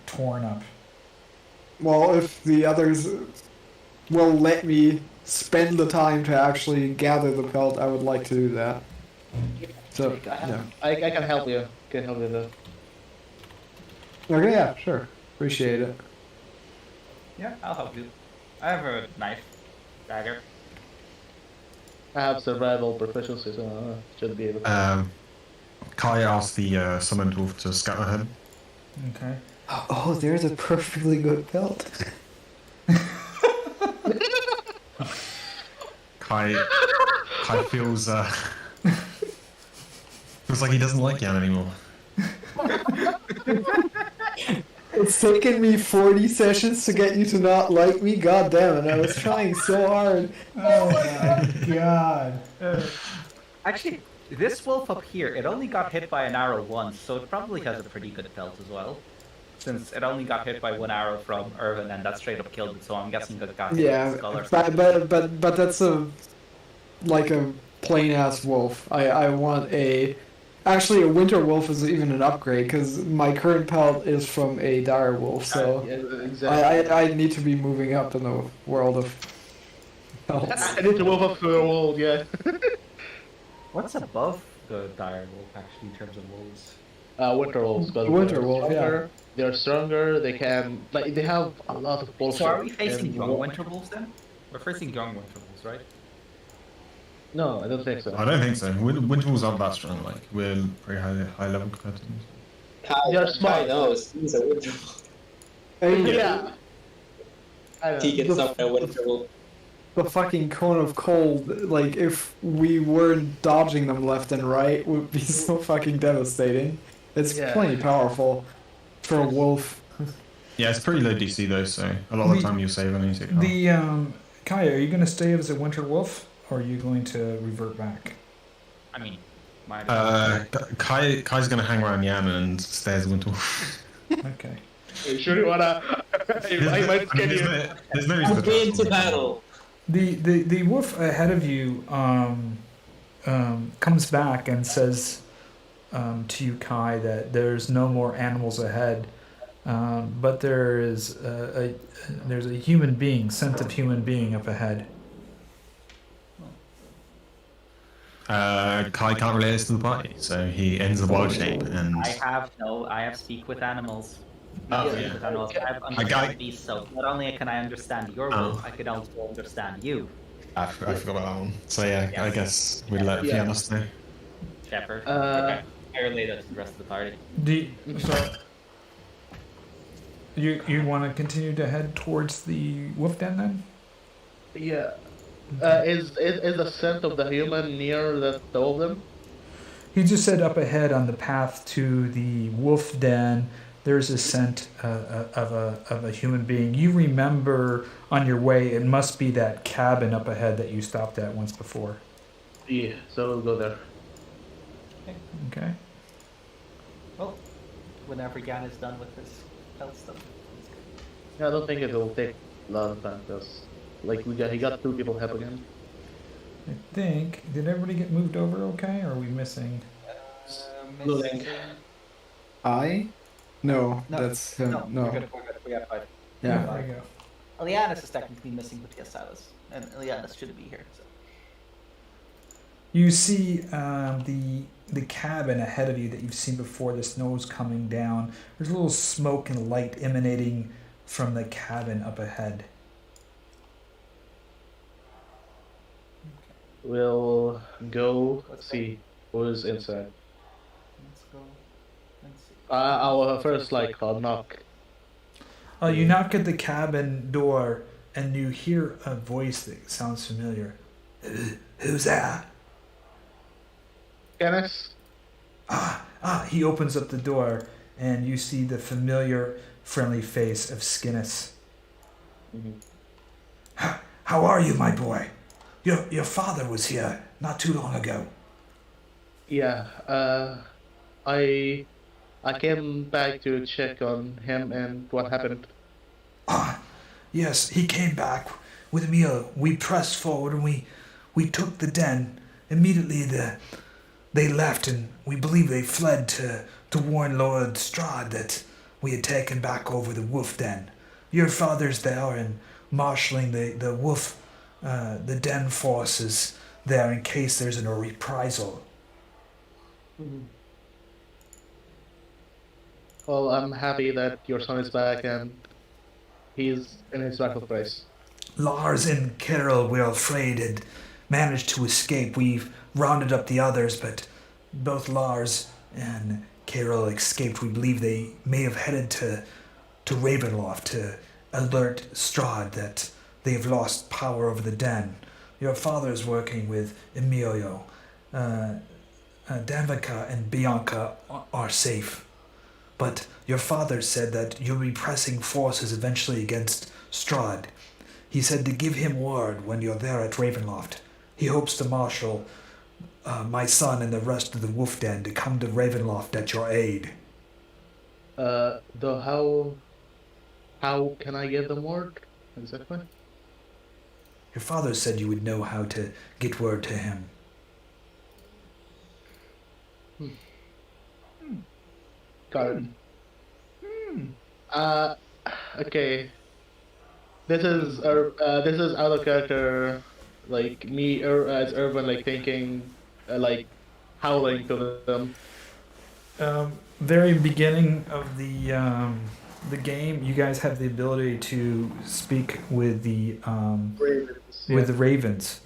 Speaker 1: torn up.
Speaker 4: Well, if the others will let me spend the time to actually gather the pelt, I would like to do that. So, yeah.
Speaker 2: I can help you. Can help you though.
Speaker 4: Okay, yeah, sure. Appreciate it.
Speaker 7: Yeah, I'll help you. I have a knife, dagger.
Speaker 2: I have survival proficiency, so should be able to.
Speaker 5: Kai asked the summoned wolf to scout ahead.
Speaker 1: Okay.
Speaker 4: Oh, there's a perfectly good pelt.
Speaker 5: Kai feels feels like he doesn't like Jan anymore.
Speaker 4: It's taken me 40 sessions to get you to not like me. God damn it, I was trying so hard.
Speaker 1: Oh my god.
Speaker 7: Actually, this wolf up here, it only got hit by an arrow once, so it probably has a pretty good pelt as well. Since it only got hit by 1 arrow from Ervan, and that straight up killed it, so I'm guessing that got hit with
Speaker 4: Yeah,
Speaker 7: the skull or
Speaker 4: but that's a plain ass wolf. I want a. Actually, a winter wolf is even an upgrade because my current pelt is from a dire wolf, so
Speaker 2: Yeah, exactly.
Speaker 4: I need to be moving up in the world of pelts.
Speaker 2: I need to move up to the world, yeah.
Speaker 7: What's above the dire wolf, actually, in terms of wolves?
Speaker 2: Winter wolves. 'Cause
Speaker 4: Winter
Speaker 2: they're
Speaker 4: wolf,
Speaker 2: stronger, They're stronger. They can they have a lot of bullshit.
Speaker 7: So are we facing
Speaker 2: and
Speaker 7: young winter wolves then? We're facing young winter wolves, right?
Speaker 2: No, I don't think so.
Speaker 5: I don't think so. Winter wolves aren't that strong. Like we're pretty high level compared to them.
Speaker 6: Kai knows. He's a winter wolf.
Speaker 2: Yeah. I don't
Speaker 6: He
Speaker 2: know.
Speaker 6: gets up a winter wolf.
Speaker 4: The fucking cone of cold, like, if we weren't dodging them left and right, would be so fucking devastating. It's
Speaker 2: Yeah.
Speaker 4: plenty powerful for a wolf.
Speaker 5: Yeah, it's pretty low DC though, so a lot of the time you save and you take it.
Speaker 1: The Kaya, are you going to stay as a winter wolf, or are you going to revert back?
Speaker 7: I mean, my
Speaker 5: Kai's gonna hang around Jan and stay as a winter wolf.
Speaker 1: Okay.
Speaker 2: You sure you wanna? I might scare you.
Speaker 5: There's no reason
Speaker 6: Get into
Speaker 5: to
Speaker 6: battle.
Speaker 1: The wolf ahead of you comes back and says to you, Kai, that there's no more animals ahead, but there's a human being, scent of human being up ahead.
Speaker 5: Kai can't relate this to the party, so he ends the wild shape and
Speaker 7: I have speak with animals.
Speaker 5: Oh,
Speaker 7: Speak
Speaker 5: yeah.
Speaker 7: with animals. I have
Speaker 5: got
Speaker 7: understand
Speaker 5: it.
Speaker 7: beasts, so not only can I understand your
Speaker 5: Oh.
Speaker 7: wolf, I can also understand you,
Speaker 5: I forgot about that one. So yeah, I
Speaker 7: Yes.
Speaker 5: guess we'll let
Speaker 2: Yeah.
Speaker 5: Fiannos know.
Speaker 7: Shepherd.
Speaker 2: Uh,
Speaker 7: Okay. I relay that to the rest of the party.
Speaker 1: So you want to continue to head towards the wolf den then?
Speaker 2: Yeah. Is the scent of the human near the two of them?
Speaker 1: He just said up ahead on the path to the wolf den, there's a scent of a human being. You remember on your way, it must be that cabin up ahead that you stopped at once before.
Speaker 2: Yeah. So we'll go there.
Speaker 1: Okay.
Speaker 7: Well, whenever Jan is done with his health stuff.
Speaker 2: Yeah, I don't think it will take a lot of time because like he got two people helping him.
Speaker 1: I think. Did everybody get moved over okay, or are we missing?
Speaker 6: Loading.
Speaker 4: No,
Speaker 3: No,
Speaker 4: that's him.
Speaker 3: No,
Speaker 4: No.
Speaker 3: we're good. We got 5.
Speaker 4: Yeah.
Speaker 1: There we go.
Speaker 3: Ileanys is technically missing, but yes, Silas. And Ileanys should be here. So.
Speaker 1: You see the cabin ahead of you that you've seen before. The snow's coming down. There's a little smoke and light emanating from the cabin up ahead.
Speaker 2: We'll go see who's inside.
Speaker 3: Let's go. Let's see.
Speaker 2: I'll first knock.
Speaker 1: You knock at the cabin door and you hear a voice that sounds familiar. Who's that?
Speaker 2: Kenneth?
Speaker 1: He opens up the door and you see the familiar, friendly face of Skinnis.
Speaker 2: Mm-hmm.
Speaker 1: How are you, my boy? Your father was here not too long ago.
Speaker 2: Yeah, I came back to check on him and what happened.
Speaker 1: Yes, he came back with a meal. We pressed forward and we took the den. Immediately they left and we believe they fled to warn Lord Strahd that we had taken back over the wolf den. Your father's there and marshalling the wolf, the den forces there in case there's a reprisal.
Speaker 2: Mm-hmm. Well, I'm happy that your son is back and he's in his rightful place.
Speaker 1: Lars and Khyraezul, we're afraid, had managed to escape. We've rounded up the others, but both Lars and Khyraezul escaped. We believe they may have headed to Ravenloft to alert Strahd that they have lost power over the den. Your father is working with Emilio. Danvika and Bianca are safe. But your father said that you'll be pressing forces eventually against Strahd. He said to give him word when you're there at Ravenloft. He hopes to marshal my son and the rest of the wolf den to come to Ravenloft at your aid.
Speaker 2: Though how can I give them word? Exactly?
Speaker 1: Your father said you would know how to get word to him.
Speaker 2: Got it. Okay. This is out of character, like me as Ervan, like thinking, like howling to them.
Speaker 1: Very beginning of the game, you guys have the ability to speak with the
Speaker 2: Ravens.
Speaker 1: ravens.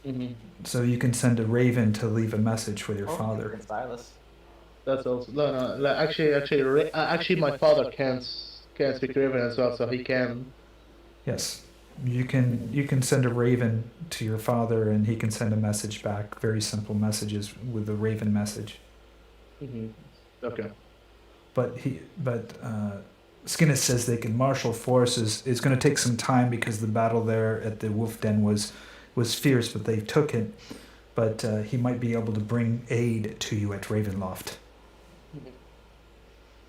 Speaker 2: Mm-hmm.
Speaker 1: So you can send a raven to leave a message with your father.
Speaker 3: Silas.
Speaker 2: That's also no. Like, actually, my father can speak Raven as well, so he can.
Speaker 1: Yes, you can send a raven to your father, and he can send a message back. Very simple messages with the raven message.
Speaker 2: Mm-hmm. Okay.
Speaker 1: But Skinnis says they can marshal forces. It's going to take some time because the battle there at the wolf den was fierce, but they took it. But he might be able to bring aid to you at Ravenloft.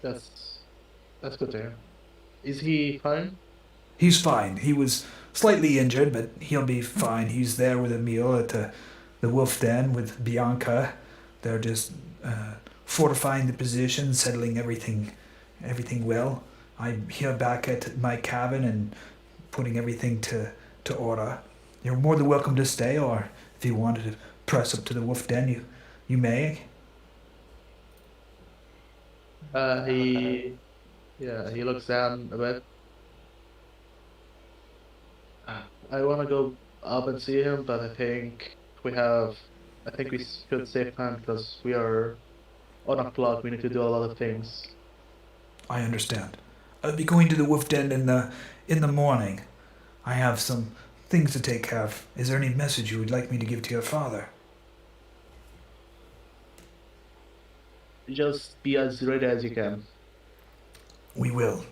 Speaker 2: That's good to hear. Is he fine?
Speaker 1: He's fine. He was slightly injured, but he'll be fine. He's there with Emil at the wolf den with Bianca. They're just fortifying the position, settling everything well. I'm here back at my cabin and putting everything to order. You're more than welcome to stay, or if you wanted to press up to the wolf den, you may.
Speaker 2: He looks down a bit. I want to go up and see him, but I think we should save time because we are on a clock. We need to do a lot of things.
Speaker 1: I understand. I'll be going to the wolf den in the morning. I have some things to take care of. Is there any message you would like me to give to your father?
Speaker 2: Just be as ready as you can.
Speaker 1: We will.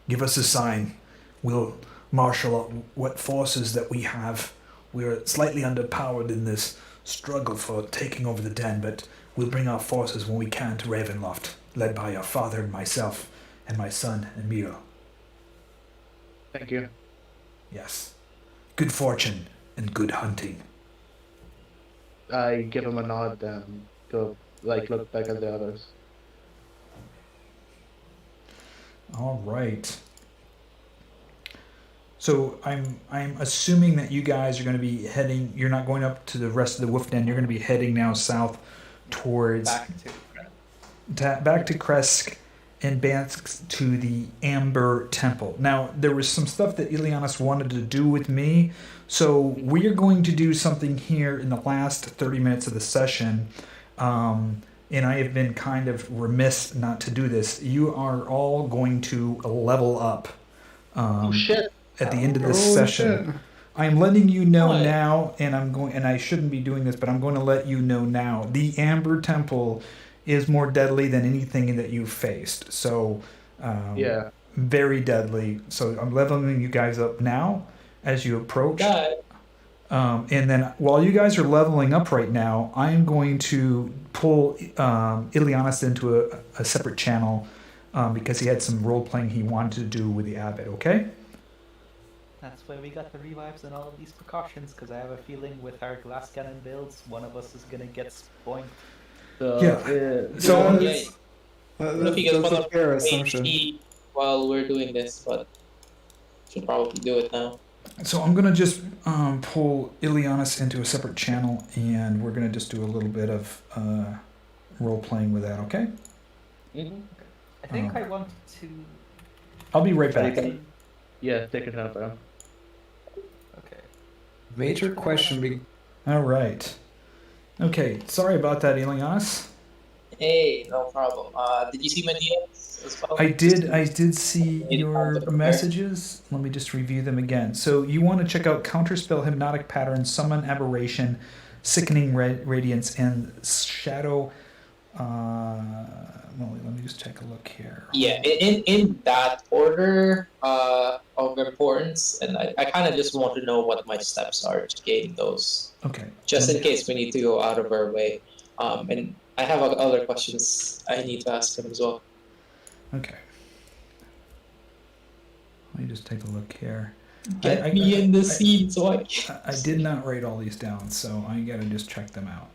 Speaker 1: Give us a sign. We'll marshal up what forces that we have. We're slightly underpowered in this struggle for taking over the den, but we'll bring our forces when we can to Ravenloft, led by your father and myself, and my son, Emil.
Speaker 2: Thank you.
Speaker 1: Yes. Good fortune and good hunting.
Speaker 2: I give him a nod and go look back at the others.
Speaker 1: All right. So I'm assuming that you guys are going to be heading. You're not going up to the rest of the Wolf Den. You're going to be heading now south towards back to Krezk and back to the Amber Temple. Now there was some stuff that Ileanys wanted to do with me, so we are going to do something here in the last 30 minutes of the session. And I have been kind of remiss not to do this. You are all going to level up.
Speaker 2: Oh shit!
Speaker 1: At the end of this session.
Speaker 4: shit.
Speaker 1: I'm letting you know
Speaker 6: What?
Speaker 1: now, and I shouldn't be doing this, but I'm going to let you know now. The Amber Temple is more deadly than anything that you've faced. So,
Speaker 2: Yeah.
Speaker 1: very deadly. So I'm leveling you guys up now as you approach.
Speaker 6: God.
Speaker 1: And then while you guys are leveling up right now, I am going to pull Ileanys into a separate channel because he had some role playing he wanted to do with the Abbot. Okay.
Speaker 7: That's why we got the revives and all of these precautions, because I have a feeling with our glass cannon builds, one of us is gonna get spoinked.
Speaker 2: So,
Speaker 1: Yeah.
Speaker 2: so
Speaker 6: Yeah. I don't know if you guys
Speaker 4: That's
Speaker 6: want
Speaker 4: a fair
Speaker 6: to
Speaker 4: assumption.
Speaker 6: eat while we're doing this, but should probably do it now.
Speaker 1: So I'm gonna just pull Ileanys into a separate channel, and we're gonna just do a little bit of role playing with that. Okay.
Speaker 2: Mhm.
Speaker 7: I think
Speaker 1: Oh.
Speaker 7: I want to.
Speaker 1: I'll be right
Speaker 2: Take
Speaker 1: back.
Speaker 2: it. Yeah, take your time, bro.
Speaker 7: Okay.
Speaker 4: Major question.
Speaker 1: All right. Okay. Sorry about that, Ileanys.
Speaker 6: Hey, no problem. Did you see my DMs as well?
Speaker 1: I did see your messages. Let me just review them again. So you want to check out Counterspell, Hypnotic Pattern, Summon Aberration, Sickening Radiance, and Shadow. Well, let me just take a look here.
Speaker 6: Yeah, in that order of importance, and I kind of just want to know what my steps are to gain those,
Speaker 1: Okay.
Speaker 6: just in case we need to go out of our way. And I have other questions I need to ask him as well.
Speaker 1: Okay. Let me just take a look here.
Speaker 6: Get me in the scene so
Speaker 1: I did not write all these down, so I gotta just check them out.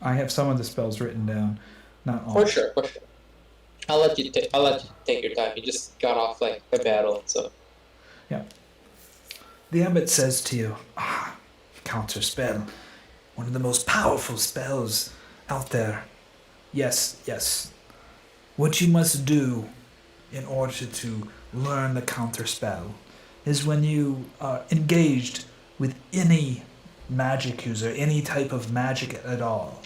Speaker 1: I have some of the spells written down, not all.
Speaker 6: For sure. I'll let you take your time. You just got off like a battle, so.
Speaker 1: The Abbot says to you, counter spell, one of the most powerful spells out there. Yes. What you must do in order to learn the counter spell is when you are engaged with any magic user, any type of magic at all,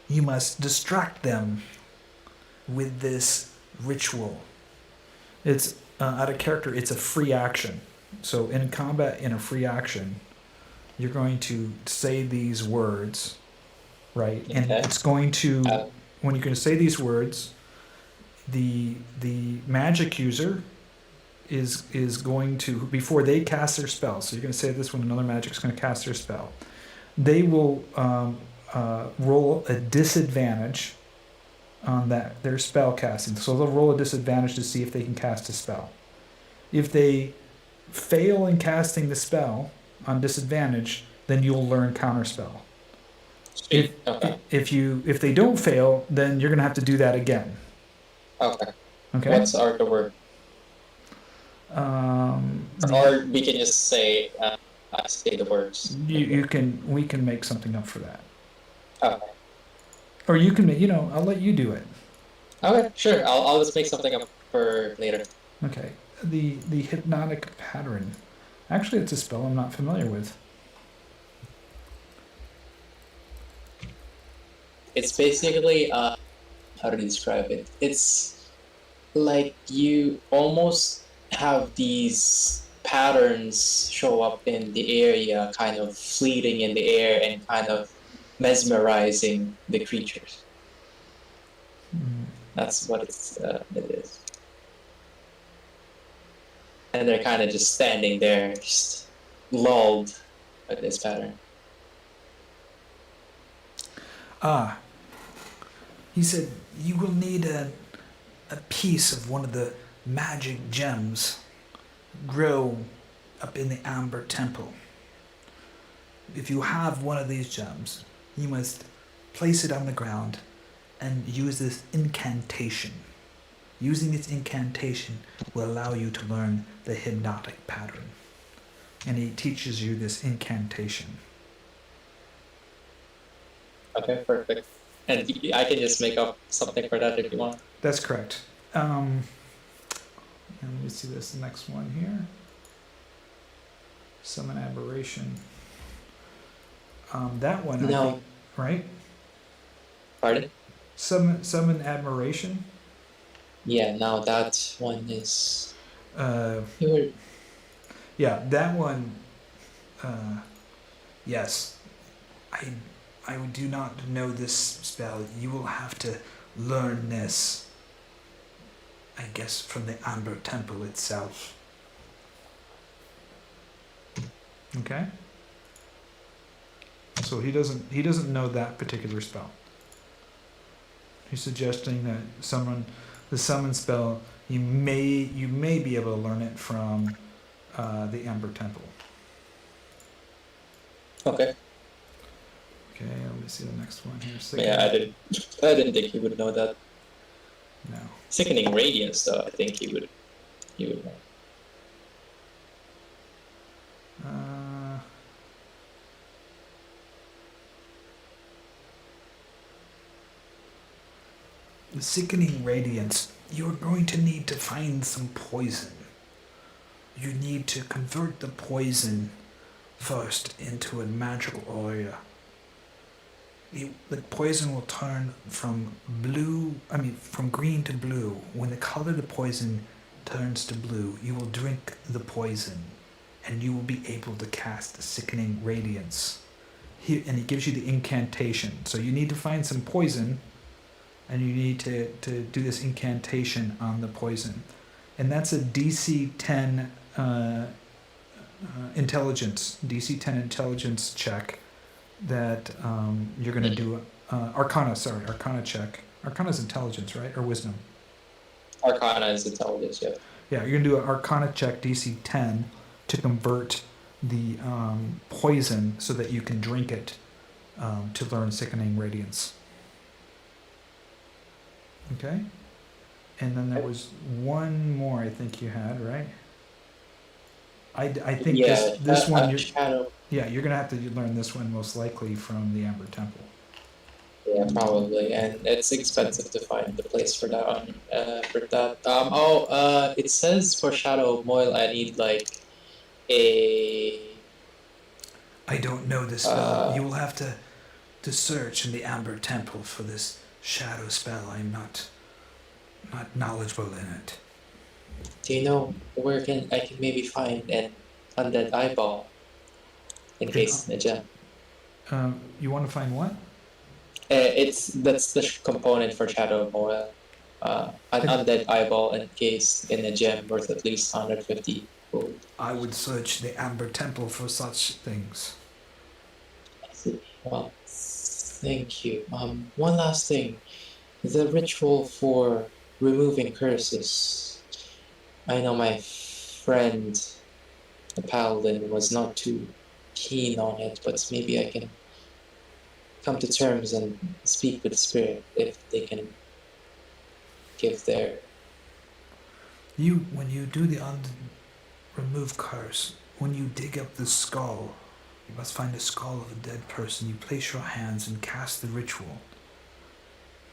Speaker 1: you must distract them with this ritual. It's out of character, it's a free action. So in combat, in a free action, you're going to say these words, right? And
Speaker 6: Okay.
Speaker 1: it's going to, when you're going to say these words, the magic user is going to, before they cast their spell, so you're going to say this when another magic's going to cast their spell, they will roll a disadvantage on their spell casting. So they'll roll a disadvantage to see if they can cast a spell. If they fail in casting the spell on disadvantage, then you'll learn counterspell.
Speaker 6: Sweet. Okay.
Speaker 1: If they don't fail, then you're gonna have to do that again.
Speaker 6: Okay.
Speaker 1: Okay.
Speaker 6: What's the word? Or we can just say the words.
Speaker 1: we can make something up for that.
Speaker 6: Okay.
Speaker 1: Or you can make, I'll let you do it.
Speaker 6: Okay, sure. I'll just make something up for later.
Speaker 1: Okay. The hypnotic pattern. Actually, it's a spell I'm not familiar with.
Speaker 6: It's basically how do you describe it? It's like you almost have these patterns show up in the area, kind of fleeting in the air and kind of mesmerizing the creatures. That's what it is. And they're kind of just standing there, just lulled by this pattern.
Speaker 1: He said, you will need a piece of one of the magic gems grow up in the Amber Temple. If you have one of these gems, you must place it on the ground and use this incantation. Using this incantation will allow you to learn the hypnotic pattern. And he teaches you this incantation.
Speaker 6: Okay, perfect. And I can just make up something for that if you want.
Speaker 1: That's correct. And let me see this next one here. Summon Aberration. That one, I
Speaker 6: No.
Speaker 1: think, right?
Speaker 6: Pardon?
Speaker 1: Summon Admiration.
Speaker 6: Yeah, now that one is.
Speaker 1: Uh,
Speaker 6: You were.
Speaker 1: yeah, that one. Yes, I do not know this spell. You will have to learn this. I guess from the Amber Temple itself. Okay. So he doesn't know that particular spell. He's suggesting that the summon spell, you may be able to learn it from the Amber Temple.
Speaker 6: Okay.
Speaker 1: Okay, let me see the next one here.
Speaker 6: Yeah, I didn't think he would know that.
Speaker 1: No.
Speaker 6: Sickening Radiance, though, I think he would know.
Speaker 1: The Sickening Radiance, you're going to need to find some poison. You need to convert the poison first into a magical aura. The poison will turn from green to blue. When the color of the poison turns to blue, you will drink the poison and you will be able to cast the Sickening Radiance. And he gives you the incantation. So you need to find some poison and you need to do this incantation on the poison. And that's a DC 10 intelligence check that you're going to do. Arcana check. Arcana's intelligence, right? Or wisdom?
Speaker 6: Arcana is intelligence, yeah.
Speaker 1: Yeah, you're going to do an Arcana check, DC 10, to convert the poison so that you can drink it to learn Sickening Radiance. Okay? And then there was one more I think you had, right? I think this one you're gonna have to learn this one most likely from the Amber Temple.
Speaker 6: Yeah, probably, and it's expensive to find the place for that one. It says for Shadow Moil I need like a.
Speaker 1: I don't know this spell. You will have to search in the Amber Temple for this shadow spell. I'm not knowledgeable in it.
Speaker 6: Do you know where I can maybe find an undead eyeball? In case a gem.
Speaker 1: You want to find what?
Speaker 6: That's the component for Shadow Moil. An undead eyeball encased in a gem worth at least 150 gold.
Speaker 1: I would search the Amber Temple for such things.
Speaker 6: I see. Well, thank you. One last thing. The ritual for removing curses. I know my friend, the Paladin, was not too keen on it, but maybe I can come to terms and speak with the spirit if they can give their.
Speaker 1: When you do the remove curse, when you dig up the skull, you must find the skull of a dead person. You place your hands and cast the ritual.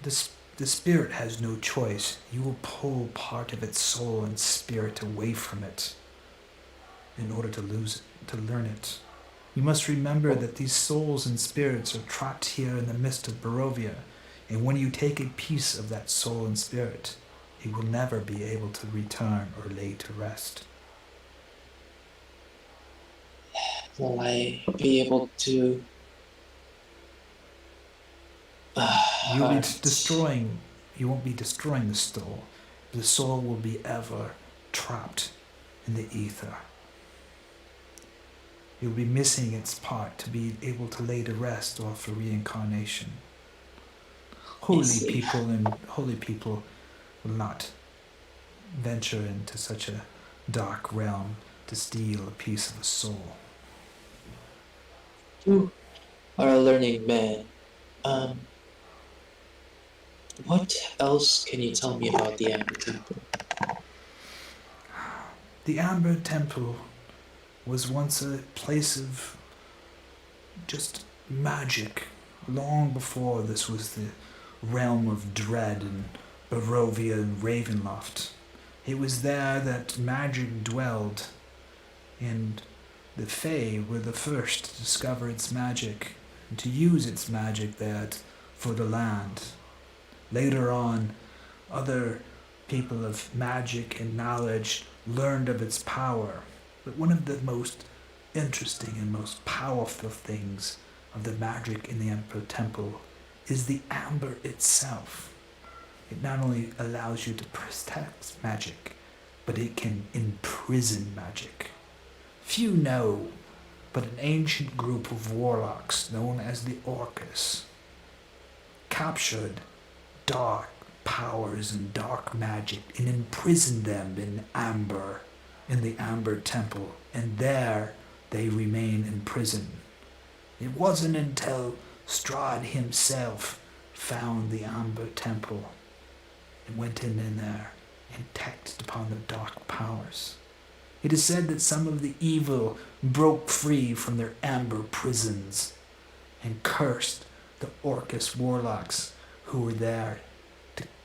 Speaker 1: The spirit has no choice. You will pull part of its soul and spirit away from it in order to learn it. You must remember that these souls and spirits are trapped here in the midst of Barovia, and when you take a piece of that soul and spirit, he will never be able to return or lay to rest.
Speaker 6: Will I be able to?
Speaker 1: You won't be destroying the soul. The soul will be ever trapped in the ether. You'll be missing its part to be able to lay to rest or for reincarnation. Holy people will not venture into such a dark realm to steal a piece of a soul.
Speaker 6: You are a learning man. What else can you tell me about the Abbey Temple?
Speaker 1: The Amber Temple was once a place of just magic, long before this was the realm of dread and Barovia and Ravenloft. It was there that magic dwelled, and the Fae were the first to discover its magic and to use its magic there for the land. Later on, other people of magic and knowledge learned of its power, but one of the most interesting and most powerful things of the magic in the Emperor Temple is the amber itself. It not only allows you to protect magic, but it can imprison magic. Few know, but an ancient group of warlocks known as the Orcus captured dark powers and dark magic and imprisoned them in the Amber Temple, and there they remain in prison. It wasn't until Strahd himself found the Amber Temple and went in there and taxed upon the dark powers. It is said that some of the evil broke free from their amber prisons and cursed the Orcus warlocks who were there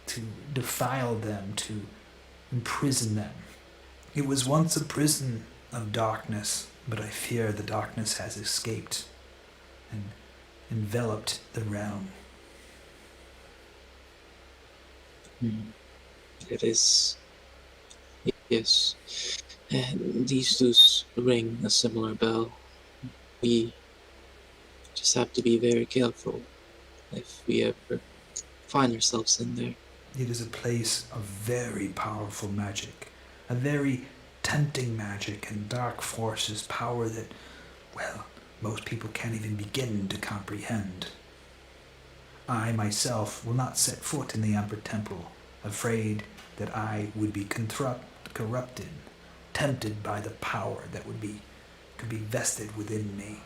Speaker 1: to defile them, to imprison them. It was once a prison of darkness, but I fear the darkness has escaped and enveloped the realm.
Speaker 6: It is. Yes. And these two ring a similar bell. We just have to be very careful if we ever find ourselves in there.
Speaker 1: It is a place of very powerful magic, a very tempting magic and dark forces, power that, well, most people can't even begin to comprehend. I myself will not set foot in the Amber Temple, afraid that I would be corrupted, tempted by the power that could be vested within me.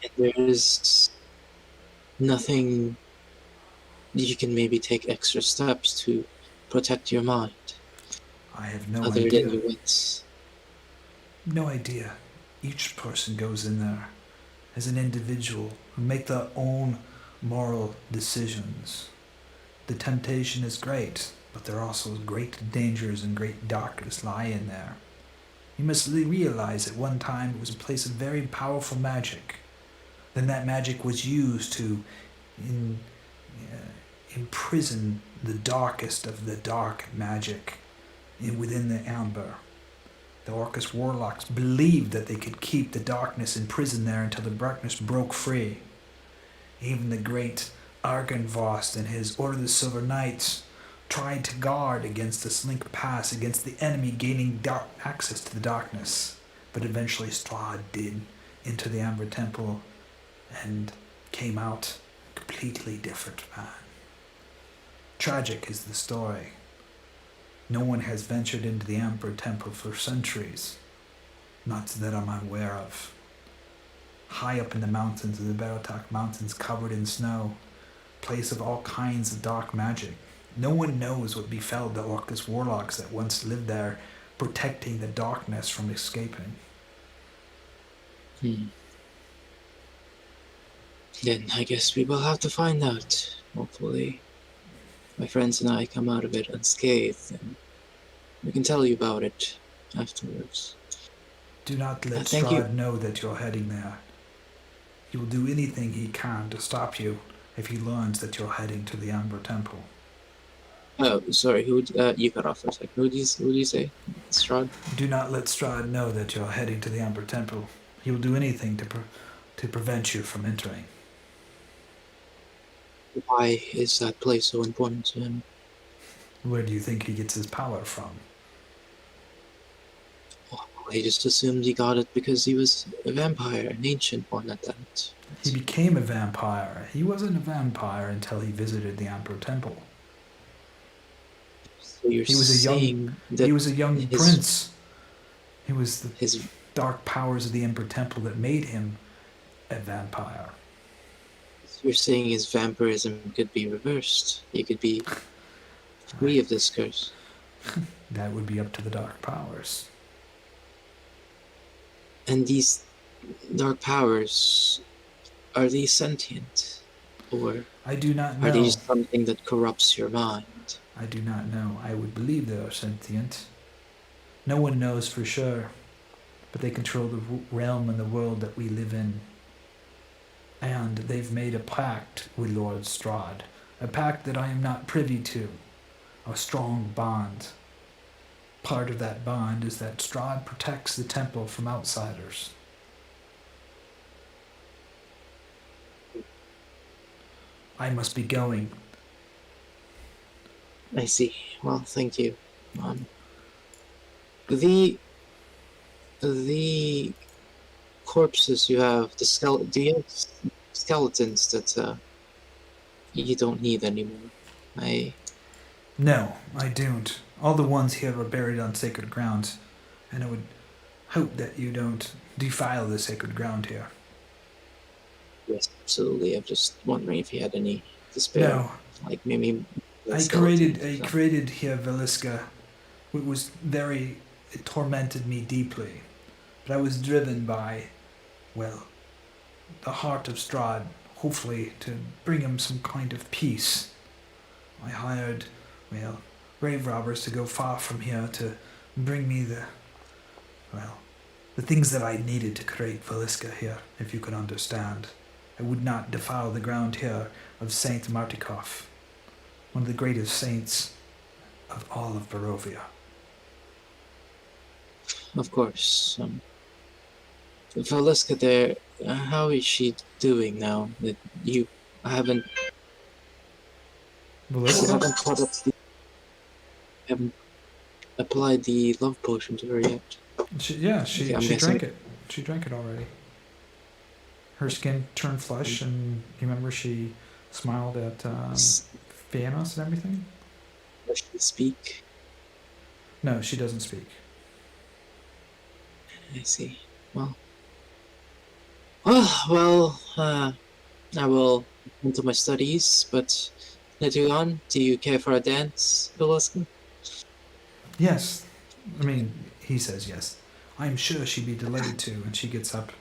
Speaker 6: And there is nothing you can maybe take extra steps to protect your mind.
Speaker 1: I have no
Speaker 6: other
Speaker 1: idea.
Speaker 6: than your wits.
Speaker 1: No idea. Each person goes in there as an individual who make their own moral decisions. The temptation is great, but there are also great dangers and great darkness lie in there. You must realize at one time it was a place of very powerful magic. Then that magic was used to imprison the darkest of the dark magic within the Amber. The Orcus warlocks believed that they could keep the darkness imprisoned there until the darkness broke free. Even the great Argynvost and his Order of the Silver Knights tried to guard against the Slink Pass, against the enemy gaining access to the darkness. But eventually Strahd did enter the Amber Temple and came out a completely different man. Tragic is the story. No one has ventured into the Amber Temple for centuries. Not that I'm aware of. High up in the mountains of the Baratak Mountains, covered in snow, place of all kinds of dark magic. No one knows what befell the Orcus warlocks that once lived there, protecting the darkness from escaping.
Speaker 6: Then I guess we will have to find out. Hopefully, my friends and I come out of it unscathed, and we can tell you about it afterwards.
Speaker 1: Do not let
Speaker 6: Thank you.
Speaker 1: Strahd know that you're heading there. He will do anything he can to stop you if he learns that you're heading to the Amber Temple.
Speaker 6: Oh, sorry. You cut off for a second. Who do you say? Strahd?
Speaker 1: Do not let Strahd know that you're heading to the Amber Temple. He will do anything to prevent you from entering.
Speaker 6: Why is that place so important to him?
Speaker 1: Where do you think he gets his power from?
Speaker 6: Well, I just assumed he got it because he was a vampire, an ancient one at that.
Speaker 1: He became a vampire. He wasn't a vampire until he visited the Amber Temple.
Speaker 6: So you're
Speaker 1: He was a young
Speaker 6: saying that
Speaker 1: he was a young
Speaker 6: his
Speaker 1: prince. He was the
Speaker 6: his
Speaker 1: dark powers of the Emperor Temple that made him a vampire.
Speaker 6: you're saying his vampirism could be reversed. He could be free of this curse.
Speaker 1: That would be up to the dark powers.
Speaker 6: And these dark powers, are they sentient? Or
Speaker 1: I do not
Speaker 6: are they
Speaker 1: know.
Speaker 6: just something that corrupts your mind?
Speaker 1: I do not know. I would believe they are sentient. No one knows for sure, but they control the realm and the world that we live in. And they've made a pact with Lord Strahd, a pact that I am not privy to, a strong bond. Part of that bond is that Strahd protects the temple from outsiders. I must be going.
Speaker 6: I see. Well, thank you. The corpses you have, do you have skeletons that you don't need anymore?
Speaker 1: No, I don't. All the ones here are buried on sacred ground, and I would hope that you don't defile the sacred ground here.
Speaker 6: Yes, absolutely. I'm just wondering if you had any to spare.
Speaker 1: No,
Speaker 6: Like maybe
Speaker 1: I created here Veliska. It tormented me deeply, but I was driven by, well, the heart of Strahd, hopefully to bring him some kind of peace. I hired, well, grave robbers to go far from here to bring me the things that I needed to create Veliska here, if you could understand. I would not defile the ground here of Saint Martikov, one of the greatest saints of all of Barovia.
Speaker 6: Of course. Valiska there, how is she doing now? That you haven't
Speaker 1: Veliska?
Speaker 6: haven't applied the love potion to her yet.
Speaker 1: She
Speaker 6: guessing-
Speaker 1: drank it. She drank it already. Her skin turned flesh, and you remember she smiled at Fiannos and everything?
Speaker 6: Does she speak?
Speaker 1: No, she doesn't speak.
Speaker 6: I see. Well, I will into my studies, but later on, do you care for a dance, Valiska?
Speaker 1: Yes. I mean, he says yes. I'm sure she'd be delighted to, and she gets up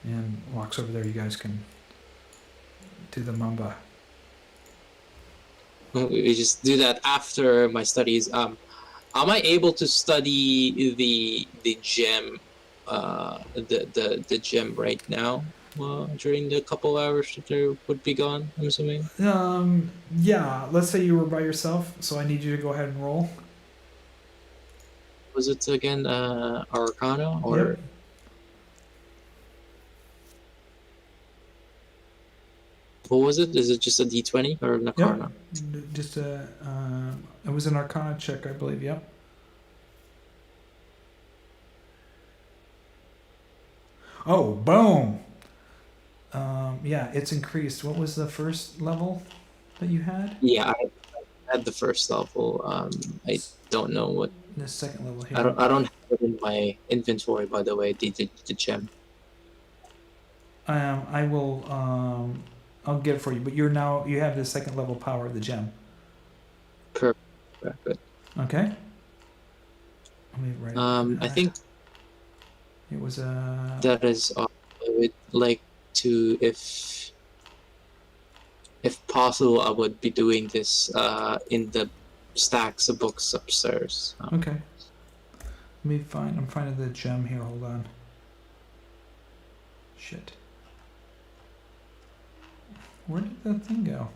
Speaker 1: and walks over there. You guys can do the mamba.
Speaker 6: We just do that after my studies. Am I able to study the gem, the gem right now? During the couple hours that there would be gone, I'm assuming.
Speaker 1: Yeah. Let's say you were by yourself, so I need you to go ahead and roll.
Speaker 6: Was it again Arcana or?
Speaker 1: Yep.
Speaker 6: What was it? Is it just a D20 or an Arcana?
Speaker 1: Just it was an Arcana check, I believe. Yep. Oh, boom. Yeah, it's increased. What was the first level that you had?
Speaker 6: Yeah, I had the first level. I don't know what.
Speaker 1: The second level here.
Speaker 6: I don't have it in my inventory, by the way. The gem.
Speaker 1: I will. I'll get it for you. But you have the second level power of the gem.
Speaker 6: Perfect. Good.
Speaker 1: Okay. Let me write.
Speaker 6: I think
Speaker 1: it was
Speaker 6: that is all. I would like to, if possible, I would be doing this in the stacks of books upstairs.
Speaker 1: Okay. Let me find. I'm finding the gem here. Hold on. Shit. Where did that thing go?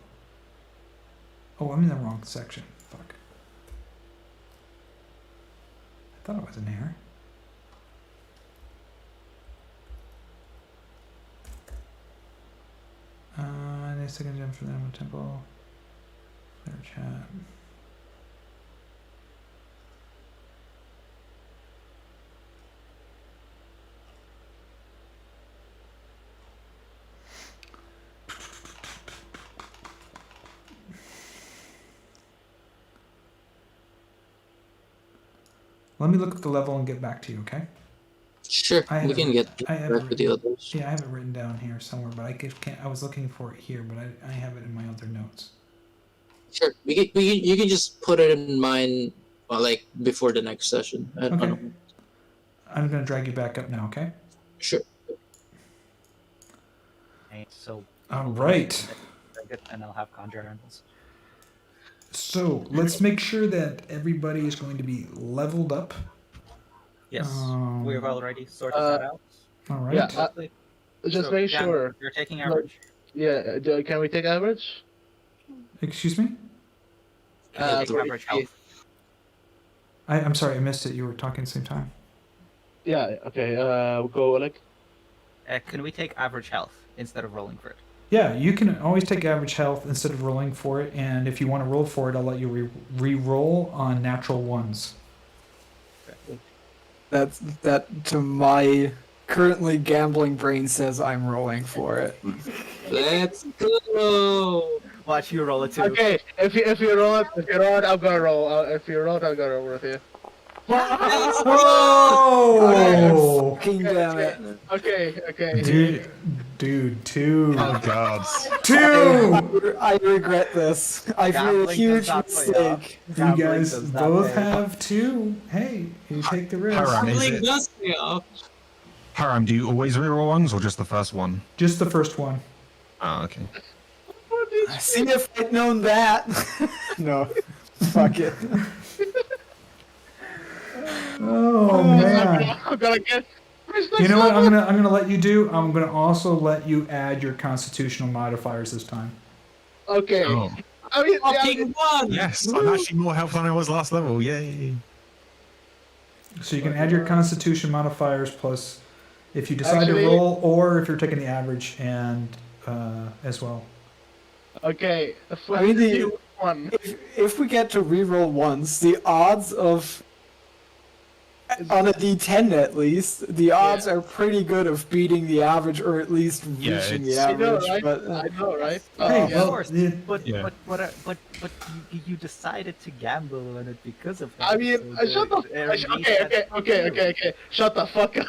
Speaker 1: Oh, I'm in the wrong section. Fuck. I thought it was in here. I need a second gem for the Emerald Temple. Clear chat. Let me look at the level and get back to you, okay?
Speaker 6: Sure,
Speaker 1: I
Speaker 6: we
Speaker 1: have
Speaker 6: can
Speaker 1: it-
Speaker 6: get
Speaker 1: I have it
Speaker 6: back to the
Speaker 1: written-
Speaker 6: others.
Speaker 1: Yeah, I have it written down here somewhere, but can't. I was looking for it here, but I have it in my other notes.
Speaker 6: Sure, you can just put it in mine, like before the next session. I don't
Speaker 1: Okay.
Speaker 6: know.
Speaker 1: I'm gonna drag you back up now, okay?
Speaker 6: Sure.
Speaker 7: Okay, so
Speaker 1: All right.
Speaker 7: and I'll have conjure animals.
Speaker 1: So let's make sure that everybody is going to be leveled up.
Speaker 7: Yes,
Speaker 1: Um,
Speaker 7: we've already sorted that out.
Speaker 1: All right.
Speaker 2: Yeah,
Speaker 7: Mostly.
Speaker 2: just
Speaker 7: So,
Speaker 2: make
Speaker 7: Dan,
Speaker 2: sure.
Speaker 7: You're taking
Speaker 2: No.
Speaker 7: average.
Speaker 2: Yeah, can we take average?
Speaker 1: Excuse me?
Speaker 7: Can you take
Speaker 6: Uh,
Speaker 7: average health?
Speaker 1: I'm sorry, I missed it. You were talking at the same time.
Speaker 2: Yeah, okay, we'll go Oleg.
Speaker 7: Can we take average health instead of rolling for it?
Speaker 1: Yeah, you can always take average health instead of rolling for it, and if you want to roll for it, I'll let you re-roll on natural ones.
Speaker 4: That to my currently gambling brain says I'm rolling for it.
Speaker 6: Let's go.
Speaker 7: Watch you roll it too.
Speaker 2: Okay, if you roll it, I'm gonna roll. If you roll it, I'm gonna roll with you.
Speaker 1: Oh!
Speaker 4: Fucking damn it.
Speaker 2: Okay.
Speaker 1: Dude, two.
Speaker 5: Oh god.
Speaker 1: Two!
Speaker 4: I regret this. I've made a
Speaker 7: Gambling
Speaker 4: huge
Speaker 7: does not pay off.
Speaker 4: mistake.
Speaker 1: You
Speaker 7: Gambling
Speaker 1: guys
Speaker 7: does not
Speaker 1: both
Speaker 7: pay.
Speaker 1: have two. Hey, you take the risk.
Speaker 5: Hiram, is
Speaker 6: Gambling
Speaker 5: it?
Speaker 6: does pay off.
Speaker 5: Hiram, do you always reroll ones or just the first one?
Speaker 1: Just the first one.
Speaker 5: Oh, okay.
Speaker 4: See if I'd known that. No. Fuck it.
Speaker 1: Oh man.
Speaker 2: I'm gonna get.
Speaker 1: You know what I'm gonna let you do? I'm gonna also let you add your constitutional modifiers this time.
Speaker 2: Okay.
Speaker 5: Oh.
Speaker 2: I mean,
Speaker 6: Fucking one.
Speaker 5: Yes, I'm actually more health than I was last level. Yay.
Speaker 1: So you can add your constitution modifiers plus if you decide
Speaker 2: Actually-
Speaker 1: to roll or if you're taking the average and as well.
Speaker 2: okay.
Speaker 4: I mean,
Speaker 2: one.
Speaker 4: if we get to reroll once, the odds of on a D10 at least, the odds are pretty good of beating the average or at least
Speaker 5: Yeah,
Speaker 4: reaching the
Speaker 5: it's-
Speaker 2: I know,
Speaker 4: average.
Speaker 2: right?
Speaker 4: But
Speaker 2: I know, right?
Speaker 1: Hey,
Speaker 7: of
Speaker 1: well,
Speaker 7: course.
Speaker 1: yeah.
Speaker 7: But
Speaker 5: Yeah.
Speaker 7: but you decided to gamble on it because of that.
Speaker 2: I mean,
Speaker 7: so
Speaker 2: shut the. Okay. Shut the fuck up.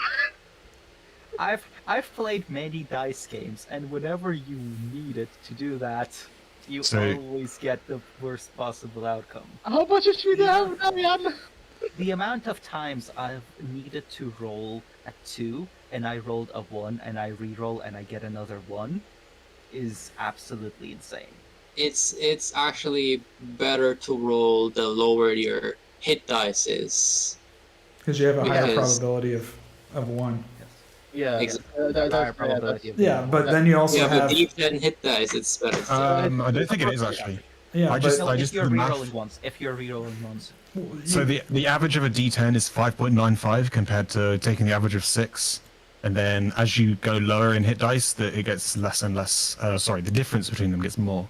Speaker 7: I've played many dice games, and whenever you needed to do that, you
Speaker 5: So-
Speaker 7: always get the worst possible outcome.
Speaker 2: How much is we have, Damian?
Speaker 7: The amount of times I've needed to roll a 2 and I rolled a 1 and I re-roll and I get another 1 is absolutely insane.
Speaker 6: It's actually better to roll the lower your hit dice is.
Speaker 1: Because you have a higher
Speaker 6: Because-
Speaker 1: probability of one.
Speaker 2: Yeah.
Speaker 6: Ex-
Speaker 7: Higher probability of
Speaker 1: Yeah, but then you also
Speaker 6: Yeah, but
Speaker 1: have
Speaker 6: D10 hit dice, it's better.
Speaker 5: I don't think it is actually.
Speaker 1: yeah.
Speaker 5: I
Speaker 1: but-
Speaker 5: just-
Speaker 7: No, if
Speaker 5: did
Speaker 7: you're
Speaker 5: the math.
Speaker 7: re-rolling once. If you're re-rolling once.
Speaker 5: So the average of a D10 is 5.95 compared to taking the average of 6. And then as you go lower in hit dice, it gets less and less. The difference between them gets more.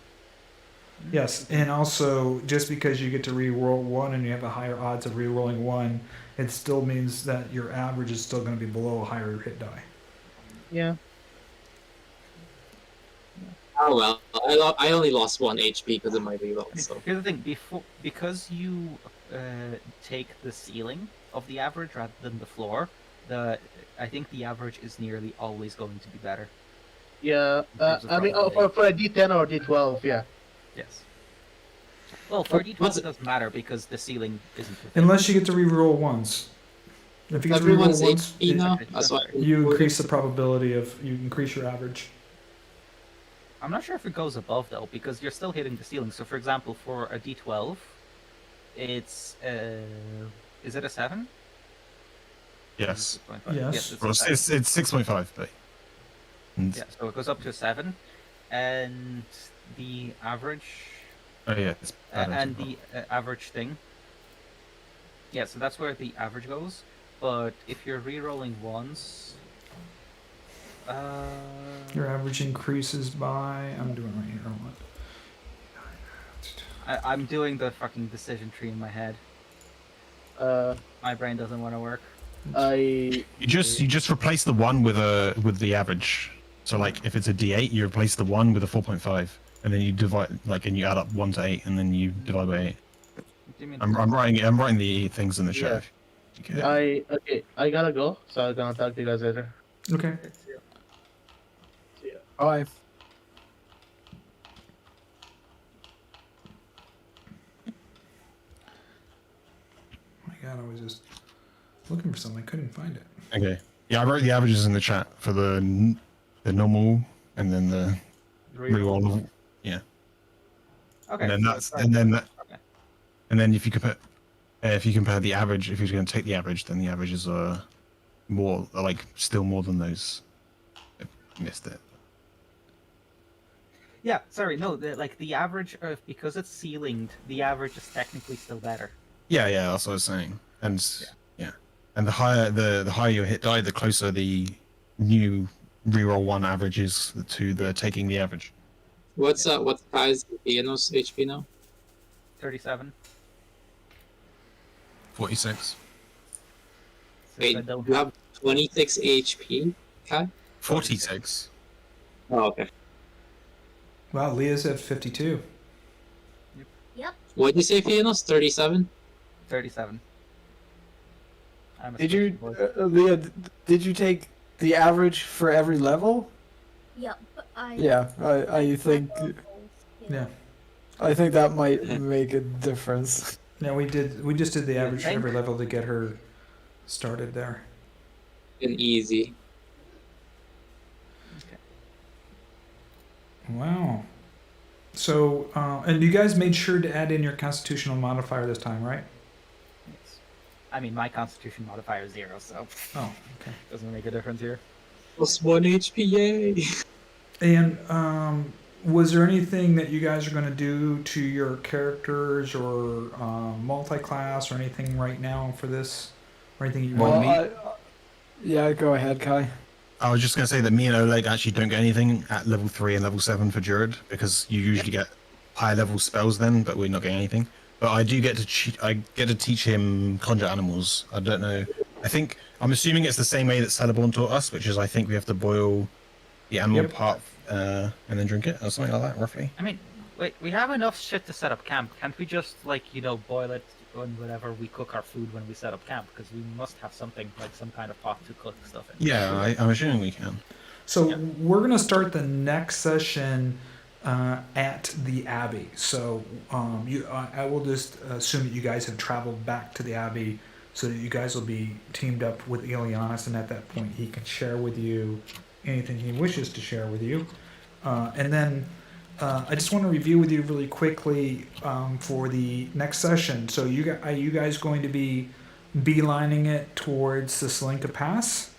Speaker 1: Yes, and also just because you get to re-roll one and you have a higher odds of re-rolling one, it still means that your average is still going to be below a higher hit die.
Speaker 2: Yeah.
Speaker 6: Oh well, I only lost 1 HP because of my reroll, so.
Speaker 7: Here's the thing: because you take the ceiling of the average rather than the floor, I think the average is nearly always going to be better.
Speaker 2: Yeah.
Speaker 7: terms of
Speaker 2: I mean,
Speaker 7: probability.
Speaker 2: for a D10 or D12, yeah.
Speaker 7: Yes. Well, for D12
Speaker 6: what's
Speaker 7: it
Speaker 6: it-
Speaker 7: doesn't matter because the ceiling isn't the thing.
Speaker 1: Unless you get to re-roll once. If you get to re-roll
Speaker 6: Everyone's
Speaker 1: once,
Speaker 6: HP now.
Speaker 7: it-
Speaker 6: That's what
Speaker 1: you increase the probability of you increase your average.
Speaker 7: I'm not sure if it goes above though, because you're still hitting the ceiling. So, for example, for a D12, it's is it a 7?
Speaker 5: Yes.
Speaker 7: 6.5.
Speaker 1: Yes.
Speaker 7: Yes, it's
Speaker 5: Well,
Speaker 7: a 7.
Speaker 5: it's 6.5, but. And,
Speaker 7: Yeah, so it goes up to a 7, and the average
Speaker 5: Oh yeah, it's better
Speaker 7: and
Speaker 5: as well.
Speaker 7: the average thing. Yeah, so that's where the average goes. But if you're re-rolling once,
Speaker 1: Your average increases by. I'm doing it right here. Hold on.
Speaker 7: I'm doing the fucking decision tree in my head. My brain doesn't want to work.
Speaker 2: I
Speaker 5: You just replace the 1 with the average. So like if it's a D8, you replace the 1 with a 4.5, and then you divide and you add up 1 to 8, and then you divide by 8.
Speaker 7: Give me
Speaker 5: I'm writing the things in the chat. Okay.
Speaker 2: I gotta go, so I'm gonna talk to you guys later.
Speaker 1: Okay.
Speaker 4: Bye.
Speaker 1: My God, I was just looking for something. I couldn't find it.
Speaker 5: Okay. Yeah, I wrote the averages in the chat for the normal and then the reroll. Yeah.
Speaker 7: Okay.
Speaker 5: And then
Speaker 7: so
Speaker 5: that's
Speaker 7: it's
Speaker 5: and then that,
Speaker 7: okay.
Speaker 5: and then if you compare the average, if you're going to take the average, then the averages are more like still more than those. I missed it.
Speaker 7: Yeah, sorry, no, the average of, because it's ceilinged, the average is technically still better.
Speaker 5: Yeah, that's what I was saying. And yeah. And the higher the higher your hit die, the closer the new reroll one average is to the taking the average.
Speaker 6: What's Kai's Fiannos HP now?
Speaker 7: 37.
Speaker 5: 46.
Speaker 7: Since
Speaker 6: Wait,
Speaker 7: I don't
Speaker 6: you have 26 HP, Kai?
Speaker 5: 46.
Speaker 6: Oh, okay.
Speaker 1: Wow, Leah's at 52.
Speaker 8: Yep.
Speaker 6: What did you say, Fiannos? 37?
Speaker 7: 37. I'm a
Speaker 4: Did you,
Speaker 7: special voice.
Speaker 4: Leah? Did you take the average for every level?
Speaker 8: Yep.
Speaker 4: Yeah, I think
Speaker 1: Yeah.
Speaker 4: I think that might make a difference.
Speaker 1: Yeah, we just did the
Speaker 7: You
Speaker 1: average for
Speaker 7: think?
Speaker 1: every level to get her started there.
Speaker 6: And easy.
Speaker 1: Wow. So, and you guys made sure to add in your constitutional modifier this time, right?
Speaker 7: Yes. I mean, my constitution modifier is 0, so
Speaker 1: Oh, okay.
Speaker 7: doesn't make a difference here.
Speaker 6: Plus 1 HP, yay!
Speaker 1: And was there anything that you guys are going to do to your characters or multi-class or anything right now for this? Or anything you want to meet?
Speaker 4: Yeah, go ahead, Kai.
Speaker 5: I was just going to say that me and Oleg actually don't get anything at level 3 and level 7 for Druid, because you usually get higher level spells then, but we're not getting anything. But I do get to teach him conjure animals. I don't know. I'm assuming it's the same way that Celeborn taught us, which is I think we have to boil the animal
Speaker 1: Yep.
Speaker 5: part and then drink it, or something like that, roughly.
Speaker 7: I mean, wait, we have enough shit to set up camp. Can't we just, boil it and whatever we cook our food when we set up camp? Because we must have something, like some kind of pot to cook stuff in.
Speaker 5: Yeah, I'm assuming we can.
Speaker 1: So
Speaker 7: Yeah.
Speaker 1: we're going to start the next session at the Abbey. So I will just assume that you guys have traveled back to the Abbey so that you guys will be teamed up with Ileanys, and at that point he can share with you anything he wishes to share with you. And then I just want to review with you really quickly for the next session. So are you guys going to be beelining it towards the Slinka Pass?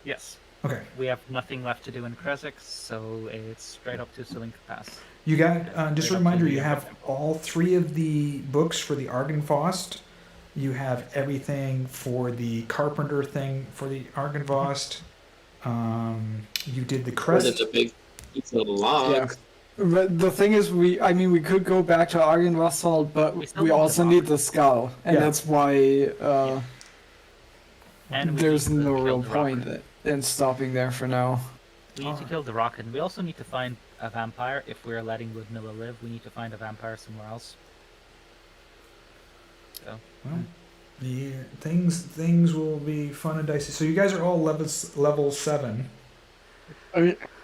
Speaker 7: Yes.
Speaker 1: Okay.
Speaker 7: We have nothing left to do in Krezk, so it's straight up to Silinka Pass.
Speaker 1: You got just a
Speaker 7: Right up
Speaker 1: reminder.
Speaker 7: to
Speaker 1: You
Speaker 7: the
Speaker 1: have all 3 of the books for the Argynvost. You have everything for the Carpenter thing for the Argynvost. You did the
Speaker 6: What is
Speaker 1: Crest.
Speaker 6: a big piece of log?
Speaker 4: Yeah. But the thing is, we could go back to Argynvost, but
Speaker 7: We still
Speaker 4: we
Speaker 7: need the
Speaker 4: also
Speaker 7: rock.
Speaker 4: need the skull, and
Speaker 1: Yeah.
Speaker 4: that's why
Speaker 7: And we
Speaker 4: there's
Speaker 7: need to
Speaker 4: no
Speaker 7: kill
Speaker 4: real
Speaker 7: the
Speaker 4: point
Speaker 7: rock.
Speaker 4: in stopping there for now.
Speaker 7: We need to kill the rock, and we also need to find a vampire. If we're letting Ludmilla live, we need to find a vampire somewhere else. So,
Speaker 1: Well, yeah, things will be fun and dicey. So you guys are all level 7.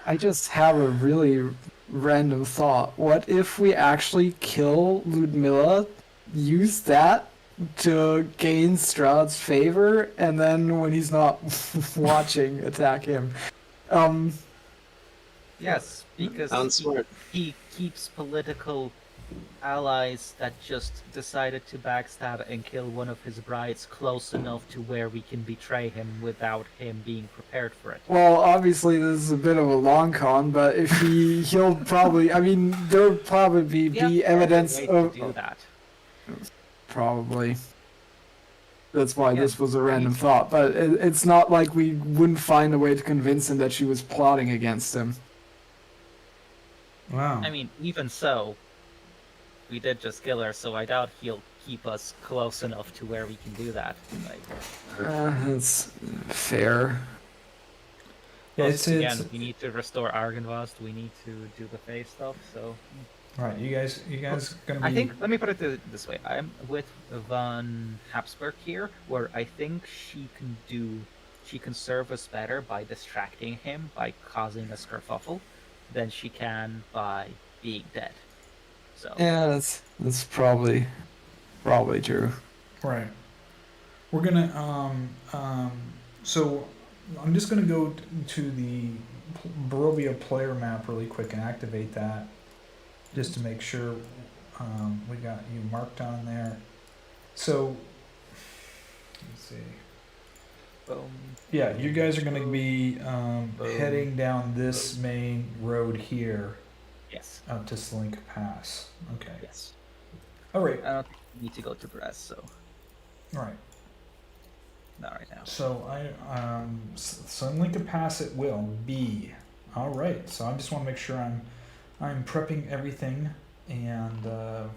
Speaker 4: I just have a really random thought. What if we actually kill Ludmilla, use that to gain Strahd's favor, and then when he's not watching, attack him?
Speaker 7: yes, because
Speaker 6: Sounds smart.
Speaker 7: he keeps political allies that just decided to backstab and kill one of his brides close enough to where we can betray him without him being prepared for it.
Speaker 4: Well, obviously this is a bit of a long con, but if he'll probably, there'll probably be evidence
Speaker 7: Way
Speaker 4: of
Speaker 7: to do that.
Speaker 4: probably. That's why
Speaker 7: Yeah,
Speaker 4: this was a
Speaker 7: we
Speaker 4: random
Speaker 7: need to-
Speaker 4: thought, but it's not like we wouldn't find a way to convince him that she was plotting against him.
Speaker 1: Wow.
Speaker 7: I mean, even so, we did just kill her, so I doubt he'll keep us close enough to where we can do that.
Speaker 4: That's fair.
Speaker 1: Yeah,
Speaker 7: Plus, again,
Speaker 1: it's
Speaker 7: we need to restore Argynvost, we need to do the face stuff, so...
Speaker 1: All right, you guys gonna be?
Speaker 7: I think, let me put it this way. I'm with Van Habsburg here, where I think she can serve us better by distracting him, by causing a kerfuffle, than she can by being dead. So
Speaker 4: Yeah, that's probably true.
Speaker 1: Right. We're gonna so I'm just gonna go to the Barovia player map really quick and activate that, just to make sure we got you marked on there. So let's see.
Speaker 7: boom.
Speaker 1: Yeah, you guys are gonna be
Speaker 7: Boom.
Speaker 1: heading down this main road here
Speaker 7: Yes.
Speaker 1: up to Slink Pass. Okay.
Speaker 7: Yes.
Speaker 1: All right.
Speaker 7: I don't think we need to go to Brest, so
Speaker 1: All right.
Speaker 7: not right now.
Speaker 1: So Slink Pass it will be. All right. So I just want to make sure I'm prepping everything and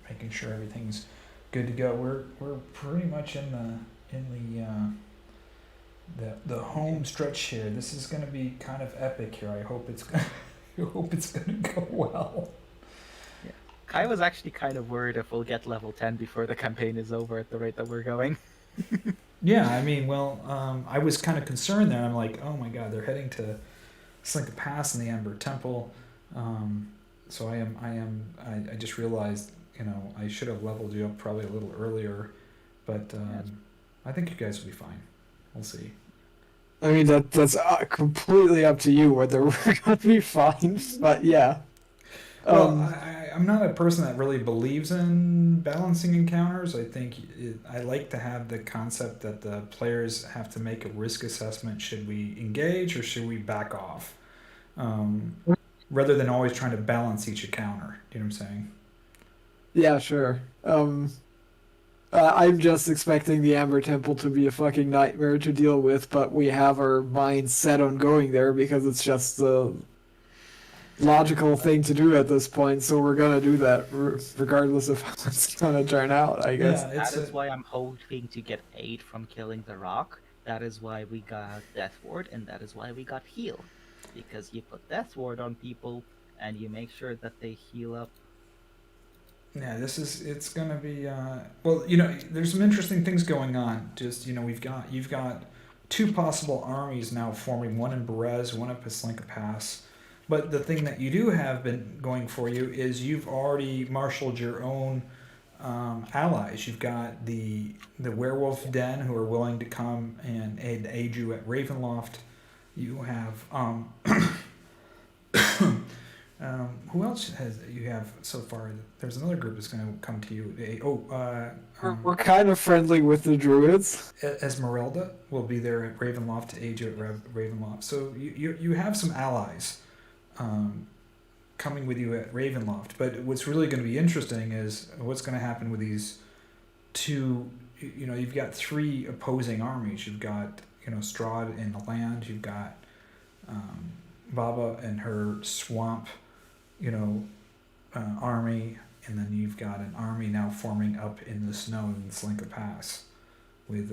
Speaker 1: making sure everything's good to go. We're pretty much in the home stretch here. This is going to be kind of epic here. I hope it's going to go well.
Speaker 7: Kai was actually kind of worried if we'll get level 10 before the campaign is over at the rate that we're going.
Speaker 1: Yeah, I mean, well, I was kind of concerned there. I'm like, oh my god, they're heading to Slink Pass in the Amber Temple. So I just realized, I should have leveled you up probably a little earlier, but I think you guys will be fine. We'll see.
Speaker 4: I mean, that's completely up to you whether we're gonna be fine. But yeah.
Speaker 1: Well, I'm not a person that really believes in balancing encounters. I think I like to have the concept that the players have to make a risk assessment. Should we engage or should we back off? Rather than always trying to balance each encounter. Do you know what I'm saying?
Speaker 4: Yeah, sure. I'm just expecting the Amber Temple to be a fucking nightmare to deal with, but we have our minds set on going there because it's just the logical thing to do at this point, so we're gonna do that regardless of how it's gonna turn out, I guess.
Speaker 1: Yeah,
Speaker 7: That is why I'm hoping to get aid from killing the rock. That is why we got Death Ward, and that is why we got Heal. Because you put Death Ward on people, and you make sure that they heal up.
Speaker 1: Yeah, it's gonna be well, there's some interesting things going on. Just you've got two possible armies now forming, one in Berez, one up at Slinka Pass. But the thing that you do have been going for you is you've already marshaled your own allies. You've got the werewolf den who are willing to come and aid you at Ravenloft. You have who else you have so far? There's another group that's going to come to you.
Speaker 4: We're kind of friendly with the Druids.
Speaker 1: Ezmeralda will be there at Ravenloft to aid you at Ravenloft. So you have some allies coming with you at Ravenloft. But what's really going to be interesting is what's going to happen with these two. You've got three opposing armies. You've got Strahd in the land. You've got Baba and her swamp, army, and then you've got an army now forming up in the snow in Slinka Pass with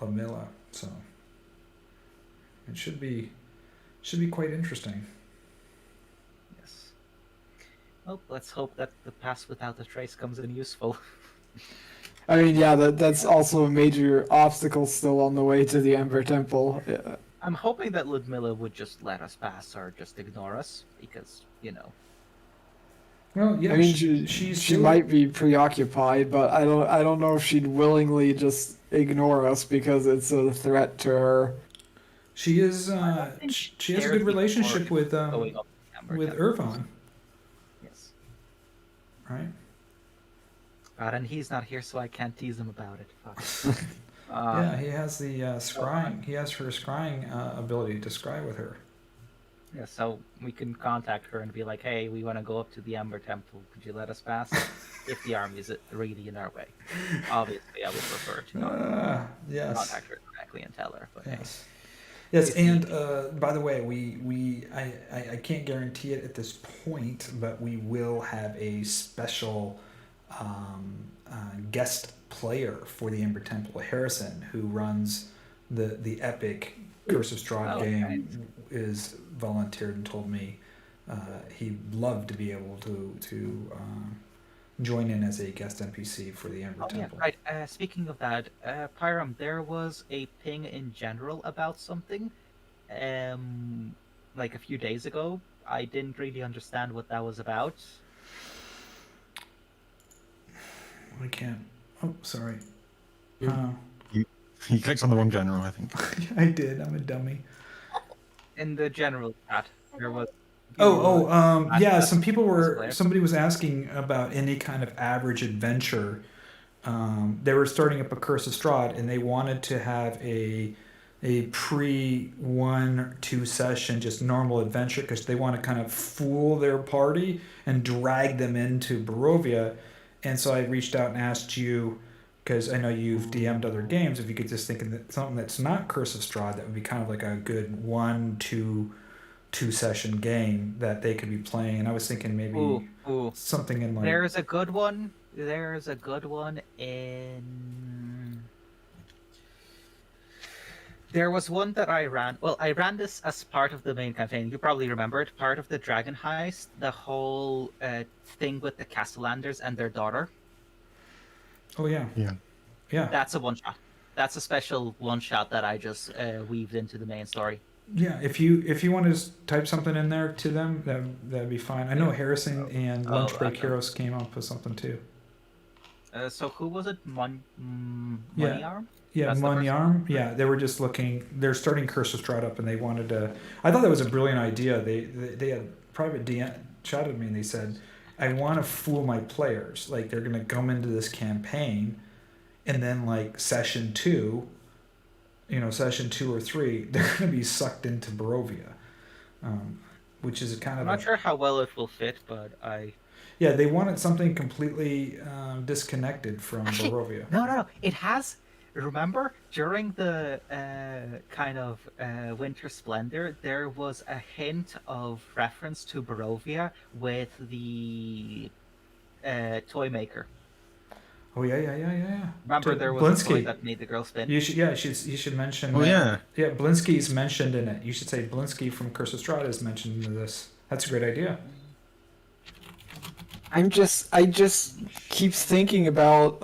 Speaker 1: Lamilla. So it should be quite interesting.
Speaker 7: Yes. Well, let's hope that the pass without a trace comes in useful.
Speaker 4: I mean, yeah, that's also a major obstacle still on the way to the Ember Temple. Yeah.
Speaker 7: I'm hoping that Ludmilla would just let us pass or just ignore us, because,
Speaker 1: Well, yeah,
Speaker 4: I mean, she might be preoccupied, but I don't know if she'd willingly just ignore us because it's a threat to her.
Speaker 1: She is. She has a good relationship with Ervan.
Speaker 7: Yes.
Speaker 1: Right.
Speaker 7: God, and he's not here, so I can't tease him about it. Fuck.
Speaker 1: Yeah, he has the scrying. He has her scrying ability to scry with her.
Speaker 7: Yeah, so we can contact her and be like, "Hey, we want to go up to the Ember Temple. Could you let us pass?" If the army is really in our way. Obviously, I would prefer to not
Speaker 1: yes.
Speaker 7: contact her directly and tell her. But
Speaker 1: yes. Yes, and by the way, I can't guarantee it at this point, but we will have a special guest player for the Ember Temple. Harrison, who runs the epic Curse of Strahd game, is volunteered and told me he'd love to be able to join in as a guest NPC for the Amber
Speaker 7: Oh yeah,
Speaker 1: Temple.
Speaker 7: right. Speaking of that, Pyram, there was a ping in general about something, like a few days ago. I didn't really understand what that was about.
Speaker 1: I can't. Oh, sorry.
Speaker 5: You clicked on the wrong general, I think.
Speaker 1: I did. I'm a dummy.
Speaker 7: In the general chat, there was.
Speaker 1: Yeah. Some people were.
Speaker 7: Clear.
Speaker 1: Somebody was asking about any kind of average adventure. They were starting up a Curse of Strahd, and they wanted to have a pre 1-2 session just normal adventure because they want to kind of fool their party and drag them into Barovia. And so I reached out and asked you, because I know you've DM'd other games, if you could just think of something that's not Curse of Strahd that would be kind of like a good 1-2 session game that they could be playing. And I was thinking maybe something in like.
Speaker 7: There's a good one. There's a good one in. There was one that I ran. Well, I ran this as part of the main campaign. You probably remember it. Part of the Dragon Heist, the whole thing with the Castellanders and their daughter.
Speaker 1: Oh yeah. Yeah.
Speaker 7: That's a one shot. That's a special one shot that I just weaved into the main story.
Speaker 1: Yeah, if you want to just type something in there to them, that'd be fine. I know Harrison and Lunch Break Heroes came up with something too.
Speaker 7: So who was it? Moneyarm?
Speaker 1: Yeah,
Speaker 7: That's the
Speaker 1: Monyarm. Yeah, they were just looking. They're starting Curse of Strahd up, and they wanted to. I thought that was a brilliant idea. They had private DM chatted me, and they said, "I want to fool my players. Like they're gonna come into this campaign, and then like session 2 or 3, they're gonna be sucked into Barovia, which is kind of.
Speaker 7: I'm not sure how well it will fit, but I.
Speaker 1: Yeah, they wanted something completely disconnected from Barovia.
Speaker 7: No. It has. Remember, during the kind of Winter Splendor, there was a hint of reference to Barovia with the toy maker.
Speaker 1: Oh yeah.
Speaker 7: Remember, there was a toy that made the girl spin.
Speaker 1: You should mention.
Speaker 5: Oh yeah.
Speaker 1: Yeah, Blinsky's mentioned in it. You should say Blinsky from Curse of Strahd is mentioned in this. That's a great idea.
Speaker 4: I just keep thinking about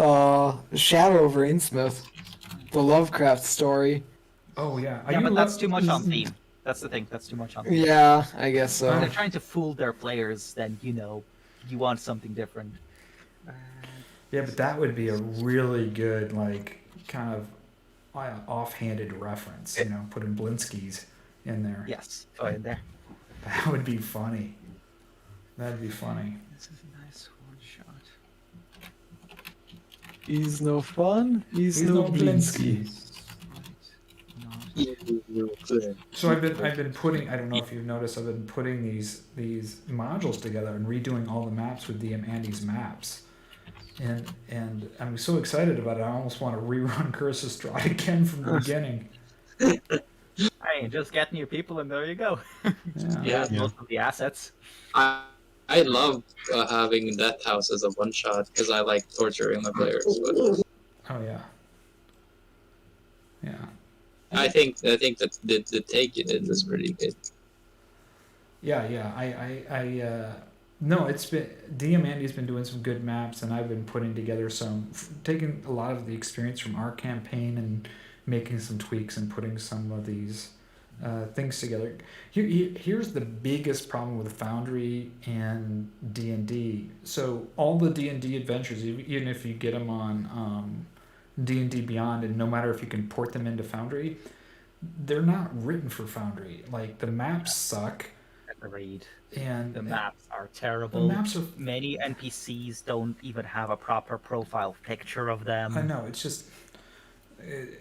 Speaker 4: Shadow over Innsmouth, the Lovecraft story.
Speaker 1: Oh yeah.
Speaker 7: Yeah, but that's too much on theme. That's the thing. That's too much on theme.
Speaker 4: Yeah, I guess so.
Speaker 7: If they're trying to fool their players, then you want something different.
Speaker 1: Yeah, but that would be a really good like kind of offhanded reference. Putting Blinsky's in there.
Speaker 7: Yes, throw it in there.
Speaker 1: That would be funny. That'd be funny.
Speaker 7: This is a nice one shot.
Speaker 4: He's no fun. He's no Blinsky.
Speaker 1: So I've been putting. I don't know if you've noticed. I've been putting these modules together and redoing all the maps with DM Andy's maps, and I'm so excited about it. I almost want to rerun Curse of Strahd again from the beginning.
Speaker 7: Hey, just get new people and there you go.
Speaker 6: Yeah.
Speaker 7: Most of the assets.
Speaker 6: I love having Death House as a one shot because I like torturing my players. But
Speaker 1: Oh yeah. Yeah.
Speaker 6: I think that the take you did was pretty good.
Speaker 1: Yeah. No, it's been DM Andy's been doing some good maps, and I've been putting together taking a lot of the experience from our campaign and making some tweaks and putting some of these things together. Here's the biggest problem with Foundry and D&D. So all the D&D adventures, even if you get them on D&D Beyond, and no matter if you can port them into Foundry, they're not written for Foundry. Like the maps suck.
Speaker 7: Agreed.
Speaker 1: And
Speaker 7: the maps are terrible.
Speaker 1: The maps are...
Speaker 7: Many NPCs don't even have a proper profile picture of them.
Speaker 1: I know, it's just...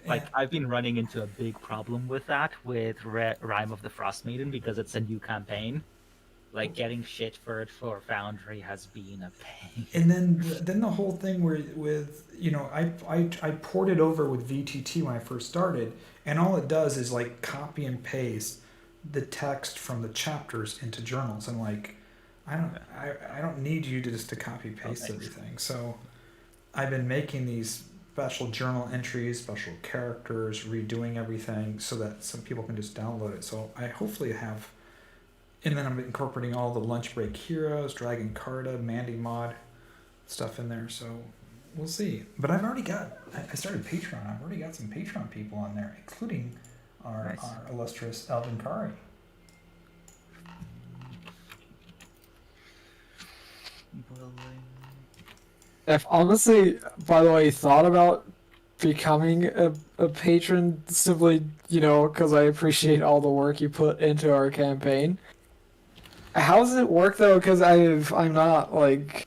Speaker 7: I've been running into a big problem with that with Rime of the Frost Maiden because it's a new campaign. Like getting shit for it for Foundry has been a pain.
Speaker 1: And then the whole thing with I ported over with VTT when I first started, and all it does is like copy and paste the text from the chapters into journals. And like I don't need you to copy paste everything. So I've been making these special journal entries, special characters, redoing everything so that some people can just download it. So I hopefully have and then I'm incorporating all the lunch break heroes, Dragon Carta, Mandy mod stuff in there. So we'll see. But I've already got. I started Patreon. I've already got some Patreon people on there, including our illustrious ElvinCari.
Speaker 7: Well,
Speaker 4: I've honestly, by the way, thought about becoming a patron simply, because I appreciate all the work you put into our campaign. How does it work though? Because I'm not like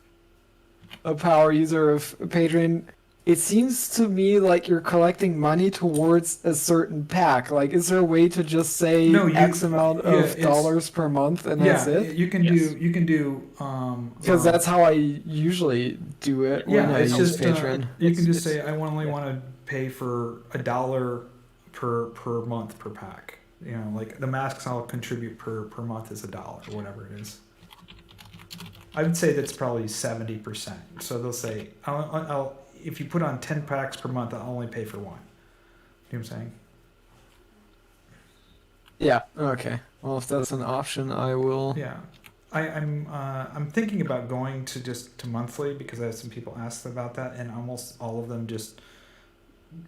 Speaker 4: a power user of Patreon. It seems to me like you're collecting money towards a certain pack. Like, is there a way to just say X amount of dollars per month and that's it?
Speaker 1: You can do.
Speaker 4: Because that's how I usually do it when I use Patreon.
Speaker 1: You can just say I only want to pay for $1 per month per pack. Like the masks I'll contribute per month is $1 or whatever it is. I would say that's probably 70%. So they'll say I'll if you put on 10 packs per month, I'll only pay for 1. You know what I'm saying?
Speaker 4: Yeah. Okay. Well, if that's an option, I will.
Speaker 1: Yeah. I'm thinking about going to monthly because I had some people ask about that, and almost all of them just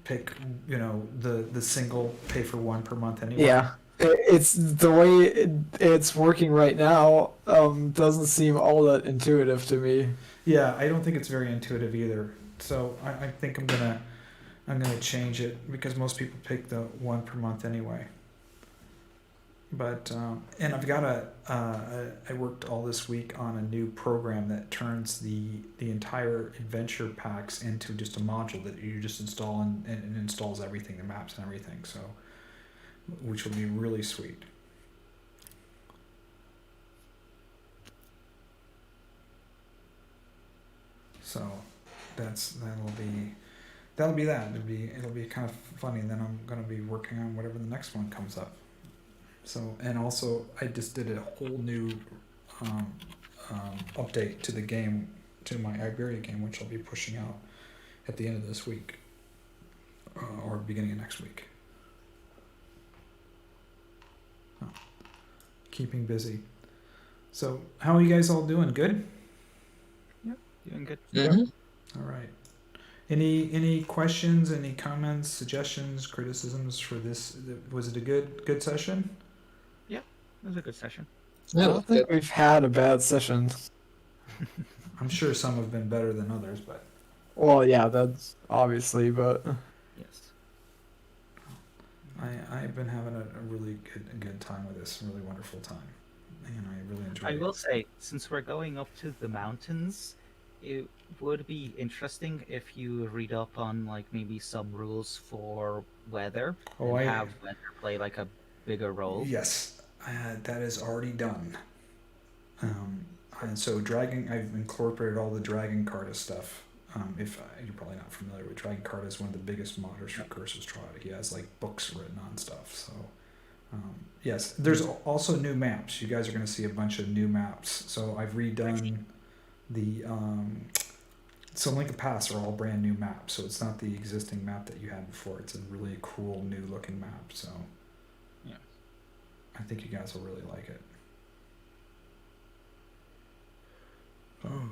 Speaker 1: pick the single pay for 1 per month anyway.
Speaker 4: Yeah. It's the way it's working right now. Doesn't seem all that intuitive to me.
Speaker 1: Yeah, I don't think it's very intuitive either. So I think I'm gonna change it because most people pick the 1 per month anyway. But and I've got I worked all this week on a new program that turns the entire adventure packs into just a module that you just install and installs everything, the maps and everything. So, which will be really sweet. So that'll be that. It'll be kind of funny, and then I'm gonna be working on whatever the next one comes up. So, and also I just did a whole new update to the game, to my Iberia game, which I'll be pushing out at the end of this week or beginning of next week. Oh. Keeping busy. So, how are you guys all doing? Good?
Speaker 7: Yep, doing good.
Speaker 6: Mm-hmm.
Speaker 1: All right. Any questions? Any comments? Suggestions? Criticisms for this? Was it a good session?
Speaker 7: Yeah, it was a good session.
Speaker 4: I don't think we've had a bad session.
Speaker 1: I'm sure some have been better than others, but.
Speaker 4: Well, yeah, that's obviously, but.
Speaker 7: Yes.
Speaker 1: I've been having a really good time with this. Really wonderful time, and I really enjoy it.
Speaker 7: I will say, since we're going up to the mountains, it would be interesting if you read up on like maybe some rules for weather and have weather play like a bigger role.
Speaker 1: Yes, that is already done. And so I've incorporated all the Dragon Carta stuff. If you're probably not familiar with Dragon Carta, is one of the biggest modders for Curses Triad. He has like books written on stuff. So yes, there's also new maps. You guys are going to see a bunch of new maps. So I've redone the so Link of Pass are all brand new maps. So it's not the existing map that you had before. It's a really cool new looking map. So
Speaker 7: yeah,
Speaker 1: I think you guys will really like it. Oh.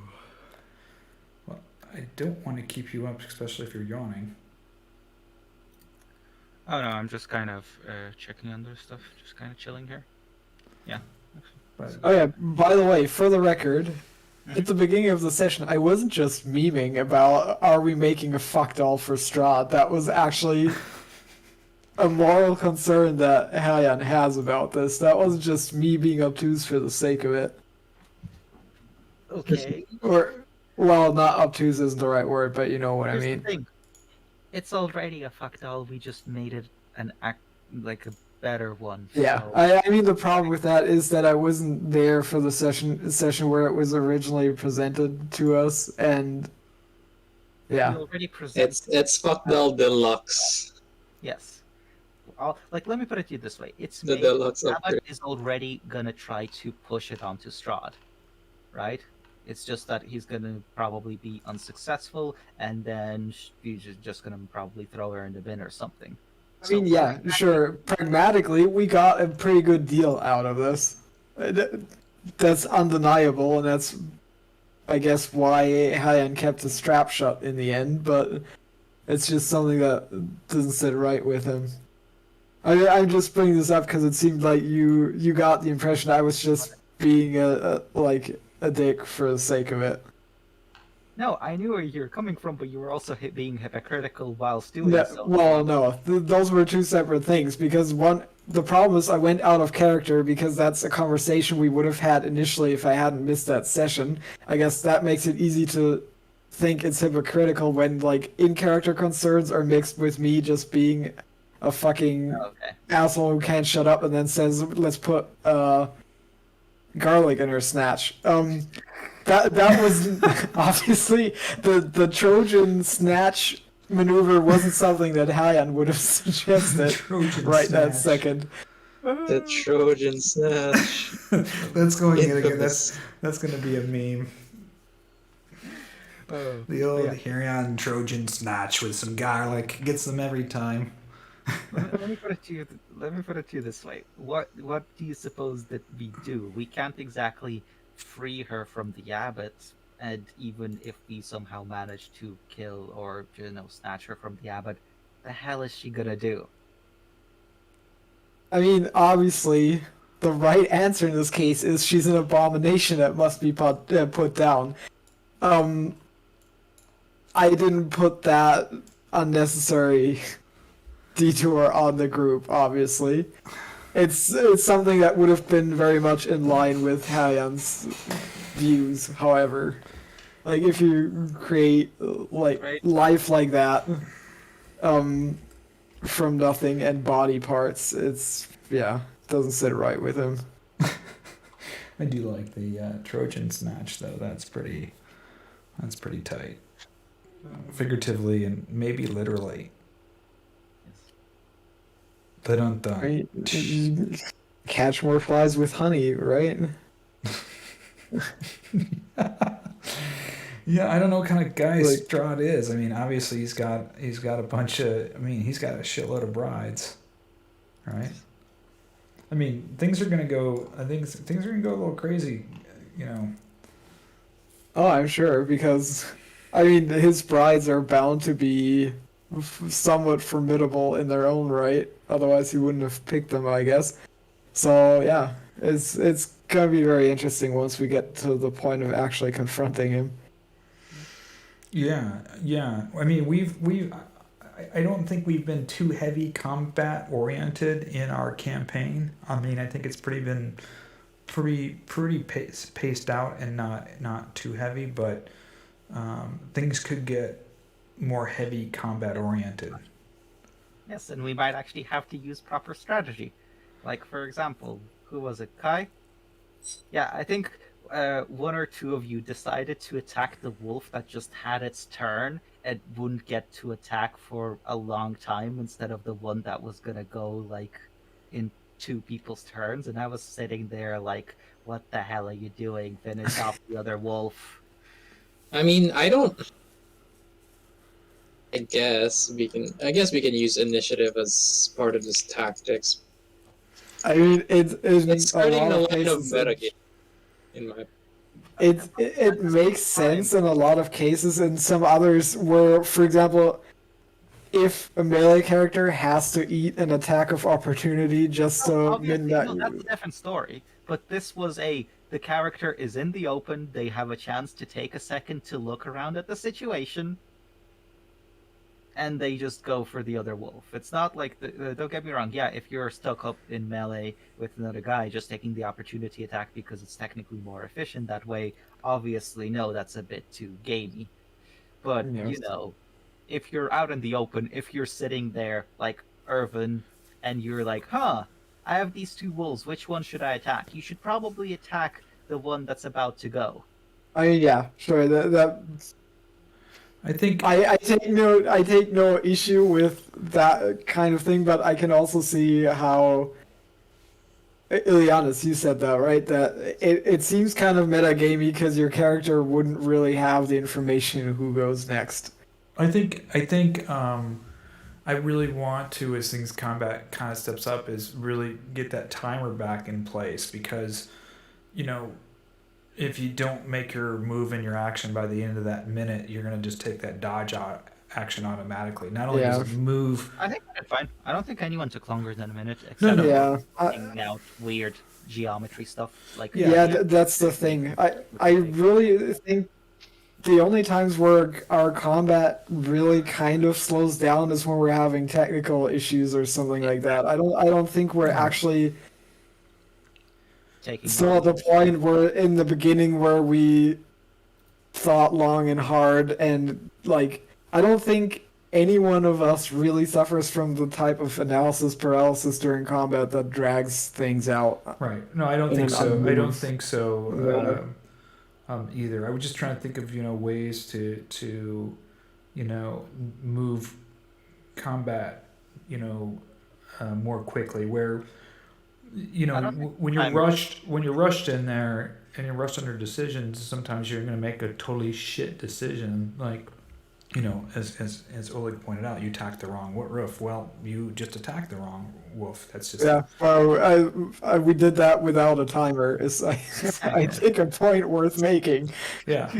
Speaker 1: Well, I don't want to keep you up, especially if you're yawning.
Speaker 7: Oh no, I'm just kind of checking under stuff, just kind of chilling here. Yeah.
Speaker 1: But,
Speaker 4: Oh yeah, by the way, for the record, at the beginning of the session, I wasn't just memeing about are we making a fuck doll for Strahd. That was actually a moral concern that Herjann has about this. That wasn't just me being obtuse for the sake of it.
Speaker 7: Okay.
Speaker 4: Or, well, not obtuse isn't the right word, but you know what
Speaker 7: Here's
Speaker 4: I
Speaker 7: the
Speaker 4: mean.
Speaker 7: thing. It's already a fuck doll. We just made it like a better one.
Speaker 4: Yeah,
Speaker 7: So...
Speaker 4: I mean the problem with that is that I wasn't there for the session where it was originally presented to us, and yeah,
Speaker 7: We already presented.
Speaker 6: It's Fuckdoll Deluxe.
Speaker 7: Yes. Let me put it to you this way: it's
Speaker 6: The
Speaker 7: made.
Speaker 6: deluxe
Speaker 7: Abbot
Speaker 6: upgrade.
Speaker 7: is already gonna try to push it onto Strahd, right? It's just that he's gonna probably be unsuccessful, and then he's just gonna probably throw her in the bin or something.
Speaker 4: I mean, yeah, sure. Pragmatically, we got a pretty good deal out of this. That's undeniable, and that's, I guess, why Herjann kept his strap shut in the end, but it's just something that doesn't sit right with him. I'm just bringing this up because it seemed like you got the impression I was just being a dick for the sake of it.
Speaker 7: No, I knew where you were coming from, but you were also being hypocritical whilst doing so.
Speaker 4: Well, no, those were two separate things. Because the problem is I went out of character because that's a conversation we would have had initially if I hadn't missed that session. I guess that makes it easy to think it's hypocritical when like in-character concerns are mixed with me just being a fucking asshole who can't shut up and then says, "Let's put garlic in her snatch." That was obviously the Trojan snatch maneuver wasn't something that Herjann would have suggested that second.
Speaker 6: The Trojan snatch.
Speaker 1: That's going in again. That's going to be a meme. The old Herjann Trojan snatch with some garlic gets them every time.
Speaker 7: Let me put it to you this way. What do you suppose that we do? We can't exactly free her from the Abbot, and even if we somehow manage to kill or snatch her from the Abbot, the hell is she gonna do?
Speaker 4: I mean, obviously, the right answer in this case is she's an abomination that must be put down. I didn't put that unnecessary detour on the group, obviously. It's something that would have been very much in line with Herjann's views, however. Like, if you create, life like that, from nothing and body parts, doesn't sit right with him.
Speaker 1: I do like the Trojan snatch, though. That's pretty tight. Figuratively and maybe literally.
Speaker 4: Right? Catch more flies with honey, right?
Speaker 1: Yeah, I don't know what kind of guy Strahd is. I mean, obviously he's got a shitload of brides, right? I mean, things are gonna go. I think things are gonna go a little crazy, you know.
Speaker 4: Oh, I'm sure, because I mean his brides are bound to be somewhat formidable in their own right. Otherwise, he wouldn't have picked them, I guess. So yeah, it's gonna be very interesting once we get to the point of actually confronting him.
Speaker 1: Yeah. I mean, I don't think we've been too heavy combat oriented in our campaign. I mean, I think it's been pretty paced out and not too heavy, but things could get more heavy combat oriented.
Speaker 7: Yes, and we might actually have to use proper strategy. Like, for example, who was it, Kai? Yeah, I think one or two of you decided to attack the wolf that just had its turn and wouldn't get to attack for a long time instead of the one that was gonna go, in two people's turns, and I was sitting there like, what the hell are you doing? Finish off the other wolf.
Speaker 6: I mean, I guess we can use initiative as part of this tactics.
Speaker 4: I mean,
Speaker 6: it's starting a line of metagame in my.
Speaker 4: It makes sense in a lot of cases. In some others, where, for example, if a melee character has to eat an attack of opportunity just so
Speaker 7: that's a different story. But this was the character is in the open. They have a chance to take a second to look around at the situation. And they just go for the other wolf. It's not like, don't get me wrong, yeah, if you're stuck up in melee with another guy, just taking the opportunity attack because it's technically more efficient that way, obviously, no, that's a bit too gamey. But, if you're out in the open, if you're sitting there like Ervan, and you're like, I have these two wolves, which one should I attack? You should probably attack the one that's about to go.
Speaker 4: I mean, yeah, sure, that
Speaker 1: I think
Speaker 4: I take no issue with that kind of thing, but I can also see how Ileanys, you said that, right? That it seems kind of metagamey because your character wouldn't really have the information who goes next.
Speaker 1: I think I really want to, as things combat kind of steps up, is really get that timer back in place, because you know, if you don't make your move and your action by the end of that minute, you're going to just take that dodge out action automatically. Not only does it move.
Speaker 7: I think that's fine. I don't think anyone took longer than a minute,
Speaker 1: No,
Speaker 7: except
Speaker 1: no.
Speaker 4: Yeah.
Speaker 7: for figuring out weird geometry stuff. Like
Speaker 4: That's the thing. I really think the only times where our combat really kind of slows down is when we're having technical issues or something like that. I don't think we're actually
Speaker 7: taking
Speaker 4: still at the point where in the beginning where we thought long and hard, and like I don't think any one of us really suffers from the type of analysis paralysis during combat that drags things out.
Speaker 1: Right. No, I don't think so. I don't think so either. I was just trying to think of ways to move combat more quickly, where when you're rushed in there and you're rushed under decisions, sometimes you're going to make a totally shit decision, like as Oleg pointed out, you attacked the wrong roof. Well, you just attacked the wrong wolf. That's just
Speaker 4: we did that without a timer. I think a point worth making.
Speaker 1: Yeah.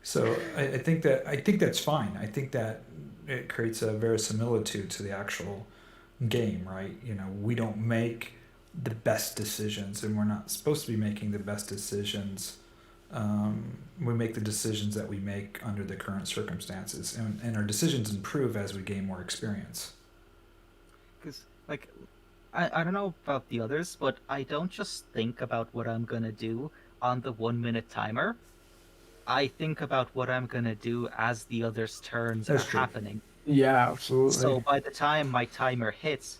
Speaker 1: So I think that's fine. I think that it creates a verisimilitude to the actual game, right? We don't make the best decisions, and we're not supposed to be making the best decisions. We make the decisions that we make under the current circumstances, and our decisions improve as we gain more experience.
Speaker 7: Because, I don't know about the others, but I don't just think about what I'm gonna do on the 1 minute timer. I think about what I'm gonna do as the others' turns are happening.
Speaker 4: Yeah, absolutely.
Speaker 7: So by the time my timer hits,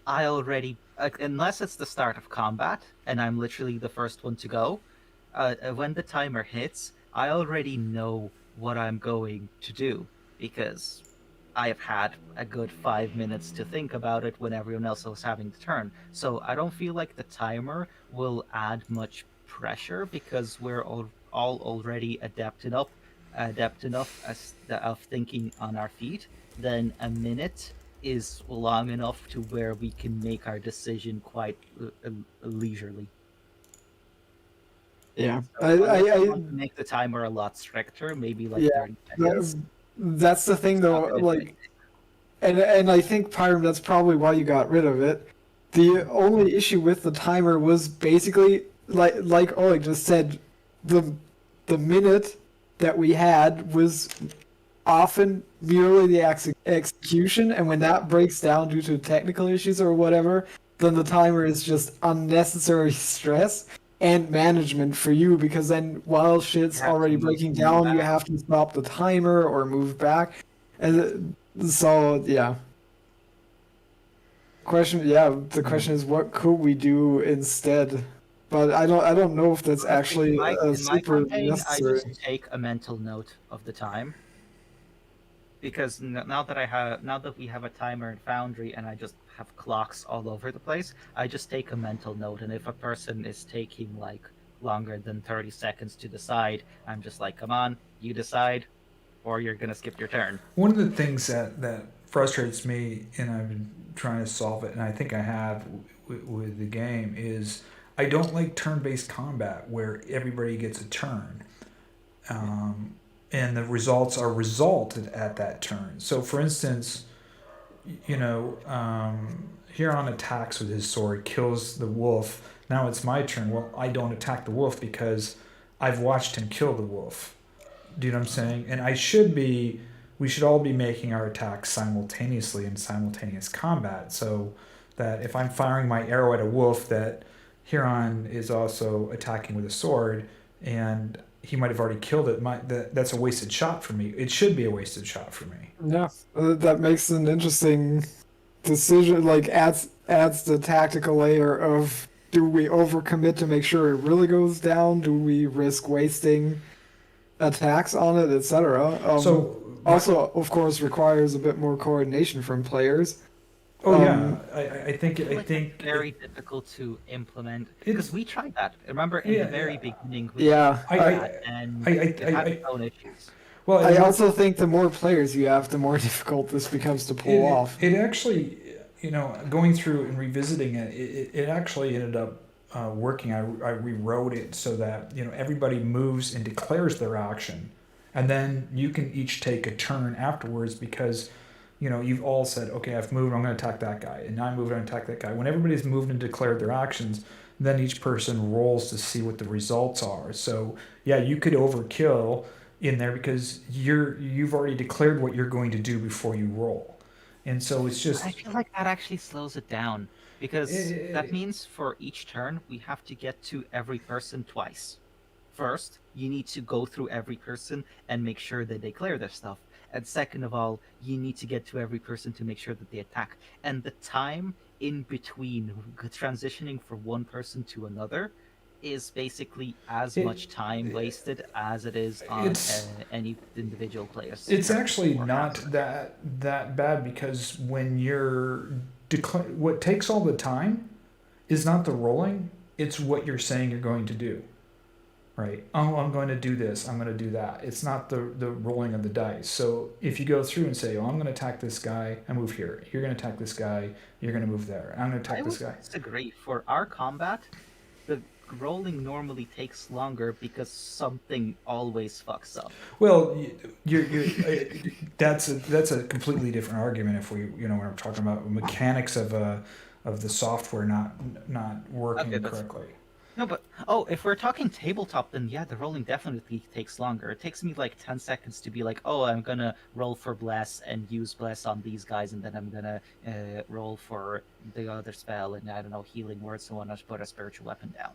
Speaker 7: I already, unless it's the start of combat and I'm literally the first one to go, when the timer hits, I already know what I'm going to do, because I have had a good 5 minutes to think about it when everyone else was having the turn. So I don't feel like the timer will add much pressure, because we're all already adept enough of thinking on our feet. Then a minute is long enough to where we can make our decision quite leisurely.
Speaker 4: Yeah,
Speaker 7: so I want to make the timer a lot stricter, maybe 30 seconds.
Speaker 4: That's the thing, though. And I think Pyram, that's probably why you got rid of it. The only issue with the timer was basically like Oleg just said, the minute that we had was often merely the execution, and when that breaks down due to technical issues or whatever, then the timer is just unnecessary stress and management for you, because then while shit's already breaking down, you have to stop the timer or move back. And so the question is, what could we do instead? But I don't know if that's actually super necessary.
Speaker 7: I just take a mental note of the time, because now that we have a timer in Foundry and I just have clocks all over the place, I just take a mental note, and if a person is taking longer than 30 seconds to decide, I'm just like, come on, you decide, or you're gonna skip your turn.
Speaker 1: One of the things that frustrates me, and I've been trying to solve it, and I think I have with the game, is I don't like turn-based combat where everybody gets a turn. And the results are resulted at that turn. So, for instance, Herjann attacks with his sword, kills the wolf. Now it's my turn. Well, I don't attack the wolf because I've watched him kill the wolf. Do you know what I'm saying? And we should all be making our attacks simultaneously in simultaneous combat, so that if I'm firing my arrow at a wolf, that Herjann is also attacking with a sword, and he might have already killed it. That's a wasted shot for me. It should be a wasted shot for me.
Speaker 4: Yeah, that makes an interesting decision. Adds the tactical layer of, do we overcommit to make sure it really goes down? Do we risk wasting attacks on it, etc.? Also, of course, requires a bit more coordination from players.
Speaker 1: I think
Speaker 7: very difficult to implement, because we tried that. Remember in the very beginning.
Speaker 1: It
Speaker 7: had its own issues.
Speaker 1: Well,
Speaker 4: I also think the more players you have, the more difficult this becomes to pull off.
Speaker 1: It actually, going through and revisiting it actually ended up working, I rewrote it so that everybody moves and declares their action, and then you can each take a turn afterwards because you've all said, okay, I've moved, I'm going to attack that guy, and I moved, I'm going to attack that guy. When everybody's moved and declared their actions, then each person rolls to see what the results are. So yeah, you could overkill in there because you've already declared what you're going to do before you roll, and so it's just.
Speaker 7: I feel like that actually slows it down because that
Speaker 1: Eh,
Speaker 7: means for each turn we have to get to every person twice. First, you need to go through every person and make sure that they clear their stuff. And second of all, you need to get to every person to make sure that they attack. And the time in between transitioning from one person to another is basically as
Speaker 1: It-
Speaker 7: much time wasted as it is on
Speaker 1: It's-
Speaker 7: any individual player's
Speaker 1: It's
Speaker 7: turn
Speaker 1: actually
Speaker 7: or
Speaker 1: not
Speaker 7: half.
Speaker 1: that bad because when you're what takes all the time is not the rolling, it's what you're saying you're going to do. Right? Oh, I'm going to do this. I'm going to do that. It's not the rolling of the dice. So if you go through and say, "Oh, I'm going to attack this guy. I move here. You're going to attack this guy. You're going to move there. I'm going to
Speaker 7: I
Speaker 1: attack
Speaker 7: would
Speaker 1: this guy."
Speaker 7: disagree. For our combat, the rolling normally takes longer because something always fucks up.
Speaker 1: Well, that's a completely different argument if we when we're talking about mechanics of the software not working
Speaker 7: Okay, that's
Speaker 1: correctly.
Speaker 7: no, but if we're talking tabletop, then yeah, the rolling definitely takes longer. It takes me like 10 seconds to be like, oh, I'm gonna roll for bless and use bless on these guys, and then I'm gonna roll for the other spell, and I don't know, healing word, so I want to put a spiritual weapon down.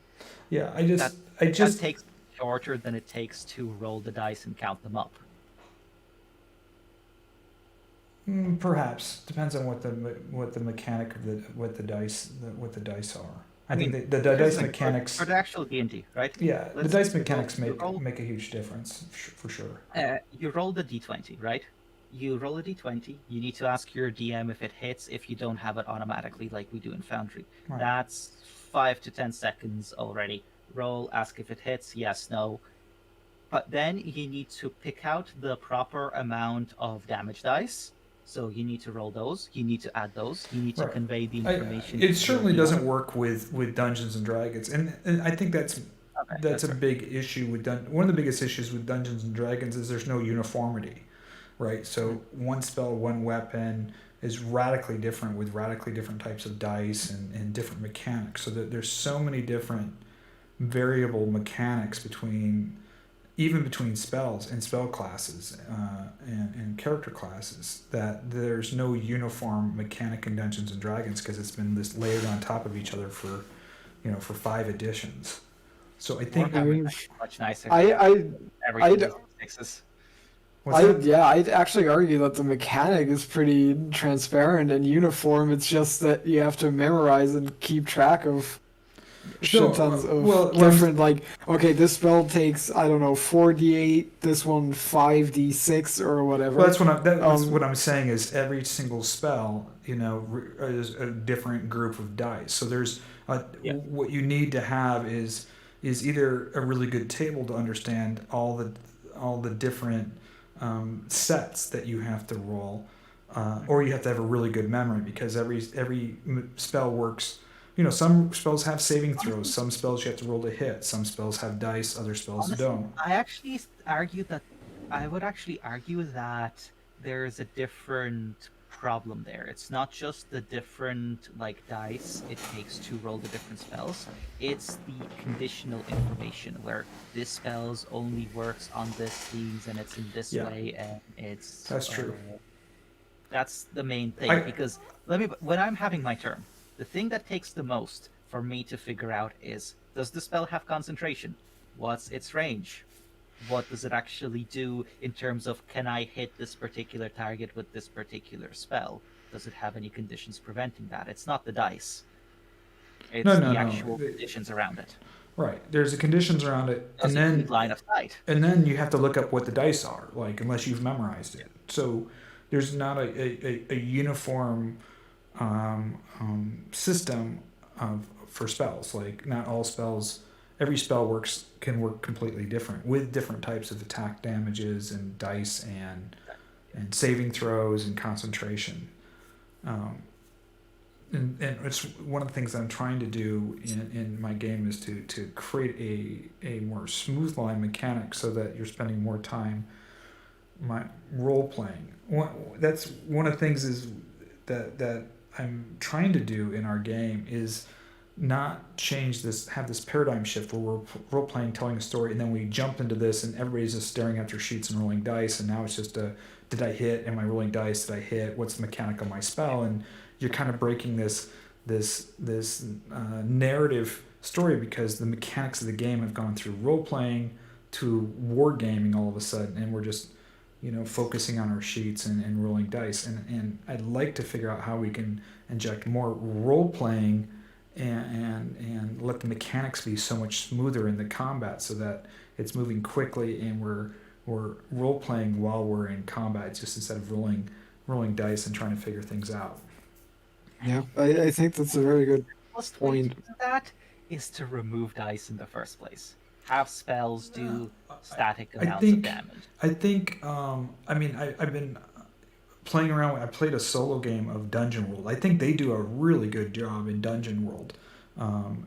Speaker 1: Yeah,
Speaker 7: That takes shorter than it takes to roll the dice and count them up.
Speaker 1: Perhaps depends on what the mechanic of what the dice are. I think the dice mechanics
Speaker 7: for the actual D&D, right?
Speaker 1: Yeah, the
Speaker 7: Let's
Speaker 1: dice
Speaker 7: you
Speaker 1: mechanics
Speaker 7: roll-
Speaker 1: make a huge difference for sure.
Speaker 7: You roll the d20, right? You roll a d20. You need to ask your DM if it hits. If you don't have it automatically, like we do in Foundry,
Speaker 1: Right.
Speaker 7: that's 5 to 10 seconds already. Roll, ask if it hits. Yes, no. But then you need to pick out the proper amount of damage dice. So you need to roll those. You need to add those. You need to
Speaker 1: Right.
Speaker 7: convey the information.
Speaker 1: It
Speaker 7: to
Speaker 1: certainly
Speaker 7: your DM.
Speaker 1: doesn't work with Dungeons and Dragons, and I think that's a big issue with one of the biggest issues with Dungeons and Dragons is there's no uniformity, right? So one spell, one weapon is radically different with radically different types of dice and different mechanics. So that there's so many different variable mechanics between spells and spell classes and character classes that there's no uniform mechanic in Dungeons and Dragons because it's been this layered on top of each other for 5 editions. So I think
Speaker 7: much nicer.
Speaker 4: I'd actually argue that the mechanic is pretty transparent and uniform. It's just that you have to memorize and keep track of shit tons of different, like, okay, this spell takes, I don't know, 4d8, this one 5d6 or whatever.
Speaker 1: Well, that's what I'm saying is every single spell, is a different group of dice. So there's what you need to have is either a really good table to understand all the different sets that you have to roll, or you have to have a really good memory because every spell works. Some spells have saving throws. Some spells you have to roll to hit. Some spells have dice. Other spells don't.
Speaker 7: I would actually argue that there's a different problem there. It's not just the different dice it takes to roll the different spells. It's the conditional information where this spells only works on this things and it's in this way and it's.
Speaker 1: That's true.
Speaker 7: That's the main thing because when I'm having my turn. The thing that takes the most for me to figure out is, does the spell have concentration? What's its range? What does it actually do in terms of, can I hit this particular target with this particular spell? Does it have any conditions preventing that? It's not the dice. It's the actual conditions around it.
Speaker 1: Right. There's the conditions around it,
Speaker 7: and then line of sight.
Speaker 1: And then you have to look up what the dice are, unless you've memorized it. So there's not a uniform system for spells. Not all spells, every spell can work completely different with different types of attack damages and dice and saving throws and concentration. and it's one of the things I'm trying to do in my game is to create a more smooth line mechanic so that you're spending more time role playing. That's one of the things is that I'm trying to do in our game is not have this paradigm shift where we're role playing, telling a story, and then we jump into this and everybody's just staring at their sheets and rolling dice, and now it's just did I hit? Am I rolling dice? Did I hit? What's the mechanic of my spell? And you're kind of breaking this narrative story because the mechanics of the game have gone through role playing to wargaming all of a sudden, and we're just focusing on our sheets and rolling dice. And I'd like to figure out how we can inject more role playing and let the mechanics be so much smoother in the combat so that it's moving quickly and we're role playing while we're in combat, just instead of rolling dice and trying to figure things out.
Speaker 4: Yeah, I think that's a very good
Speaker 7: Most way to
Speaker 4: point.
Speaker 7: do that is to remove dice in the first place. Have spells do static amounts of damage.
Speaker 1: I think I've been playing around. I played a solo game of Dungeon World. I think they do a really good job in Dungeon World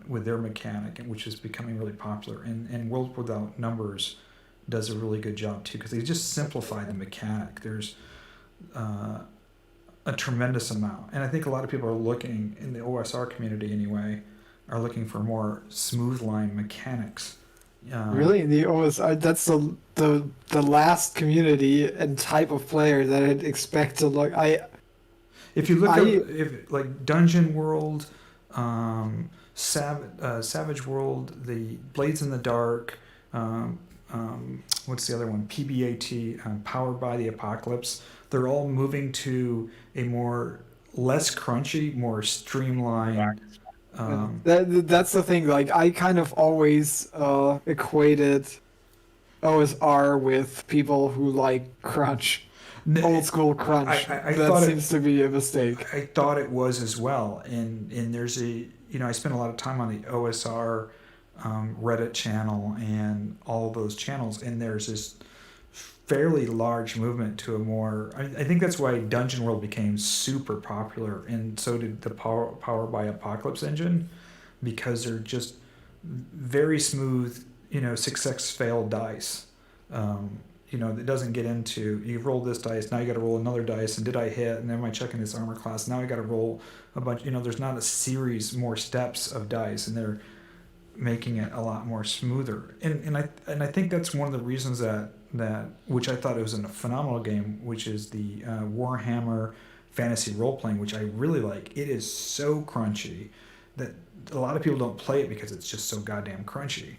Speaker 1: with their mechanic, which is becoming really popular. And World Without Numbers does a really good job too because they just simplify the mechanic. There's a tremendous amount, and I think a lot of people are looking in the OSR community anyway, are looking for more smooth line mechanics.
Speaker 4: Really, the OSR, that's the last community and type of player that I'd expect to look.
Speaker 1: If you look up like Dungeon World, Savage World, the Blades in the Dark, what's the other one? PBAT, Powered by the Apocalypse. They're all moving to a less crunchy, more streamlined.
Speaker 4: That's the thing. Like I kind of always equated OSR with people who like crunch, old school crunch. That seems to be a mistake.
Speaker 1: I thought it was as well, and there's I spent a lot of time on the OSR Reddit channel and all those channels, and there's this fairly large movement to a more. I think that's why Dungeon World became super popular, and so did the Power by Apocalypse engine, because they're just very smooth, success fail dice. It doesn't get into you roll this dice, now you got to roll another dice, and did I hit? And then am I checking this armor class? Now I got to roll a bunch. There's not a series, more steps of dice, and they're making it a lot more smoother. And I think that's one of the reasons that which I thought it was a phenomenal game, which is the Warhammer fantasy role playing, which I really like. It is so crunchy that a lot of people don't play it because it's just so goddamn crunchy.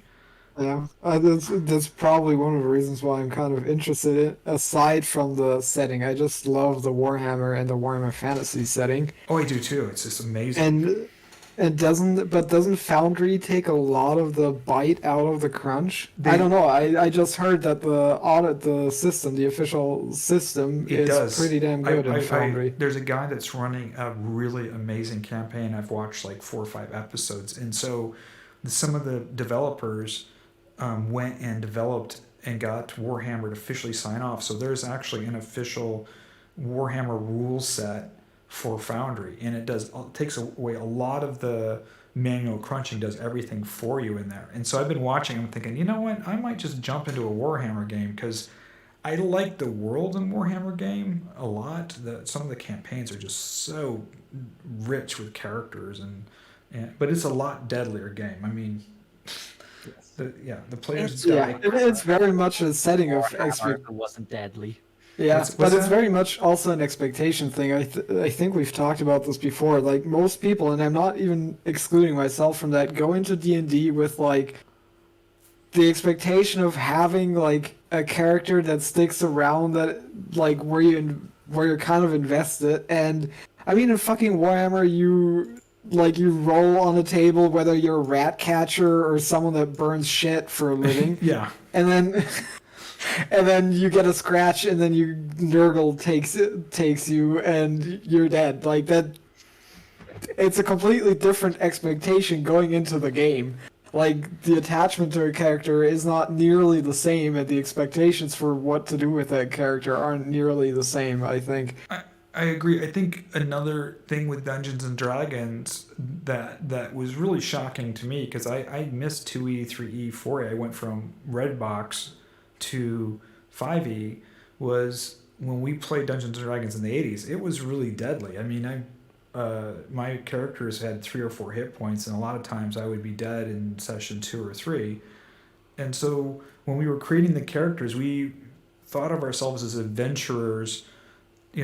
Speaker 4: Yeah, that's probably one of the reasons why I'm kind of interested in. Aside from the setting, I just love the Warhammer and the Warhammer fantasy setting.
Speaker 1: Oh, I do too. It's just amazing.
Speaker 4: And doesn't Foundry take a lot of the bite out of the crunch? I don't know. I just heard that the official system is pretty damn good in Foundry.
Speaker 1: There's a guy that's running a really amazing campaign. I've watched like 4 or 5 episodes, and so some of the developers went and developed and got Warhammer to officially sign off. So there's actually an official Warhammer rule set for Foundry, and it takes away a lot of the manual crunching, does everything for you in there. And so I've been watching, I'm thinking, you know what, I might just jump into a Warhammer game, because I like the world in Warhammer game a lot. Some of the campaigns are just so rich with characters, but it's a lot deadlier game. I mean, the players.
Speaker 4: It's very much a setting of
Speaker 7: It wasn't deadly.
Speaker 4: Yeah, but it's very much also an expectation thing. I think we've talked about this before. Like most people, and I'm not even excluding myself from that, go into D&D with like the expectation of having like a character that sticks around, that like where you're kind of invested. And I mean, in fucking Warhammer, you roll on a table whether you're a rat catcher or someone that burns shit for a living.
Speaker 1: Yeah,
Speaker 4: and then you get a scratch, and then Nurgle takes you, and you're dead. Like that, it's a completely different expectation going into the game. Like the attachment to a character is not nearly the same, and the expectations for what to do with that character aren't nearly the same, I think.
Speaker 1: I agree. I think another thing with Dungeons and Dragons that was really shocking to me, because I missed 2E, 3E, 4E. I went from red box to 5E, was when we played Dungeons and Dragons in the 80s. It was really deadly. I mean, my characters had 3 or 4 hit points, and a lot of times I would be dead in session 2 or 3. And so when we were creating the characters, we thought of ourselves as adventurers. We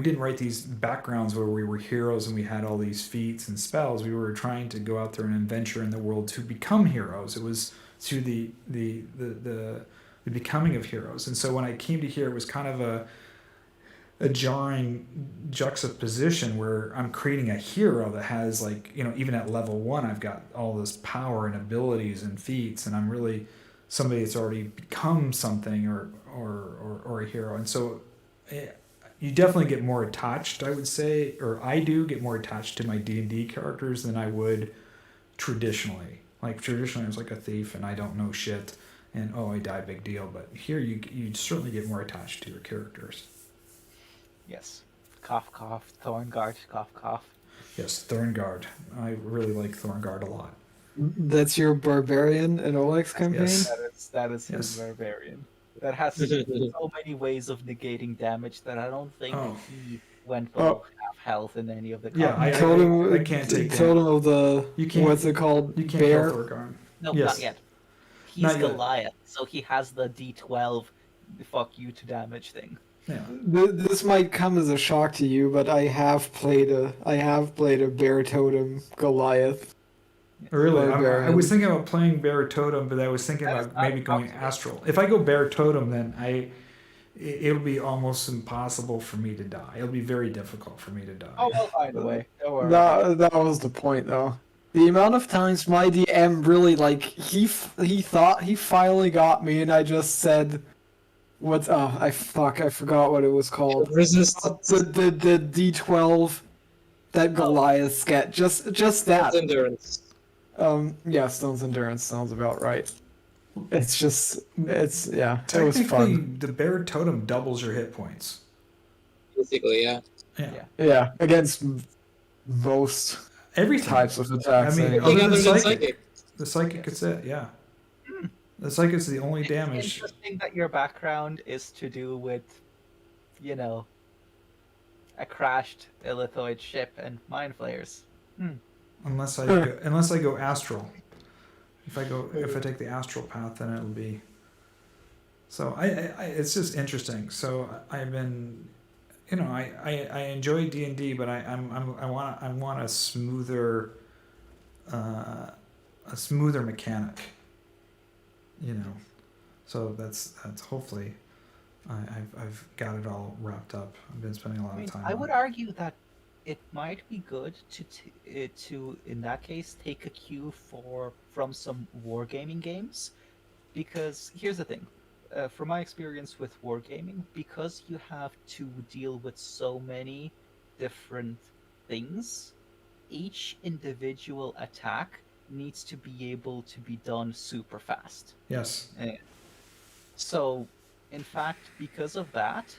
Speaker 1: didn't write these backgrounds where we were heroes and we had all these feats and spells. We were trying to go out there and adventure in the world to become heroes. It was through the becoming of heroes. And so when I came to here, it was kind of a jarring juxtaposition where I'm creating a hero that has, like, even at level 1, I've got all this power and abilities and feats, and I'm really somebody that's already become something or a hero. And so you definitely get more attached, I would say, or I do get more attached to my D&D characters than I would traditionally. Like, traditionally I was like a thief and I don't know shit, and I die, big deal. But here you certainly get more attached to your characters.
Speaker 3: Yes. Cough, cough. Thorngard, cough, cough.
Speaker 1: Yes, Thorngard. I really like Thorngard a lot.
Speaker 4: That's your barbarian in Oleg's campaign?
Speaker 1: Yes.
Speaker 3: That is his barbarian. That has so many ways of negating damage that I don't think he went below half health in any of the
Speaker 1: Yeah, I can't take
Speaker 4: told him of the, what's it called?
Speaker 1: You can't
Speaker 4: Bear?
Speaker 1: kill Thorngard.
Speaker 3: No,
Speaker 1: Yes.
Speaker 3: not yet. He's
Speaker 1: Not yet.
Speaker 3: Goliath, so he has the D12 fuck you to damage thing.
Speaker 1: Yeah.
Speaker 4: This might come as a shock to you, but I have played a bear totem Goliath.
Speaker 1: Really, I
Speaker 4: Barbarian.
Speaker 1: was thinking about playing Bear Totem, but I was thinking about maybe going Astral. If I go Bear Totem, then it'll be almost impossible for me to die. It'll be very difficult for me to die.
Speaker 3: Oh, I'll find a way. Don't worry.
Speaker 4: That was the point, though. The amount of times my DM really, like, he thought he finally got me, and I just said, I forgot what it was called.
Speaker 6: Resistance.
Speaker 4: The D12 that Goliaths get, just that.
Speaker 6: Endurance.
Speaker 4: Yeah, Stone's Endurance sounds about right. It was
Speaker 1: Technically,
Speaker 4: fun.
Speaker 1: the Bear Totem doubles your hit points.
Speaker 6: Basically, yeah.
Speaker 4: Yeah, against most
Speaker 1: Everything.
Speaker 4: types of attacks.
Speaker 1: I mean,
Speaker 4: anyway.
Speaker 1: other than
Speaker 6: Other than
Speaker 1: psychic. The psychic is it, yeah. The psychic's the only damage.
Speaker 3: It's interesting that your background is to do with, a crashed Illithoid ship and mind flayers.
Speaker 1: Unless I go astral. If I take the astral path, then it'll be. So I it's just interesting. So I've been, I enjoy D&D, but I want a smoother mechanic. So that's hopefully I've got it all wrapped up. I've been spending a lot of time.
Speaker 3: I
Speaker 1: on
Speaker 3: would
Speaker 1: it.
Speaker 3: argue that it might be good to in that case take a cue from some wargaming games, because here's the thing, from my experience with wargaming, because you have to deal with so many different things, each individual attack needs to be able to be done super fast.
Speaker 1: Yes.
Speaker 3: So, in fact, because of that,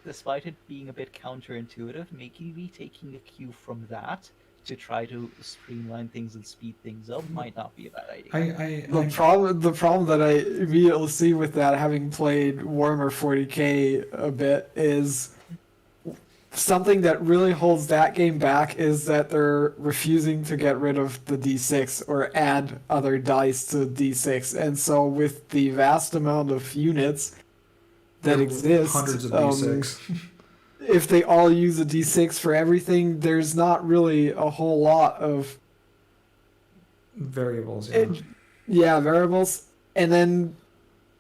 Speaker 3: despite it being a bit counterintuitive, maybe taking a cue from that to try to streamline things and speed things up might not be a bad idea.
Speaker 4: The problem that I immediately see with that, having played Warhammer 40k a bit, is something that really holds that game back is that they're refusing to get rid of the D6 or add other dice to D6. And so with the vast amount of units that exist,
Speaker 1: hundreds of D6.
Speaker 4: if they all use a D6 for everything, there's not really a whole lot of
Speaker 1: variables.
Speaker 4: Variables. And then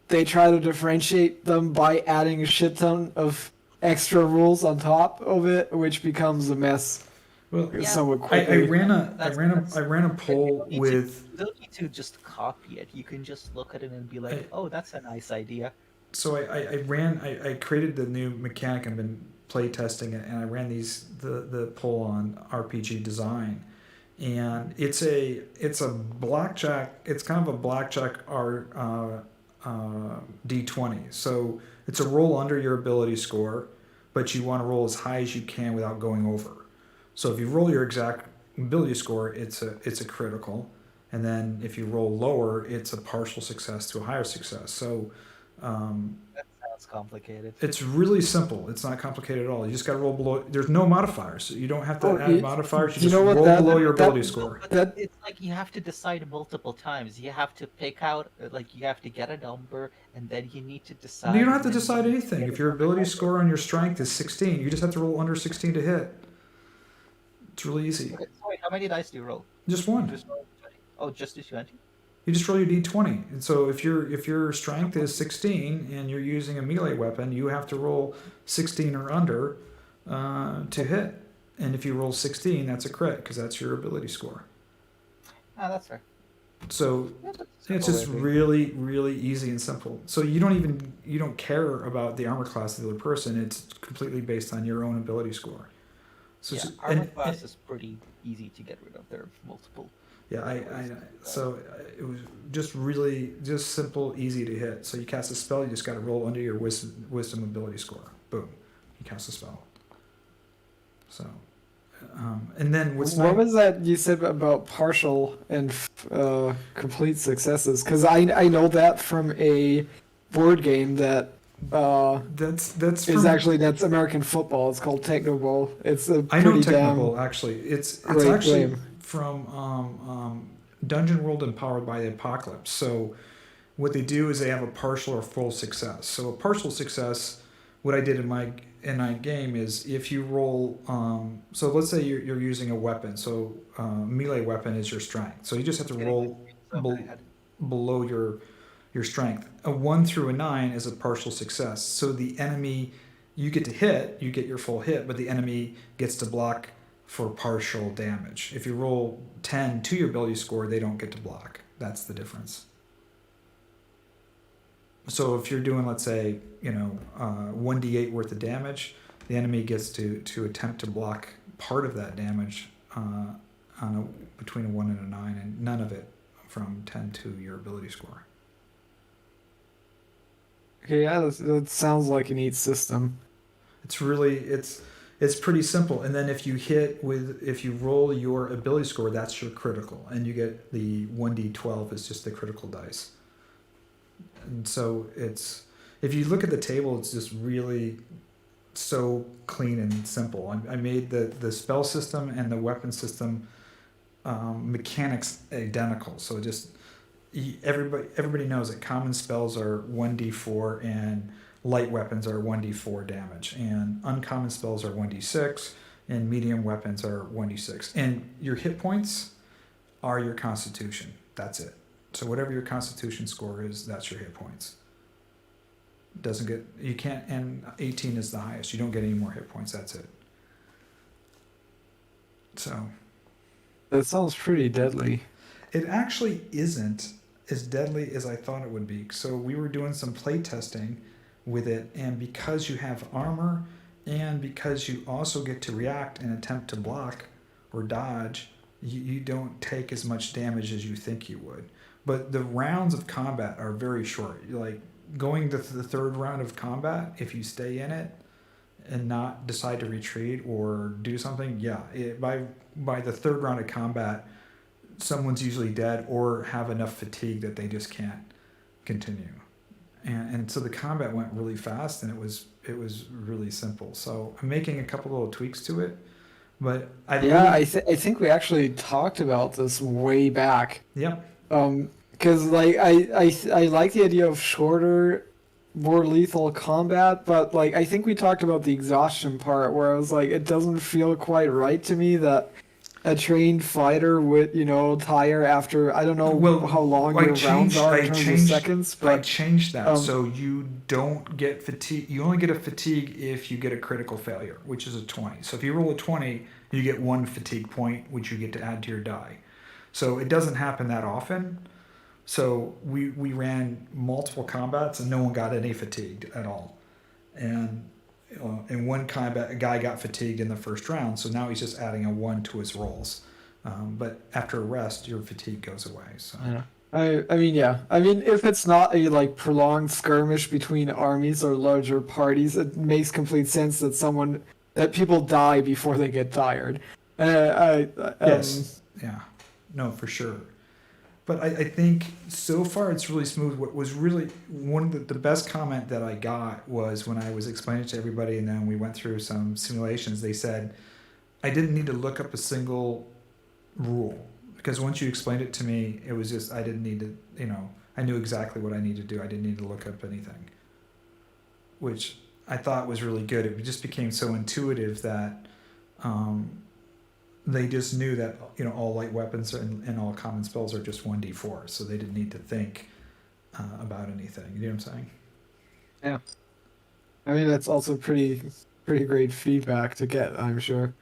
Speaker 4: they try to differentiate them by adding a shit ton of extra rules on top of it, which becomes a mess.
Speaker 1: Well,
Speaker 4: somewhat
Speaker 1: I
Speaker 4: quickly.
Speaker 1: ran a poll with.
Speaker 3: You don't need to just copy it. You can just look at it and be like, "Oh, that's a nice idea."
Speaker 1: So I created the new mechanic. I've been play testing it, and I ran the poll on RPG design, and it's a blackjack. It's kind of a blackjack D20. So it's a roll under your ability score, but you want to roll as high as you can without going over. So if you roll your exact ability score, it's a critical, and then if you roll lower, it's a partial success to a higher success. So
Speaker 3: That sounds complicated.
Speaker 1: it's really simple. It's not complicated at all. You just got to roll below. There's no modifiers. So you don't have to add modifiers. You
Speaker 4: you
Speaker 1: just
Speaker 4: know what,
Speaker 1: roll
Speaker 4: that-
Speaker 1: below your
Speaker 4: that-
Speaker 1: ability score.
Speaker 3: But
Speaker 4: That-
Speaker 3: it's like you have to decide multiple times. You have to pick out, like, you have to get a number, and then you need to decide.
Speaker 1: You don't have to
Speaker 3: and then
Speaker 1: decide
Speaker 3: you
Speaker 1: anything.
Speaker 3: get
Speaker 1: If your ability score on your strength is 16, you just have to roll under 16 to hit. It's really easy.
Speaker 3: Okay, so wait, how many dice do you roll?
Speaker 1: Just one.
Speaker 3: Just roll 20. Oh, just the 20?
Speaker 1: You just roll your d20. And so if your strength is 16 and you're using a melee weapon, you have to roll 16 or under to hit. And if you roll 16, that's a crit because that's your ability score.
Speaker 3: Ah, that's fair.
Speaker 1: So
Speaker 3: Yeah, that's
Speaker 1: it's
Speaker 3: simple
Speaker 1: just
Speaker 3: way of doing
Speaker 1: really, really easy and simple. So you don't care about the armor class of the other person. It's completely based on your own ability score. So
Speaker 3: it.
Speaker 1: it's,
Speaker 3: Yeah, armor class is pretty easy to get rid of. There are multiple.
Speaker 1: yeah, so it was just simple, easy to hit. So you cast a spell, you just got to roll under your wisdom ability score. Boom, you cast a spell. So, and then
Speaker 4: What was that you said about partial and complete successes? Because I know that from a board game that
Speaker 1: that's
Speaker 4: that's American football. It's called Technoball. It's a
Speaker 1: I know
Speaker 4: pretty damn
Speaker 1: Technoball actually. It's
Speaker 4: great
Speaker 1: actually
Speaker 4: game.
Speaker 1: from Dungeon World Empowered by the Apocalypse. So what they do is they have a partial or full success. So a partial success, what I did in my game is if you roll. So let's say you're using a weapon. So melee weapon is your strength. So you just have to roll below your strength. A 1 through a 9 is a partial success. So the enemy, you get to hit, you get your full hit, but the enemy gets to block for partial damage. If you roll 10 to your ability score, they don't get to block. That's the difference. So if you're doing, let's say, 1d8 worth of damage, the enemy gets to attempt to block part of that damage between a 1 and a 9, and none of it from 10 to your ability score.
Speaker 4: Okay, yeah, that sounds like a neat system.
Speaker 1: It's really it's pretty simple. And then if you roll your ability score, that's your critical, and you get the 1d12 is just the critical dice. And so if you look at the table, it's just really so clean and simple. I made the spell system and the weapon system mechanics identical. So just everybody knows that common spells are 1d4 and light weapons are 1d4 damage, and uncommon spells are 1d6 and medium weapons are 1d6, and your hit points are your constitution. That's it. So whatever your constitution score is, that's your hit points. You can't, and 18 is the highest. You don't get any more hit points. That's it. So
Speaker 4: That sounds pretty deadly.
Speaker 1: it actually isn't as deadly as I thought it would be. So we were doing some play testing with it, and because you have armor and because you also get to react and attempt to block or dodge, you don't take as much damage as you think you would. But the rounds of combat are very short. Like going to the third round of combat, if you stay in it and not decide to retreat or do something, by the third round of combat, someone's usually dead or have enough fatigue that they just can't continue. And so the combat went really fast, and it was really simple. So I'm making a couple little tweaks to it, but
Speaker 4: I think we actually talked about this way back.
Speaker 1: Yep.
Speaker 4: Because like I like the idea of shorter, more lethal combat, but like I think we talked about the exhaustion part where I was like, it doesn't feel quite right to me that a trained fighter would, tire after, I don't know how long your rounds are in terms of seconds, but
Speaker 1: I changed that so you don't get fatigue. You only get a fatigue if you get a critical failure, which is a 20. So if you roll a 20, you get 1 fatigue point, which you get to add to your die. So it doesn't happen that often. So we ran multiple combats and no one got any fatigued at all. And in one combat, a guy got fatigued in the first round, so now he's just adding a 1 to his rolls. But after a rest, your fatigue goes away. So
Speaker 4: yeah. I mean, yeah. I mean, if it's not a like prolonged skirmish between armies or larger parties, it makes complete sense that people die before they get tired.
Speaker 1: Yes. Yeah. No, for sure. But I think so far it's really smooth. What was really one of the best comment that I got was when I was explaining it to everybody, and then we went through some simulations. They said I didn't need to look up a single rule, because once you explained it to me, it was just I didn't need to. I knew exactly what I needed to do. I didn't need to look up anything, which I thought was really good. It just became so intuitive that. They just knew that all light weapons and all common spells are just 1d4, so they didn't need to think about anything. You know what I'm saying?
Speaker 4: Yeah. I mean, that's also pretty great feedback to get, I'm sure.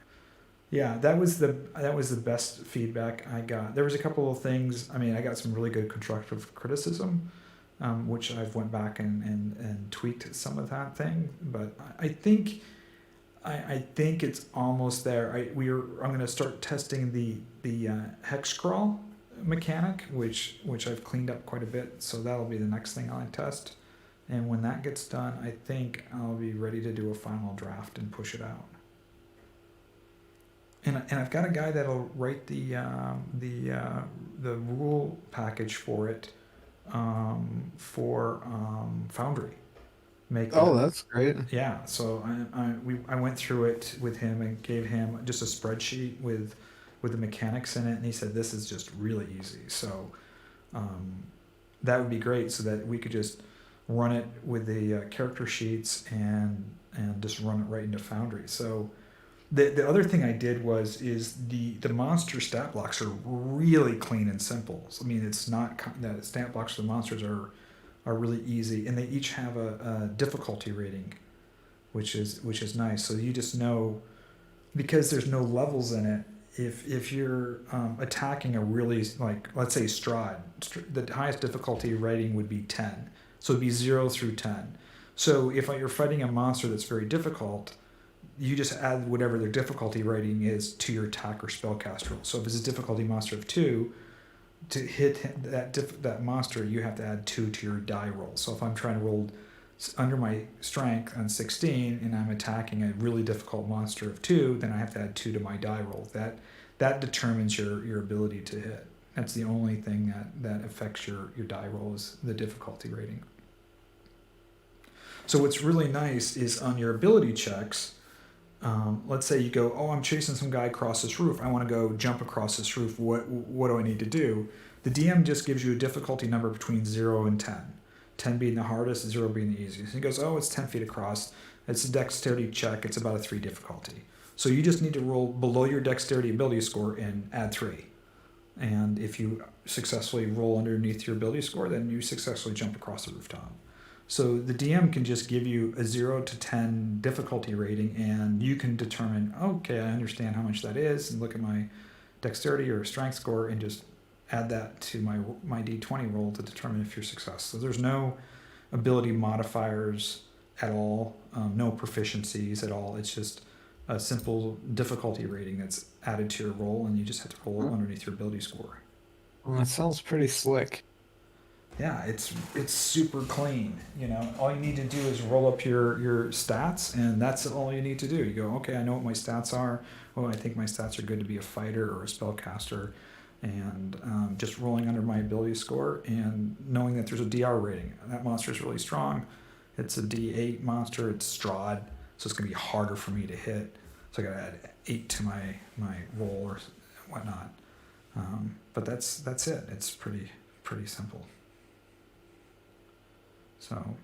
Speaker 1: Yeah, that was the best feedback I got. There was a couple of things. I mean, I got some really good constructive criticism, which I've went back and tweaked some of that thing. But I think it's almost there. I'm going to start testing the hex crawl mechanic, which I've cleaned up quite a bit. So that'll be the next thing I test. And when that gets done, I think I'll be ready to do a final draft and push it out. And I've got a guy that'll write the rule package for it for Foundry.
Speaker 4: That's great.
Speaker 1: Yeah, so I went through it with him and gave him just a spreadsheet with the mechanics in it, and he said this is just really easy. So that would be great, so that we could just run it with the character sheets and just run it right into Foundry. So the other thing I did is the monster stat blocks are really clean and simple. So, I mean, it's not the stat blocks for the monsters are really easy, and they each have a difficulty rating, which is nice. So you just know, because there's no levels in it, if you're attacking a really, like, let's say Strahd, the highest difficulty rating would be 10. So it'd be 0 through 10. So if you're fighting a monster that's very difficult, you just add whatever their difficulty rating is to your attack or spellcast roll. So if it's a difficulty monster of 2, to hit that monster, you have to add 2 to your die roll. So if I'm trying to roll under my strength on 16 and I'm attacking a really difficult monster of 2, then I have to add 2 to my die roll. That determines your ability to hit. That's the only thing that affects your die roll, is the difficulty rating. So what's really nice is on your ability checks, let's say you go, I'm chasing some guy across this roof. I want to go jump across this roof. What do I need to do? The DM just gives you a difficulty number between 0 and 10. 10 being the hardest, 0 being the easiest. He goes, it's 10 feet across. It's a dexterity check. It's about a 3 difficulty. So you just need to roll below your dexterity ability score and add 3. And if you successfully roll underneath your ability score, then you successfully jump across the rooftop. So the DM can just give you a 0 to 10 difficulty rating, and you can determine, okay, I understand how much that is, and look at my dexterity or strength score and just add that to my D20 roll to determine if you're successful. So there's no ability modifiers at all, no proficiencies at all. It's just a simple difficulty rating that's added to your roll, and you just have to roll underneath your ability score.
Speaker 4: Well, that sounds pretty slick.
Speaker 1: Yeah, it's super clean. All you need to do is roll up your stats, and that's all you need to do. You go, okay, I know what my stats are. I think my stats are good to be a fighter or a spellcaster, and just rolling under my ability score and knowing that there's a DR rating. That monster is really strong. It's a D8 monster. It's Strahd, so it's going to be harder for me to hit. So I got to add 8 to my roll or whatnot. But that's it. It's pretty simple. So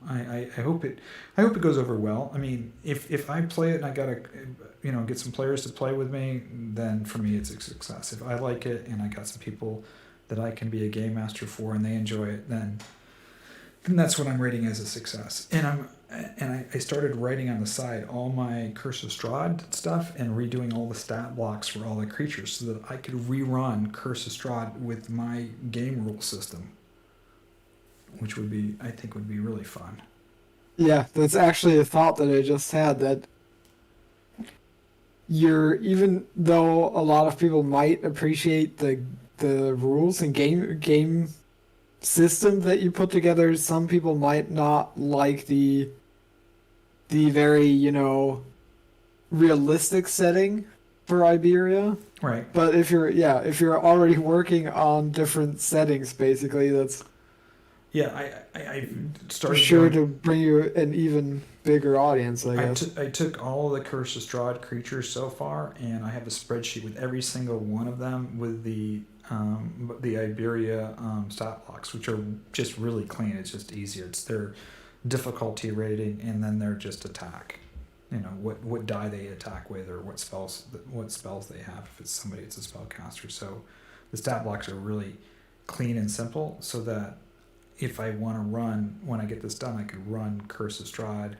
Speaker 1: I hope it goes over well. I mean, if I play it and I gotta get some players to play with me, then for me it's a success. If I like it and I got some people that I can be a game master for and they enjoy it, then that's what I'm rating as a success. And I started writing on the side all my Curse of Strahd stuff and redoing all the stat blocks for all the creatures so that I could rerun Curse of Strahd with my game rule system, which I think would be really fun.
Speaker 4: Yeah, that's actually a thought that I just had, that even though a lot of people might appreciate the the rules and game system that you put together. Some people might not like the very, realistic setting for Iberia.
Speaker 1: Right.
Speaker 4: But if you're already working on different settings, basically, that's
Speaker 1: I started
Speaker 4: sure to bring you an even bigger audience, I
Speaker 1: I
Speaker 4: guess.
Speaker 1: took all the Curse of Strahd creatures so far, and I have a spreadsheet with every single one of them with the Iberia stat blocks, which are just really clean. It's just easier. It's their difficulty rating, and then their just attack. What die they attack with, or what spells they have. If it's somebody, it's a spellcaster. So the stat blocks are really clean and simple, so that if I want to run, when I get this done, I could run Curse of Strahd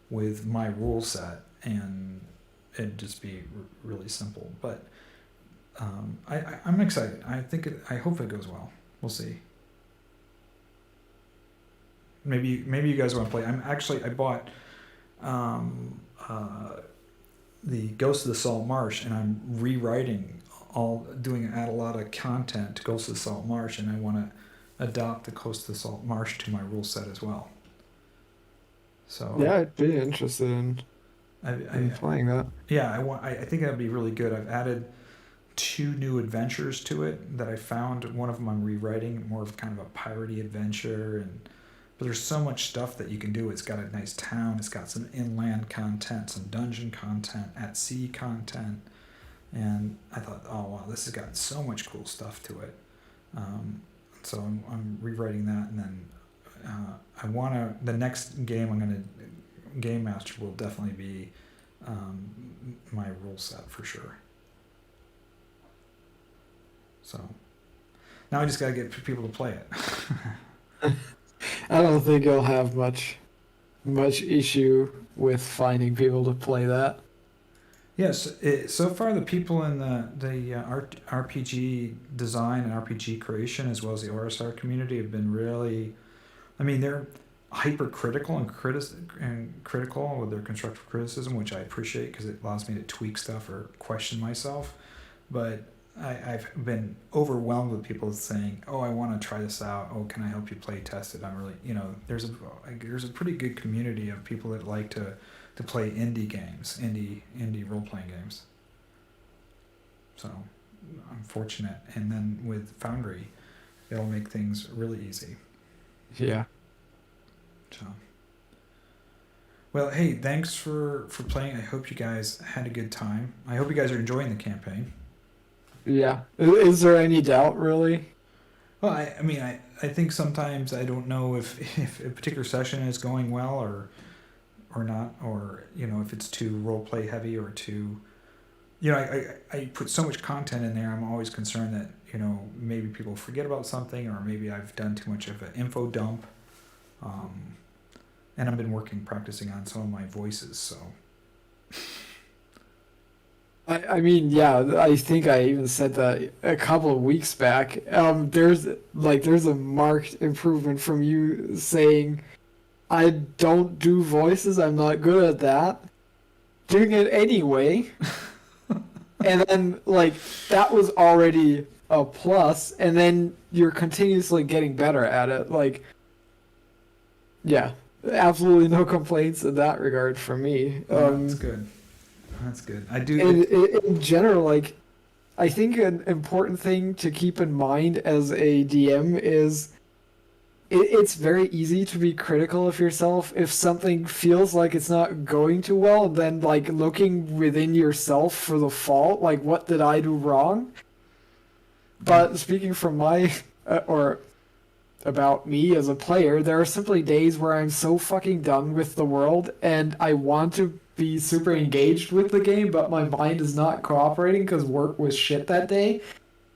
Speaker 1: with my rule set, and it'd just be really simple. But I'm excited. I hope it goes well. We'll see. Maybe you guys want to play. I bought the Ghost of the Salt Marsh, and I'm rewriting add a lot of content to Ghost of the Salt Marsh, and I want to adopt the Ghost of the Salt Marsh to my rule set as well. So
Speaker 4: Yeah, I'd be interested in playing that.
Speaker 1: Yeah, I think that'd be really good. I've added 2 new adventures to it that I found. One of them I'm rewriting, more of kind of a piratey adventure, but there's so much stuff that you can do. It's got a nice town. It's got some inland content, some dungeon content, at sea content, and I thought, oh wow, this has got so much cool stuff to it. So I'm rewriting that, and then the next game Game Master will definitely be my rule set for sure. So now I just gotta get people to play it.
Speaker 4: I don't think you'll have much issue with finding people to play that.
Speaker 1: Yes, so far the people in the RPG design and RPG creation, as well as the OSR community, have been really, they're hypercritical and critical with their constructive criticism, which I appreciate because it allows me to tweak stuff or question myself. But I've been overwhelmed with people saying, "Oh, I want to try this out. Oh, can I help you play test it?" I'm really, there's a pretty good community of people that like to play indie games, indie role playing games. So I'm fortunate, and then with Foundry, it'll make things really easy.
Speaker 4: Yeah.
Speaker 1: So, well, hey, thanks for playing. I hope you guys had a good time. I hope you guys are enjoying the campaign.
Speaker 4: Yeah. Is there any doubt, really?
Speaker 1: Well, I think sometimes I don't know if a particular session is going well or not, or if it's too role play heavy or too, I put so much content in there. I'm always concerned that maybe people forget about something, or maybe I've done too much of an info dump. And I've been practicing on some of my voices, so.
Speaker 4: I think I even said that a couple of weeks back. There's a marked improvement from you saying, I don't do voices, I'm not good at that. Doing it anyway. And then, that was already a plus, and then you're continuously getting better at it. Yeah, absolutely no complaints in that regard from me.
Speaker 1: That's good. That's good. I do.
Speaker 4: In general, I think an important thing to keep in mind as a DM is it's very easy to be critical of yourself if something feels like it's not going too well, then looking within yourself for the fault, what did I do wrong? But speaking from about me as a player, there are simply days where I'm so fucking done with the world and I want to be super engaged with the game, but my mind is not cooperating because work was shit that day.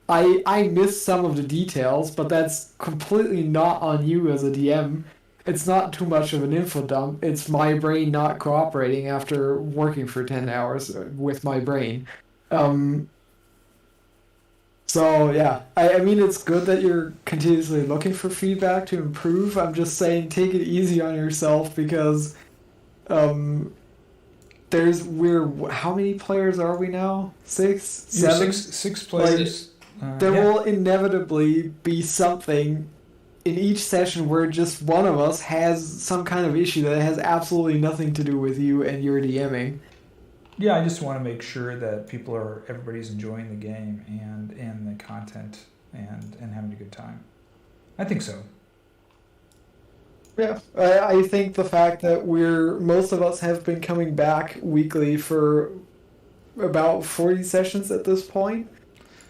Speaker 4: I missed some of the details, but that's completely not on you as a DM. It's not too much of an info dump. It's my brain not cooperating after working for 10 hours with my brain. So yeah, it's good that you're continuously looking for feedback to improve. I'm just saying, take it easy on yourself because, how many players are we now? 6, 7?
Speaker 1: Six players.
Speaker 4: there
Speaker 1: Yeah.
Speaker 4: will inevitably be something in each session where just one of us has some kind of issue that has absolutely nothing to do with you and your DMing.
Speaker 1: Yeah, I just want to make sure that everybody's enjoying the game and the content and having a good time. I think so.
Speaker 4: Yeah, I think the fact that most of us have been coming back weekly for about 40 sessions at this point,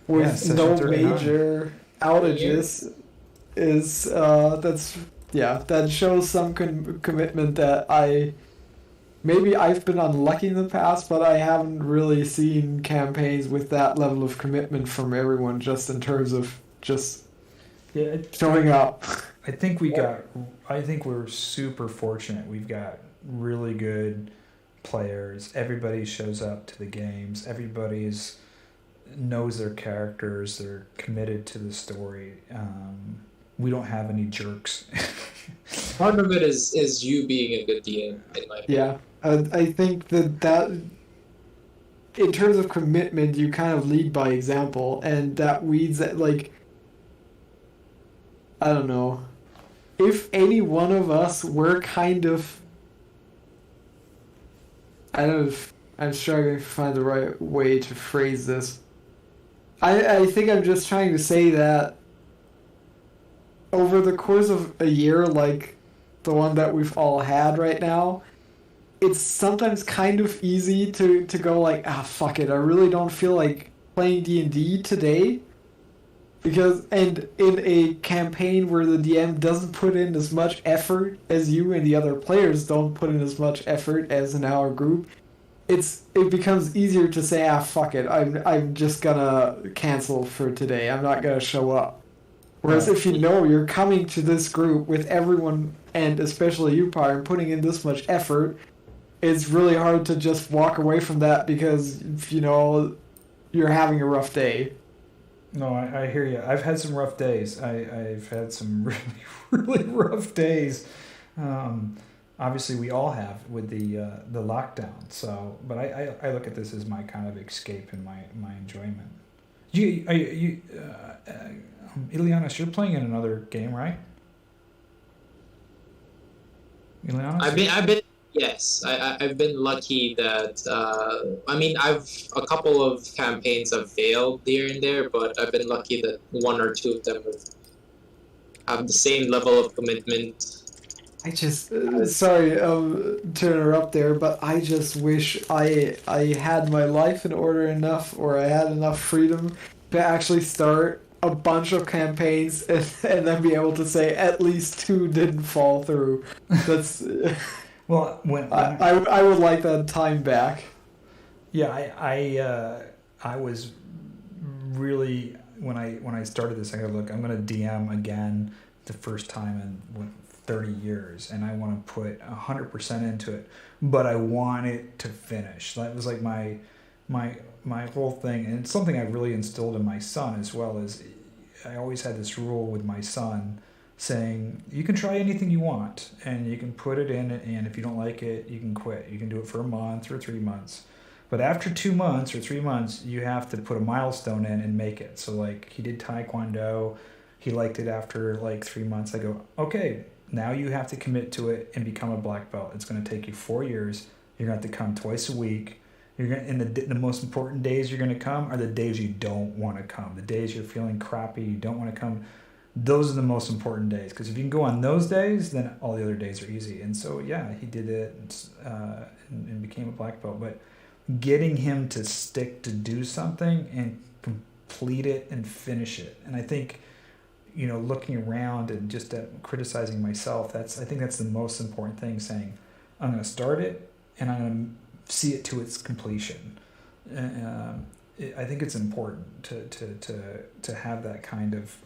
Speaker 4: with
Speaker 1: session
Speaker 4: no
Speaker 1: 39.
Speaker 4: major outages, that shows some commitment that maybe I've been unlucky in the past, but I haven't really seen campaigns with that level of commitment from everyone, just in terms of just showing up.
Speaker 1: I think we're super fortunate. We've got really good players. Everybody shows up to the games. Everybody's knows their characters. They're committed to the story. We don't have any jerks.
Speaker 6: Part of it is you being a good DM, in my opinion.
Speaker 4: Yeah, I think that in terms of commitment, you kind of lead by example, and that weeds that, like, I don't know. If any one of us were kind of, I'm struggling to find the right way to phrase this. I think I'm just trying to say that over the course of a year like the one that we've all had right now, it's sometimes kind of easy to go like, fuck it, I really don't feel like playing D&D today. And in a campaign where the DM doesn't put in as much effort as you and the other players don't put in as much effort as in our group, it becomes easier to say, fuck it, I'm just gonna cancel for today. I'm not gonna show up. Whereas if you know you're coming to this group with everyone, and especially you, Pyre, putting in this much effort, it's really hard to just walk away from that because, you're having a rough day.
Speaker 1: No, I hear you. I've had some rough days. I've had some really, really rough days. Obviously, we all have with the lockdown. So, but I look at this as my kind of escape and my enjoyment. Ileanys, you're playing in another game, right? Ileanys?
Speaker 6: I've been yes. I've been lucky that a couple of campaigns have failed here and there, but I've been lucky that one or two of them have the same level of commitment.
Speaker 4: I just sorry to interrupt there, but I just wish I had my life in order enough, or I had enough freedom to actually start a bunch of campaigns and then be able to say at least 2 didn't fall through. That's
Speaker 1: well,
Speaker 4: I would like that time back.
Speaker 1: Yeah, I was really when I started this, I go, look, I'm gonna DM again the first time in 30 years, and I want to put 100% into it, but I want it to finish. That was like my whole thing, and it's something I really instilled in my son as well. As I always had this rule with my son, saying you can try anything you want, and you can put it in, and if you don't like it, you can quit. You can do it for a month or 3 months, but after 2 months or 3 months, you have to put a milestone in and make it. So like he did Taekwondo, he liked it after like 3 months. I go, okay, now you have to commit to it and become a black belt. It's going to take you 4 years. You're going to have to come twice a week. You're going, and the most important days you're going to come are the days you don't want to come. The days you're feeling crappy, you don't want to come. Those are the most important days, because if you can go on those days, then all the other days are easy. And so, yeah, he did it and became a black belt. But getting him to stick to do something and complete it and finish it. And I think, looking around and just criticizing myself, I think that's the most important thing, saying, I'm going to start it and I'm going to see it to its completion. I think it's important to have that kind of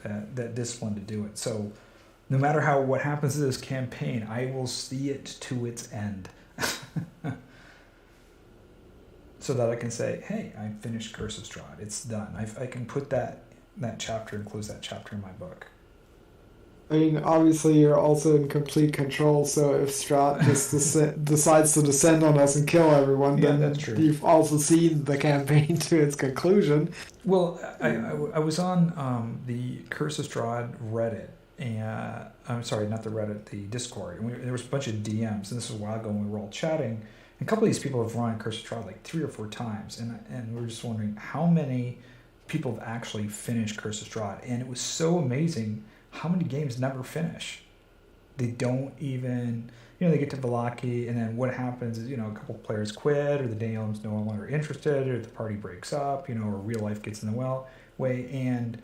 Speaker 1: that discipline to do it. So no matter what happens to this campaign, I will see it to its end. So that I can say, hey, I finished Curse of Strahd. It's done. I can put that chapter, includes that chapter in my book.
Speaker 4: I mean, obviously you're also in complete control, so if Strat just decides to descend on us and kill everyone,
Speaker 1: Yeah,
Speaker 4: then
Speaker 1: that's true.
Speaker 4: you've also seen the campaign to its conclusion.
Speaker 1: Well, I was on the Curse of Strahd Reddit, and I'm sorry, not the Reddit, the Discord. And there was a bunch of DMs, and this was a while ago when we were all chatting. And a couple of these people have run Curse of Strahd like 3 or 4 times, and we were just wondering how many people have actually finished Curse of Strahd. And it was so amazing how many games never finish. They don't even, they get to Vallaki, and then what happens is, a couple of players quit, or the DM's no longer interested, or the party breaks up, or real life gets in the way. And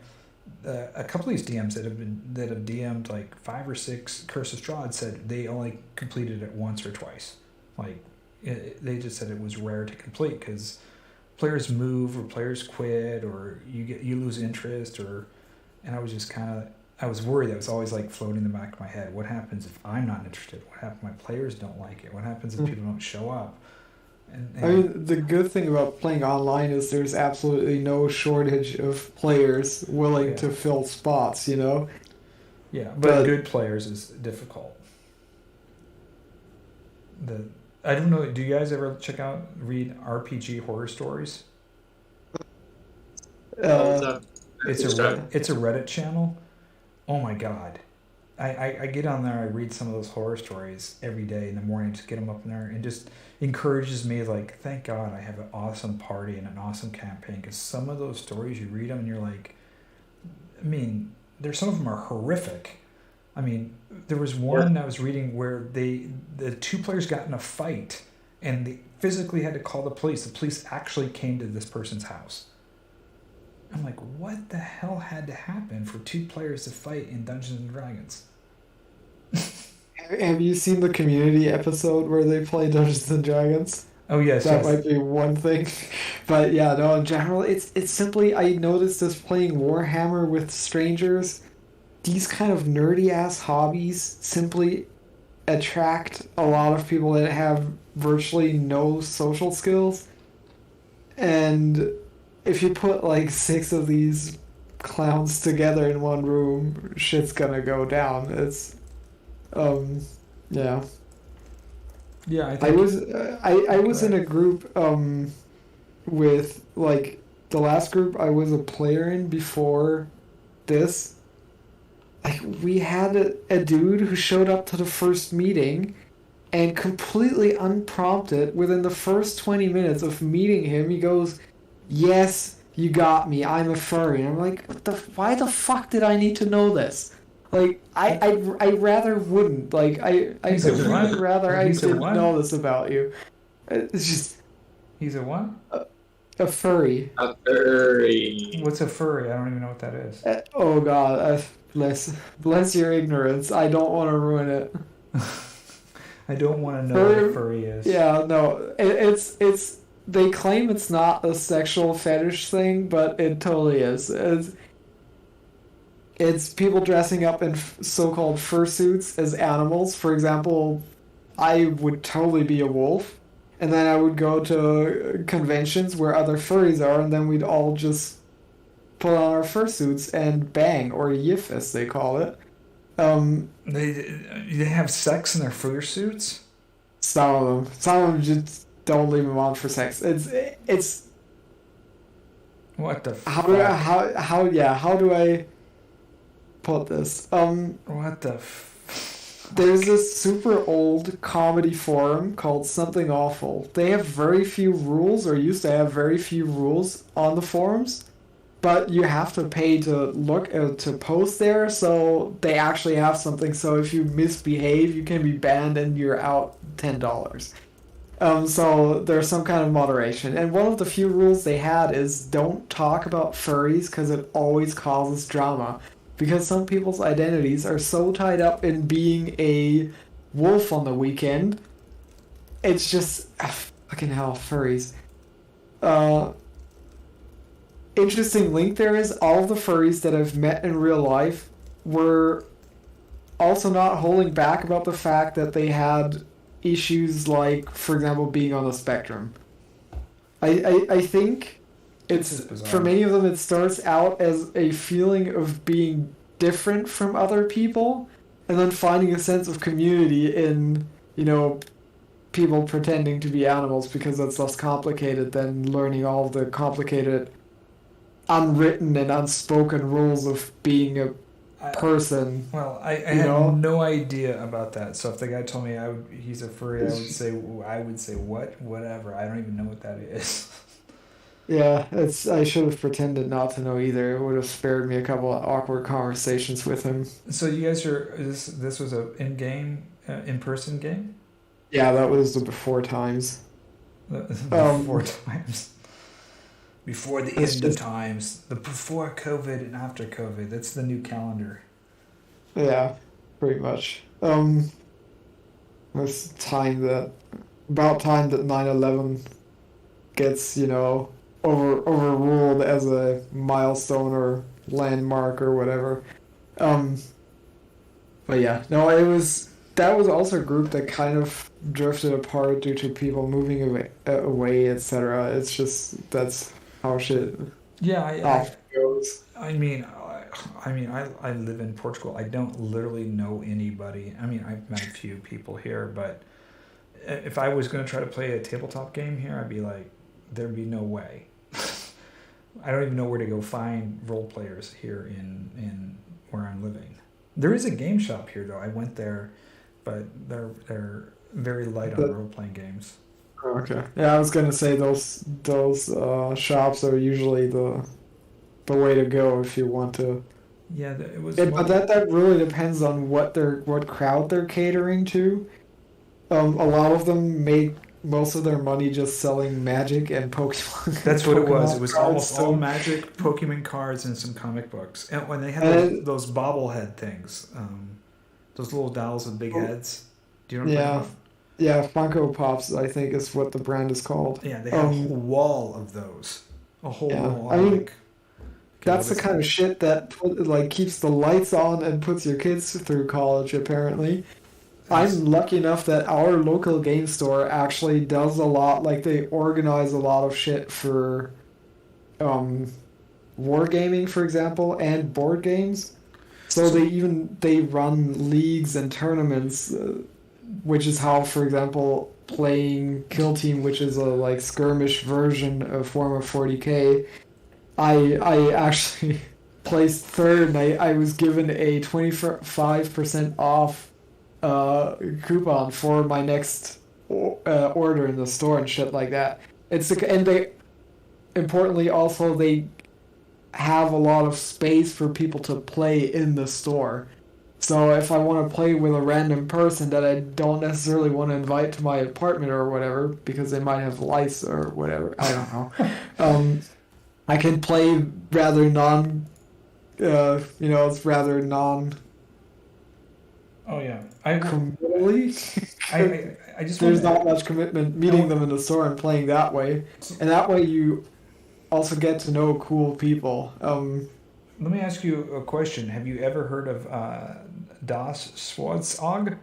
Speaker 1: a couple of these DMs that have DM'd like 5 or 6 Curse of Strahd said they only completed it once or twice. Like, they just said it was rare to complete because players move, or players quit, or you lose interest, and I was just I was worried. That was always like floating in the back of my head. What happens if I'm not interested? What happens if my players don't like it? What happens if people don't show up? And
Speaker 4: I mean, the good thing about playing online is there's absolutely no shortage of players willing to fill spots,
Speaker 1: Yeah, but good players is difficult. I don't know. Do you guys ever read RPG horror stories? It's a Reddit channel. Oh my god, I get on there. I read some of those horror stories every day in the morning. Just get them up in there, and just encourages me. Like, thank God I have an awesome party and an awesome campaign. Because some of those stories, you read them and you're like, I mean, some of them are horrific. I mean, there was one I was reading where the 2 players got in a fight, and they physically had to call the police. The police actually came to this person's house. I'm like, what the hell had to happen for 2 players to fight in Dungeons and Dragons?
Speaker 4: Have you seen the community episode where they play Dungeons and Dragons?
Speaker 1: Oh yes,
Speaker 4: that might be one thing, but yeah, no. In general, it's simply I noticed this playing Warhammer with strangers. These kind of nerdy ass hobbies simply attract a lot of people that have virtually no social skills, and if you put like 6 of these clowns together in one room, shit's gonna go down. It's, yeah.
Speaker 1: Yeah,
Speaker 4: I was in a group with like the last group I was a player in before this. Like, we had a dude who showed up to the first meeting, and completely unprompted, within the first 20 minutes of meeting him, he goes, "Yes, you got me. I'm a furry." And I'm like, why the fuck did I need to know this? Like, I rather wouldn't. Like, I would rather I didn't know this about you. It's just...
Speaker 1: He's a what?
Speaker 4: A furry.
Speaker 6: A furry.
Speaker 1: What's a furry? I don't even know what that is.
Speaker 4: Oh god, bless your ignorance. I don't want to ruin it.
Speaker 1: I don't want to know what a furry is.
Speaker 4: Yeah, no. It's they claim it's not a sexual fetish thing, but it totally is. It's people dressing up in so-called fursuits as animals. For example, I would totally be a wolf, and then I would go to conventions where other furries are, and then we'd all just put on our fursuits and bang, or yiff as they call it.
Speaker 1: They have sex in their fursuits?
Speaker 4: Some of them just don't leave them on for sex. It's
Speaker 1: what the fuck?
Speaker 4: How do I put this?
Speaker 1: What the
Speaker 4: There's this super old comedy forum called Something Awful. They have very few rules, or used to have very few rules on the forums, but you have to pay to to post there, so they actually have something. So if you misbehave, you can be banned and you're out $10. So there's some kind of moderation. And one of the few rules they had is don't talk about furries because it always causes drama. Because some people's identities are so tied up in being a wolf on the weekend. It's just... fucking hell, furries. Interesting link there is, all of the furries that I've met in real life were also not holding back about the fact that they had issues like, for example, being on the spectrum. I think it's, for many of them, it starts out as a feeling of being different from other people, and then finding a sense of community in, people pretending to be animals because that's less complicated than learning all the complicated unwritten and unspoken rules of being a person.
Speaker 1: I had no idea about that. So if the guy told me he's a furry, I would say what? Whatever. I don't even know what that is.
Speaker 4: Yeah, I should have pretended not to know either. It would have spared me a couple of awkward conversations with him.
Speaker 1: So you guys this was a in-person game?
Speaker 4: Yeah, that was the before times.
Speaker 1: Before times. Before the end of times. The before COVID and after COVID. That's the new calendar.
Speaker 4: Yeah, pretty much. It's about time that 9/11 gets, overruled as a milestone or landmark or whatever. But yeah, no, that was also a group that kind of drifted apart due to people moving away, etc. It's just that's how shit goes.
Speaker 1: I live in Portugal. I don't literally know anybody. I mean, I've met a few people here, but if I was going to try to play a tabletop game here, I'd be like, there'd be no way. I don't even know where to go find role players here in where I'm living. There is a game shop here, though. I went there, but they're very light on role-playing games.
Speaker 4: Okay. Yeah, I was gonna say those shops are usually the way to go if you want to.
Speaker 1: Yeah, it was.
Speaker 4: But that really depends on what crowd they're catering to. A lot of them make most of their money just selling Magic and Pokemon.
Speaker 1: That's what it was. It was almost all Magic, Pokemon cards, and some comic books. And when they had those bobblehead things, those little dolls with big heads. Do you remember?
Speaker 4: Yeah, Funko Pops, I think is what the brand is called.
Speaker 1: Yeah, they have a whole wall of those. A whole wall.
Speaker 4: I mean, that's the kind of shit that keeps the lights on and puts your kids through college, apparently. I'm lucky enough that our local game store actually does a lot, they organize a lot of shit for wargaming, for example, and board games. So they run leagues and tournaments, which is how, for example, playing Kill Team, which is a skirmish version of former 40k, I actually placed third, and I was given a 25% off coupon for my next order in the store and shit like that. Importantly also they have a lot of space for people to play in the store. So if I want to play with a random person that I don't necessarily want to invite to my apartment or whatever because they might have lice or whatever, I don't know. I can play rather it's rather non.
Speaker 1: Oh yeah,
Speaker 4: committally.
Speaker 1: I just
Speaker 4: there's not much commitment meeting them in the store and playing that way, and that way you also get to know cool people.
Speaker 1: Let me ask you a question. Have you ever heard of Das Schwarzauge?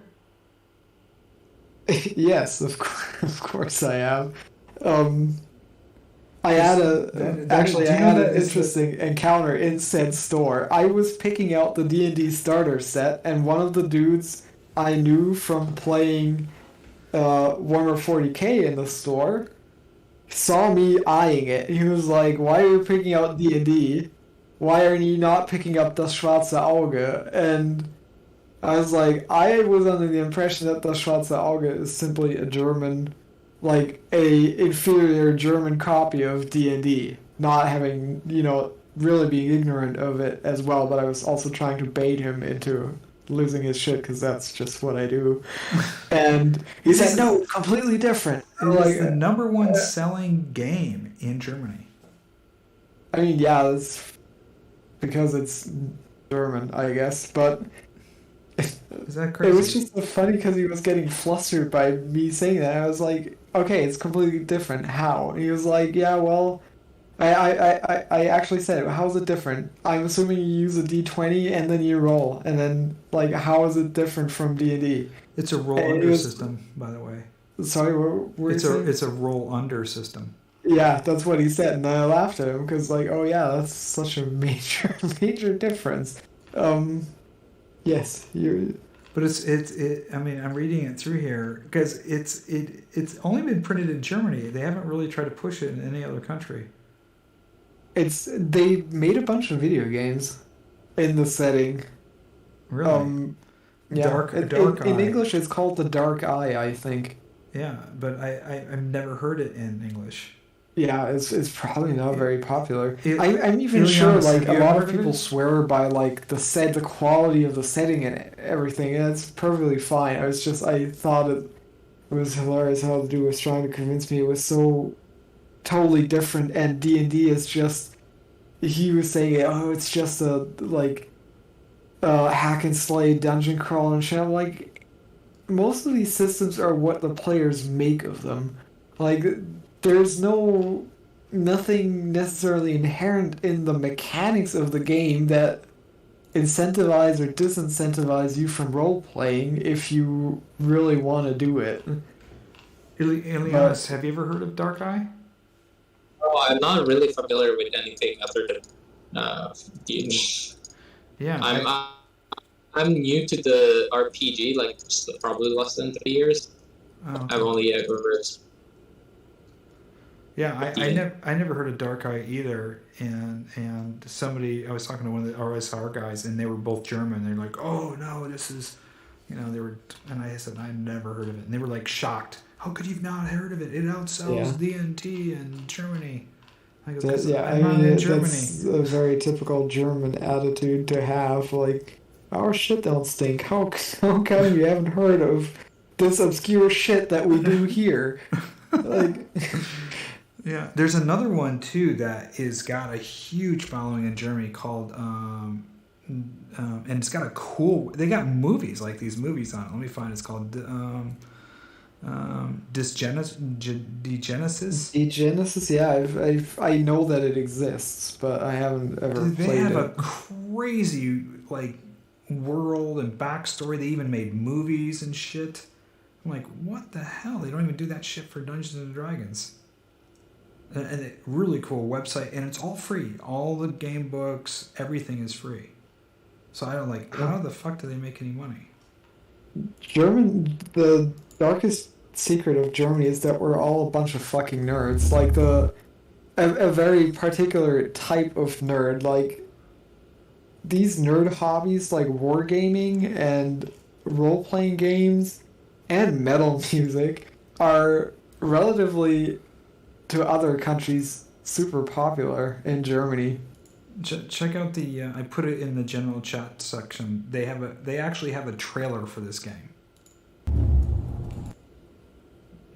Speaker 4: Yes, of course I have. I had an interesting encounter in said store. I was picking out the D&D starter set, and one of the dudes I knew from playing Warhammer 40k in the store saw me eyeing it. He was like, "Why are you picking out D&D? Why are you not picking up Das Schwarze Auge?" And I was like, I was under the impression that Das Schwarze Auge is simply a German, a inferior German copy of D&D, not having, really being ignorant of it as well, but I was also trying to bait him into losing his shit because that's just what I do. And he said, "No, completely different."
Speaker 1: It's the number one selling game in Germany.
Speaker 4: I mean, yeah, it's because it's German, I guess, but
Speaker 1: is that crazy?
Speaker 4: It was just so funny because he was getting flustered by me saying that. I was like, "Okay, it's completely different. How?" And he was like, "Yeah, well, I actually said, how's it different? I'm assuming you use a D20 and then you roll, and then how is it different from D&D?"
Speaker 1: It's a roll under system, by the way.
Speaker 4: Sorry, what were you saying?
Speaker 1: It's a roll under system.
Speaker 4: Yeah, that's what he said, and I laughed at him because oh yeah, that's such a major difference. Yes, you.
Speaker 1: But I mean, I'm reading it through here because it's only been printed in Germany. They haven't really tried to push it in any other country.
Speaker 4: They made a bunch of video games in the setting.
Speaker 1: Really?
Speaker 4: Yeah.
Speaker 1: Dark
Speaker 4: in
Speaker 1: Eye.
Speaker 4: English, it's called The Dark Eye, I think.
Speaker 1: Yeah, but I've never heard it in English.
Speaker 4: Yeah, it's probably not very popular.
Speaker 1: It-
Speaker 4: I'm even
Speaker 1: Ileanys,
Speaker 4: sure like
Speaker 1: have
Speaker 4: a
Speaker 1: you
Speaker 4: lot
Speaker 1: ever
Speaker 4: of
Speaker 1: heard of
Speaker 4: people
Speaker 1: it?
Speaker 4: swear by like the quality of the setting and everything, and it's perfectly fine. I thought it was hilarious how the dude was trying to convince me it was so totally different, and D&D is just, he was saying, oh, it's just a like hack and slay dungeon crawl and shit. I'm like, most of these systems are what the players make of them. Like, there's nothing necessarily inherent in the mechanics of the game that incentivize or disincentivize you from role playing if you really want to do it.
Speaker 1: Ileanys, have you ever heard of Dark Eye?
Speaker 9: Oh, I'm not really familiar with anything other than D&D.
Speaker 1: Yeah.
Speaker 9: I'm new to the RPG, like probably less than 3 years.
Speaker 1: Oh,
Speaker 9: I've only ever
Speaker 1: yeah, I never heard of Dark Eye either, and somebody, I was talking to one of the RSR guys, and they were both German. They're like, oh no, this is, they were, and I said I never heard of it, and they were like shocked. How could you not heard of it? It outsells D&T in Germany. I go, I'm not in Germany.
Speaker 4: That's a very typical German attitude to have. Like, our shit don't stink. How come you haven't heard of this obscure shit that we do here? Like.
Speaker 1: Yeah, there's another one too that is got a huge following in Germany called, and it's got a cool. They got movies like these movies on it. Let me find it. It's called Degenesis.
Speaker 4: Degenesis, yeah, I know that it exists, but I haven't ever
Speaker 1: Dude,
Speaker 4: played it.
Speaker 1: They have a crazy like world and backstory. They even made movies and shit. I'm like, what the hell? They don't even do that shit for Dungeons and Dragons. And a really cool website, and it's all free. All the game books, everything is free. So I don't like, how the fuck do they make any money?
Speaker 4: The darkest secret of Germany is that we're all a bunch of fucking nerds. Like a very particular type of nerd. Like, these nerd hobbies like wargaming and role-playing games and metal music are relatively, to other countries, super popular in Germany.
Speaker 1: Check out the. I put it in the general chat section. They actually have a trailer for this game.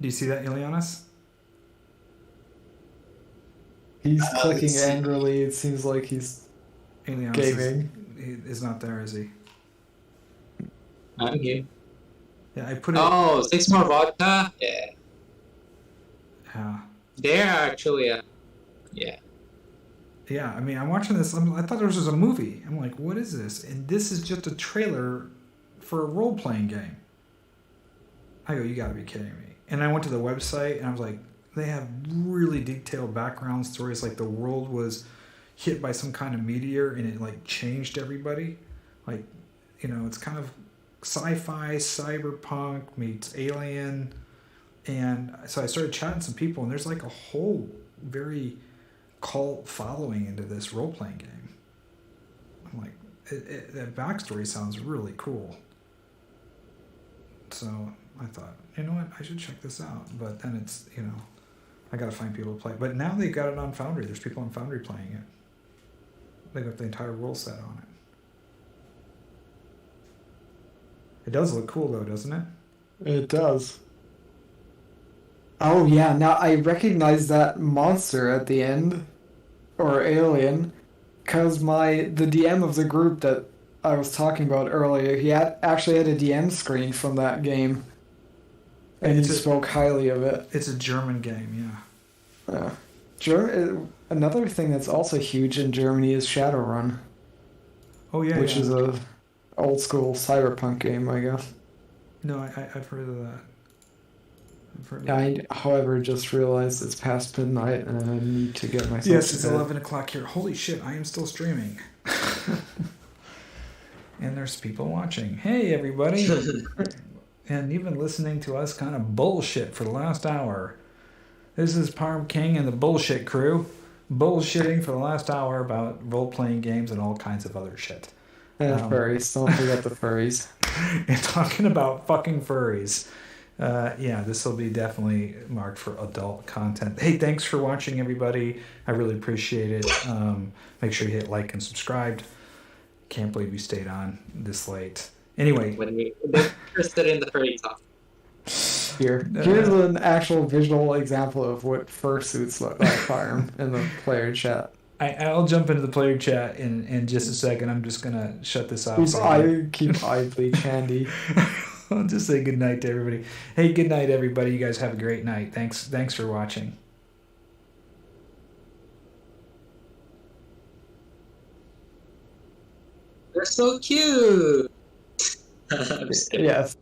Speaker 1: Do you see that, Ileanys?
Speaker 4: He's clicking angrily. It seems like he's
Speaker 1: Ileanys
Speaker 4: gaming.
Speaker 1: Is not there, is he?
Speaker 9: I'm here.
Speaker 1: Yeah, I put it.
Speaker 9: Oh, 6 more vodka? Yeah.
Speaker 1: Yeah.
Speaker 9: They're actually, yeah.
Speaker 1: Yeah, I mean, I'm watching this. I thought this was a movie. I'm like, what is this? And this is just a trailer for a role-playing game. I go, you gotta be kidding me. And I went to the website, and I was like, they have really detailed background stories. Like, the world was hit by some kind of meteor, and it, like, changed everybody. Like, it's kind of sci-fi, cyberpunk meets alien. And so I started chatting to some people, and there's like a whole very cult following into this role-playing game. I'm like, that backstory sounds really cool. So I thought, you know what, I should check this out. But then it's, I got to find people to play. But now they've got it on Foundry. There's people on Foundry playing it. They got the entire rule set on it. It does look cool, though, doesn't it?
Speaker 4: It does. Oh yeah, now I recognize that monster at the end, or alien, because the DM of the group that I was talking about earlier, he actually had a DM screen from that game, and he spoke highly of it.
Speaker 1: It's a German game, yeah.
Speaker 4: Another thing that's also huge in Germany is Shadowrun.
Speaker 1: Oh yeah,
Speaker 4: which is a old school cyberpunk game, I guess.
Speaker 1: No, I've heard of that.
Speaker 4: I, however, just realized it's past midnight and I need to get myself.
Speaker 1: Yes, it's 11 o'clock here. Holy shit! I am still streaming. And there's people watching. Hey, everybody. And you've been listening to us kind of bullshit for the last hour. This is Parm King and the bullshit crew. Bullshitting for the last hour about role-playing games and all kinds of other shit.
Speaker 4: And furries. Don't forget the furries.
Speaker 1: And talking about fucking furries. Yeah, this will be definitely marked for adult content. Hey, thanks for watching, everybody. I really appreciate it. Make sure you hit like and subscribe. Can't believe we stayed on this late. Anyway.
Speaker 9: When we're interested in the furry talk.
Speaker 4: Here's an actual visual example of what fursuits look like, Farm, in the player chat.
Speaker 1: I'll jump into the player chat in just a second. I'm just going to shut this off.
Speaker 4: Keep idly candy.
Speaker 1: I'll just say good night to everybody. Hey, good night, everybody. You guys have a great night. Thanks for watching.
Speaker 9: They're so cute. I'm just kidding.
Speaker 4: Yes.